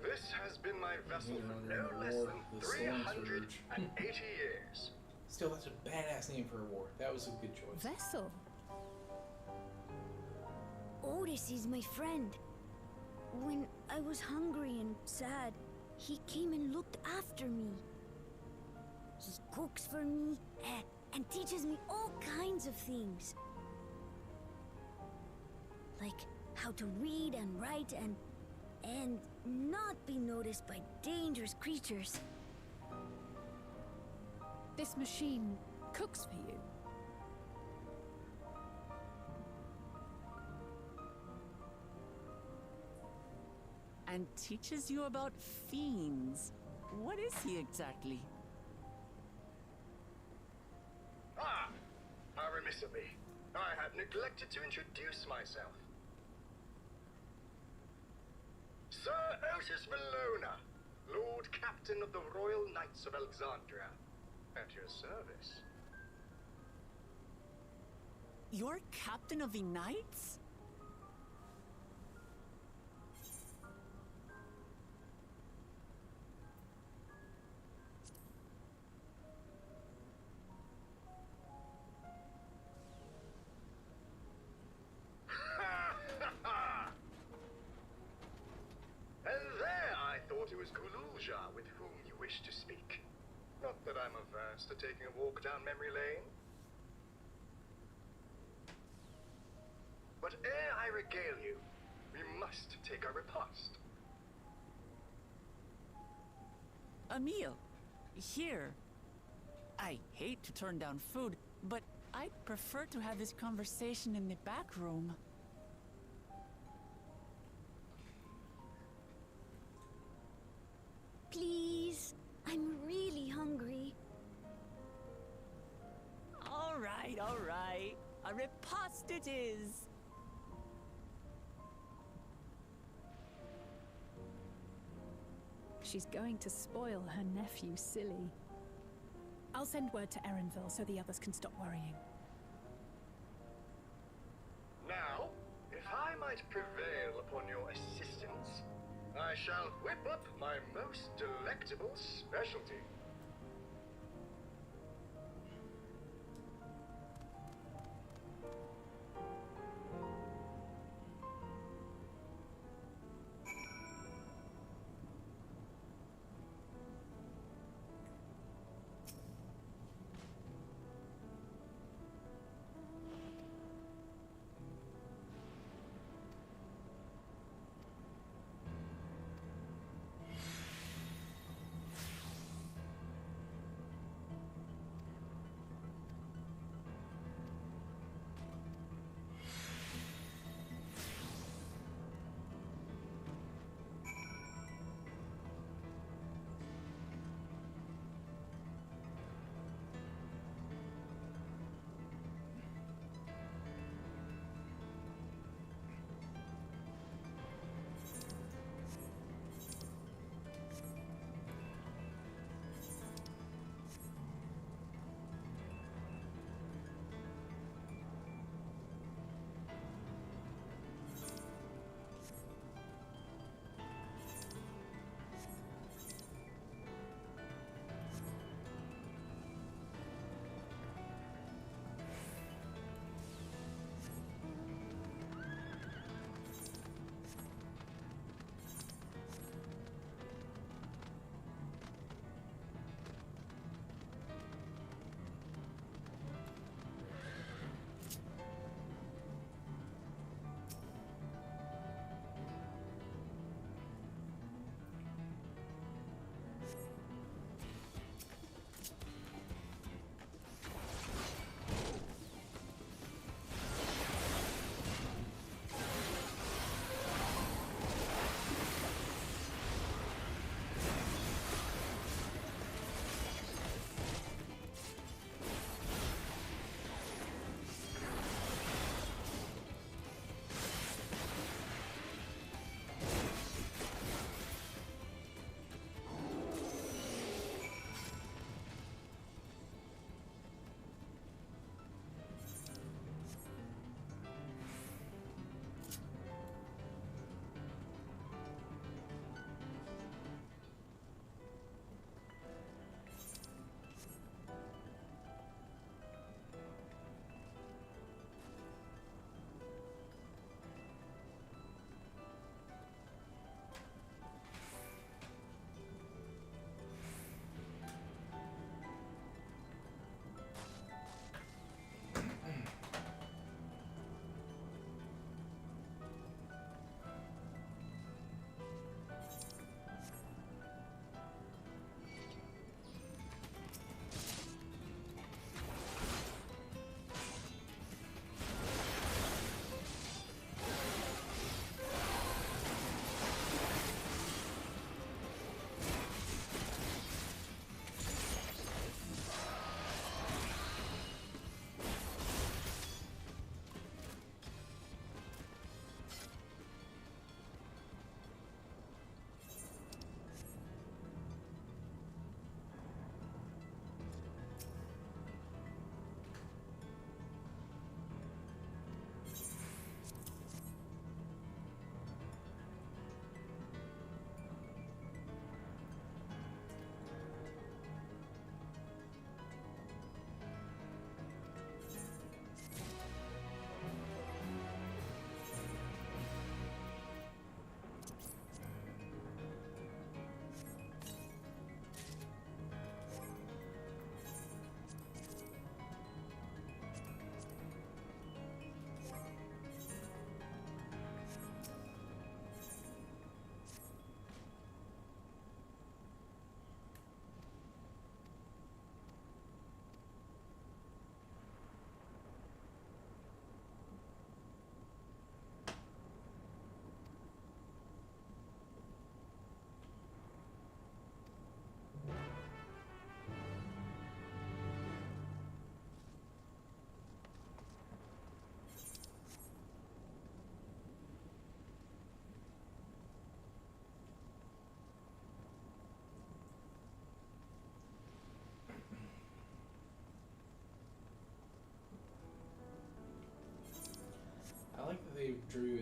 This has been my vessel for no less than 380 years. Still, that's a badass name for a war. That was a good choice. Vessel? Otis is my friend. When I was hungry and sad, he came and looked after me. He cooks for me and teaches me all kinds of things. Like how to read and write and not be noticed by dangerous creatures. This machine cooks for you? And teaches you about fiends. What is he exactly? Ah! How remiss of me. I had neglected to introduce myself. Sir Otis Valona, Lord Captain of the Royal Knights of Alexandria. At your service. You're Captain of the Knights? With whom you wish to speak. Not that I'm averse to taking a walk down memory lane. But ere I regale you, we must take a repast. A meal. Here. I hate to turn down food, but I'd prefer to have this conversation in the back room. Please, I'm really hungry. All right, all right. A repast it is. She's going to spoil her nephew silly. I'll send word to Erenville so the others can stop worrying. Now, if I might prevail upon your assistance, I shall whip up my most delectable specialty.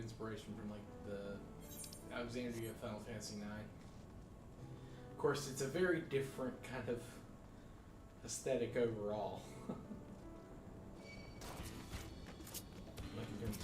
inspiration from like the Alexandria of Final Fantasy IX. Of course, it's a very different kind of aesthetic overall. Like you can say.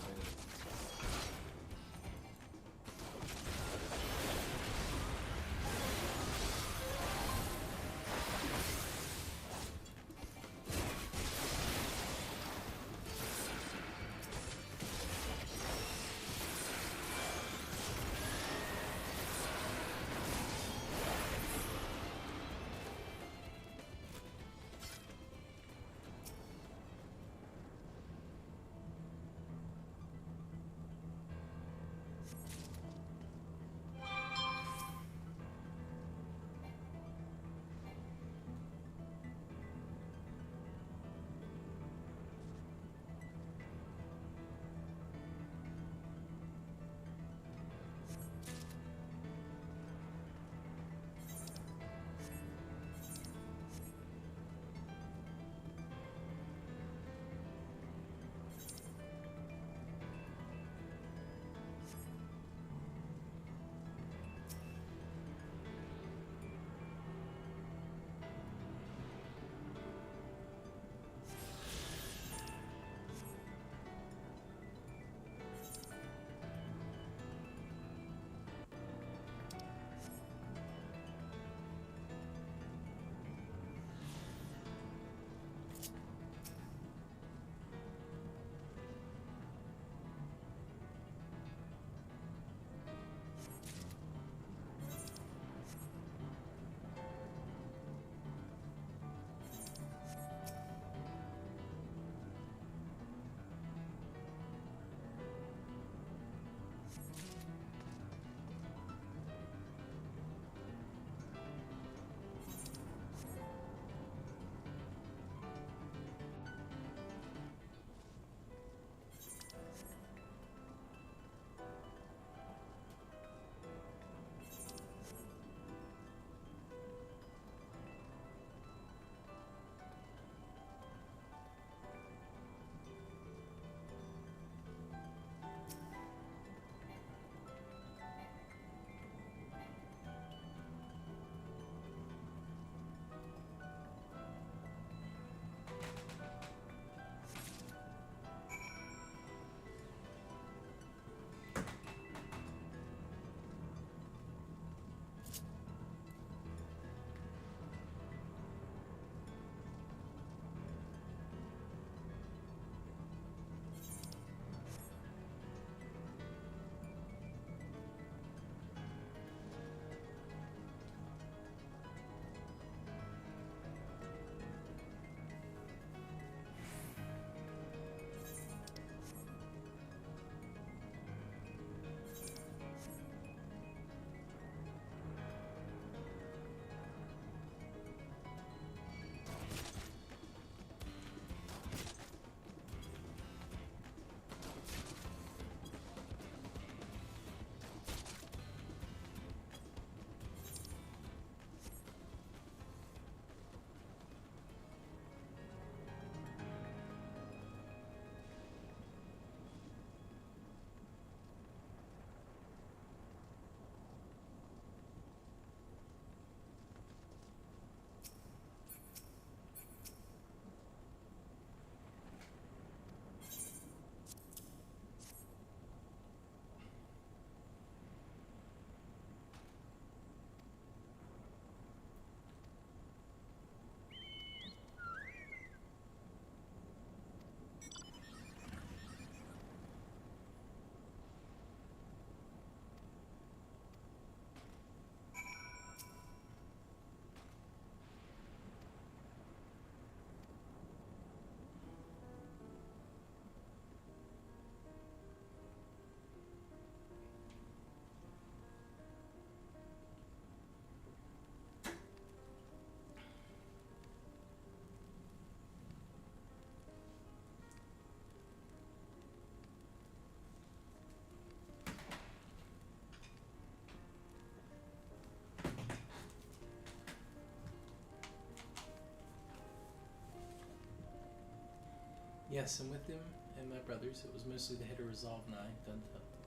Yes, and with him and my brothers, it was mostly the hit or resolve 9, done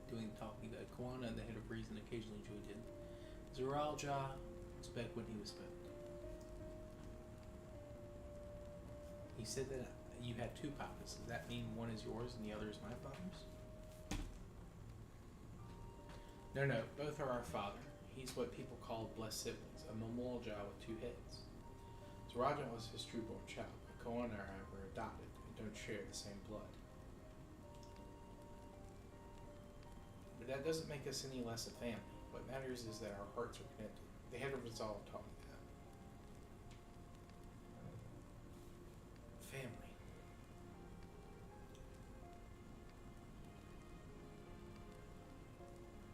doing talking. Koana, the head of reason, occasionally joined in. Zeralja spoke when he was spoke. He said that you had two papas. Does that mean one is yours and the other is my father's? No, both are our father. He's what people call blessed siblings, a Momolja with two heads. Zeraja was his true-born child, but Koana and I were adopted and don't share the same blood. But that doesn't make us any less a family. What matters is that our hearts are connected. The head of resolve taught me that. Family.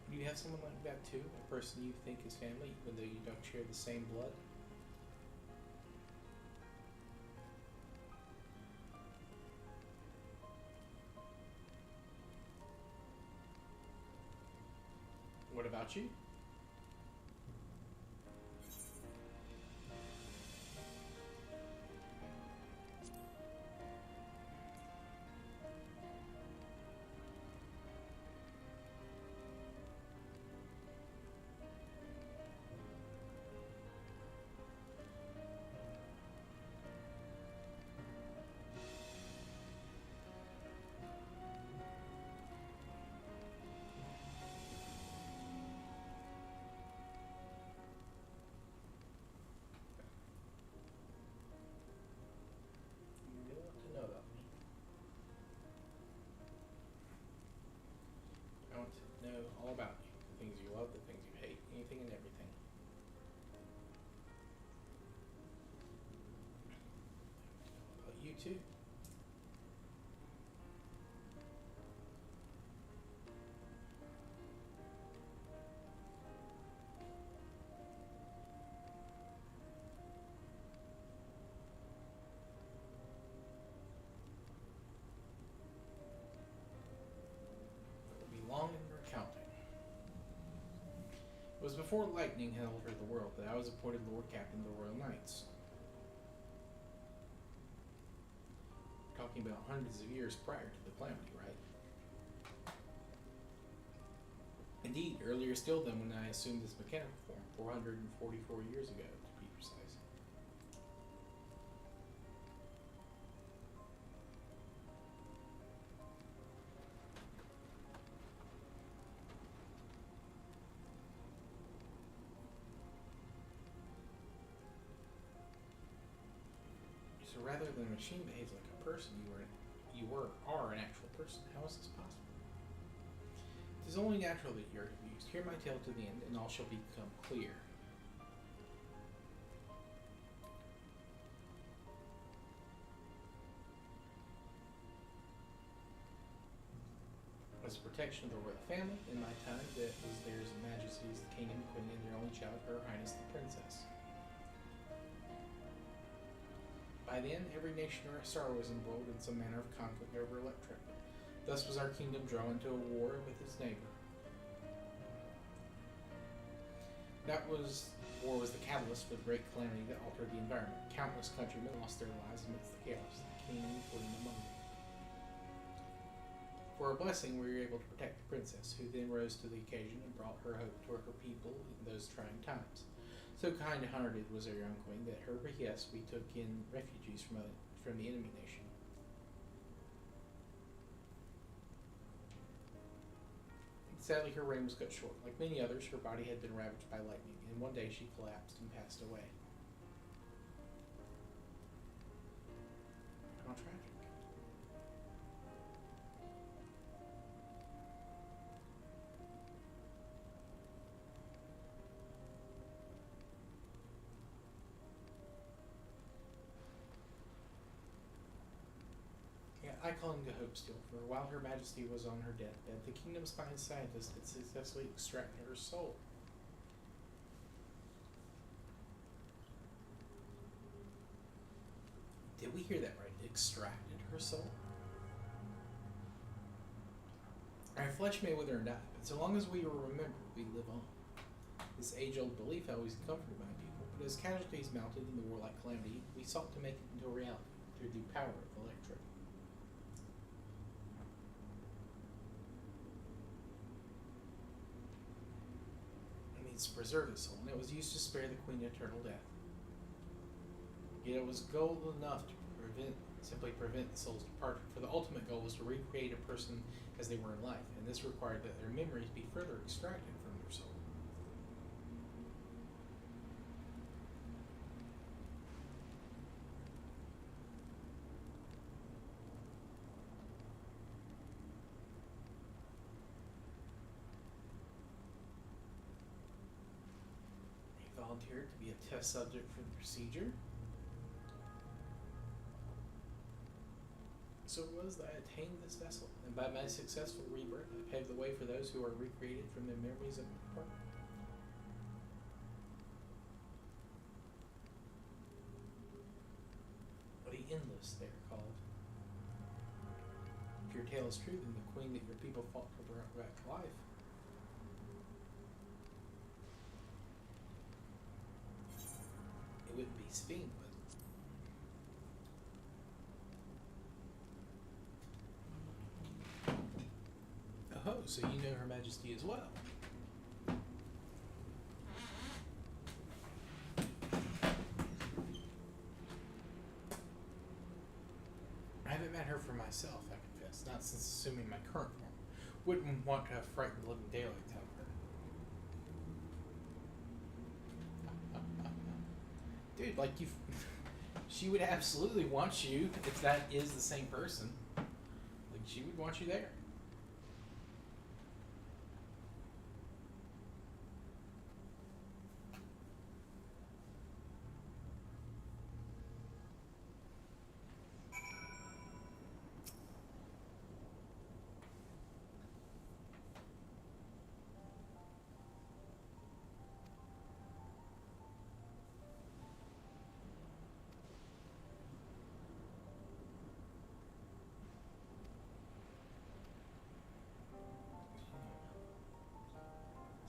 Do you have someone like that too? A person you think is family, even though you don't share the same blood? What about you? Know all about you, the things you love, the things you hate, anything and everything. About you too. It will be long and recounting. It was before lightning had altered the world that I was appointed Lord Captain of the Royal Knights. Talking about hundreds of years prior to the calamity, right? Indeed, earlier still than when I assumed this mechanical form, 444 years ago, to be precise. So rather than a machine behaves like a person, are an actual person. How is this possible? It is only natural that you are confused. Hear my tale to the end, and all shall become clear. As a protection of the royal family, in my time, that was theirs majesties, the king and the queen, and their only child, her highness the princess. By then, every nation or star was embroiled in some manner of conflict over Electra. Thus was our kingdom drawn into a war with its neighbor. War was the catalyst for the great calamity that altered the environment. Countless countrymen lost their lives amidst the chaos, the king and the queen among them. For a blessing, we were able to protect the princess, who then rose to the occasion and brought her hope to her people in those trying times. So kind-hearted was our young queen that her behest we took in refugees from the enemy nation. Sadly, her reign was cut short. Like many others, her body had been ravaged by lightning, and one day she collapsed and passed away. How tragic. I clung to hope still, for while Her Majesty was on her deathbed, the kingdom's finest scientists had successfully extracted her soul. Did we hear that right? Extracted her soul? Our flesh may wither and die, but so long as we are remembered, we live on. This age-old belief always comforted my people, but as casualties mounted in the warlike calamity, we sought to make it into a reality through the power of Electra. means to preserve the soul, and it was used to spare the queen eternal death. Yet it was goal enough to simply prevent the soul's departure, for the ultimate goal was to recreate a person as they were in life, and this required that their memories be further extracted from their soul. He volunteered to be a test subject for the procedure. So it was that I attained this vessel, and by my successful rebirth, I paved the way for those who are recreated from the memories of my departed. The Endless, they are called. If your tale is true, then the queen that your people fought to bring back to life. It wouldn't be Sphene, but oh, so you know Her Majesty as well. I haven't met her for myself, I confess, not since assuming my current form. Wouldn't want to have frightened the living daylights out of her. Dude, like she would absolutely want you if that is the same person. Like, she would want you there.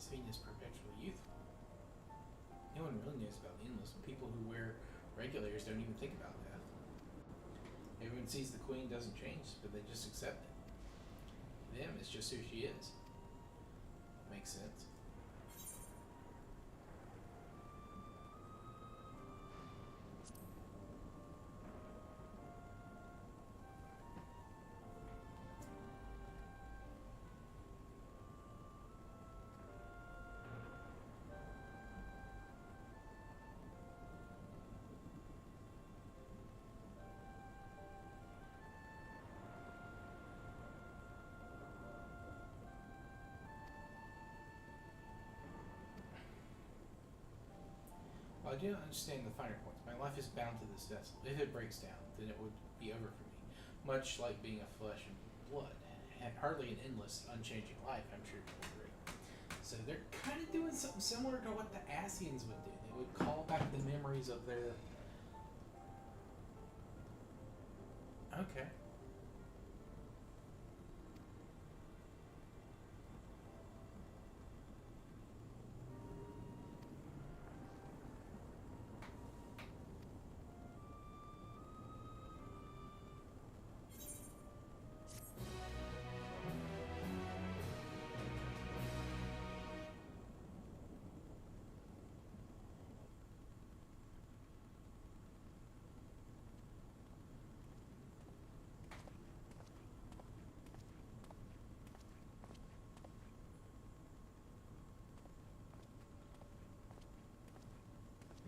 Sphene is perpetually youthful. No one really knows about the Endless, and people who wear regulators don't even think about death. Everyone sees the queen doesn't change, but they just accept it. To them, it's just who she is. Makes sense. I do not understand the finer points. My life is bound to this vessel. If it breaks down, then it would be over for me. Much like being a flesh and blood. Hardly an endless, unchanging life, I'm sure you'll agree. So they're kind of doing something similar to what the Asians would do. They would call back the memories of their... Okay.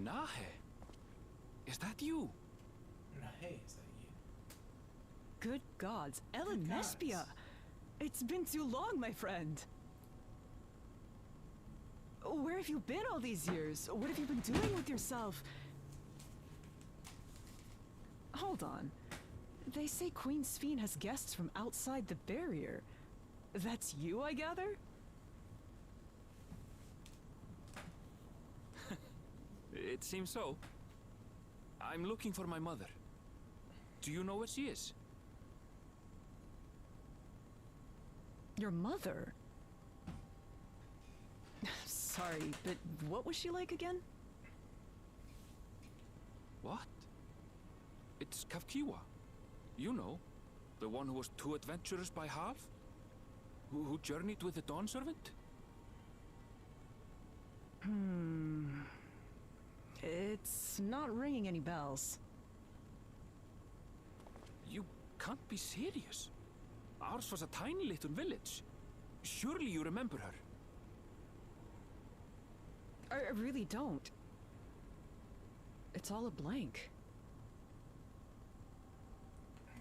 Nahe, is that you? Nahe, is that you? Good gods, Ellen Nespia! It's been too long, my friend. Where have you been all these years? What have you been doing with yourself? Hold on. They say Queen Sphene has guests from outside the barrier. That's you, I gather? It seems so. I'm looking for my mother. Do you know where she is? Your mother? Sorry, but what was she like again? What? It's Kavkiwa. You know, the one who was too adventurous by half? Who journeyed with the Dawn Servant? It's not ringing any bells. You can't be serious. Ours was a tiny little village. Surely you remember her. I really don't. It's all a blank.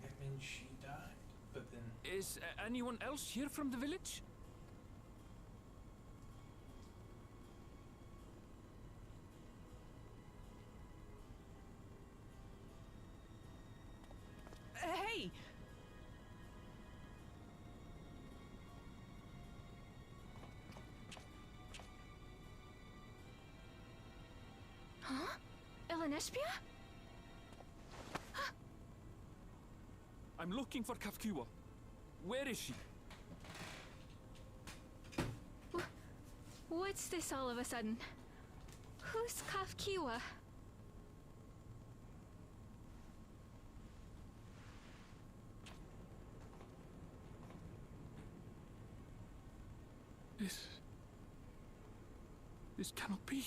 I mean, she died, but then... Is anyone else here from the village? Hey! Huh? Elenespia? I'm looking for Kafkua. Where is she? What's this all of a sudden? Who's Kafkiwa? This cannot be.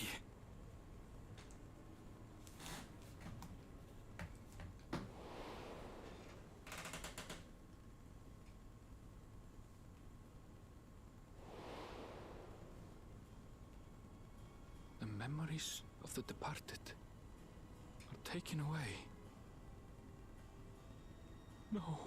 The memories of the departed are taken away. No.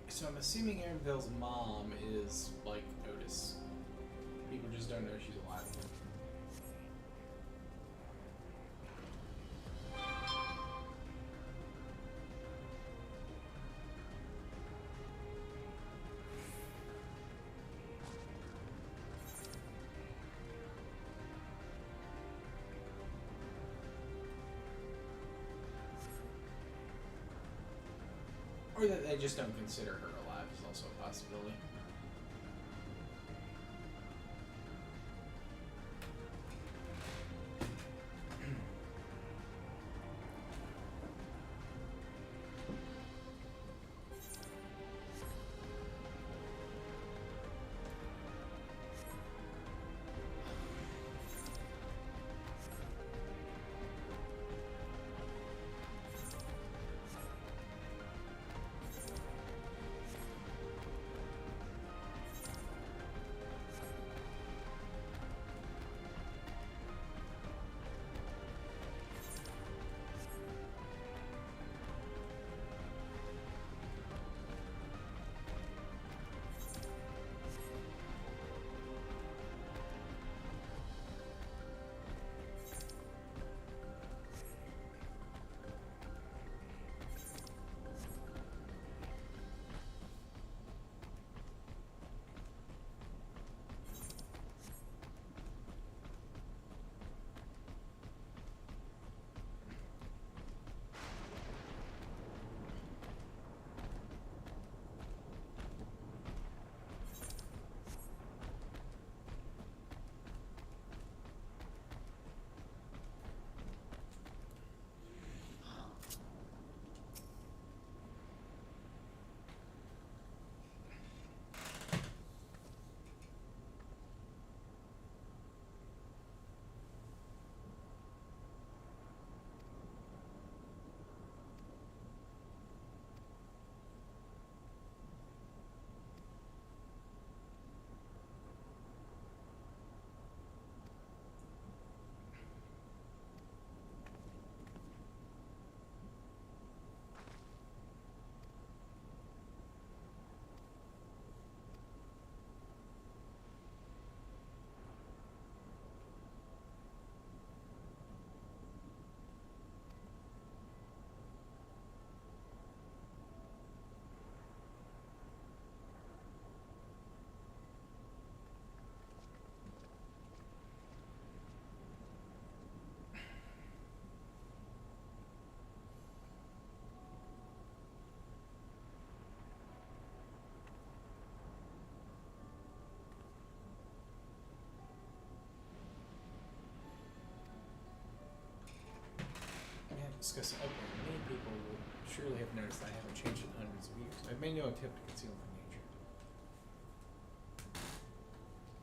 So I'm assuming Aaronville's mom is like Otis. People just don't know she's alive. Or that they just don't consider her alive is also a possibility. Discussing openly, many people will surely have noticed I haven't changed in hundreds of years. I've made no attempt to conceal my nature.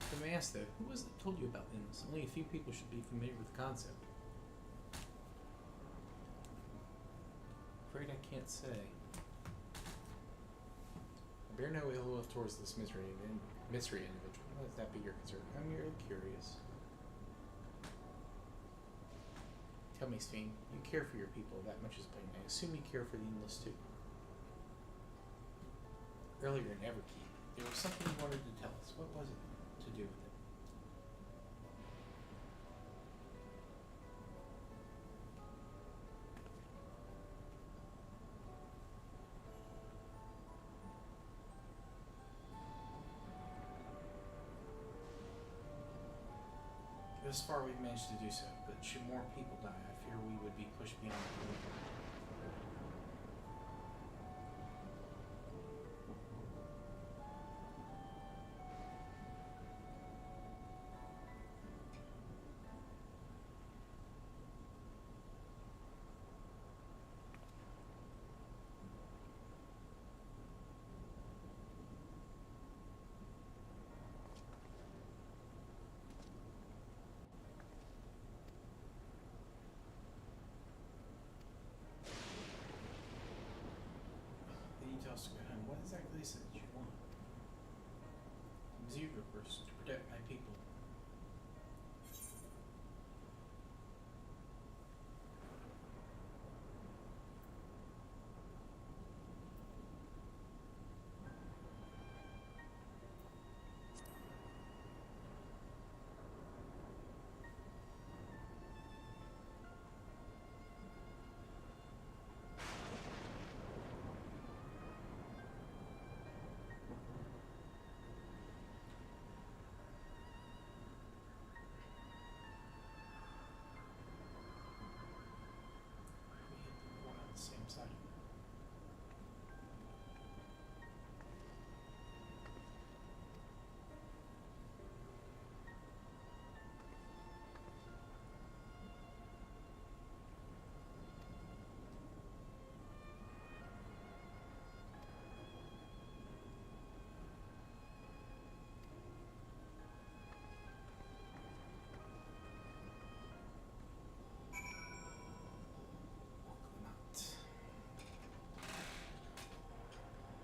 If I may ask though, who was it that told you about Endless? Only a few people should be familiar with the concept. Afraid I can't say. I bear no ill will towards this mystery individual. Let that be your concern. I'm merely curious. Tell me, Steen, you care for your people, that much is plain. I assume you care for the Endless too. Earlier in Everkeep, there was something you wanted to tell us. What was it to do with it? Thus far, we've managed to do so, but should more people die, I fear we would be pushed beyond the limit. What exactly is it that you want? Zebra burst to protect my people. Same side.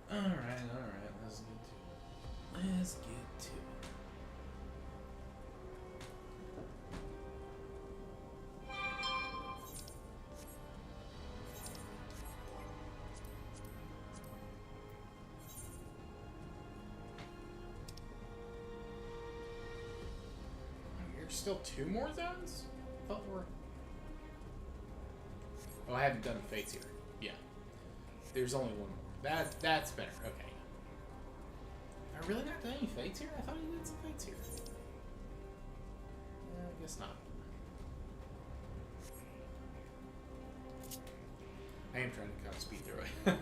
Alright, let's get to it. Let's get to it. There's still 2 more zones? I thought we're... Oh, I haven't done Fates here. Yeah. There's only 1 more. That's better. Okay. Have I really not done any Fates here? I thought I did some Fates here. I guess not. I am trying to kind of speed through it.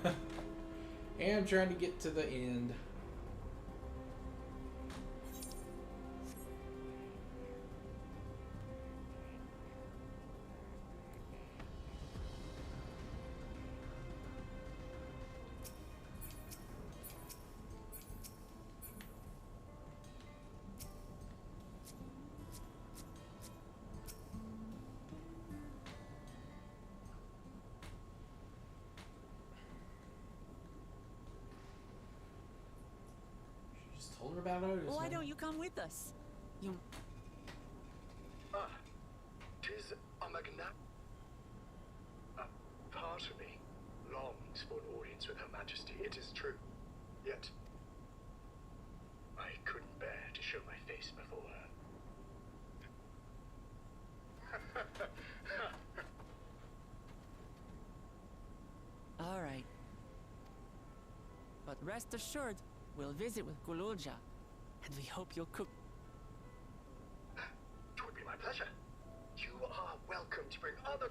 I am trying to get to the end. Told her about Otis. Why don't you come with us? You... Ah, 'tis a part of me longs for an audience with Her Majesty, it is true. Yet, I couldn't bear to show my face before her. All right. But rest assured, we'll visit with Gululja, and we hope you'll cook. It would be my pleasure. You are welcome to bring other...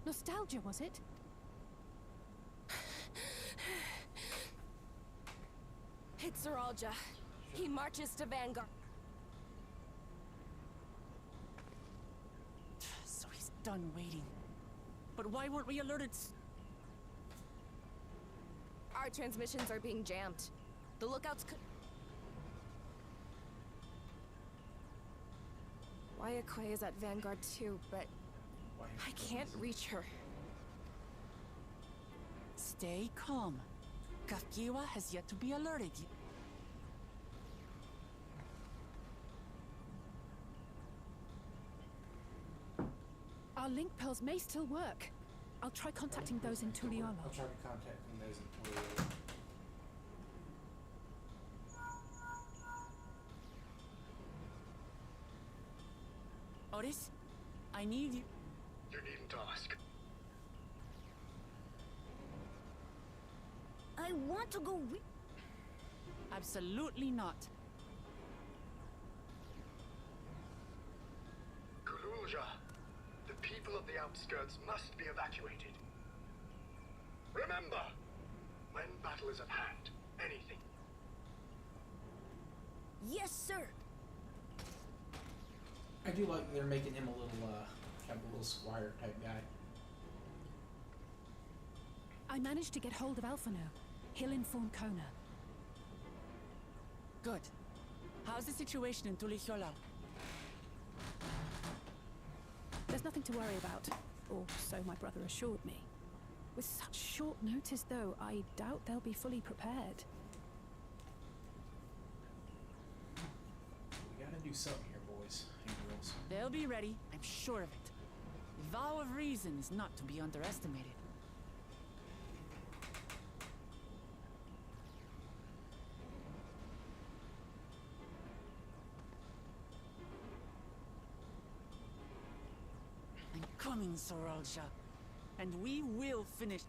Nostalgia, was it? Zoralja. He marches to Vanguard. So he's done waiting. But why weren't we alerted? Our transmissions are being jammed. The lookouts could... Wayakwe is at Vanguard too, but I can't reach her. Stay calm. Kafkiwa has yet to be alerted. Our link pearls may still work. I'll try contacting those in Tuliolo. I'll try contacting those in Tuliolo. Otis, I need you. You needn't ask. I want to go Absolutely not. Kululja, the people of the outskirts must be evacuated. Remember, when battle is at hand, anything. Yes, sir. I do like that they're making him a little, kind of a little squire type guy. I managed to get hold of Alphano. He'll inform Kona. Good. How's the situation in Tulichola? There's nothing to worry about. Or so my brother assured me. With such short notice, though, I doubt they'll be fully prepared. We gotta do something here, boys and girls. They'll be ready, I'm sure of it. The vow of reason is not to be underestimated. I'm coming, Zoralja. And we will finish.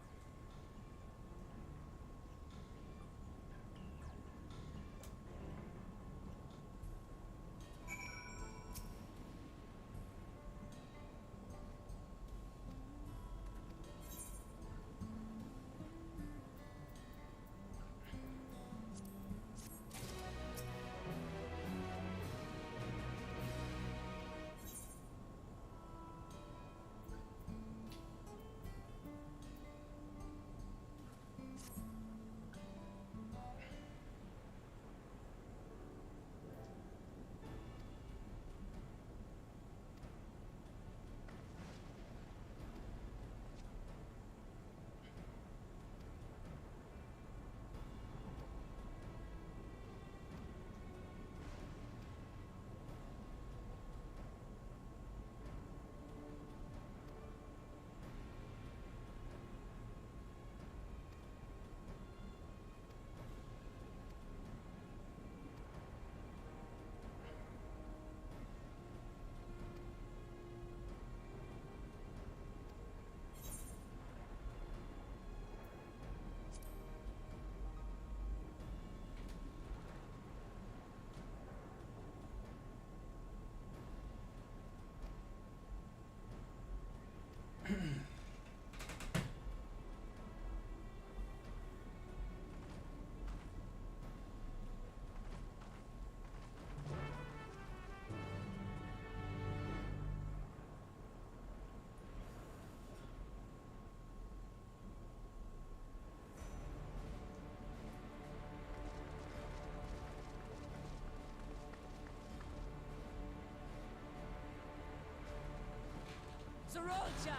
Zoralja!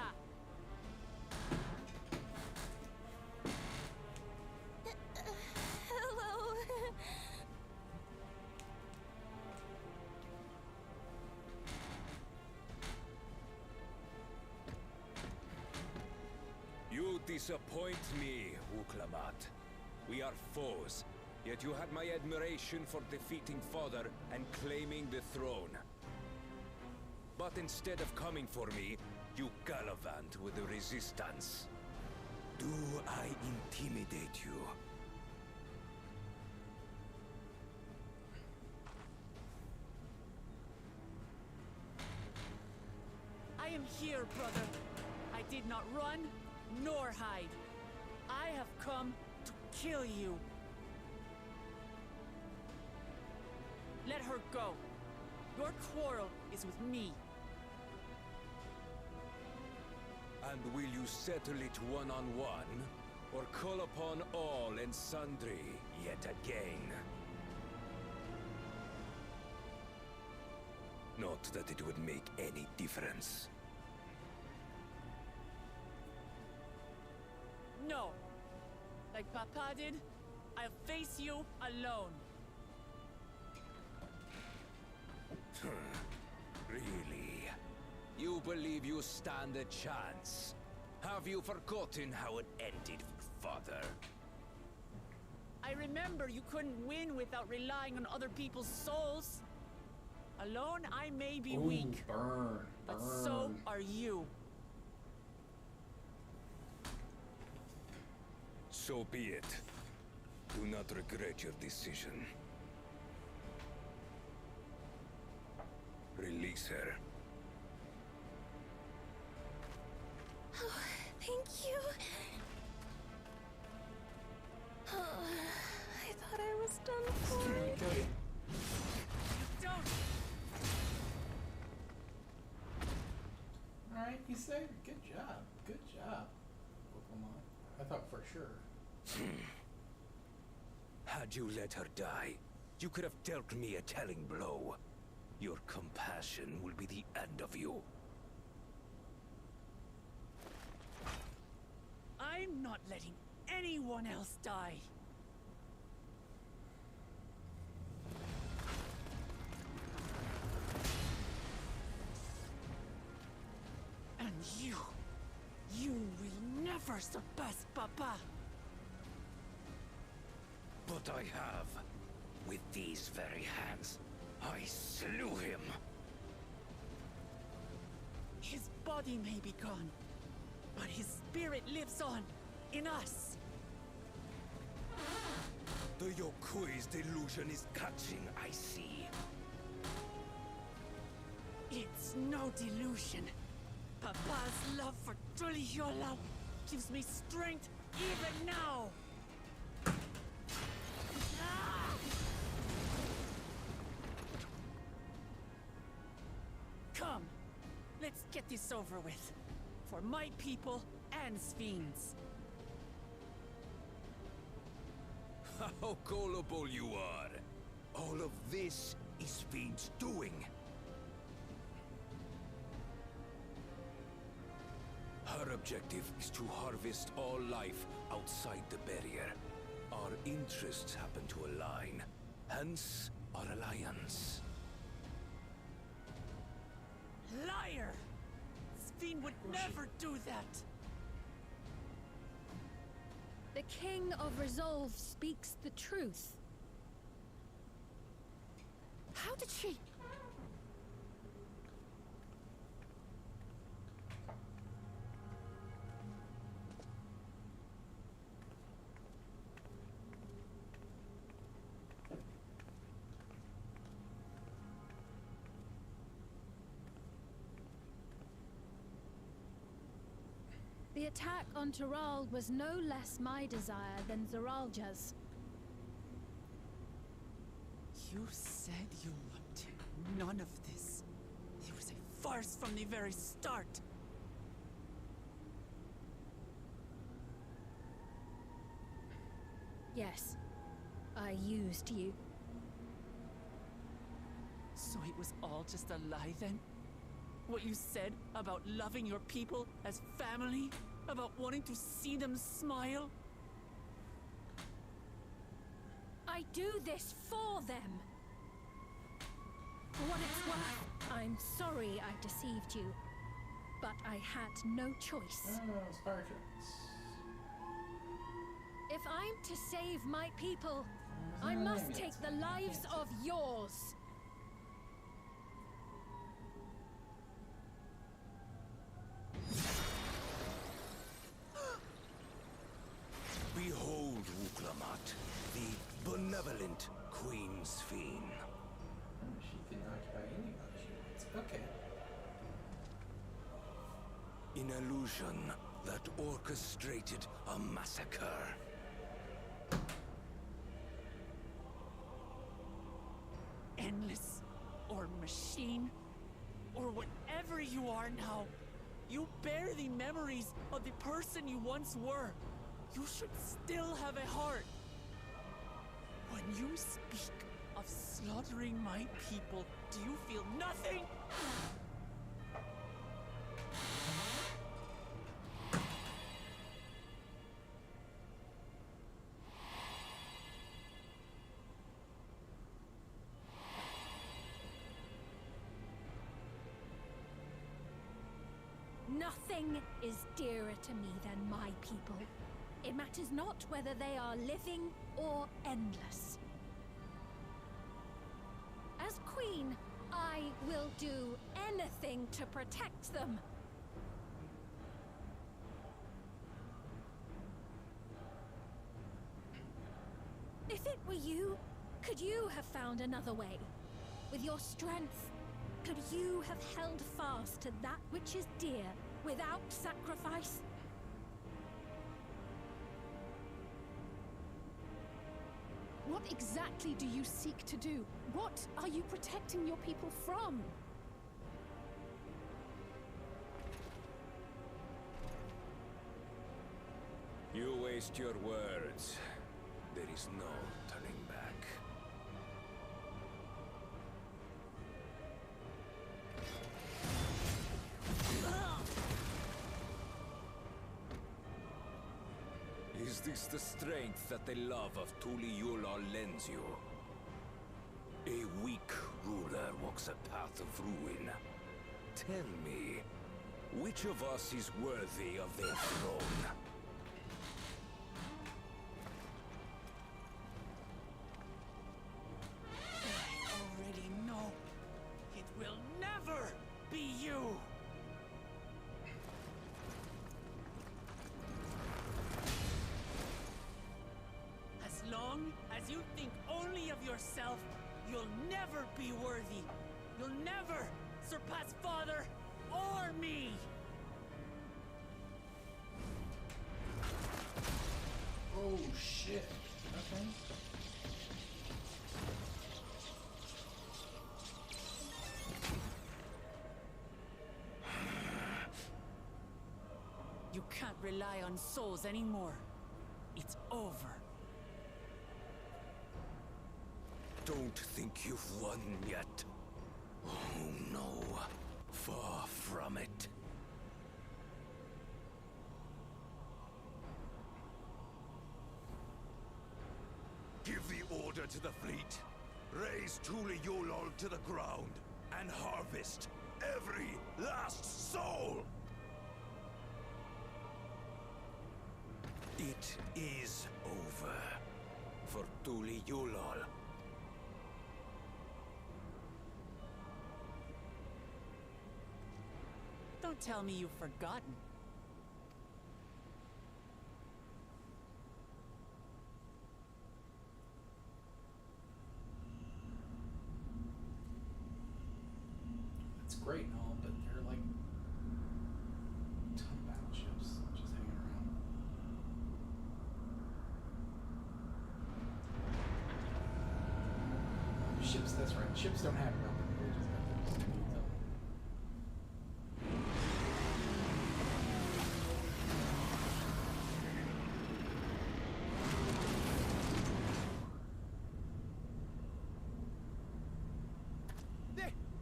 Hello. You disappoint me, Wuklamat. We are foes, yet you had my admiration for defeating Father and claiming the throne. But instead of coming for me, you gallivant with the resistance. Do I intimidate you? I am here, brother. I did not run, nor hide. I have come to kill you. never go. Your quarrel is with me. And will you settle it one-on-one, or call upon all and sundry yet again? Not that it would make any difference. No. Like Papa did, I'll face you alone. Really? You believe you stand a chance? Have you forgotten how it ended with Father? I remember you couldn't win without relying on other people's souls. Alone, I may be weak. But so are you. So be it. Do not regret your decision. Release her. Oh, thank you. Oh, I thought I was done for. Don't. All right, you saved. Good job. Good job. Pokemon. I thought for sure. Had you let her die, you could have dealt me a telling blow. Your compassion will be the end of you. I'm not letting anyone else die. And you will never surpass Papa. But I have. With these very hands, I slew him. His body may be gone, but his spirit lives on in us. The Yokui's delusion is catching, I see. It's no delusion. Papa's love for Trujillo gives me strength even now. Come, let's get this over with. For my people and Sven's. How gullible you are! All of this is Fiend's doing. Her objective is to harvest all life outside the barrier. Our interests happen to align, hence our alliance. Liar! Sven would never do that! The King of Resolve speaks the truth. How did she... The attack on Taral was no less my desire than Zeralja's. You said you wanted none of this. It was a farce from the very start. Yes, I used you. So it was all just a lie then? What you said about loving your people as family? About wanting to see them smile? I do this for them. For what it's worth, I'm sorry I deceived you. But I had no choice. If I'm to save my people, I must take the lives of yours. Behold, Wuklamat, the benevolent Queen Sven. She can occupy any position she wants. Okay. An illusion that orchestrated a massacre. Endless machine, or whatever you are now, you bear the memories of the person you once were. You should still have a heart. When you speak of slaughtering my people, do you feel nothing? Nothing is dearer to me than my people. It matters not whether they are living or endless. As queen, I will do anything to protect them. If it were you, could you have found another way? With your strength, could you have held fast to that which is dear without sacrifice? What exactly do you seek to do? What are you protecting your people from? You waste your words. There is no turning back. Is this the strength that the love of Tuliyola lends you? A weak ruler walks a path of ruin. Tell me, which of us is worthy of their throne? I already know. It will never be you! As long as you think only of yourself, you'll never be worthy. You'll never surpass Father or me! Oh shit. Okay. You can't rely on souls anymore. It's over. Don't think you've won yet. Oh no, far from it. Give the order to the fleet. Raise Tuliyola to the ground and harvest every last soul! It is over for Tuliyola. Don't tell me you've forgotten. That's great and all, but they're like a ton of battleships just hanging around. Ships, that's right. Ships don't have nothing. They just have those dudes on them.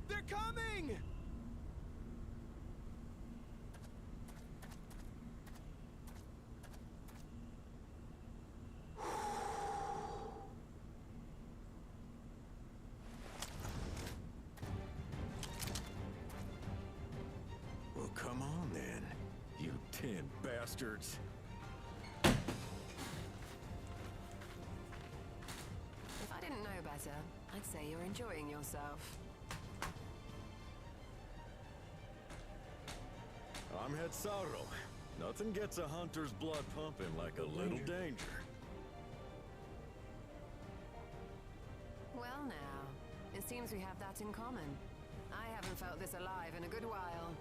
They're coming! Well, come on then, you 10 bastards. If I didn't know better, I'd say you're enjoying yourself. I'm Head Sauro. Nothing gets a hunter's blood pumping like a little danger. Well now, it seems we have that in common. I haven't felt this alive in a good while.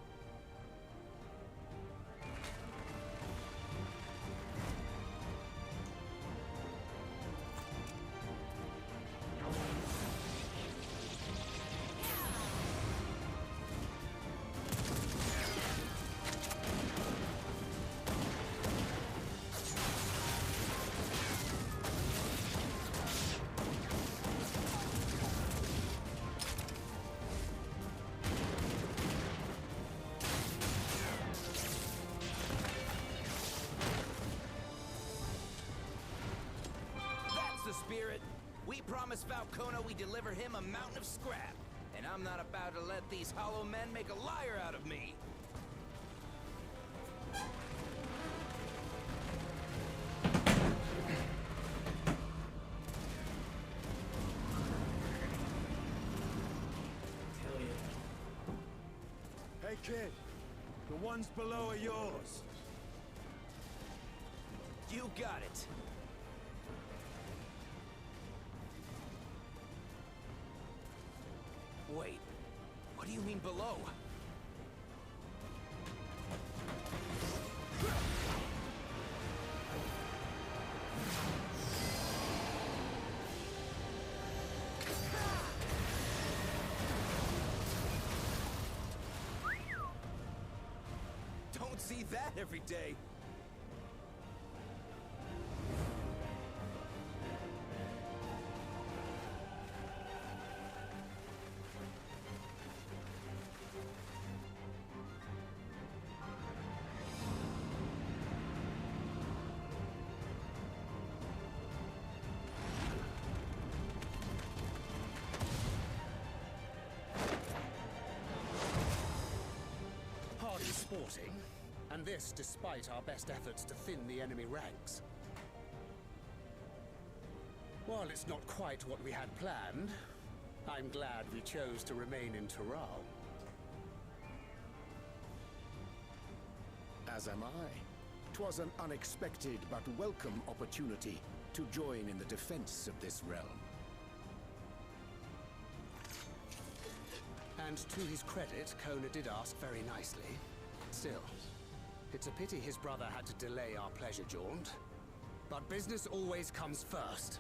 promised Falcona we deliver him a mountain of scrap. And I'm not about to let these hollow men make a liar out of me. Hey kid, the ones below are yours. You got it. Wait, what do you mean below? Don't see that every day. Hardly sporting, and this despite our best efforts to thin the enemy ranks. While it's not quite what we had planned, I'm glad we chose to remain in Tural. As am I. 'Twas an unexpected but welcome opportunity to join in the defense of this realm. And to his credit, Kona did ask very nicely. Still, it's a pity his brother had to delay our pleasure jaunt. But business always comes first.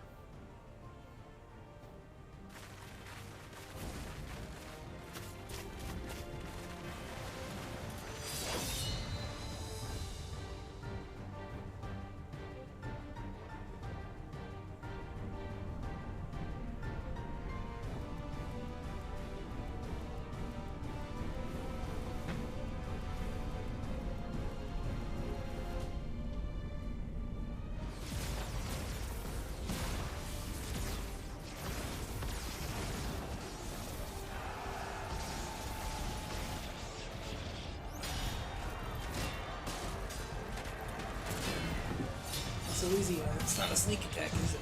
So easy, it's not a sneak attack, is it?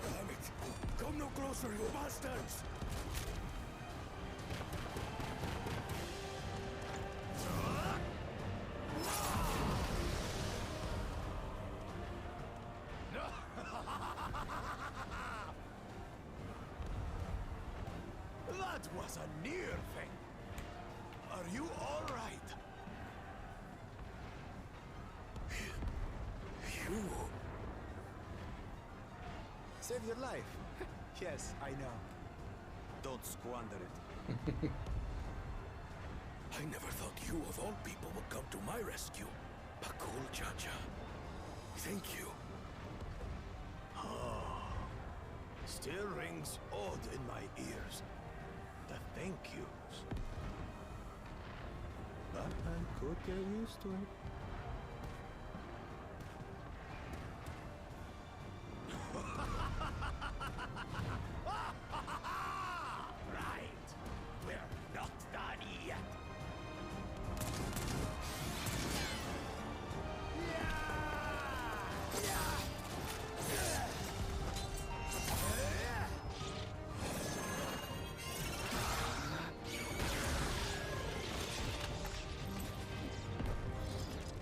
Damn it! Come no closer, you bastards! That was a near thing. Are you all right? You... Save your life. Yes, I know. Don't squander it. I never thought you of all people would come to my rescue. Pakul Chacha. Thank you. Ah, still rings odd in my ears. The thank yous. But I could get used to it. Right. We're not done yet.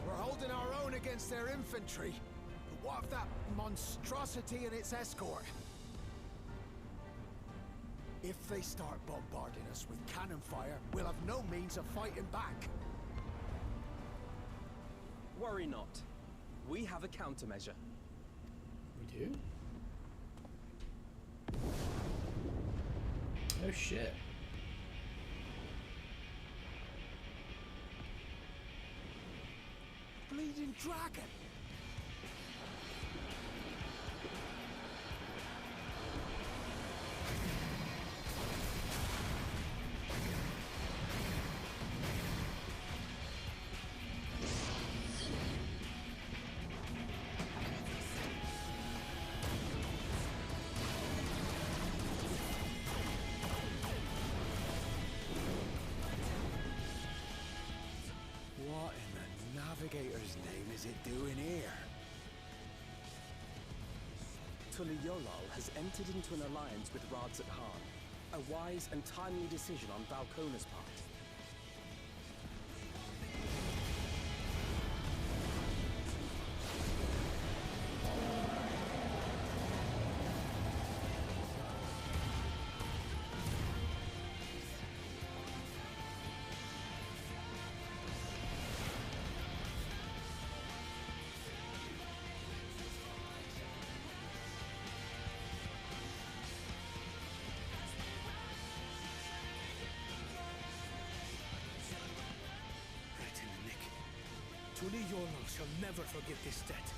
We're holding our own against their infantry. But what of that monstrosity and its escort? If they start bombarding us with cannon fire, we'll have no means of fighting back. Worry not. We have a countermeasure. We do? Oh shit. Bleeding dragon! Tuliolol has entered into an alliance with Rads at Harn. A wise and timely decision on Valkona's part. Tuliolol shall never forget this debt.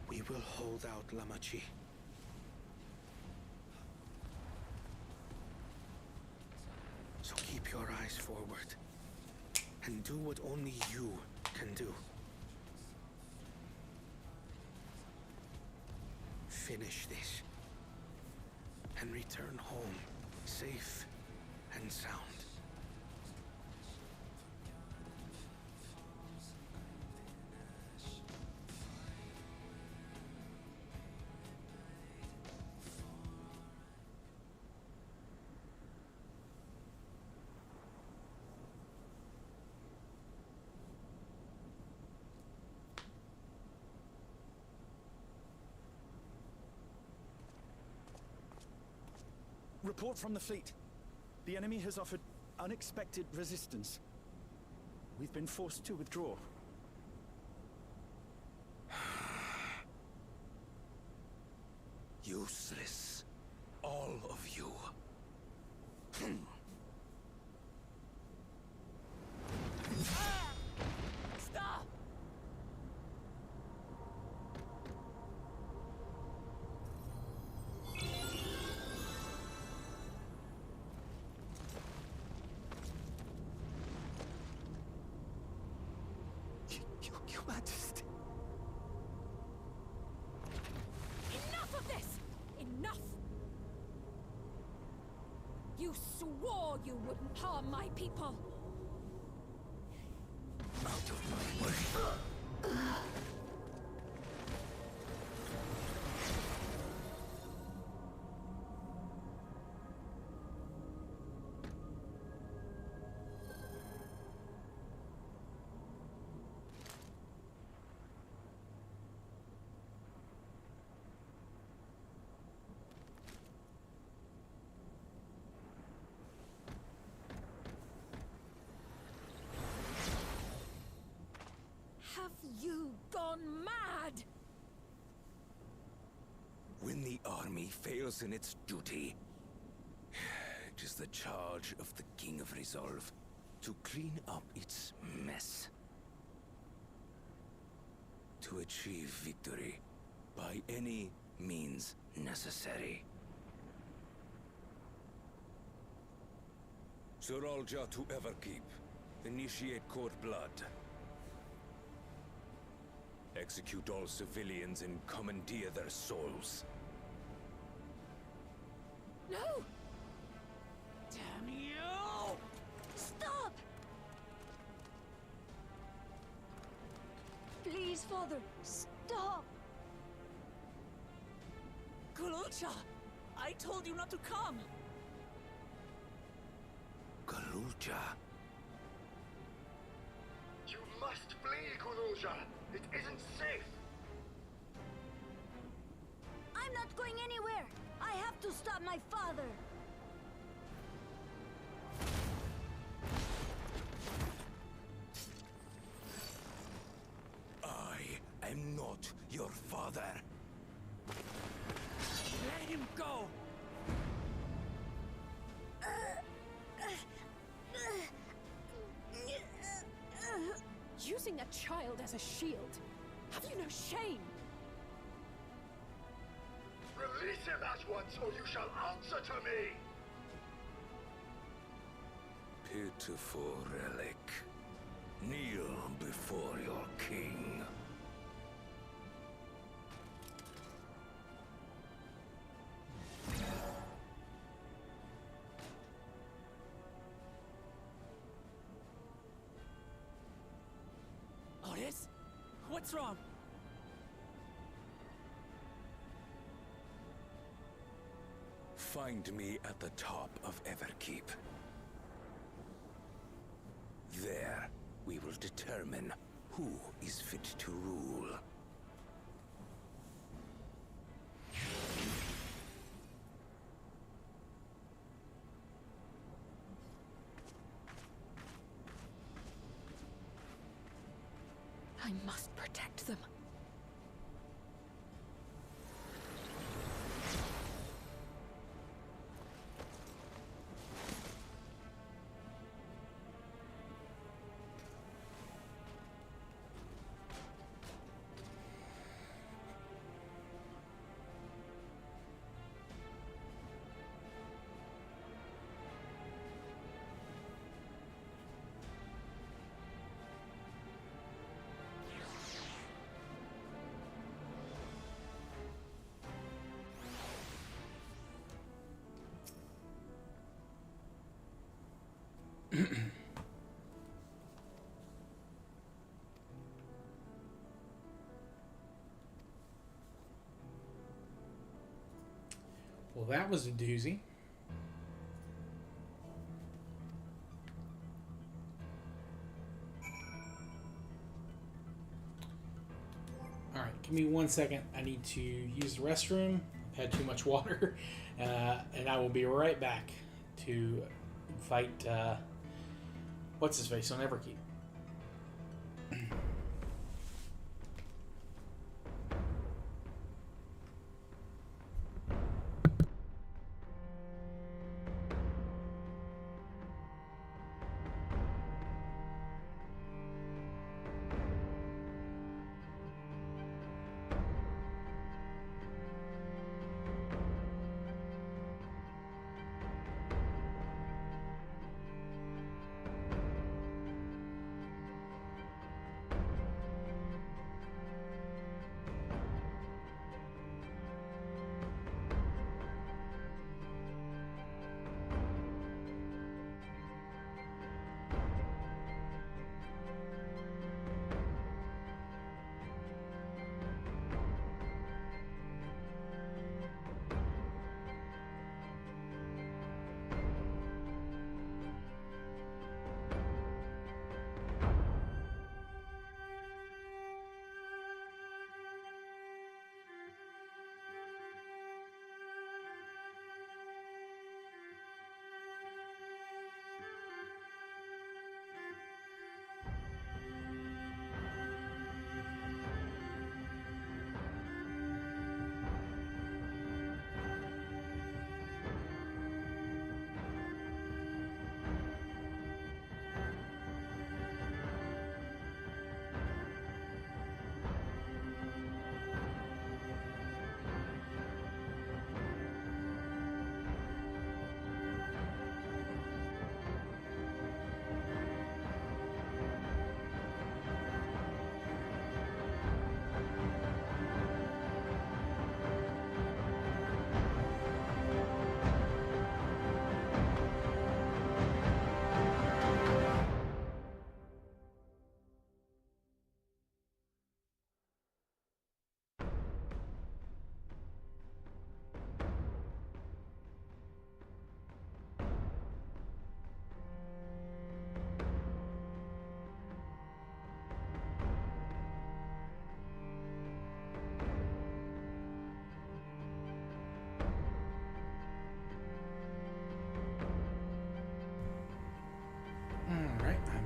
We will hold out, Lamachi. So keep your eyes forward, and do what only you can do. Finish this, and return home, safe and sound. Report from the fleet. The enemy has offered unexpected resistance. We've been forced to withdraw. Useless. All of you. Stop! Your Majesty. Enough of this! Enough! You swore you wouldn't harm my people! Out of my way. Have you gone mad? When the army fails in its duty, it is the charge of the King of Resolve to clean up its mess. To achieve victory by any means necessary. Zeralja to Everkeep. Initiate court blood. Execute all civilians and commandeer their souls. No! Damn you! Stop! Please, Father, stop! Kululcha! I told you not to come! Kululcha. You must flee, Kululja! It isn't safe! I'm not going anywhere! I have to stop my father! I am not your father. Let him go! Using a child as a shield. Have you no shame? Release him at once, or you shall answer to me! Pitiful relic. Kneel before your king. What's wrong? Find me at the top of Everkeep. There, we will determine who is fit to rule. I must protect them. Well, that was a doozy. Alright, give me 1 second. I need to use the restroom. I've had too much water. And I will be right back to fight, what's-his-face on Everkeep.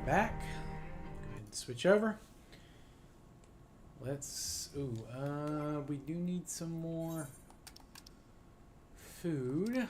Back. Go ahead and switch over. Let's. We do need some more food.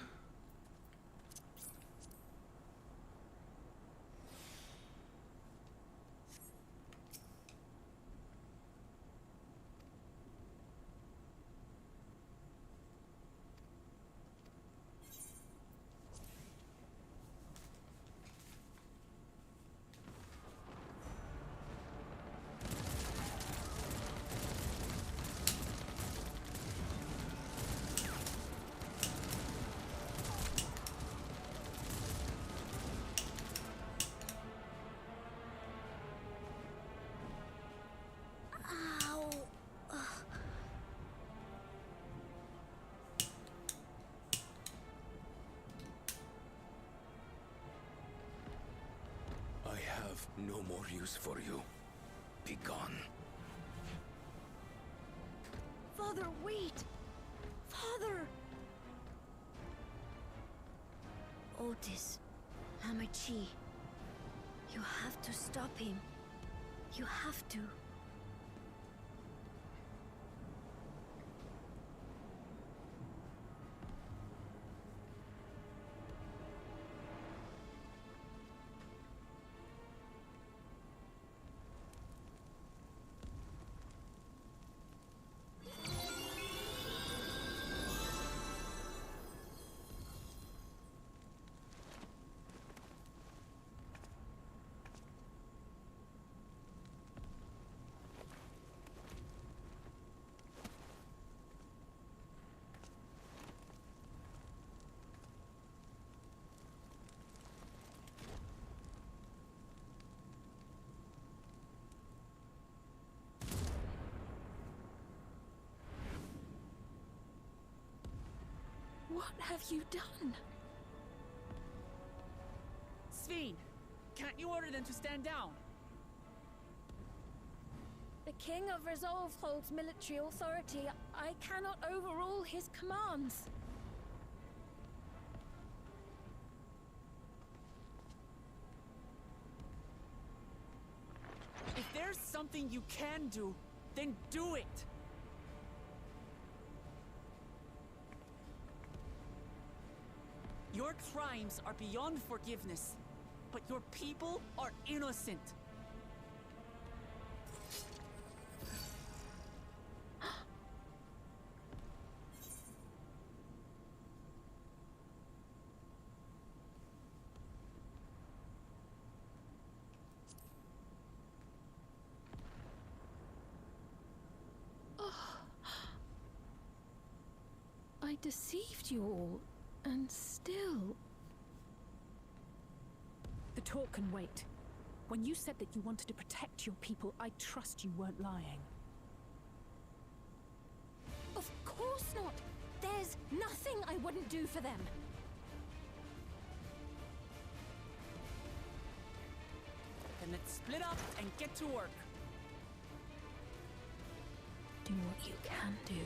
have no more use for you. Be gone. Father, wait! Father! Otis, Hamachi, you have to stop him. You have to. What have you done? Sveen, can't you order them to stand down? The King of Resolve holds military authority. I cannot overrule his commands. If there's something you can do, then do it! Your crimes are beyond forgiveness, but your people are innocent. I deceived you all, and still... The talk can wait. When you said that you wanted to protect your people, I trust you weren't lying. Of course not! There's nothing I wouldn't do for them! Then let's split up and get to work. Do what you can do.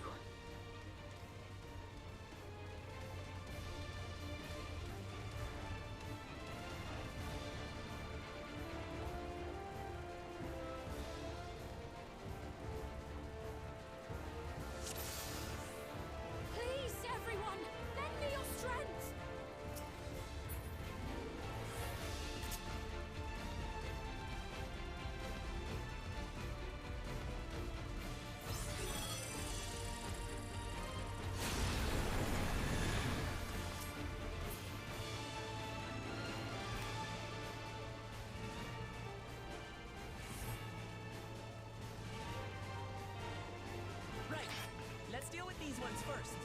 Let's deal with these ones first.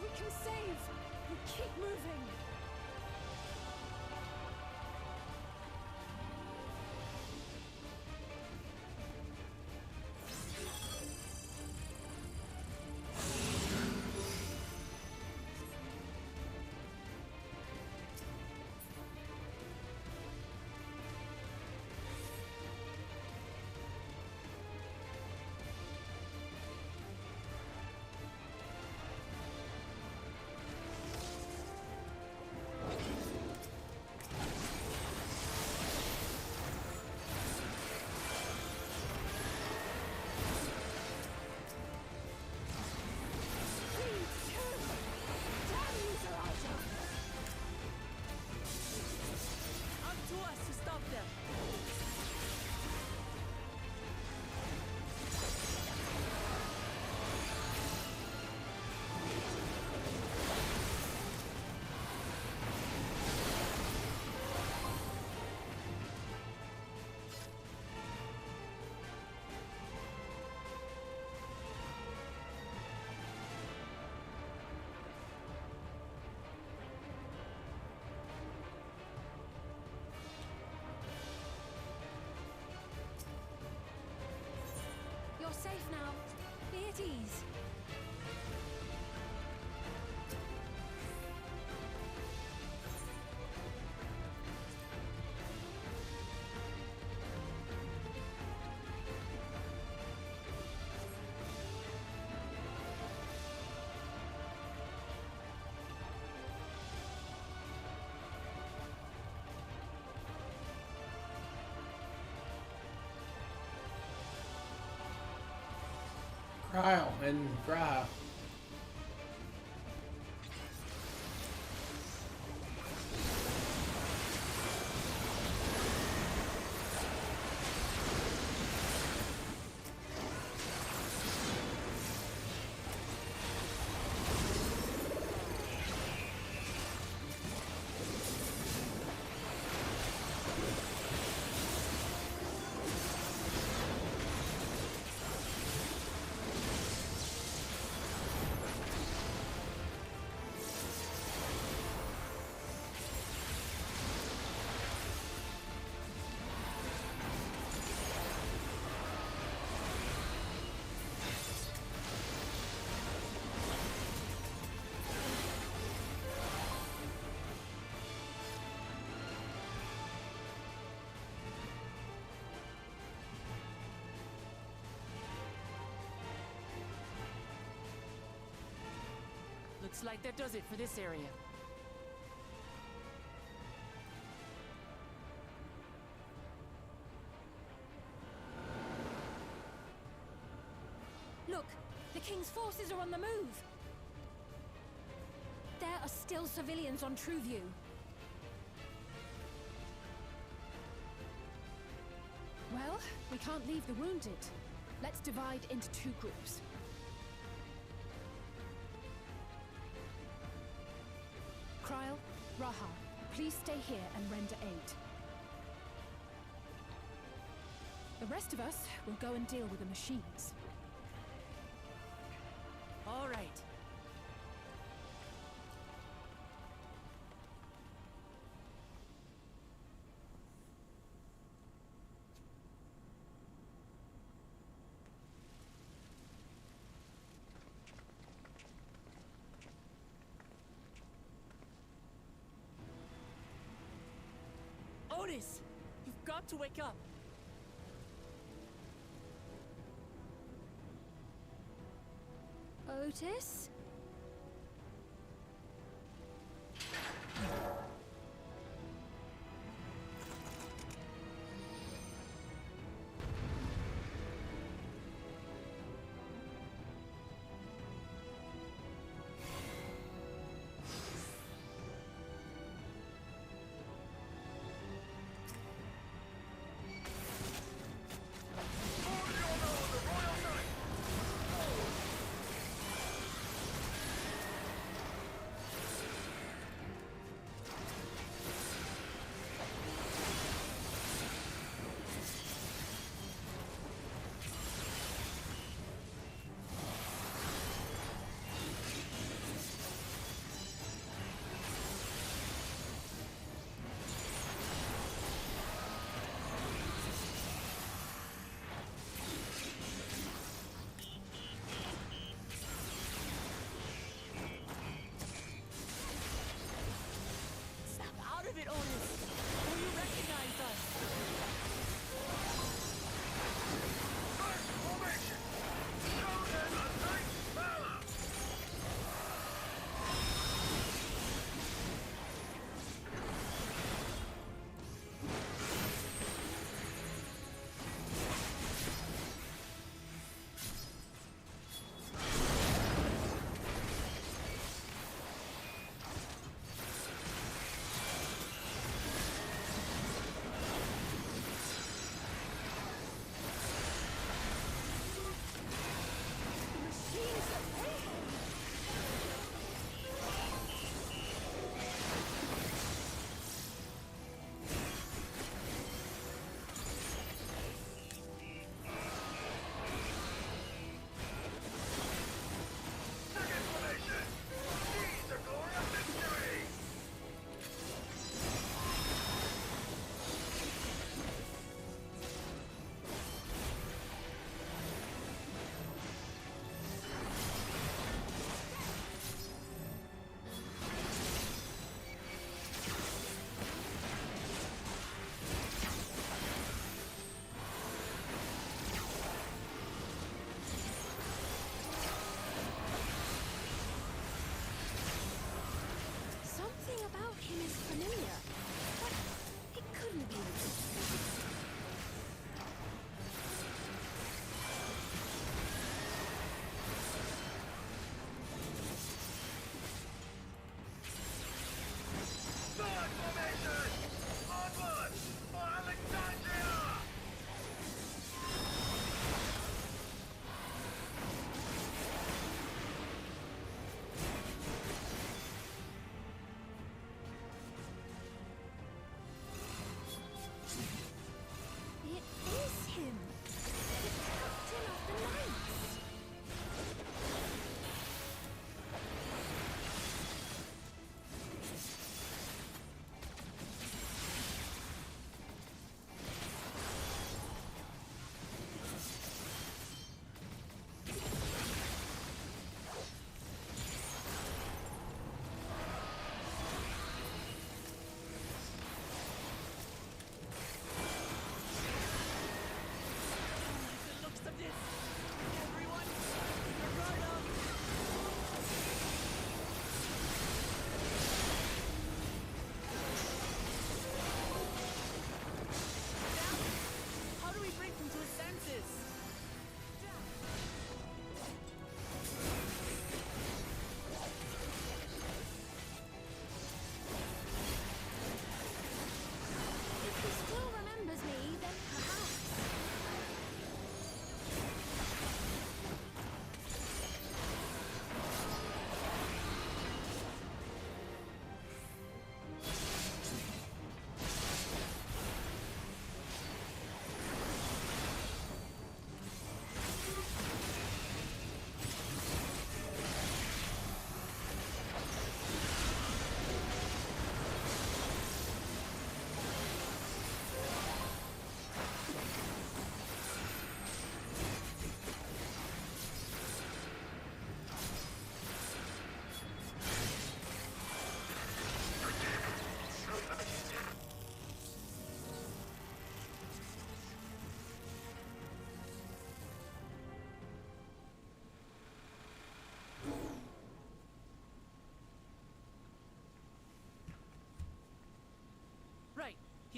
We can save! We keep moving! now. Be at ease. Kyle and Graha. Looks like that does it for this area. Look, the King's forces are on the move. There are still civilians on Trueview. Well, we can't leave the wounded. Let's divide into two groups. Kryl, Raha, please stay here and render aid. The rest of us will go and deal with the machines. All right. Otis, you've got to wake up. Otis?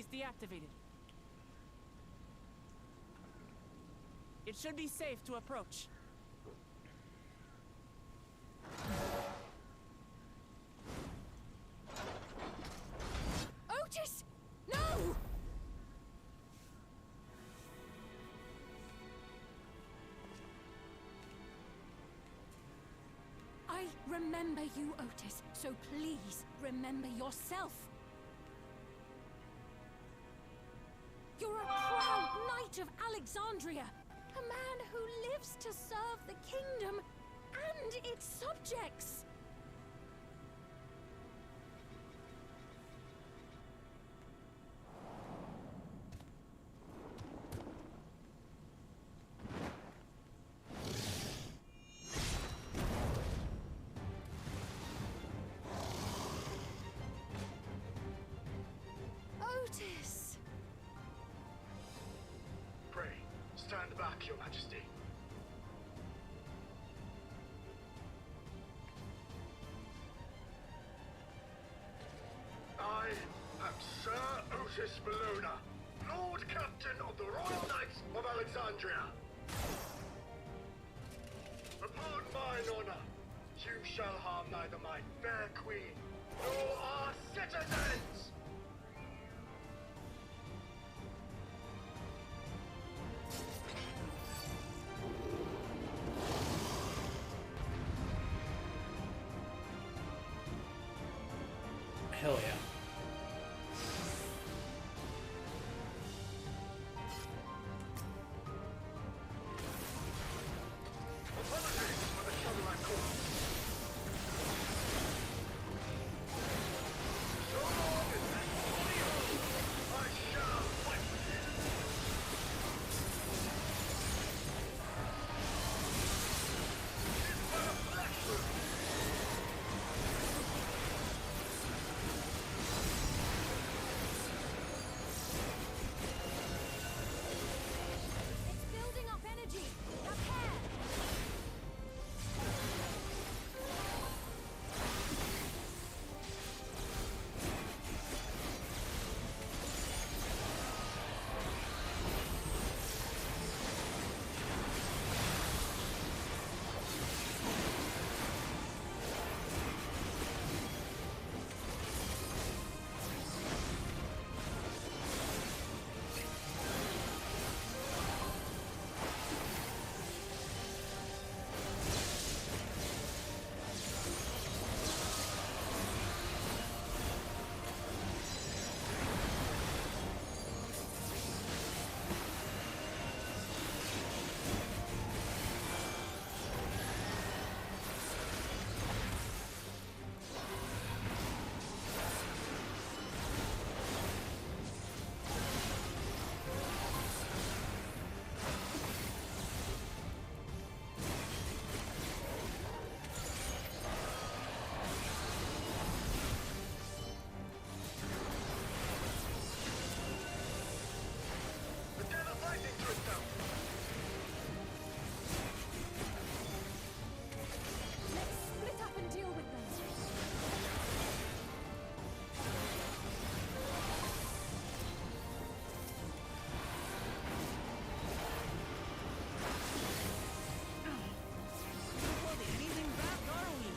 is deactivated. It should be safe to approach. Otis! No! I remember you, Otis, so please remember yourself. You're a proud knight of Alexandria, a man who lives to serve the kingdom and its subjects. Otis! Pray, stand back, Your Majesty. I am Sir Otis Bologna, Lord Captain of the Royal Knights of Alexandria. Upon mine honor, you shall harm neither my fair queen nor our citizens! Hell yeah. Apologies for the trouble I caused. So long as that body holds, I shall fight with you. It's but a flesh wound. It's building up energy. Repair! The devil's rising to itself. Let's split up and deal with them. Holding anything back, are we?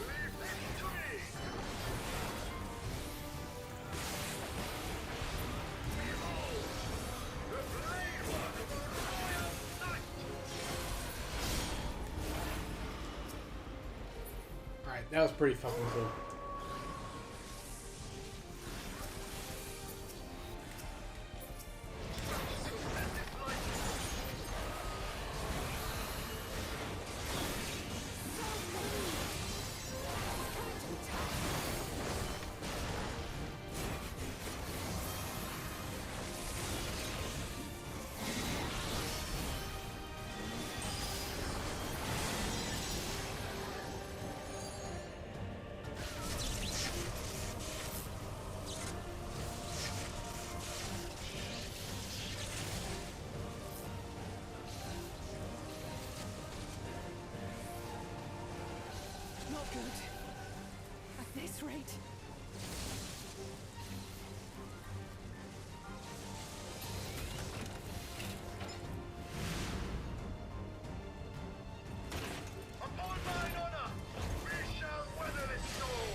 Leave this to me. Behold, the blade work of a royal knight. Alright, that was pretty fucking cool. good. At this rate. Upon mine honor, we shall weather this storm!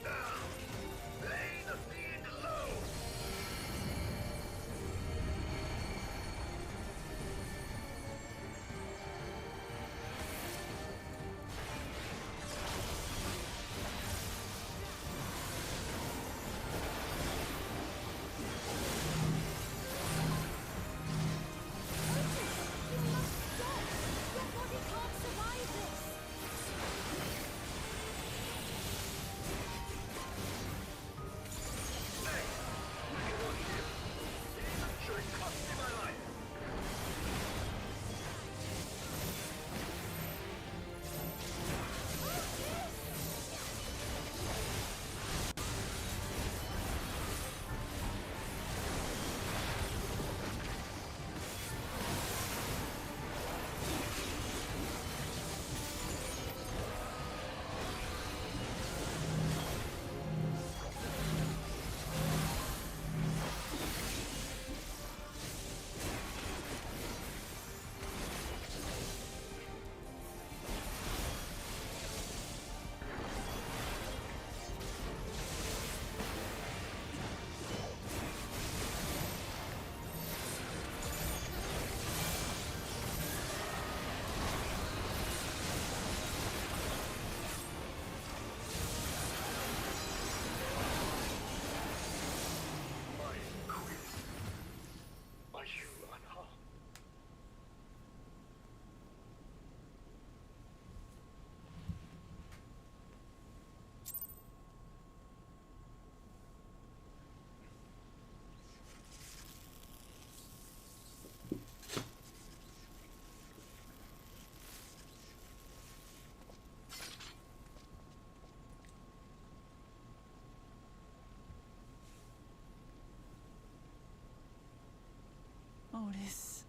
Now, lay the fiend low! Otis.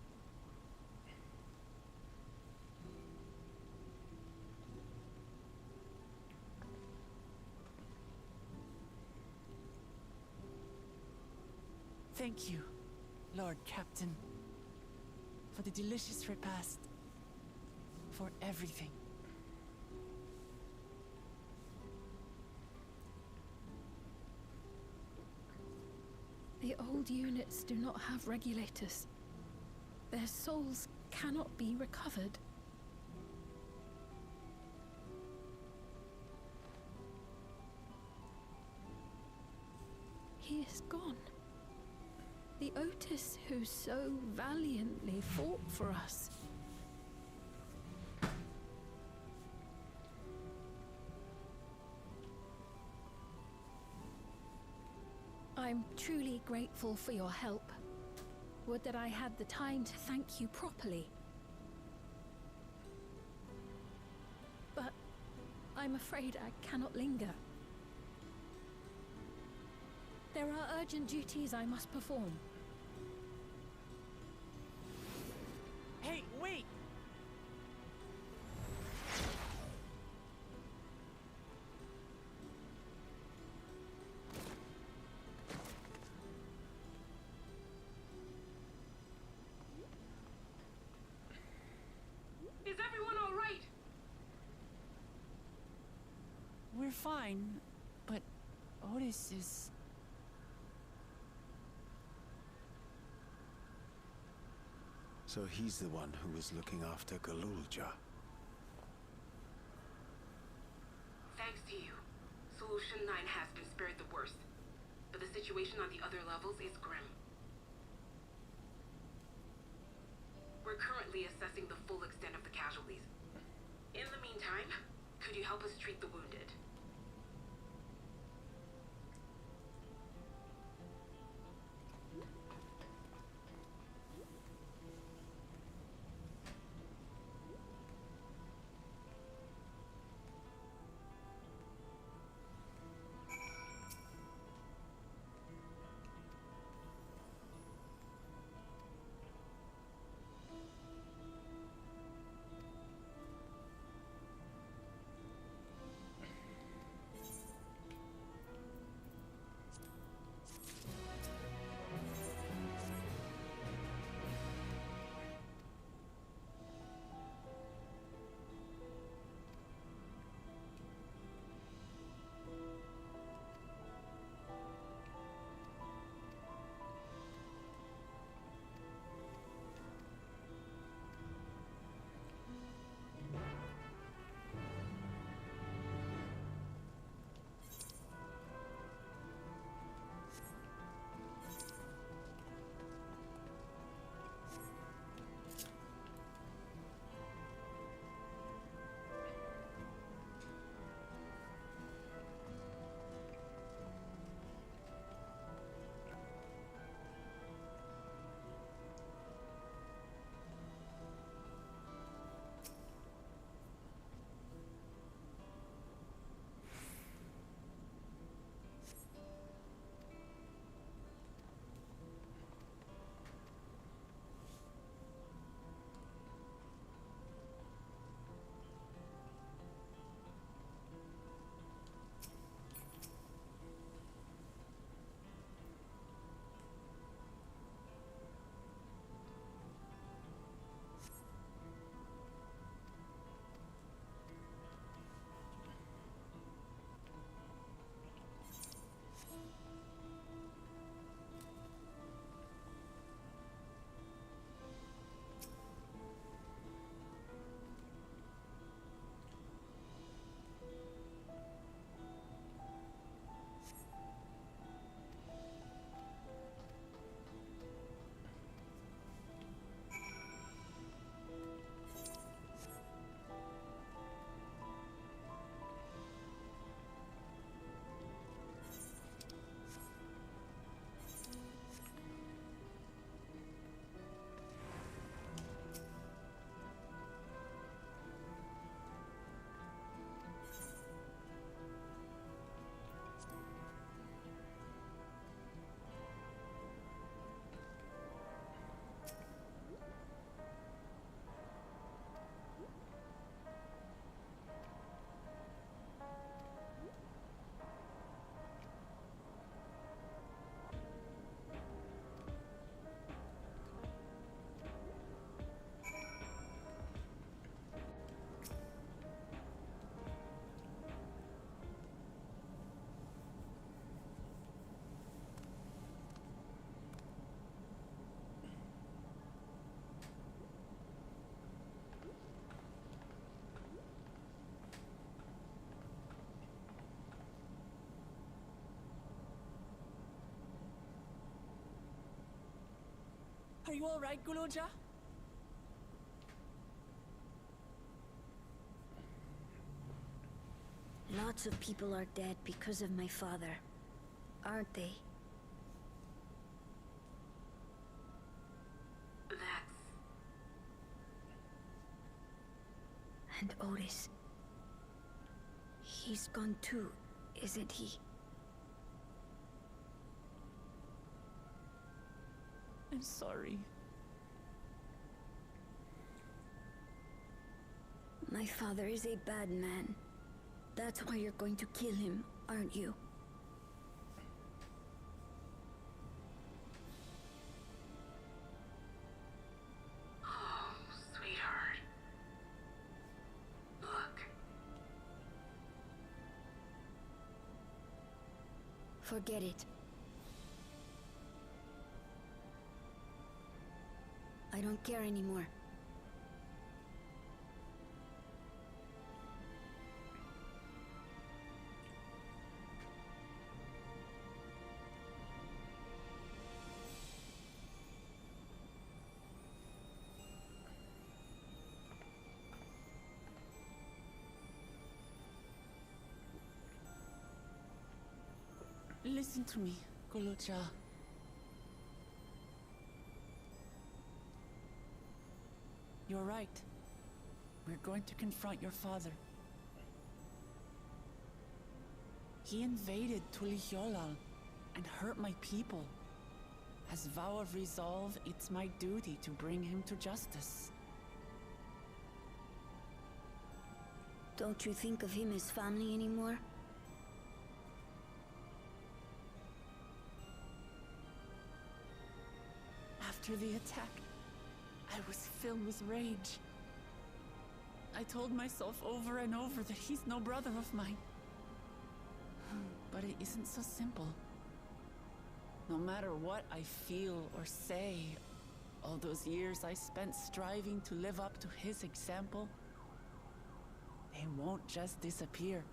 Thank you, Lord Captain, for the delicious repast, for everything. The old units do not have regulators. Their souls cannot be recovered. He is gone. The Otis who so valiantly fought for us. I'm truly grateful for your help. Would that I had the time to thank you properly. But I'm afraid I cannot linger. There are urgent duties I must perform. Hey, wait! Is everyone all right? We're fine, but Otis is... So he's the one who was looking after Galulja. Thanks to you, Solution 9 has been spared the worst. But the situation on the other levels is grim. We're currently assessing the full extent of the casualties. In the meantime, could you help us treat the wounded? you all right, Guluja? Lots of people are dead because of my father, aren't they? And Otis. He's gone too, isn't he? I'm sorry. My father is a bad man. That's why you're going to kill him, aren't you? Oh, sweetheart. Look. Forget it. I don't care anymore. Listen to me, Guluja. You're right. We're going to confront your father. He invaded Tulihyolal and hurt my people. As vow of resolve, it's my duty to bring him to justice. Don't you think of him as family anymore? After the attack, I was filled with rage. I told myself over and over that he's no brother of mine. But it isn't so simple. No matter what I feel or say, all those years I spent striving to live up to his example, they won't just disappear.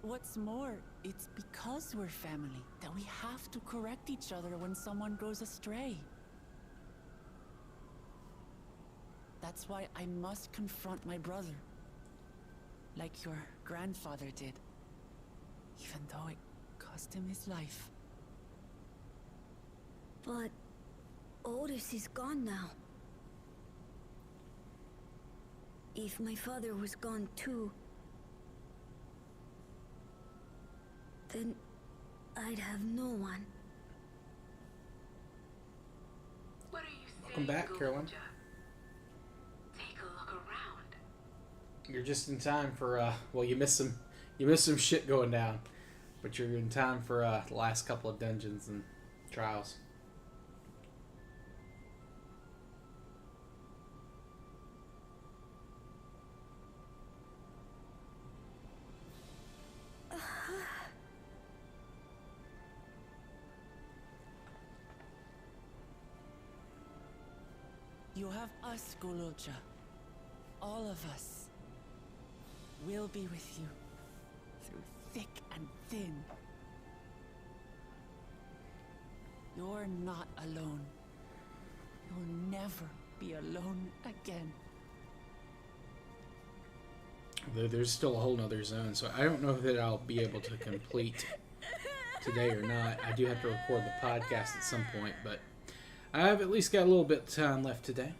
What's more, it's because we're family that we have to correct each other when someone goes astray. That's why I must confront my brother, like your grandfather did, even though it cost him his life. But Otis is gone now. If my father was gone too, then I'd have no one. What are you saying, Welcome back, Carolyn. Take a look around. You're just in time for well, you missed some shit going down, but you're in time for the last couple of dungeons and trials. You have us, Guluja. All of us. We'll be with you. Through thick and thin. You're not alone. You'll never be alone again. There's still a whole nother zone, so I don't know that I'll be able to complete today or not. I do have to record the podcast at some point, but I've at least got a little bit of time left today.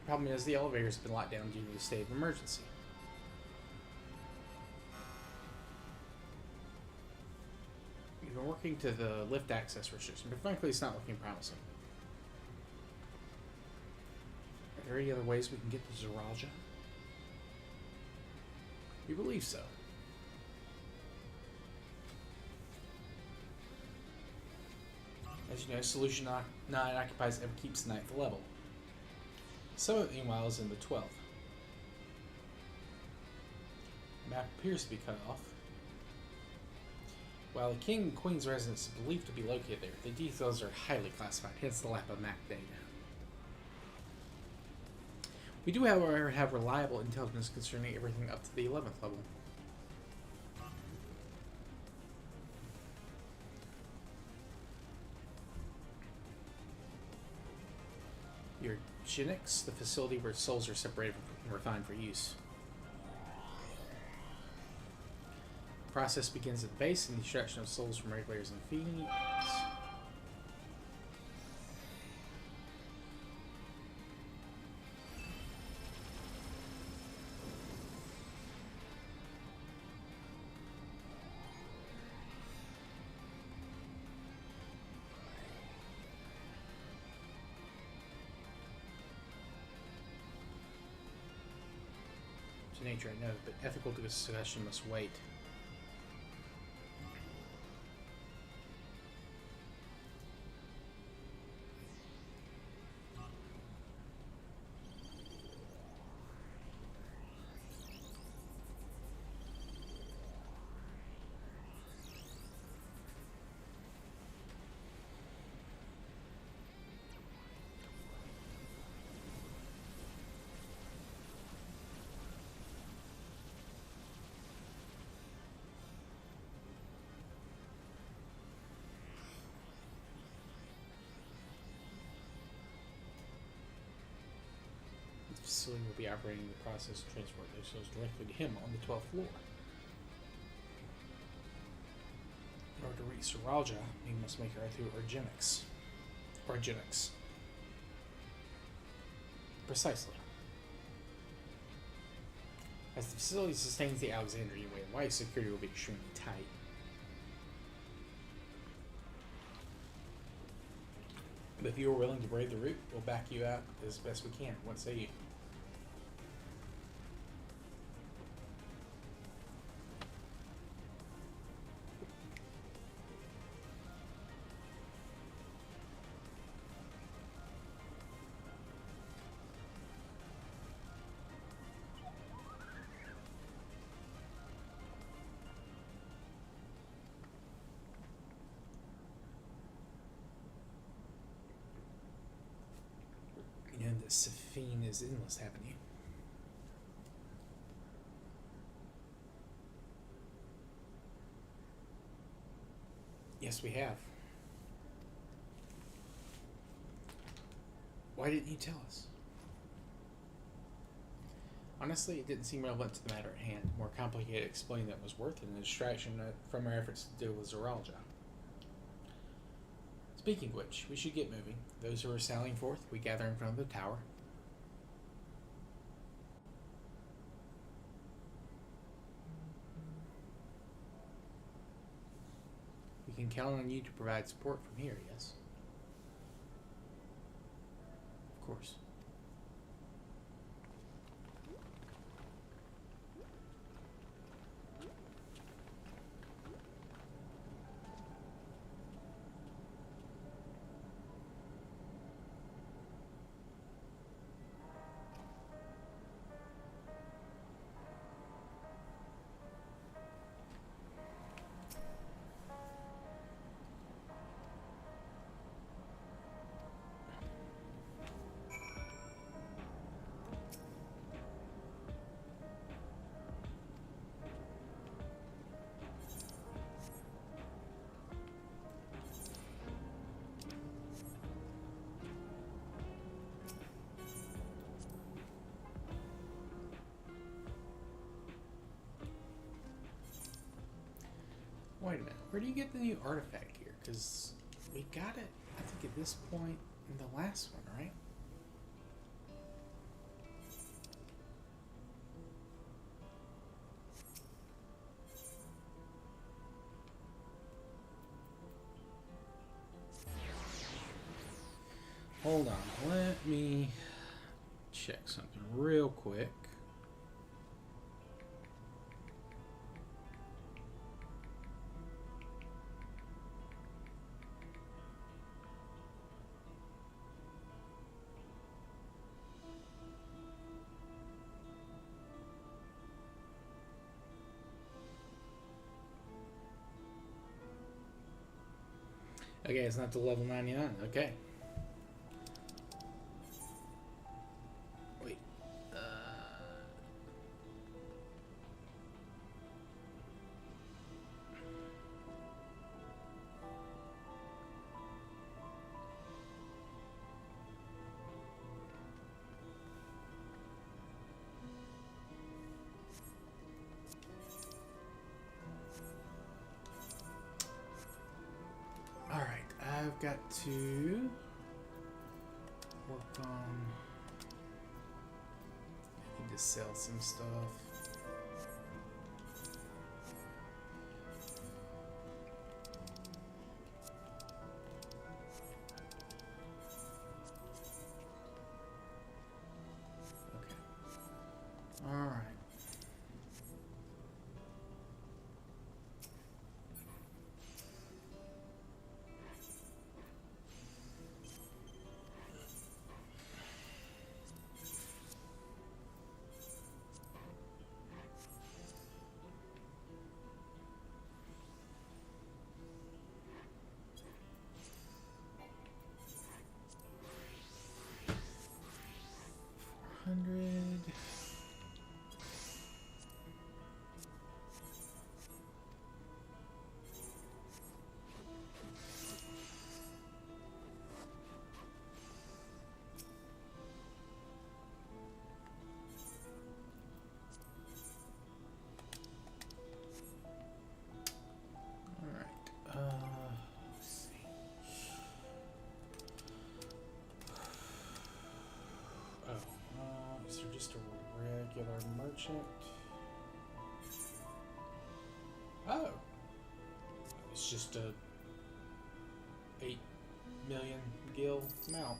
Problem is, the elevators have been locked down due to the state of emergency. We've been working to the lift access restriction, but frankly, it's not looking promising. Are there any other ways we can get to Zoraja? We believe so. As you know, Solution 9 occupies Everkeep's 9th level. Summit, meanwhile, is in the 12th. The map appears to be cut off. While the King and Queen's residence is believed to be located there, the details are highly classified, hence the lack of map data. We do, however, have reliable intelligence concerning everything up to the 11th level. Eugenics, the facility where souls are separated and refined for use. The process begins at the base and the extraction of souls from regulators and fiends. Nature, I know, but ethical discussion must wait. The facility will be operating the process to transport those souls directly to him on the 12th floor. In order to reach Zoraja, we must make our way through Eugenics. Precisely. As the facility sustains the Alexandrian way of life, security will be extremely tight. But if you are willing to brave the route, we'll back you out as best we can. What say you? You know that Safine is endless, haven't you? Yes, we have. Why didn't you tell us? Honestly, it didn't seem relevant to the matter at hand. More complicated to explain that was worth it, and a distraction from our efforts to deal with Zoraja. Speaking of which, we should get moving. Those who are sallying forth, we gather in front of the tower. We can count on you to provide support from here, yes? Of course. Wait a minute, where do you get the new artifact here? Because we got it, I think, at this point in the last one, right? Hold on, let me check something real quick. Okay, it's not the level 99. Okay. Wait. Alright, I've got to work on. I need to sell some stuff. Okay. Alright. Let's see. Oh, is there just a regular merchant? Oh, it's just a 8 million gil mount.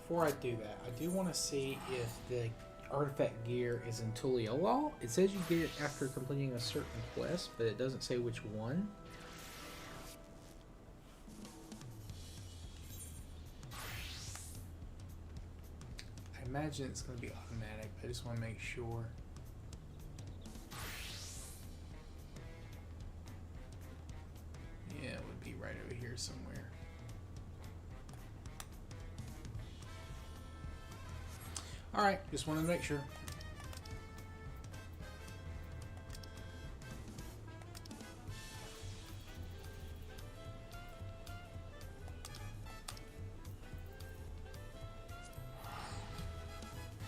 Before I do that, I do want to see if the artifact gear is in Tuliyola. It says you get it after completing a certain quest, but it doesn't say which one. I imagine it's going to be automatic, but I just want to make sure. Yeah, it would be right over here somewhere. Alright, just wanted to make sure.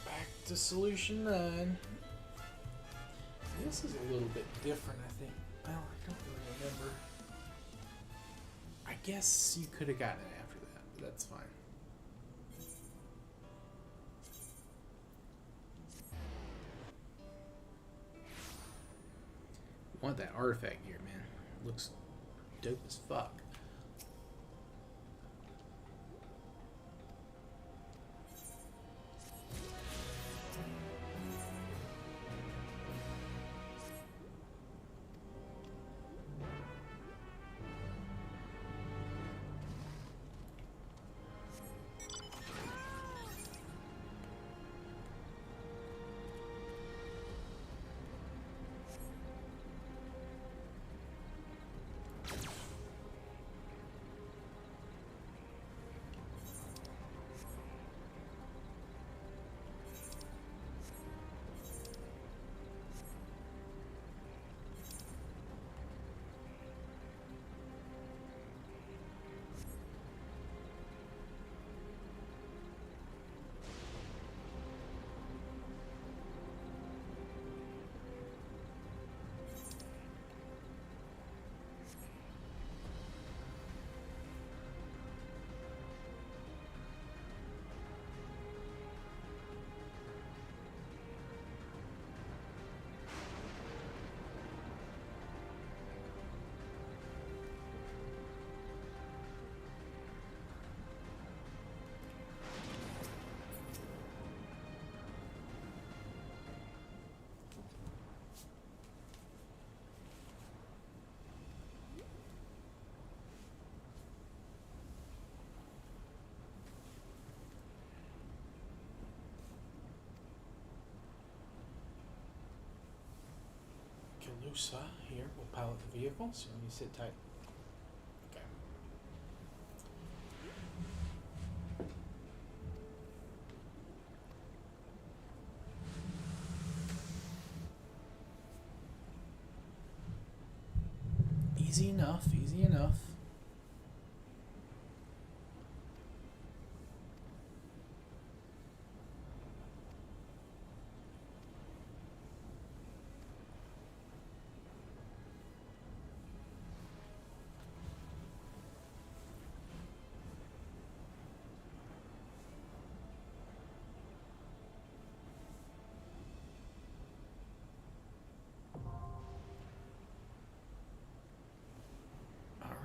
Back to solution 9. This is a little bit different, I think. Well, I don't really remember. I guess you could have gotten it after that, but that's fine. I want that artifact gear, man. It looks dope as fuck. Lusa here will pilot the vehicle, so you sit tight. Okay. Easy enough, easy enough.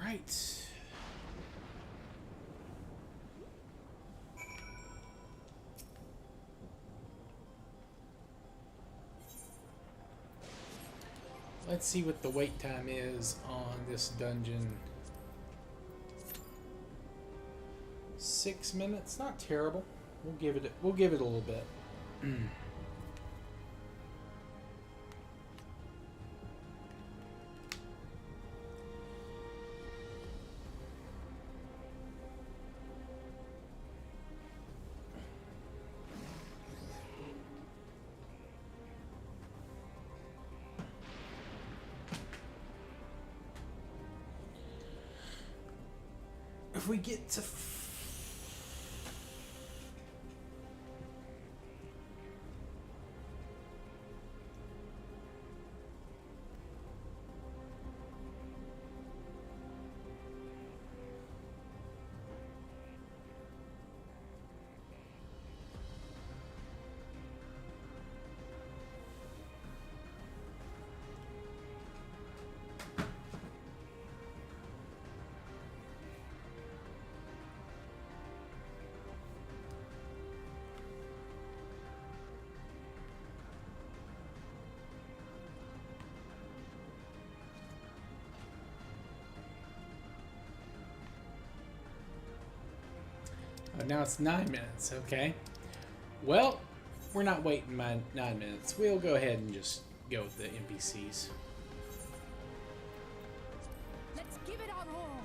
Right. Let's see what the wait time is on this dungeon. 6 minutes, not terrible. We'll give it a little bit. If we get to now it's 9 minutes, okay. Well, we're not waiting my 9 minutes. We'll go ahead and just go with the NPCs. Let's give it our all.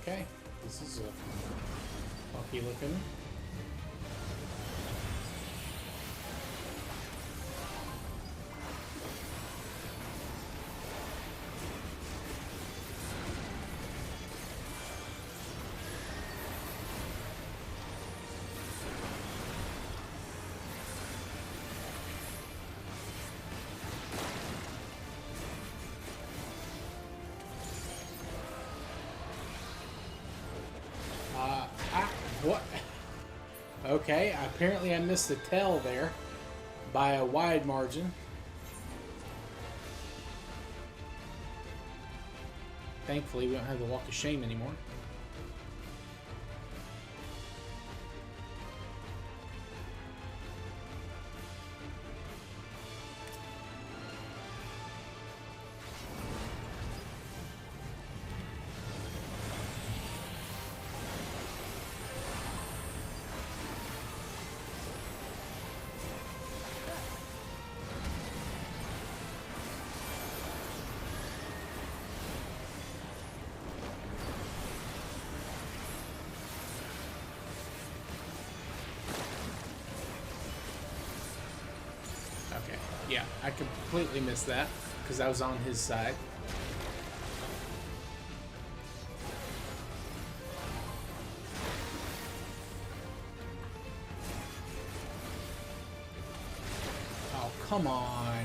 Okay, this is a funky looking. What? Okay, apparently I missed the tail there by a wide margin. Thankfully, we don't have the walk of shame anymore. Okay, yeah, I completely missed that because I was on his side. Oh, come on.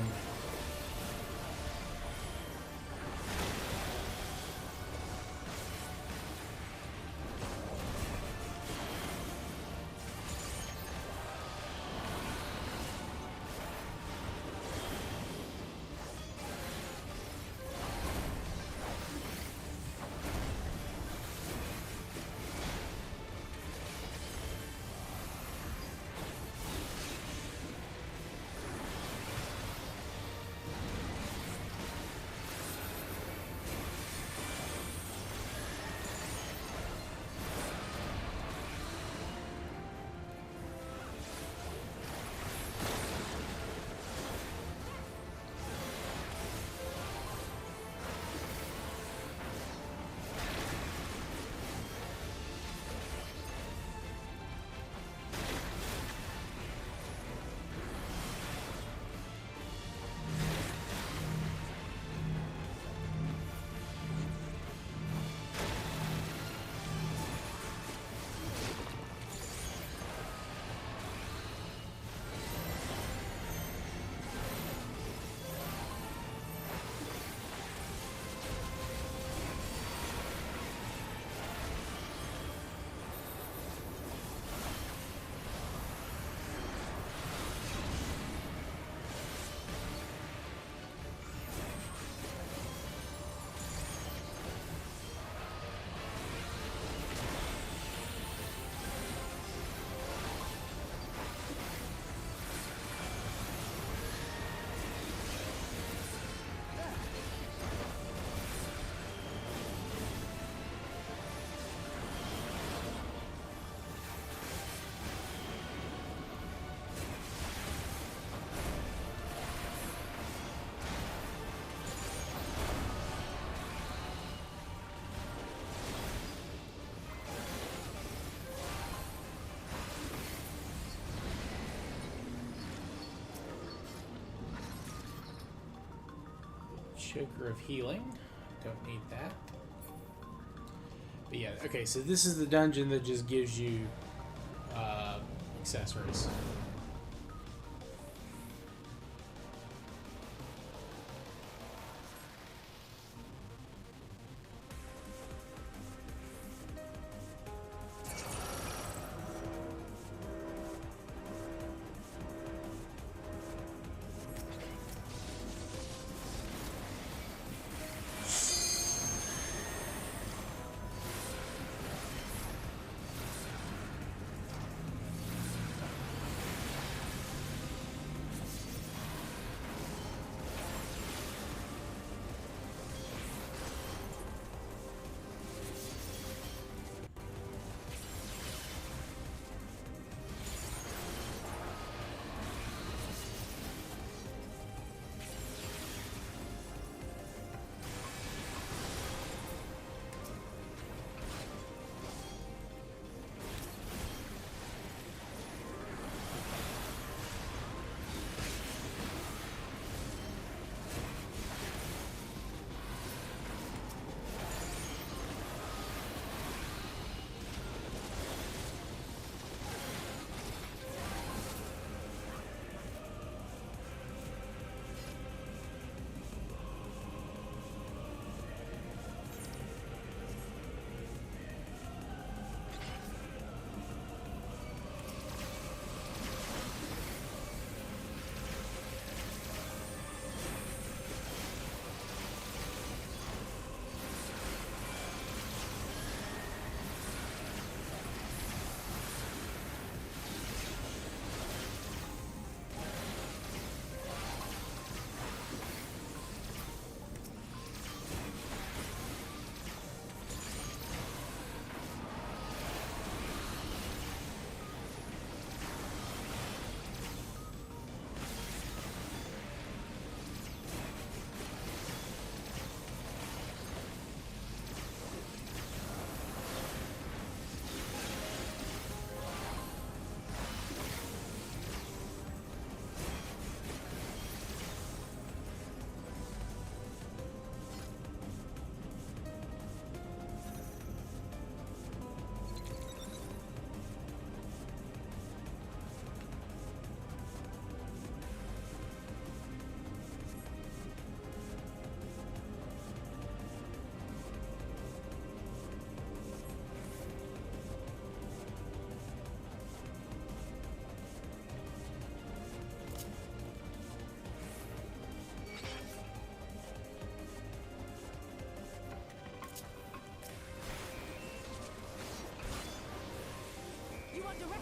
Choker of healing. Don't need that. But yeah, okay, so this is the dungeon that just gives you accessories.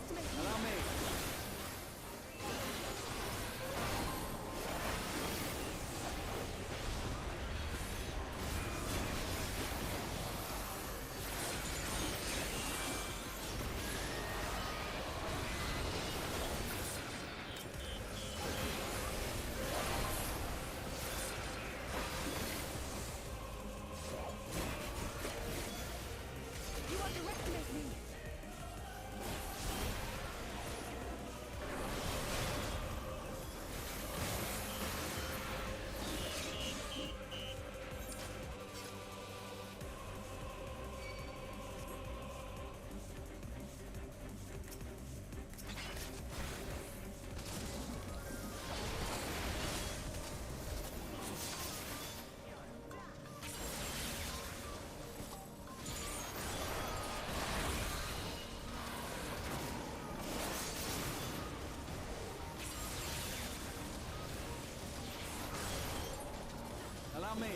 underestimate me. Allow me. You underestimate me. Allow me.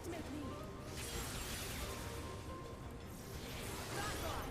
underestimate me. Back off.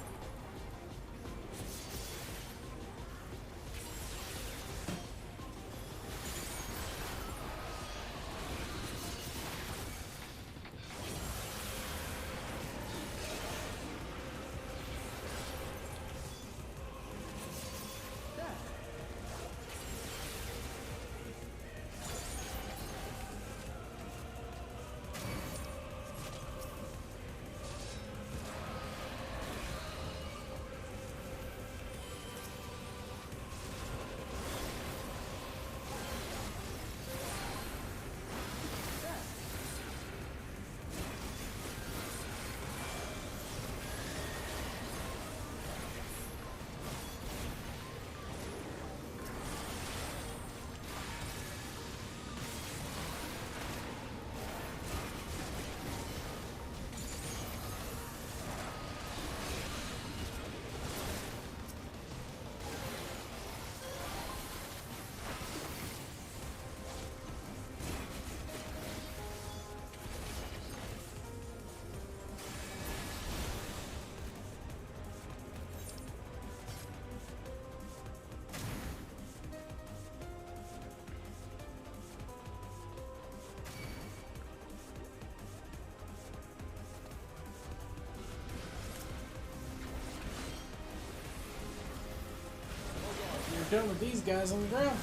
You're done with these guys on the ground.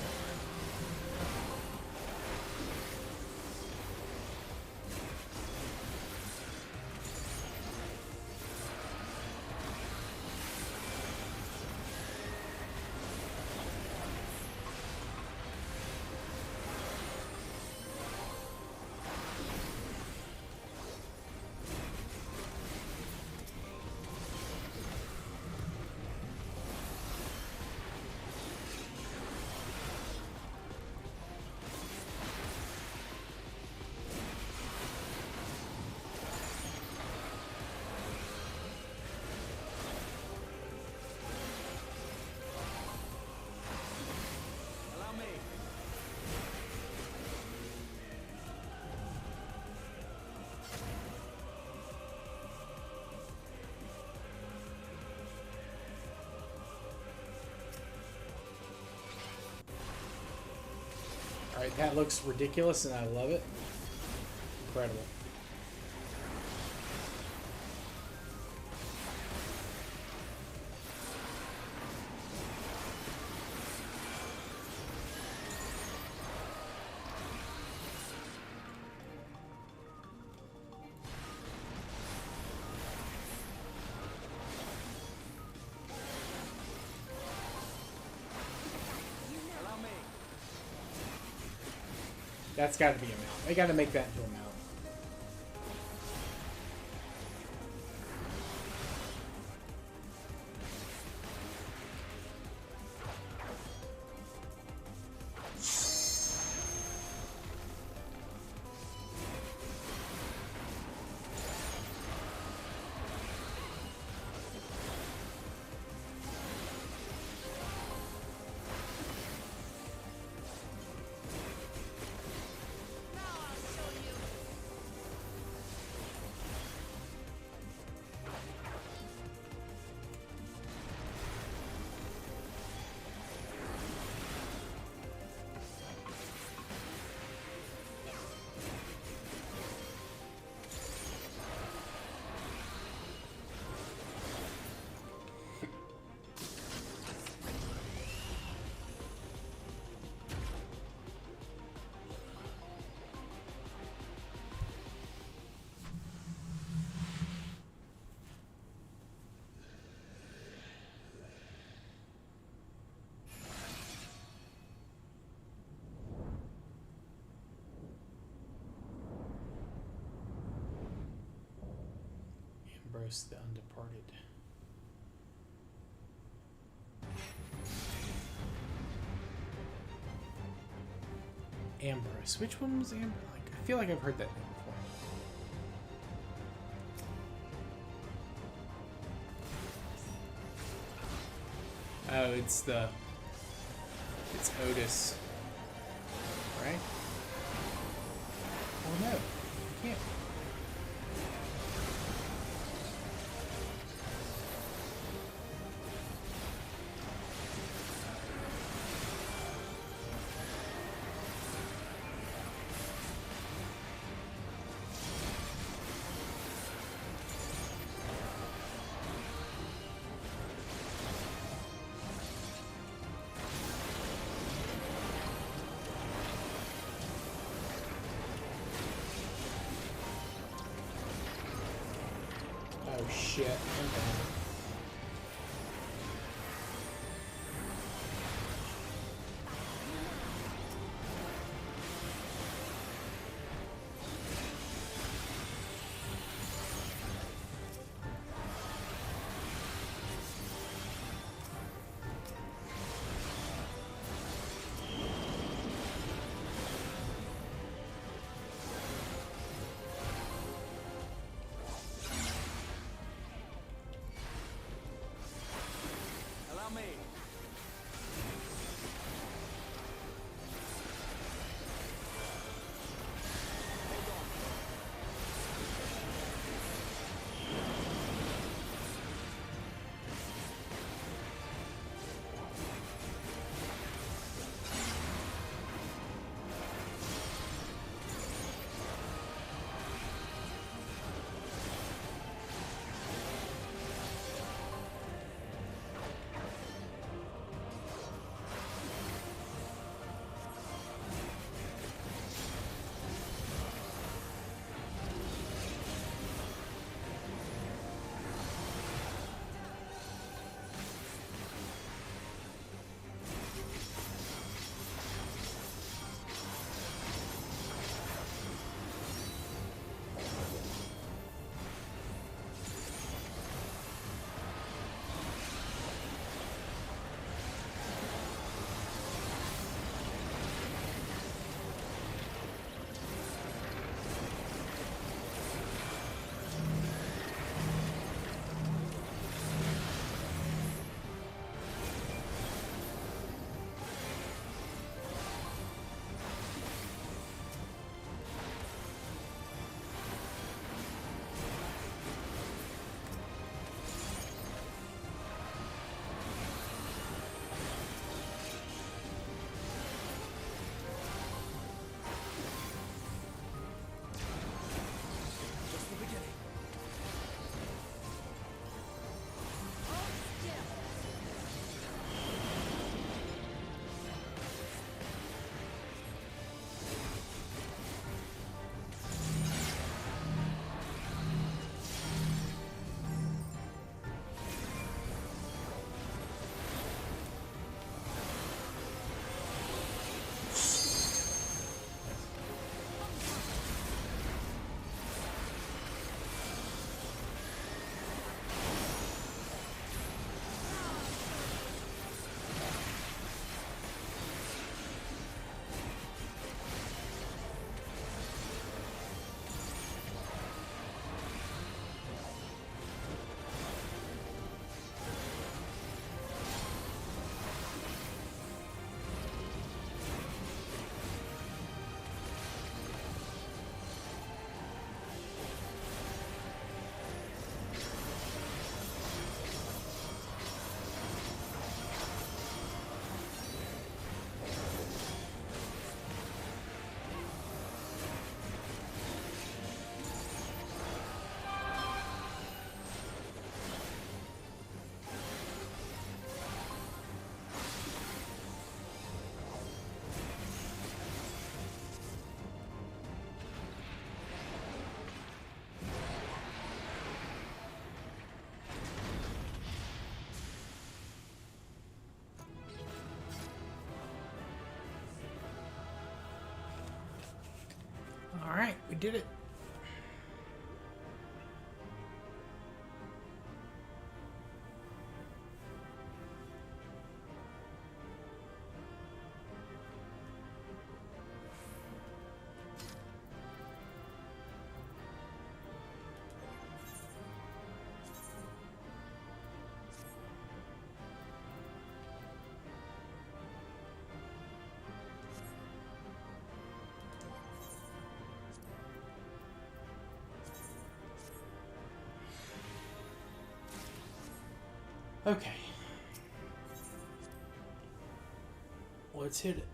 Alright, that looks ridiculous and I love it. Incredible. That's got to be a mount. They got to make that into a mount. Ambrose the Undeparted. Ambrose. Which one was Ambrose? Like, I feel like I've heard that name before. Oh, it's Otis. Right? Oh no, you can't. shit. Okay. Allow me. Alright, we did it. Okay. Let's hit it.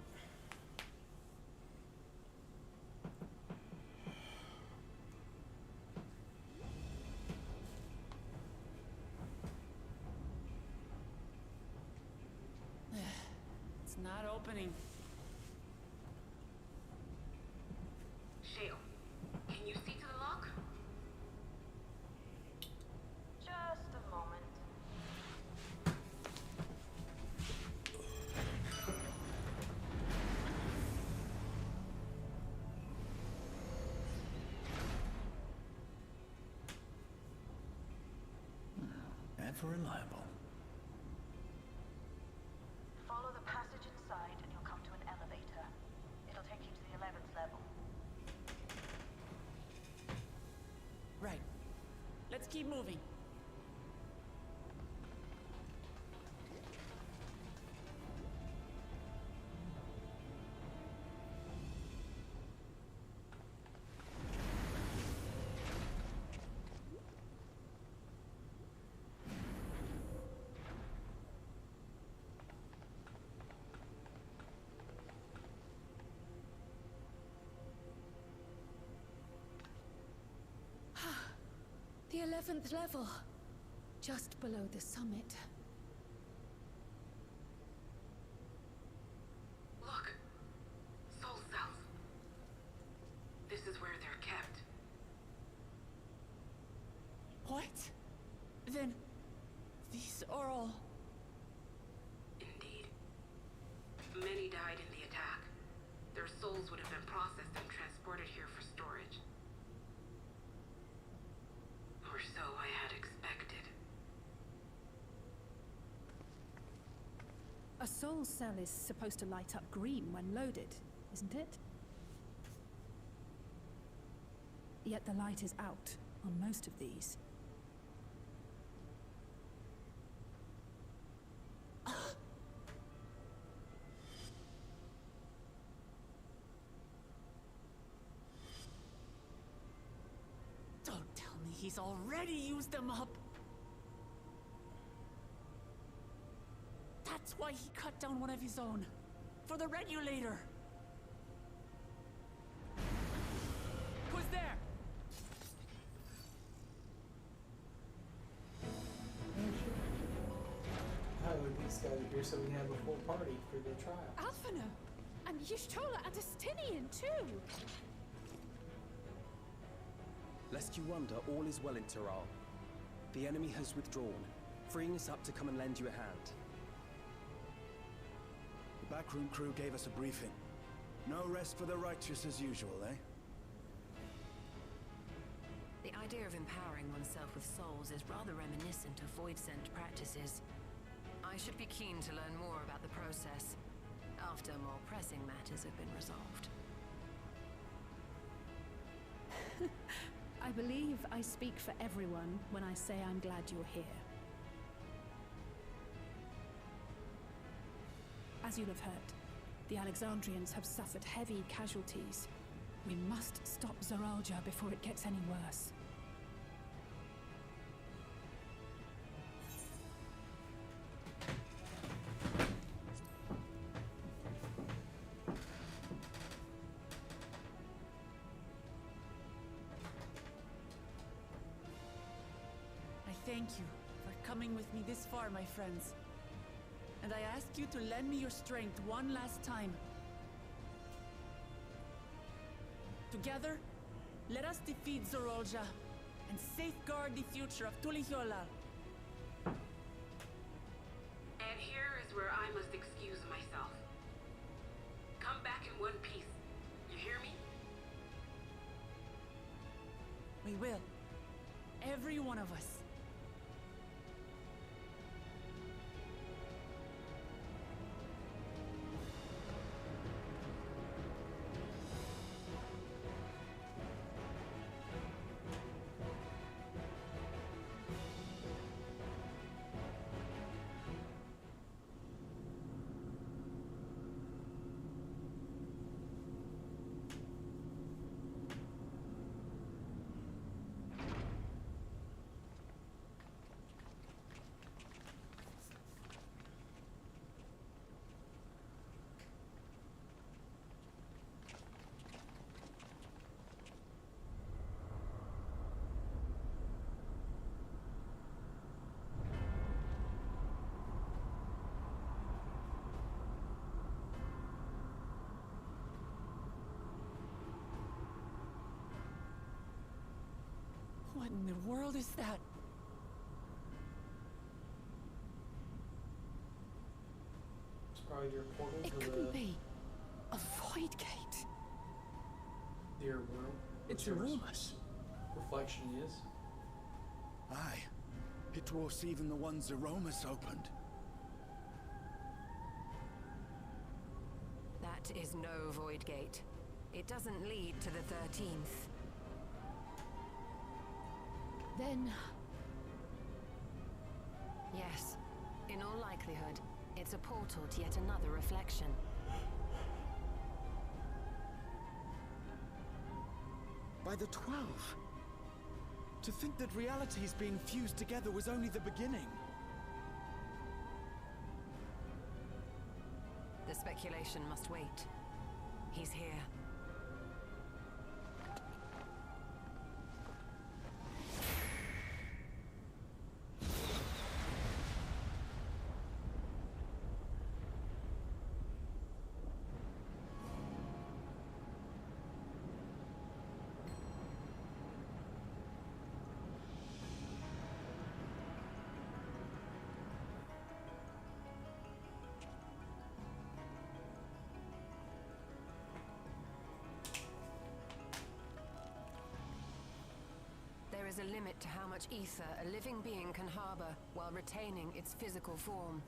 It's not opening. Shale, can you see to the lock? for reliable. Follow the passage inside and you'll come to an elevator. It'll take you to the 11th level. Right. Let's keep moving. The 11th level. Just below the summit. Look! Soul cells. This is where they're kept. What? Then... these are all... Indeed. Many died in the attack. Their souls would have been processed and transported here for storage. Or so I had expected. A soul cell is supposed to light up green when loaded, isn't it? Yet the light is out on most of these. Don't tell me he's already used them up. That's why he cut down one of his own. For the regulator. Who's there? Oh, these guys are here so we can have a full party for the trial. Alphino! And Y'shtola and Estinian too! Lest you wonder, all is well in Tiral. The enemy has withdrawn, freeing us up to come and lend you a hand. The backroom crew gave us a briefing. No rest for the righteous as usual, eh? The idea of empowering oneself with souls is rather reminiscent of void-sent practices. I should be keen to learn more about the process, after more pressing matters have been resolved. I believe I speak for everyone when I say I'm glad you're here. As you'll have heard, the Alexandrians have suffered heavy casualties. We must stop Zoralja before it gets any worse. Thank you for coming with me this far, my friends. And I ask you to lend me your strength one last time. Together, let us defeat Zoralja and safeguard the future of Tulihyolal. And here is where I must excuse myself. Come back in one piece. You hear me? We will. Every one of us. What in the world is that? It's probably your portal It to couldn't the be a void gate. your room. It's Whichever enormous. reflection is. Aye. It dwarfs even the ones Aromas opened. That is no void gate. It doesn't lead to the 13th. Then... Yes. In all likelihood, it's a portal to yet another reflection. By the 12. To think that realities being fused together was only the beginning. The speculation must wait. He's here. There is a limit to how much ether a living being can harbor while retaining its physical form.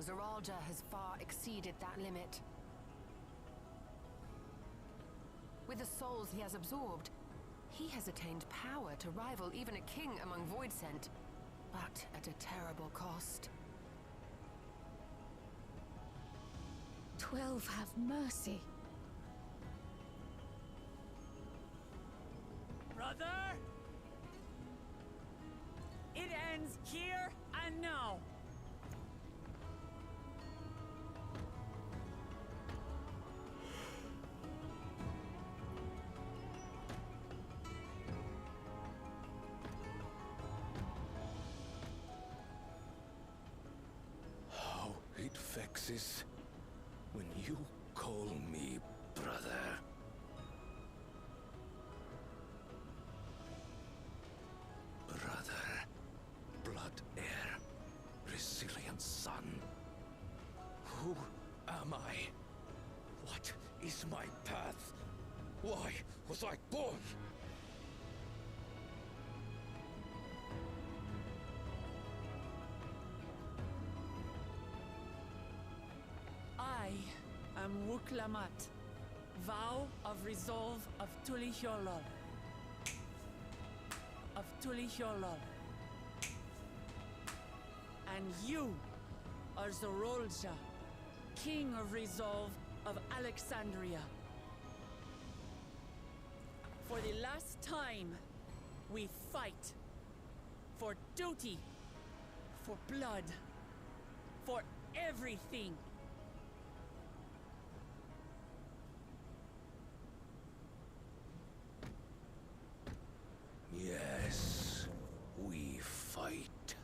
Zoralja has far exceeded that limit. With the souls he has absorbed, he has attained power to rival even a king among Voidsent, but at a terrible cost. 12 have mercy. Brother! It ends here and now. How it vexes when you call me brother. Blood heir, resilient son. Who am I? What is my path? Why was I born? I am Wuklamat, vow of resolve of Tulihyolol. Of Tulihyolol. And you are Zorolja, King of Resolve of Alexandria. For the last time, we fight. For duty. For blood. For everything. Yes, we fight.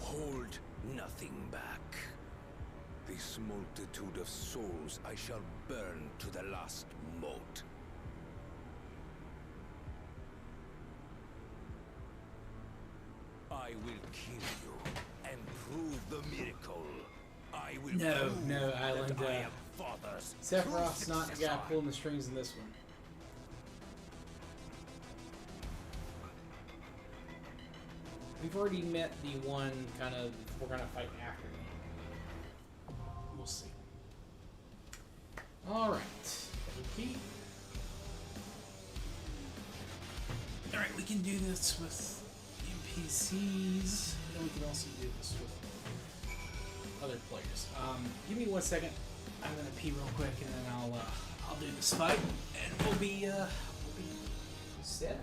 Hold nothing back. This multitude of souls I shall burn to the last mote. I will kill you and prove the miracle. I will prove No, that Island. I am father's Sephiroth's true not the guy successor. pulling the strings in this one. We've already met the one kind of we're gonna fight after me. We'll see. Alright. Okay. Alright, we can do this with NPCs. And we can also do this with other players. Give me 1 second. I'm gonna pee real quick and then I'll do this fight and we'll be set, I think.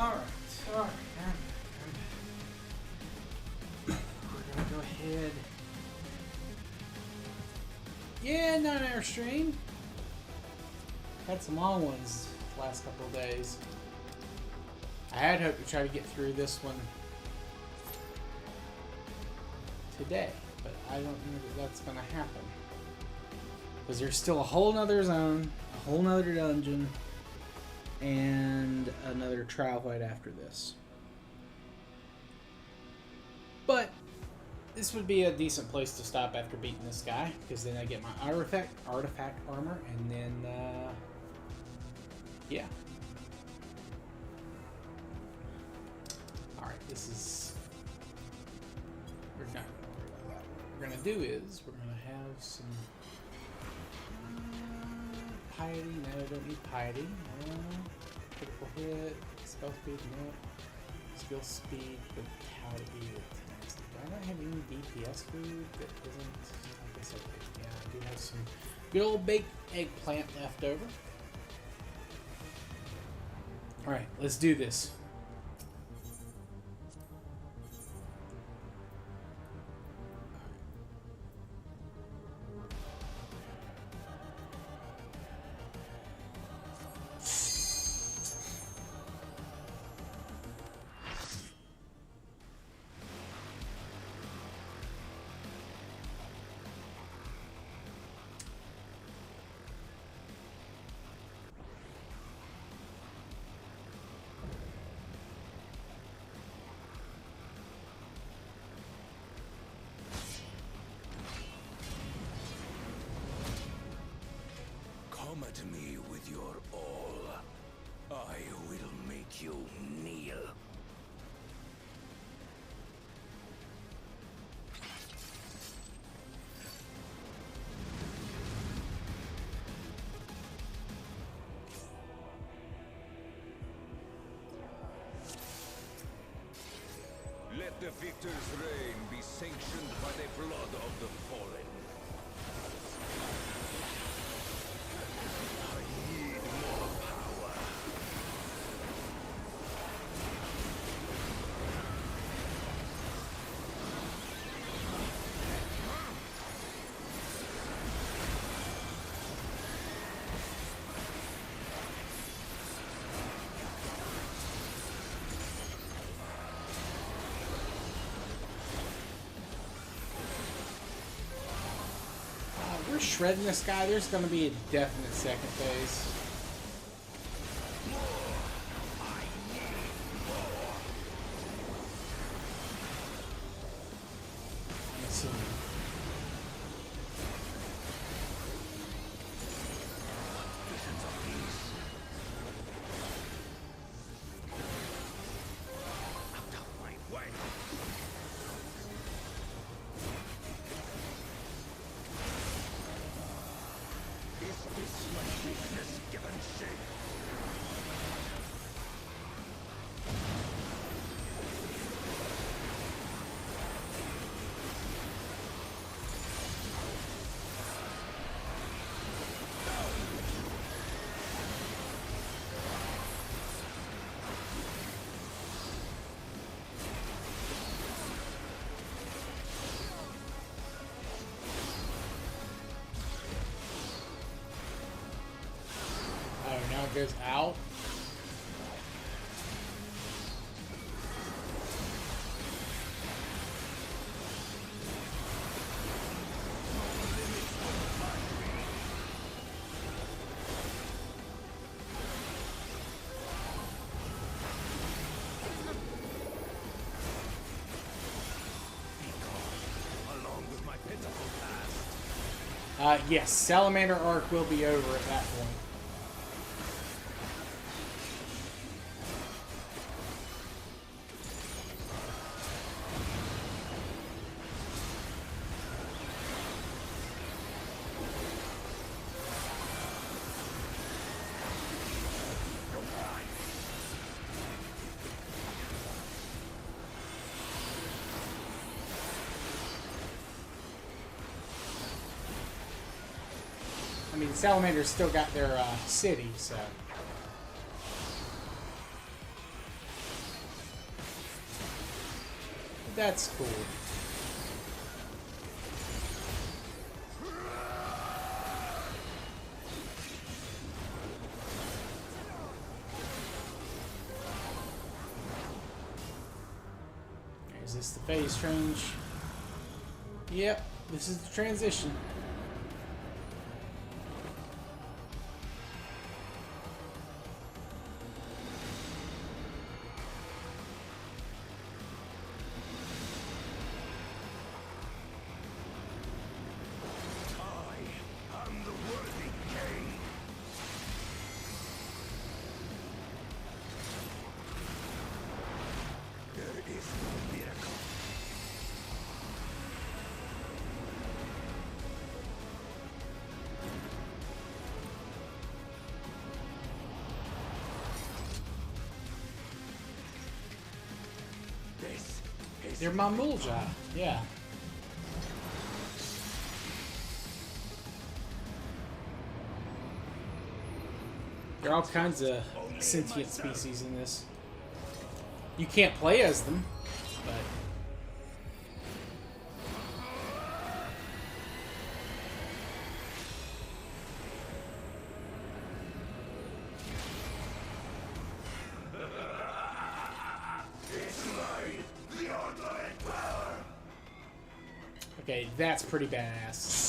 Alright. We're gonna go ahead. Yeah, 9-hour stream. Had some long ones the last couple of days. I had hoped to try to get through this one today, but I don't know that that's gonna happen. Because there's still a whole nother zone, a whole nother dungeon, and another trial fight after this. But this would be a decent place to stop after beating this guy, because then I get my artifact armor, and then yeah. Alright, this is... We're not going to worry about that. What we're going to do is, we're going to have some... piety. No, I don't need piety. Critical hit. Spell speed, no. Skill speed, vitality with tenacity. Do I not have any DPS food that isn't... I guess I do. Yeah, I do have some good old baked eggplant left over. Alright, let's do this. Come at me with your all. I will make you kneel. Let the victor's reign be sanctioned by the blood of the fallen. We're shredding this guy. There's going to be a definite second phase. Let's see. Now it goes out. Along with my pitiful past. Yes, Salamander arc will be over at that point. I mean, Salamanders still got their city, so. That's cool. Is this the phase change? Yep, this is the transition. They're Mamulja, yeah. There are all kinds of sentient species in this. You can't play as them, but... Okay, that's pretty badass.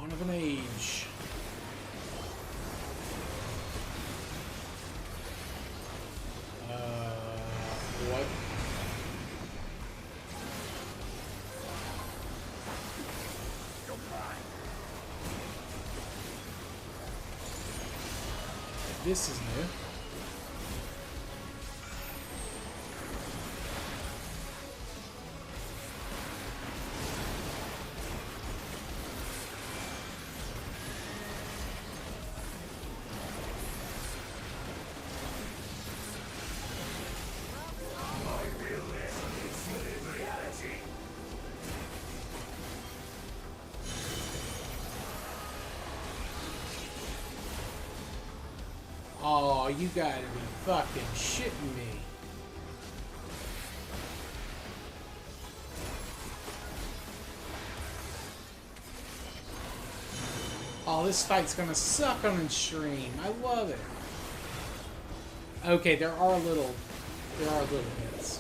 Of an age. What? This is new. Oh, you gotta be fucking shitting me. Oh, this fight's gonna suck on stream. I love it. Okay, there are little hits.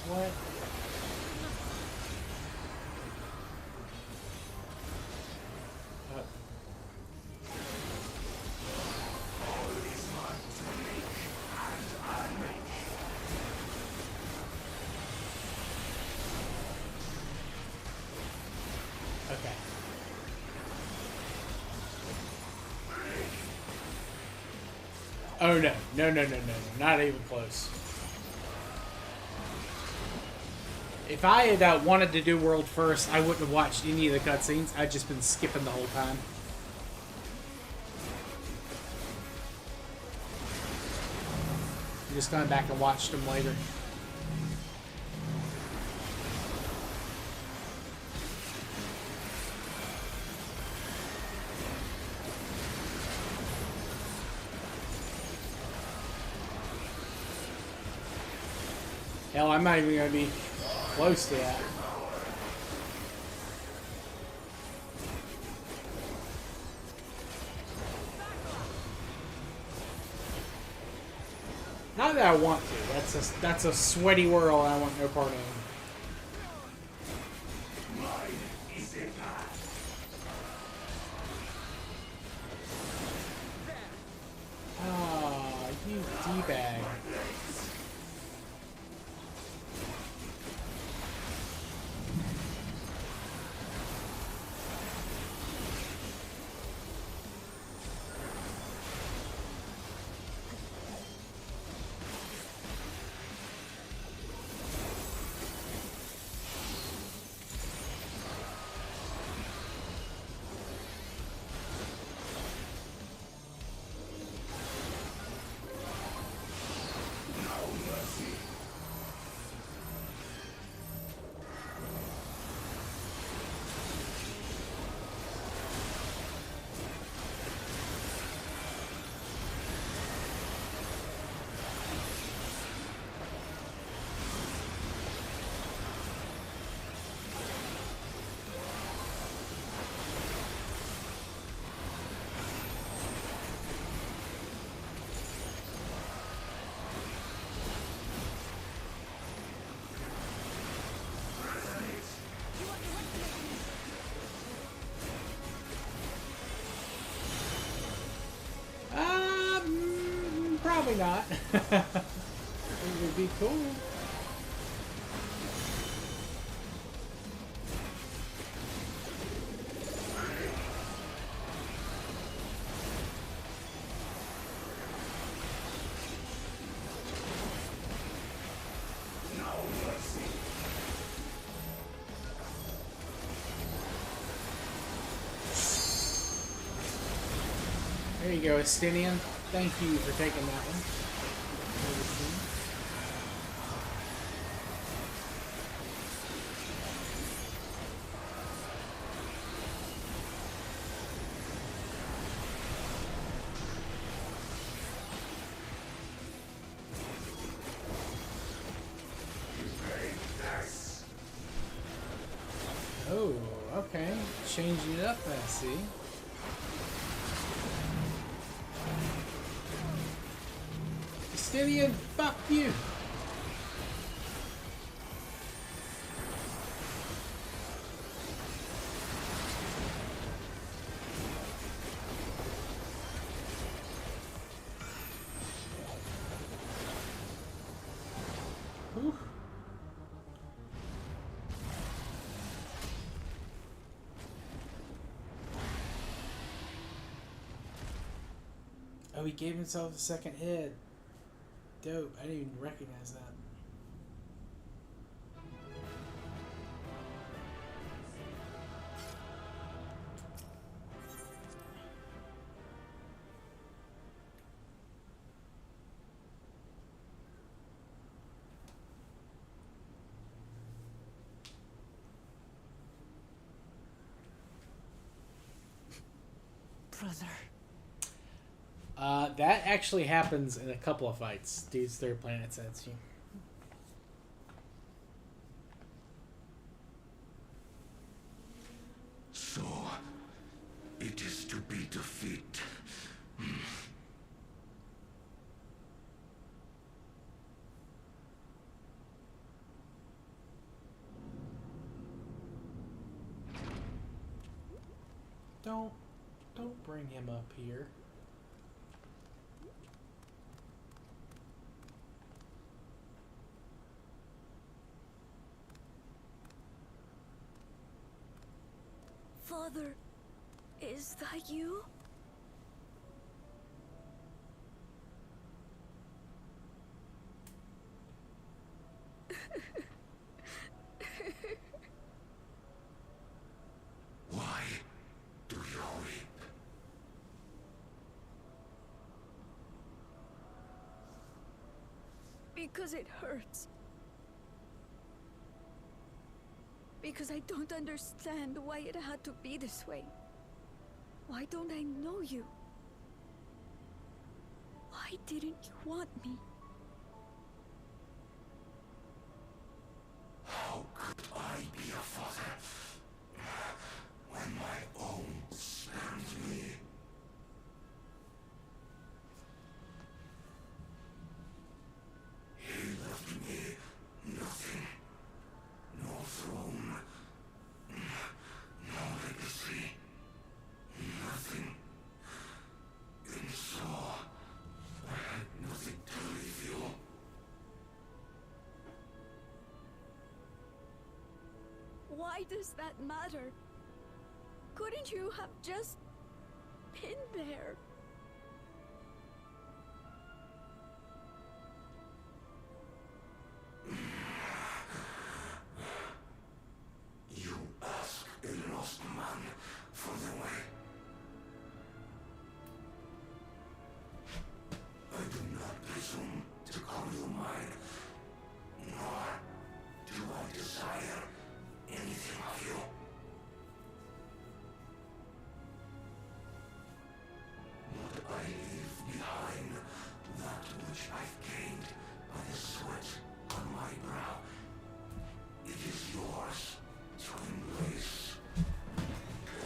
What? Okay. Oh no. No, not even close. If I had wanted to do world first, I wouldn't have watched any of the cutscenes. I'd just been skipping the whole time. I'm just going back and watched them later. Hell, I'm not even going to be close to that. Not that I want to. That's a sweaty world I want no part in. Ah, you D-bag. Probably not. It would be cool. There you go, Estinian. Thank you for taking that one. Oh, okay. Changing it up, I see. Estinian, fuck you! Whew. Oh, he gave himself a second hit. Dope. I didn't even recognize that. Brother. That actually happens in a couple of fights. Dude's third planet sets you. So, it is to be defeat. Don't bring him up here. Father, is that you? Why do you weep? Because it hurts. Because I don't understand why it had to be this way. Why don't I know you? Why didn't you want me? does that matter? Couldn't you have just been there? You ask a lost man for the way. I do not presume to call you mine, nor do I desire anything of you. But I leave behind that which I've gained by the sweat on my brow. It is yours to embrace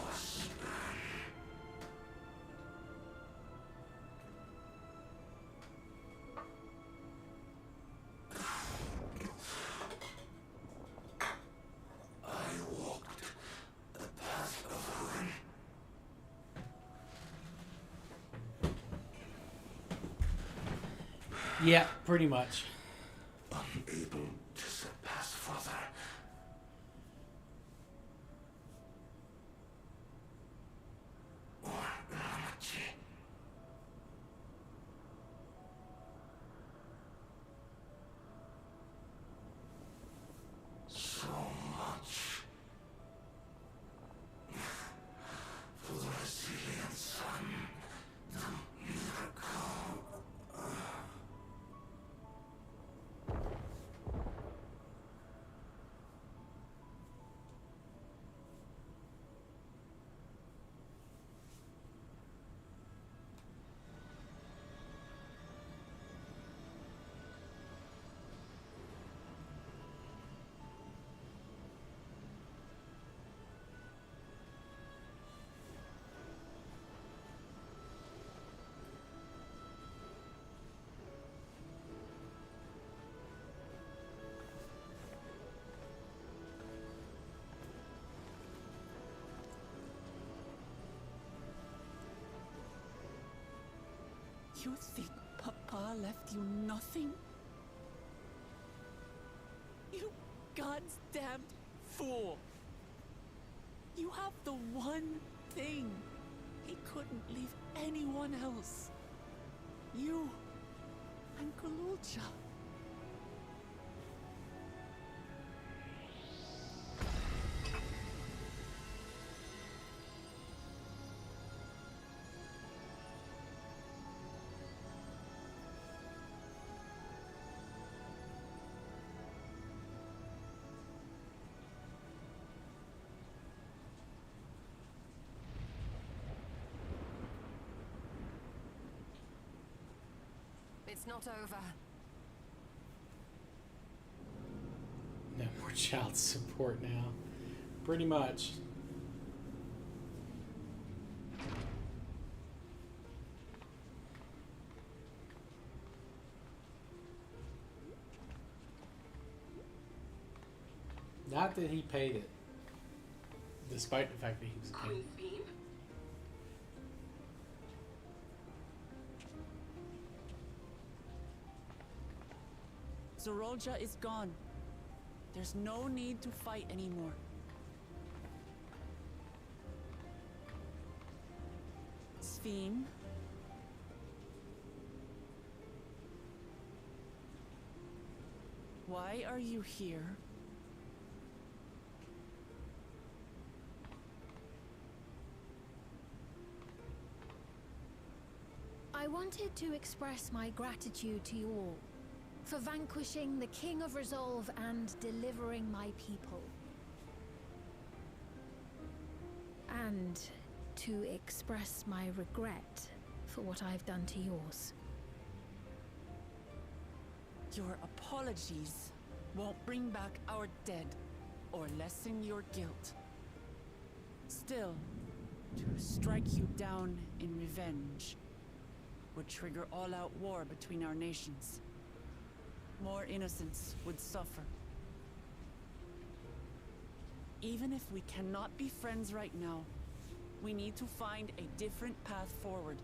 or spurn. I walked the path of ruin. Yeah, pretty much. Unable to surpass further. Or Ramachi. So much for the resilient sun, the miracle. You think Papa left you nothing? You God's damned fool! You have the one thing he couldn't leave anyone else. You and Kululcha. It's not over. No more child support now. Pretty much. Not that he paid it. Despite the fact that he was a king. Zorolja is gone. There's no need to fight anymore. Sphene? Why are you here? I wanted to express my gratitude to you all for vanquishing the King of Resolve and delivering my people. And to express my regret for what I've done to yours. Your apologies won't bring back our dead or lessen your guilt. Still, to strike you down in revenge would trigger all-out war between our nations. More innocents would suffer. Even if we cannot be friends right now, we need to find a different path forward.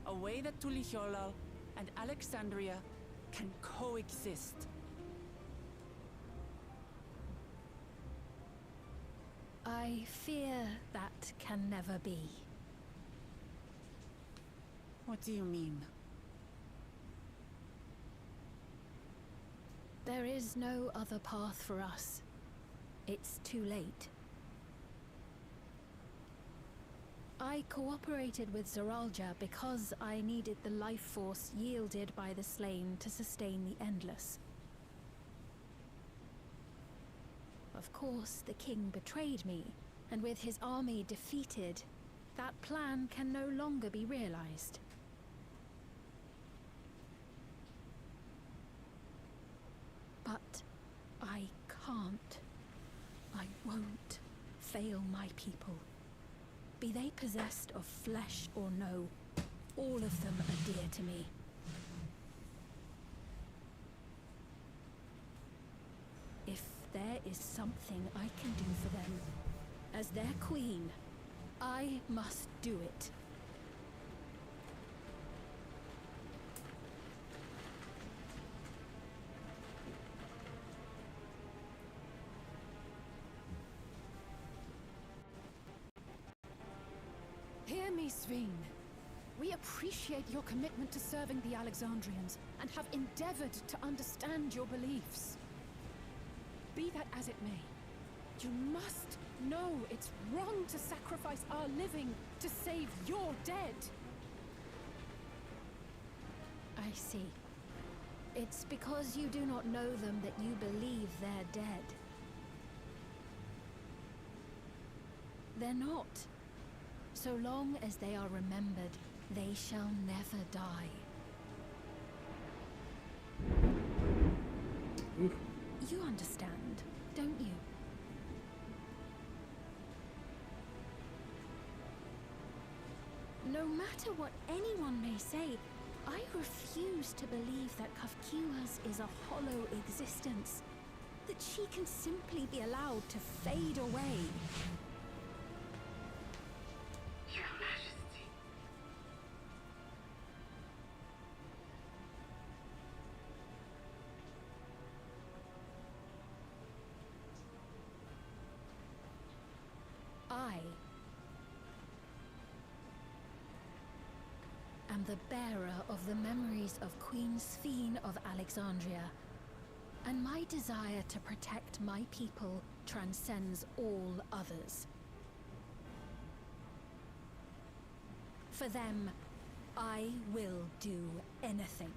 A way that Tuliholal and Alexandria can coexist. I fear that can never be. What do you mean? There is no other path for us. It's too late. I cooperated with Zeralja because I needed the life force yielded by the slain to sustain the Endless. Of course, the king betrayed me, and with his army defeated, that plan can no longer be realized. But I can't. I won't fail my people. Be they possessed of flesh or no, all of them are dear to me. If there is something I can do for them, as their queen, I must do it. Hear me, Sveen. We appreciate your commitment to serving the Alexandrians and have endeavored to understand your beliefs. Be that as it may, you must know it's wrong to sacrifice our living to save your dead. I see. It's because you do not know them that you believe they're dead. They're not. So long as they are remembered, they shall never die. Oof. You understand, don't you? No matter what anyone may say, I refuse to believe that Kafkiwas is a hollow existence. That she can simply be allowed to fade away. Your Majesty. I am the bearer of the memories of Queen Sveen of Alexandria, and my desire to protect my people transcends all others. For them, I will do anything.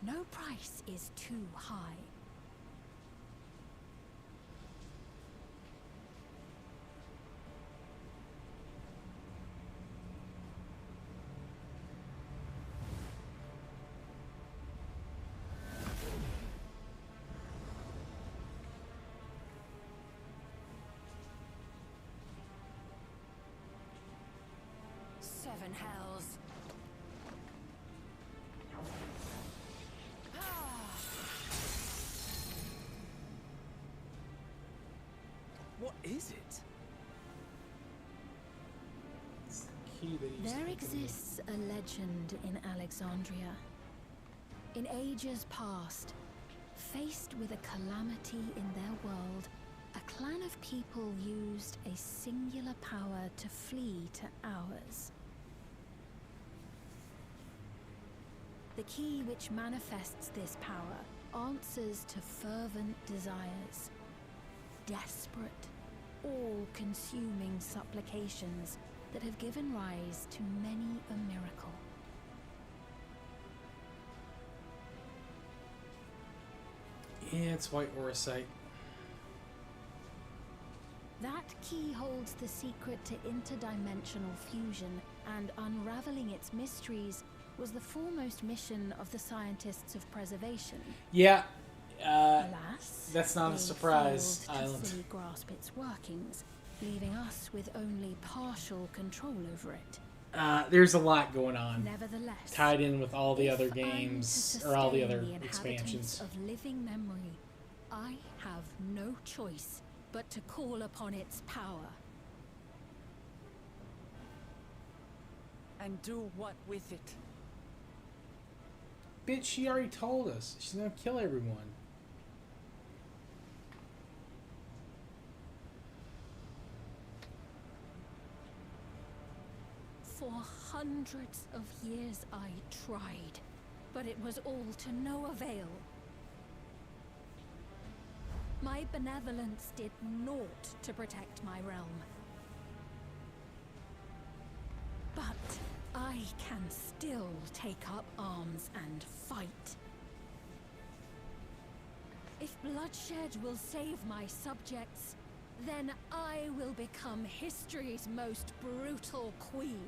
No price is too high. Seven hells. What is it? It's the key that he's There taken. exists a legend in Alexandria. In ages past, faced with a calamity in their world, a clan of people used a singular power to flee to ours. The key which manifests this power answers to fervent desires, desperate, all-consuming supplications that have given rise to many a miracle. Yeah, it's white orosite. That key holds the secret to interdimensional fusion, and unraveling its mysteries was the foremost mission of the scientists of preservation. Yeah. Alas, that's not a they surprise, failed to Island. fully grasp its workings, leaving us with only partial control over it. There's a lot going on. Nevertheless, Tied in with all the if other I'm to games, or all the sustain other the inhabitants expansions. of living memory, I have no choice but to call upon its power. And do what with it? Bitch, she already told us. She's gonna kill everyone. hundreds of years I tried, but it was all to no avail. My benevolence did naught to protect my realm. But I can still take up arms and fight. If bloodshed will save my subjects, then I will become history's most brutal queen.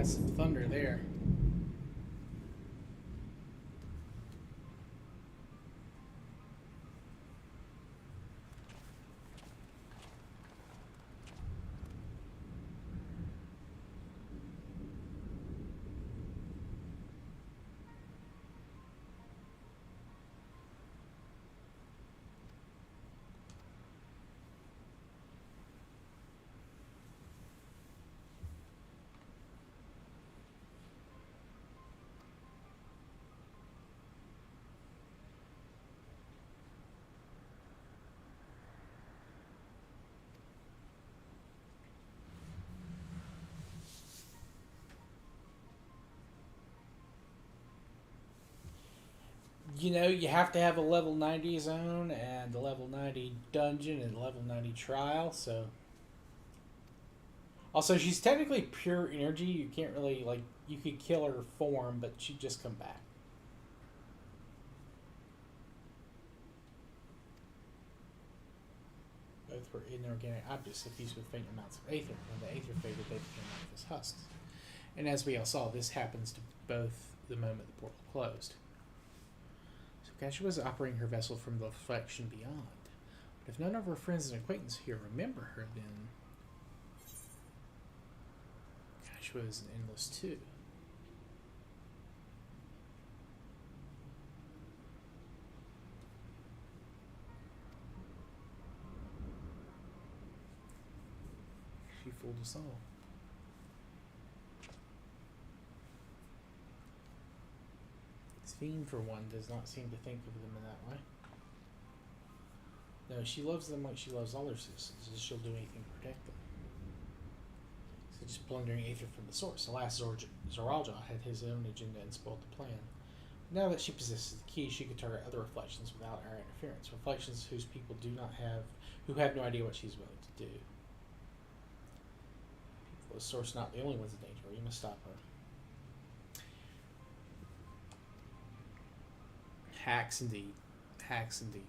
That's some thunder there. You know, you have to have a level 90 zone and a level 90 dungeon and a level 90 trial, so... Also, she's technically pure energy. You can't really, like, you could kill her form, but she'd just come back. Both were inorganic objects suffused with faint amounts of aether. When the aether faded, they became like as husks. And as we all saw, this happens to both the moment the portal closed. Kasha was operating her vessel from the reflection beyond. But if none of her friends and acquaintances here remember her, then Kasha was endless too. She fooled us all. Fiend, for one, does not seem to think of them in that way. No, she loves them like she loves all her citizens, and she'll do anything to protect them. So just plundering aether from the source. Alas, Zoralja had his own agenda and spoiled the plan. Now that she possesses the key, she could target other reflections without our interference. Reflections whose people who have no idea what she's willing to do. People of the source are not the only ones in danger. We must stop her. Hacks indeed. Hacks indeed.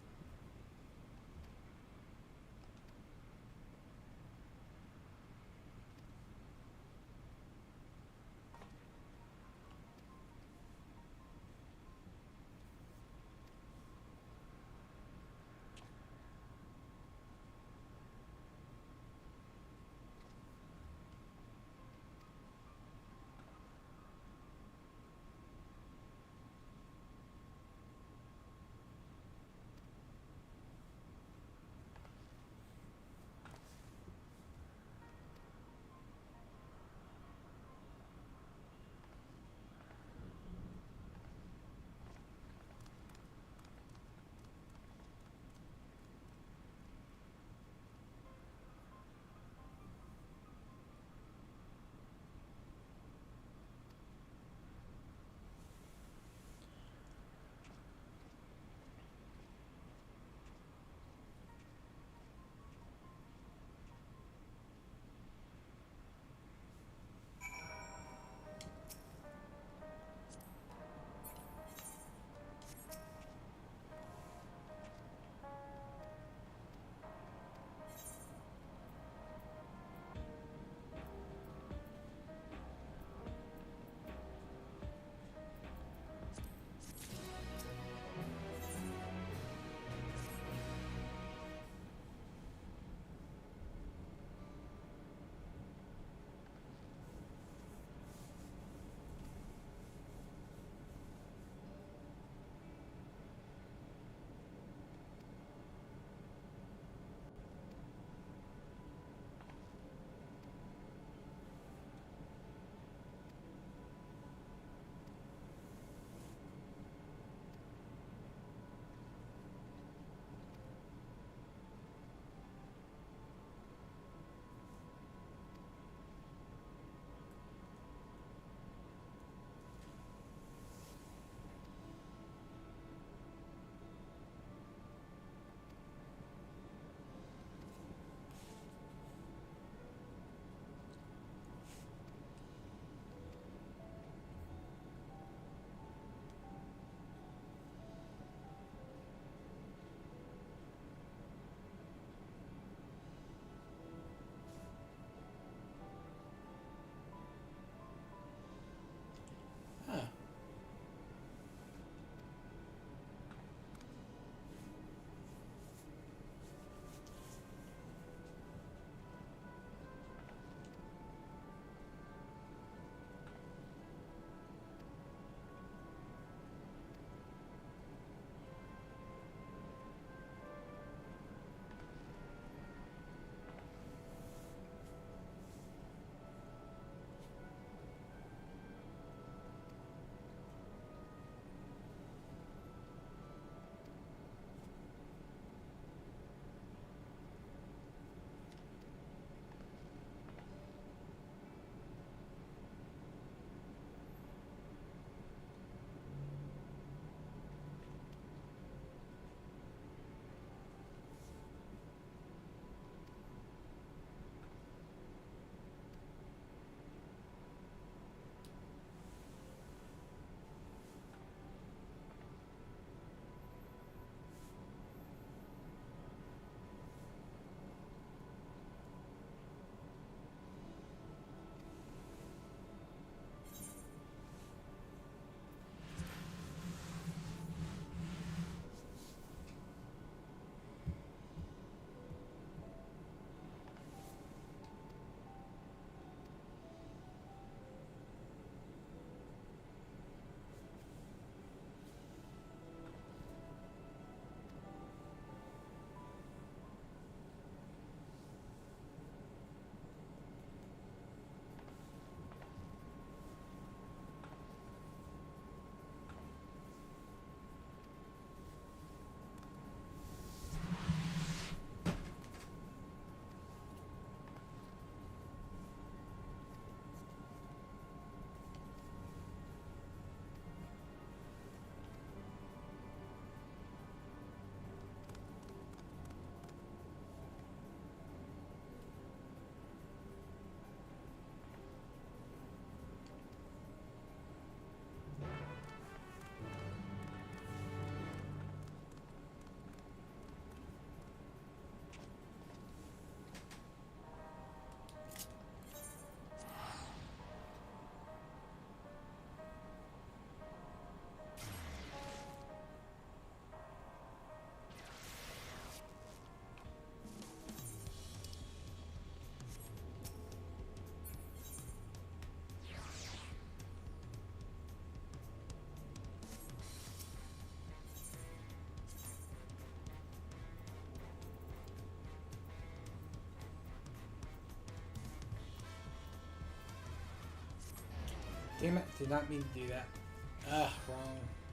Damn it, did not mean to do that.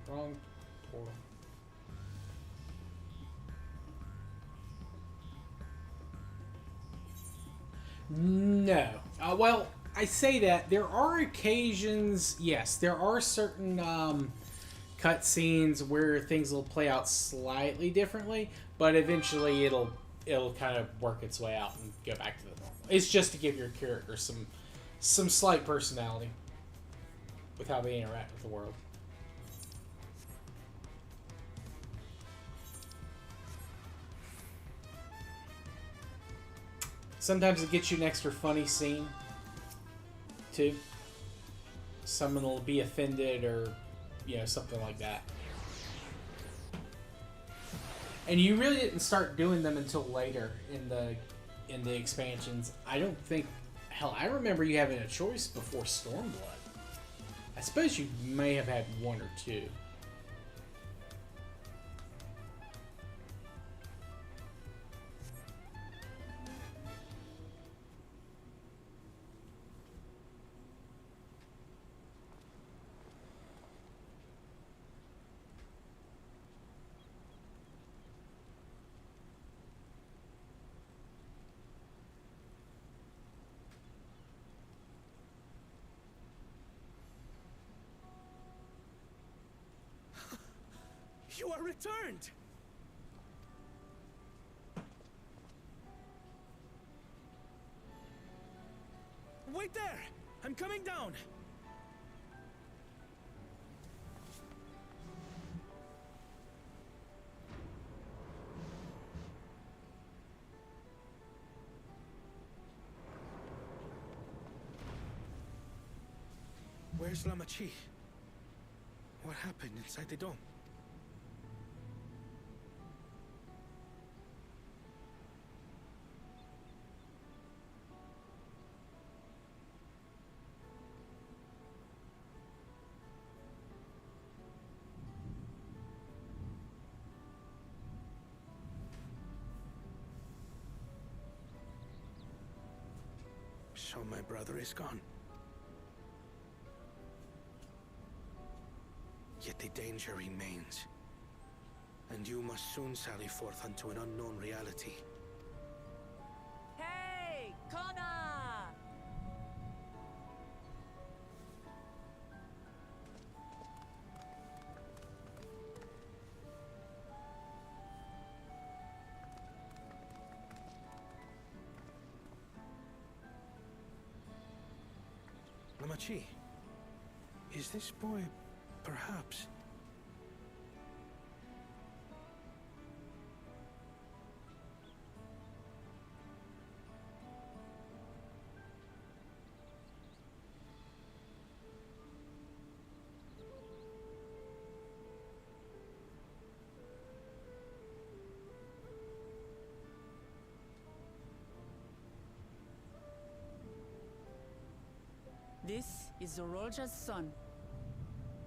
Wrong portal. No. Well, I say that. There are occasions, yes, there are certain cutscenes where things will play out slightly differently, but eventually it'll kind of work its way out and go back to the normal. It's just to give your character some slight personality with how they interact with the world. Sometimes it gets you an extra funny scene, too. Someone will be offended or, you know, something like that. And you really didn't start doing them until later in the expansions. I don't think... Hell, I remember you having a choice before Stormblood. I suppose you may have had one or two. You are returned! Wait there! I'm coming down! Where's Lamachi? What happened inside the dome? So my brother is gone. Yet the danger remains. And you must soon sally forth unto an unknown reality. Hey, Kona! Lamachi, is this boy, perhaps? This is Zorolja's son,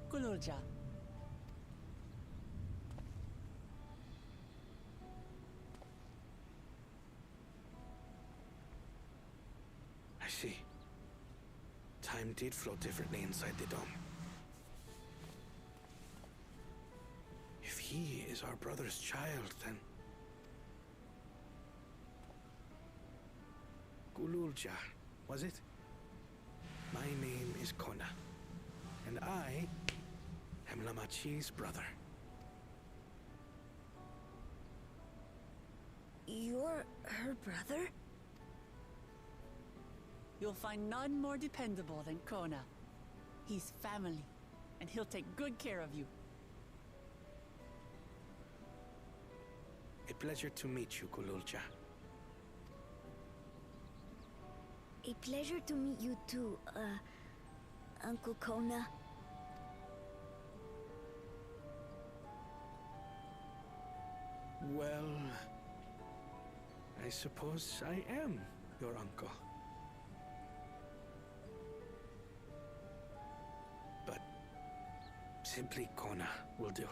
Kululja. I see. Time did flow differently inside the dome. If he is our brother's child, then... Kululja, was it? My name is Kona, and I am Lamachi's brother. You're her brother? You'll find none more dependable than Kona. He's family, and he'll take good care of you. A pleasure to meet you, Kululja. A pleasure to meet you too, Uncle Kona. Well, I suppose I am your uncle. But simply Kona will do.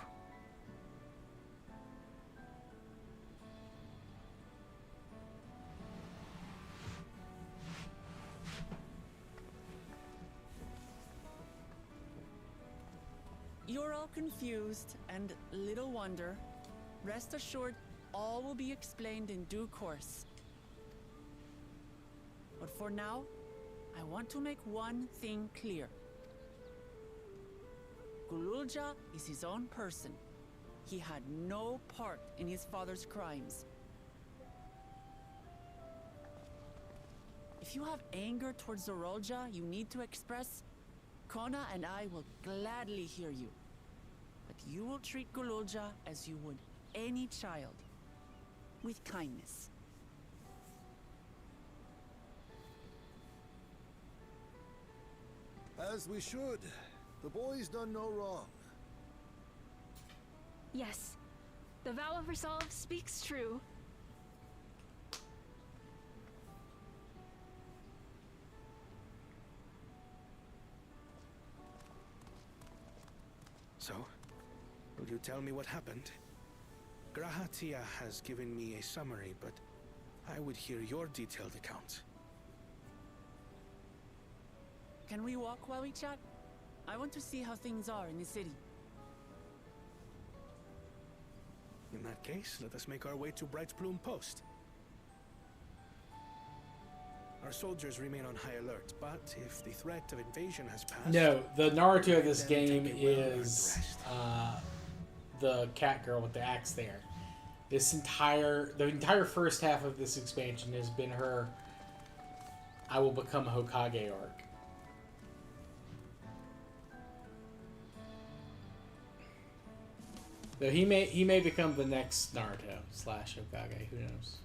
you're all confused, and little wonder, rest assured all will be explained in due course. But for now, I want to make one thing clear. Gululja is his own person. He had no part in his father's crimes. If you have anger towards Zorolja you need to express, Kona and I will gladly hear you. But you will treat Gululja as you would any child, with kindness. As we should. The boy's done no wrong. Yes, the vow of resolve speaks true. So, will you tell me what happened? Grahatia has given me a summary, but I would hear your detailed account. Can we walk while we chat? I want to see how things are in the city. In that case, let us make our way to Bright Plume Post. Our soldiers remain on high alert, but if the threat of invasion has passed... No, the Naruto of this game is the cat girl with the axe there. The entire first half of this expansion has been her I will become Hokage arc. Though he may become the next Naruto / Hokage, who knows?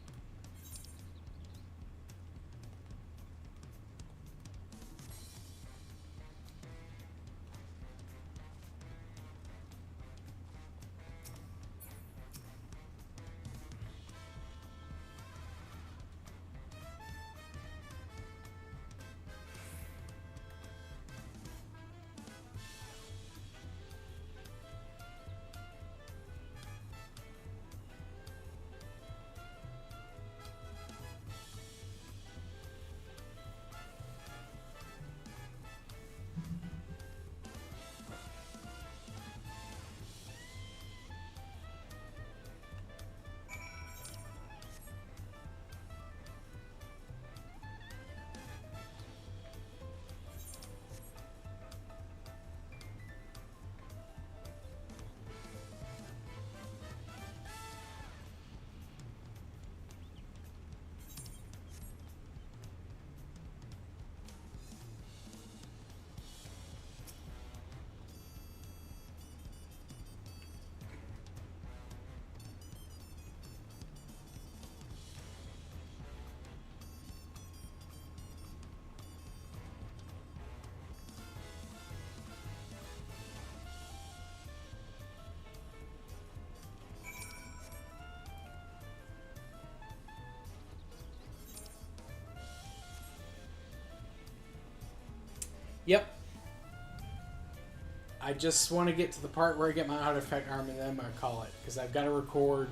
Yep. I just want to get to the part where I get my artifact arm and then I'm going to call it. Because I've got to record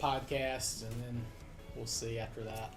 podcasts and then we'll see after that.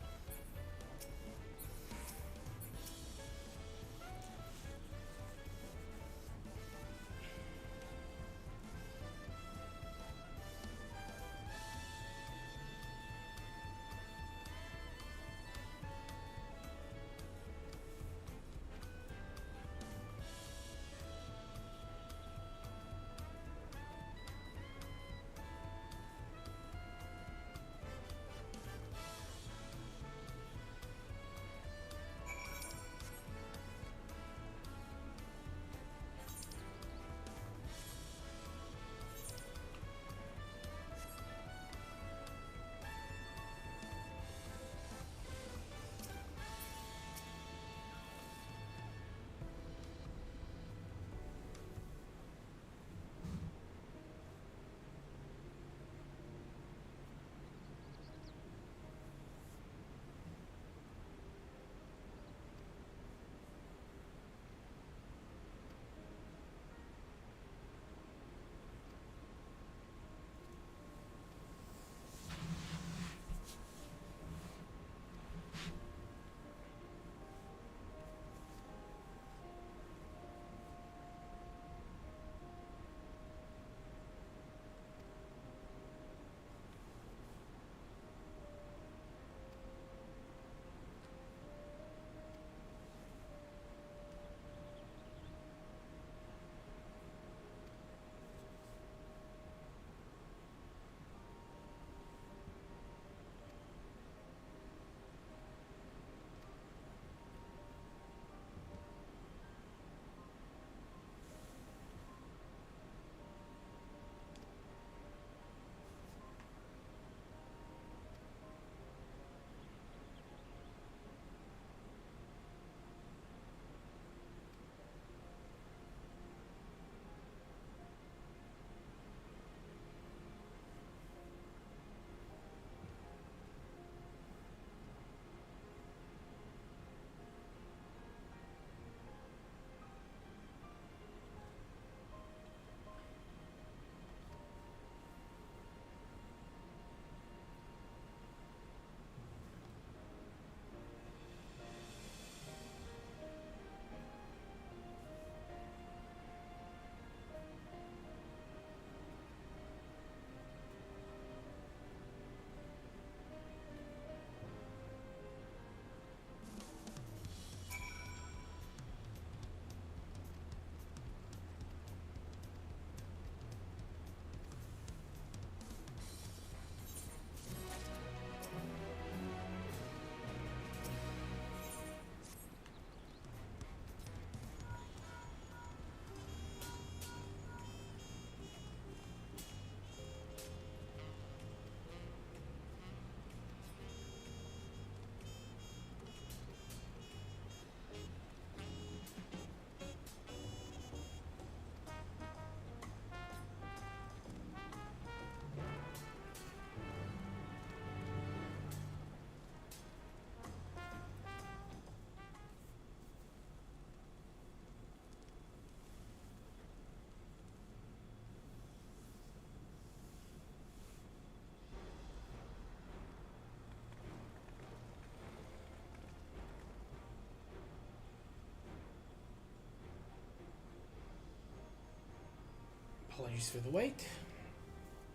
Apologies for the wait.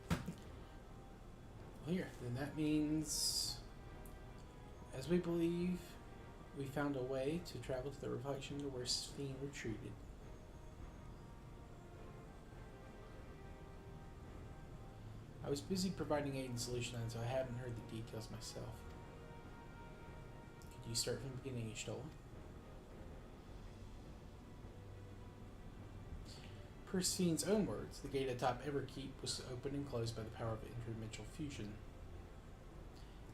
Well, here, then that means, as we believe, we found a way to travel to the reflection to where Sphene retreated. I was busy providing aid and solution, so I haven't heard the details myself. Could you start from the beginning, Ishtola? Per Sphene's own words, the gate atop Everkeep was opened and closed by the power of interdimensional fusion,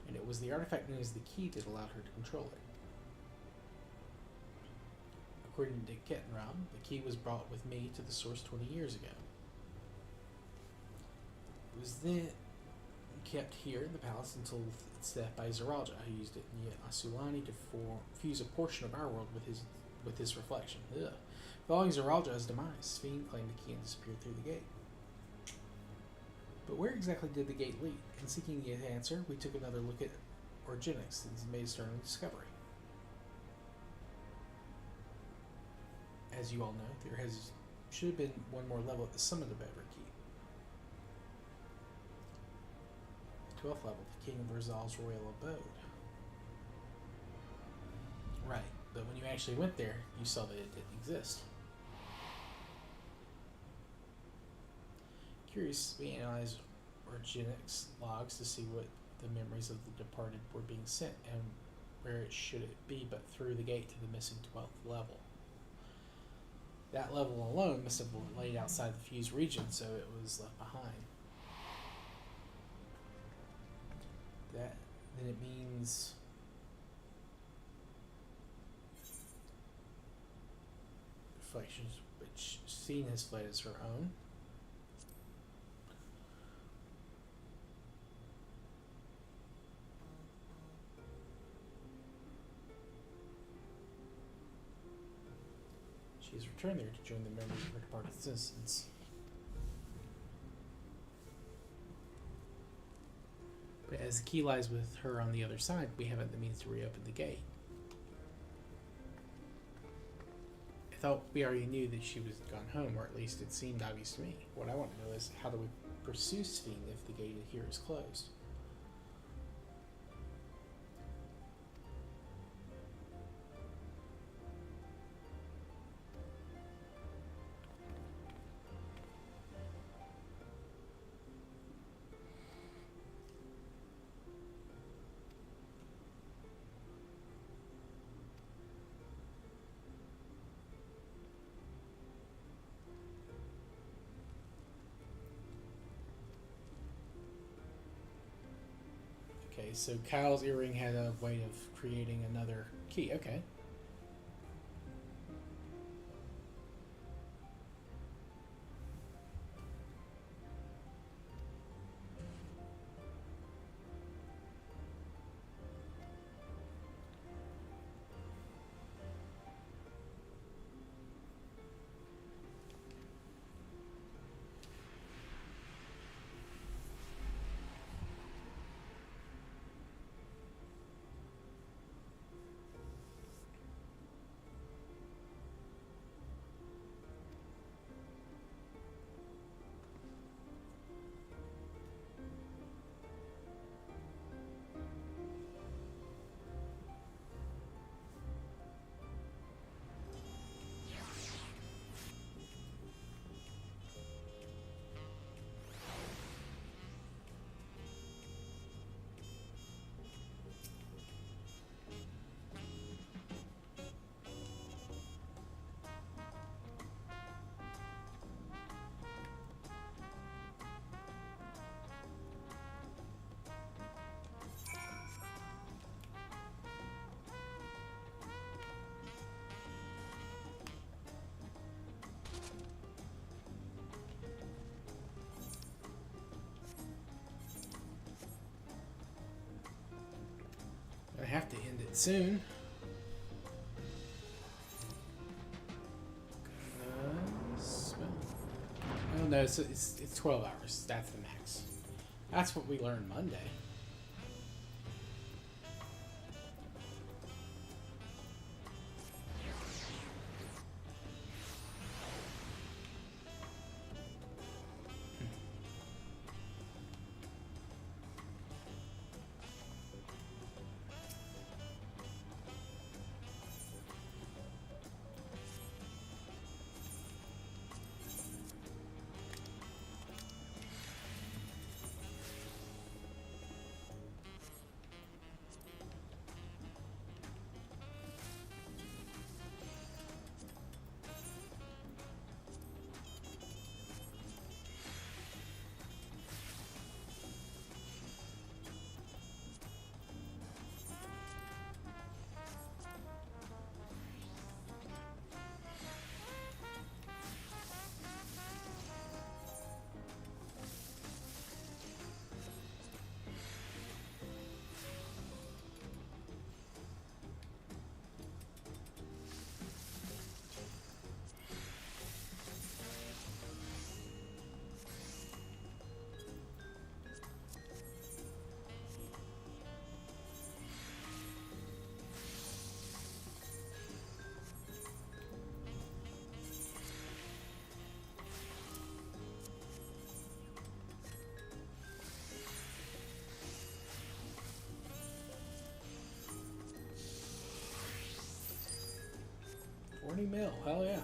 and it was the artifact known as the key that allowed her to control it. According to Kettenraum, the key was brought with me to the source 20 years ago. It was then kept here in the palace until its death by Zeralja, who used it in Asulani to fuse a portion of our world with his reflection. Ugh. Following Zeralja's demise, Sphene claimed the key and disappeared through the gate. But where exactly did the gate lead? In seeking the answer, we took another look at Origenics and made a startling discovery. As you all know, there should have been one more level at the summit of Everkeep. The 12th level, the King of Rizal's royal abode. Right, but when you actually went there, you saw that it didn't exist. Curious, we analyzed Origenics logs to see what the memories of the departed were being sent and where it should it be but through the gate to the missing 12th level. That level alone must have laid outside the fused region, so it was left behind. Then it means reflections which Sphene has fled as her own. She has returned there to join the memories of her departed citizens. But as the key lies with her on the other side, we haven't the means to reopen the gate. I thought we already knew that she was gone home, or at least it seemed obvious to me. What I want to know is, how do we pursue Sphene if the gate here is closed? Okay, so Kyle's earring had a way of creating another key. Okay. I have to end it soon. Oh no, it's 12 hours. That's the max. That's what we learned Monday. Burning Mill, hell yeah.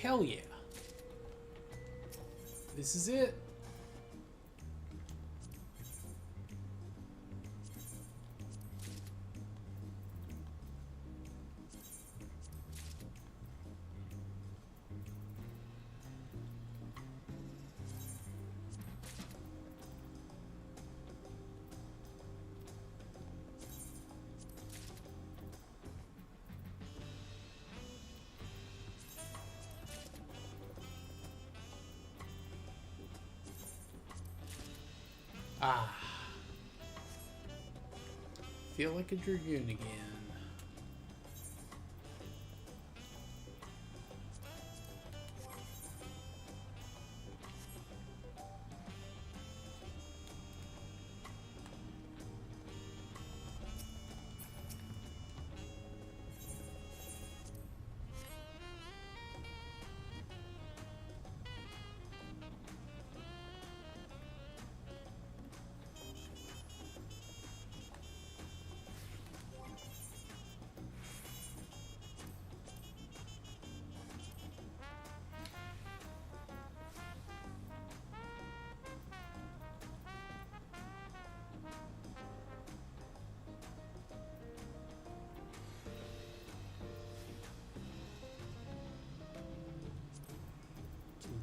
Hell yeah. This is it. Ah. Feel like a dragoon again.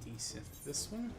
Decent. This one?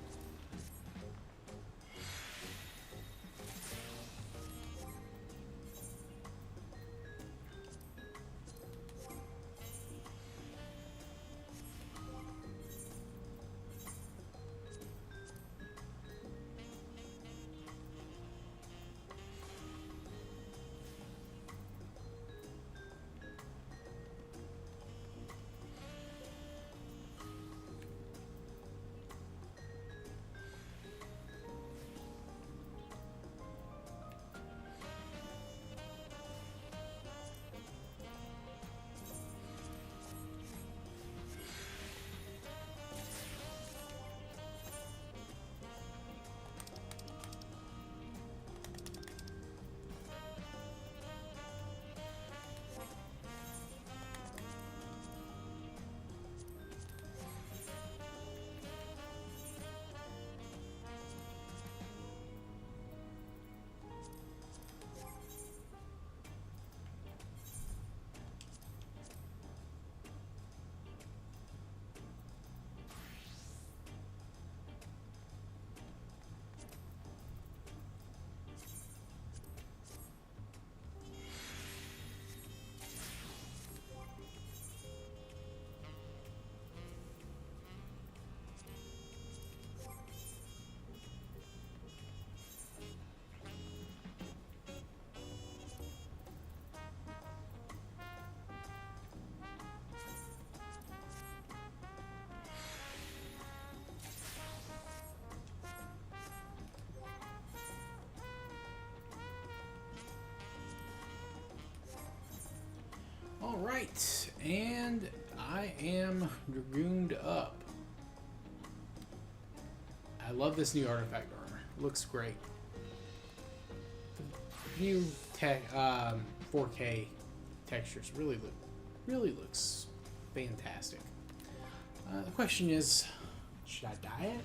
Alright, and I am dragooned up. I love this new artifact armor. Looks great. The new 4K textures really looks fantastic. The question is, should I dye it?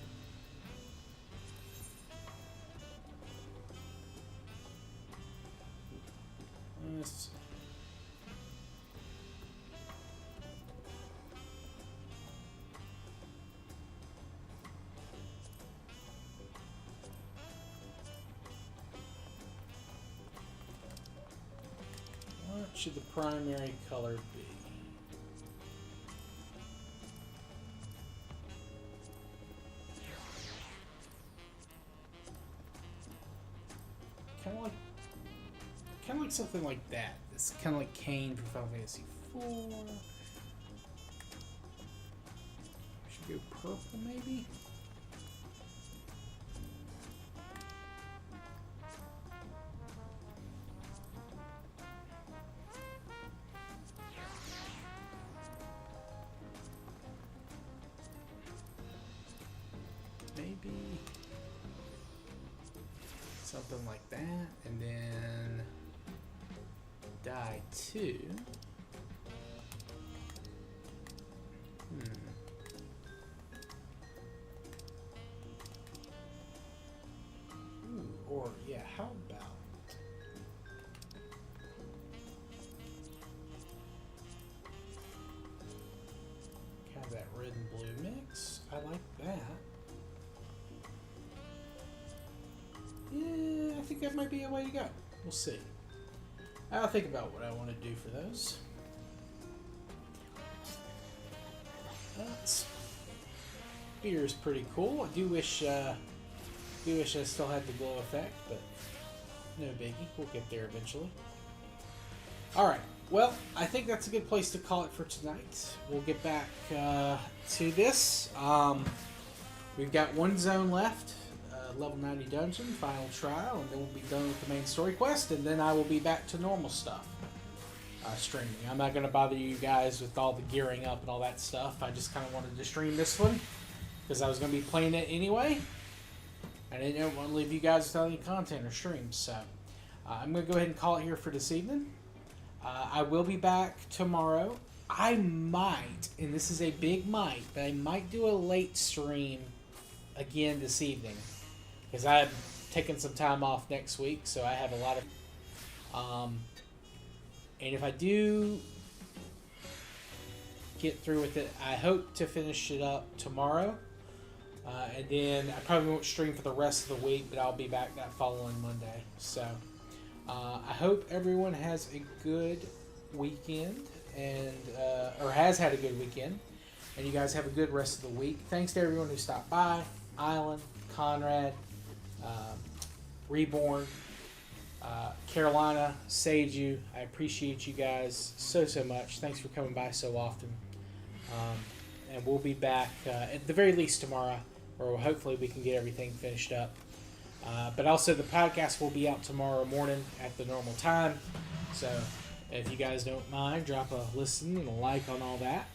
Let's see. What should the primary color be? Kind of like something like that. It's kind of like Kane from Final Fantasy IV. Should go purple, maybe. Maybe something like that, and then dye 2. Ooh, or yeah, how about have that red and blue mix? I like that. Yeah, I think that might be a way to go. We'll see. I'll think about what I want to do for those. Spear is pretty cool. I do wish I still had the glow effect, but no biggie. We'll get there eventually. Alright, well, I think that's a good place to call it for tonight. We'll get back to this. We've got one zone left. Level 90 dungeon, final trial, and then we'll be done with the main story quest, and then I will be back to normal stuff. Streaming. I'm not going to bother you guys with all the gearing up and all that stuff. I just kind of wanted to stream this one, because I was going to be playing it anyway. I didn't want to leave you guys without any content or streams, so I'm going to go ahead and call it here for this evening. I will be back tomorrow. I might, and this is a big might, but I might do a late stream again this evening. Because I'm taking some time off next week, so I have a lot of... and if I do get through with it, I hope to finish it up tomorrow. And then I probably won't stream for the rest of the week, but I'll be back that following Monday. So I hope everyone has a good weekend, and or has had a good weekend. And you guys have a good rest of the week. Thanks to everyone who stopped by. Island, Conrad, Reborn, Carolina, Seiju. I appreciate you guys so much. Thanks for coming by so often. And we'll be back at the very least tomorrow, or hopefully we can get everything finished up. But also the podcast will be out tomorrow morning at the normal time. So if you guys don't mind, drop a listen and a like on all that.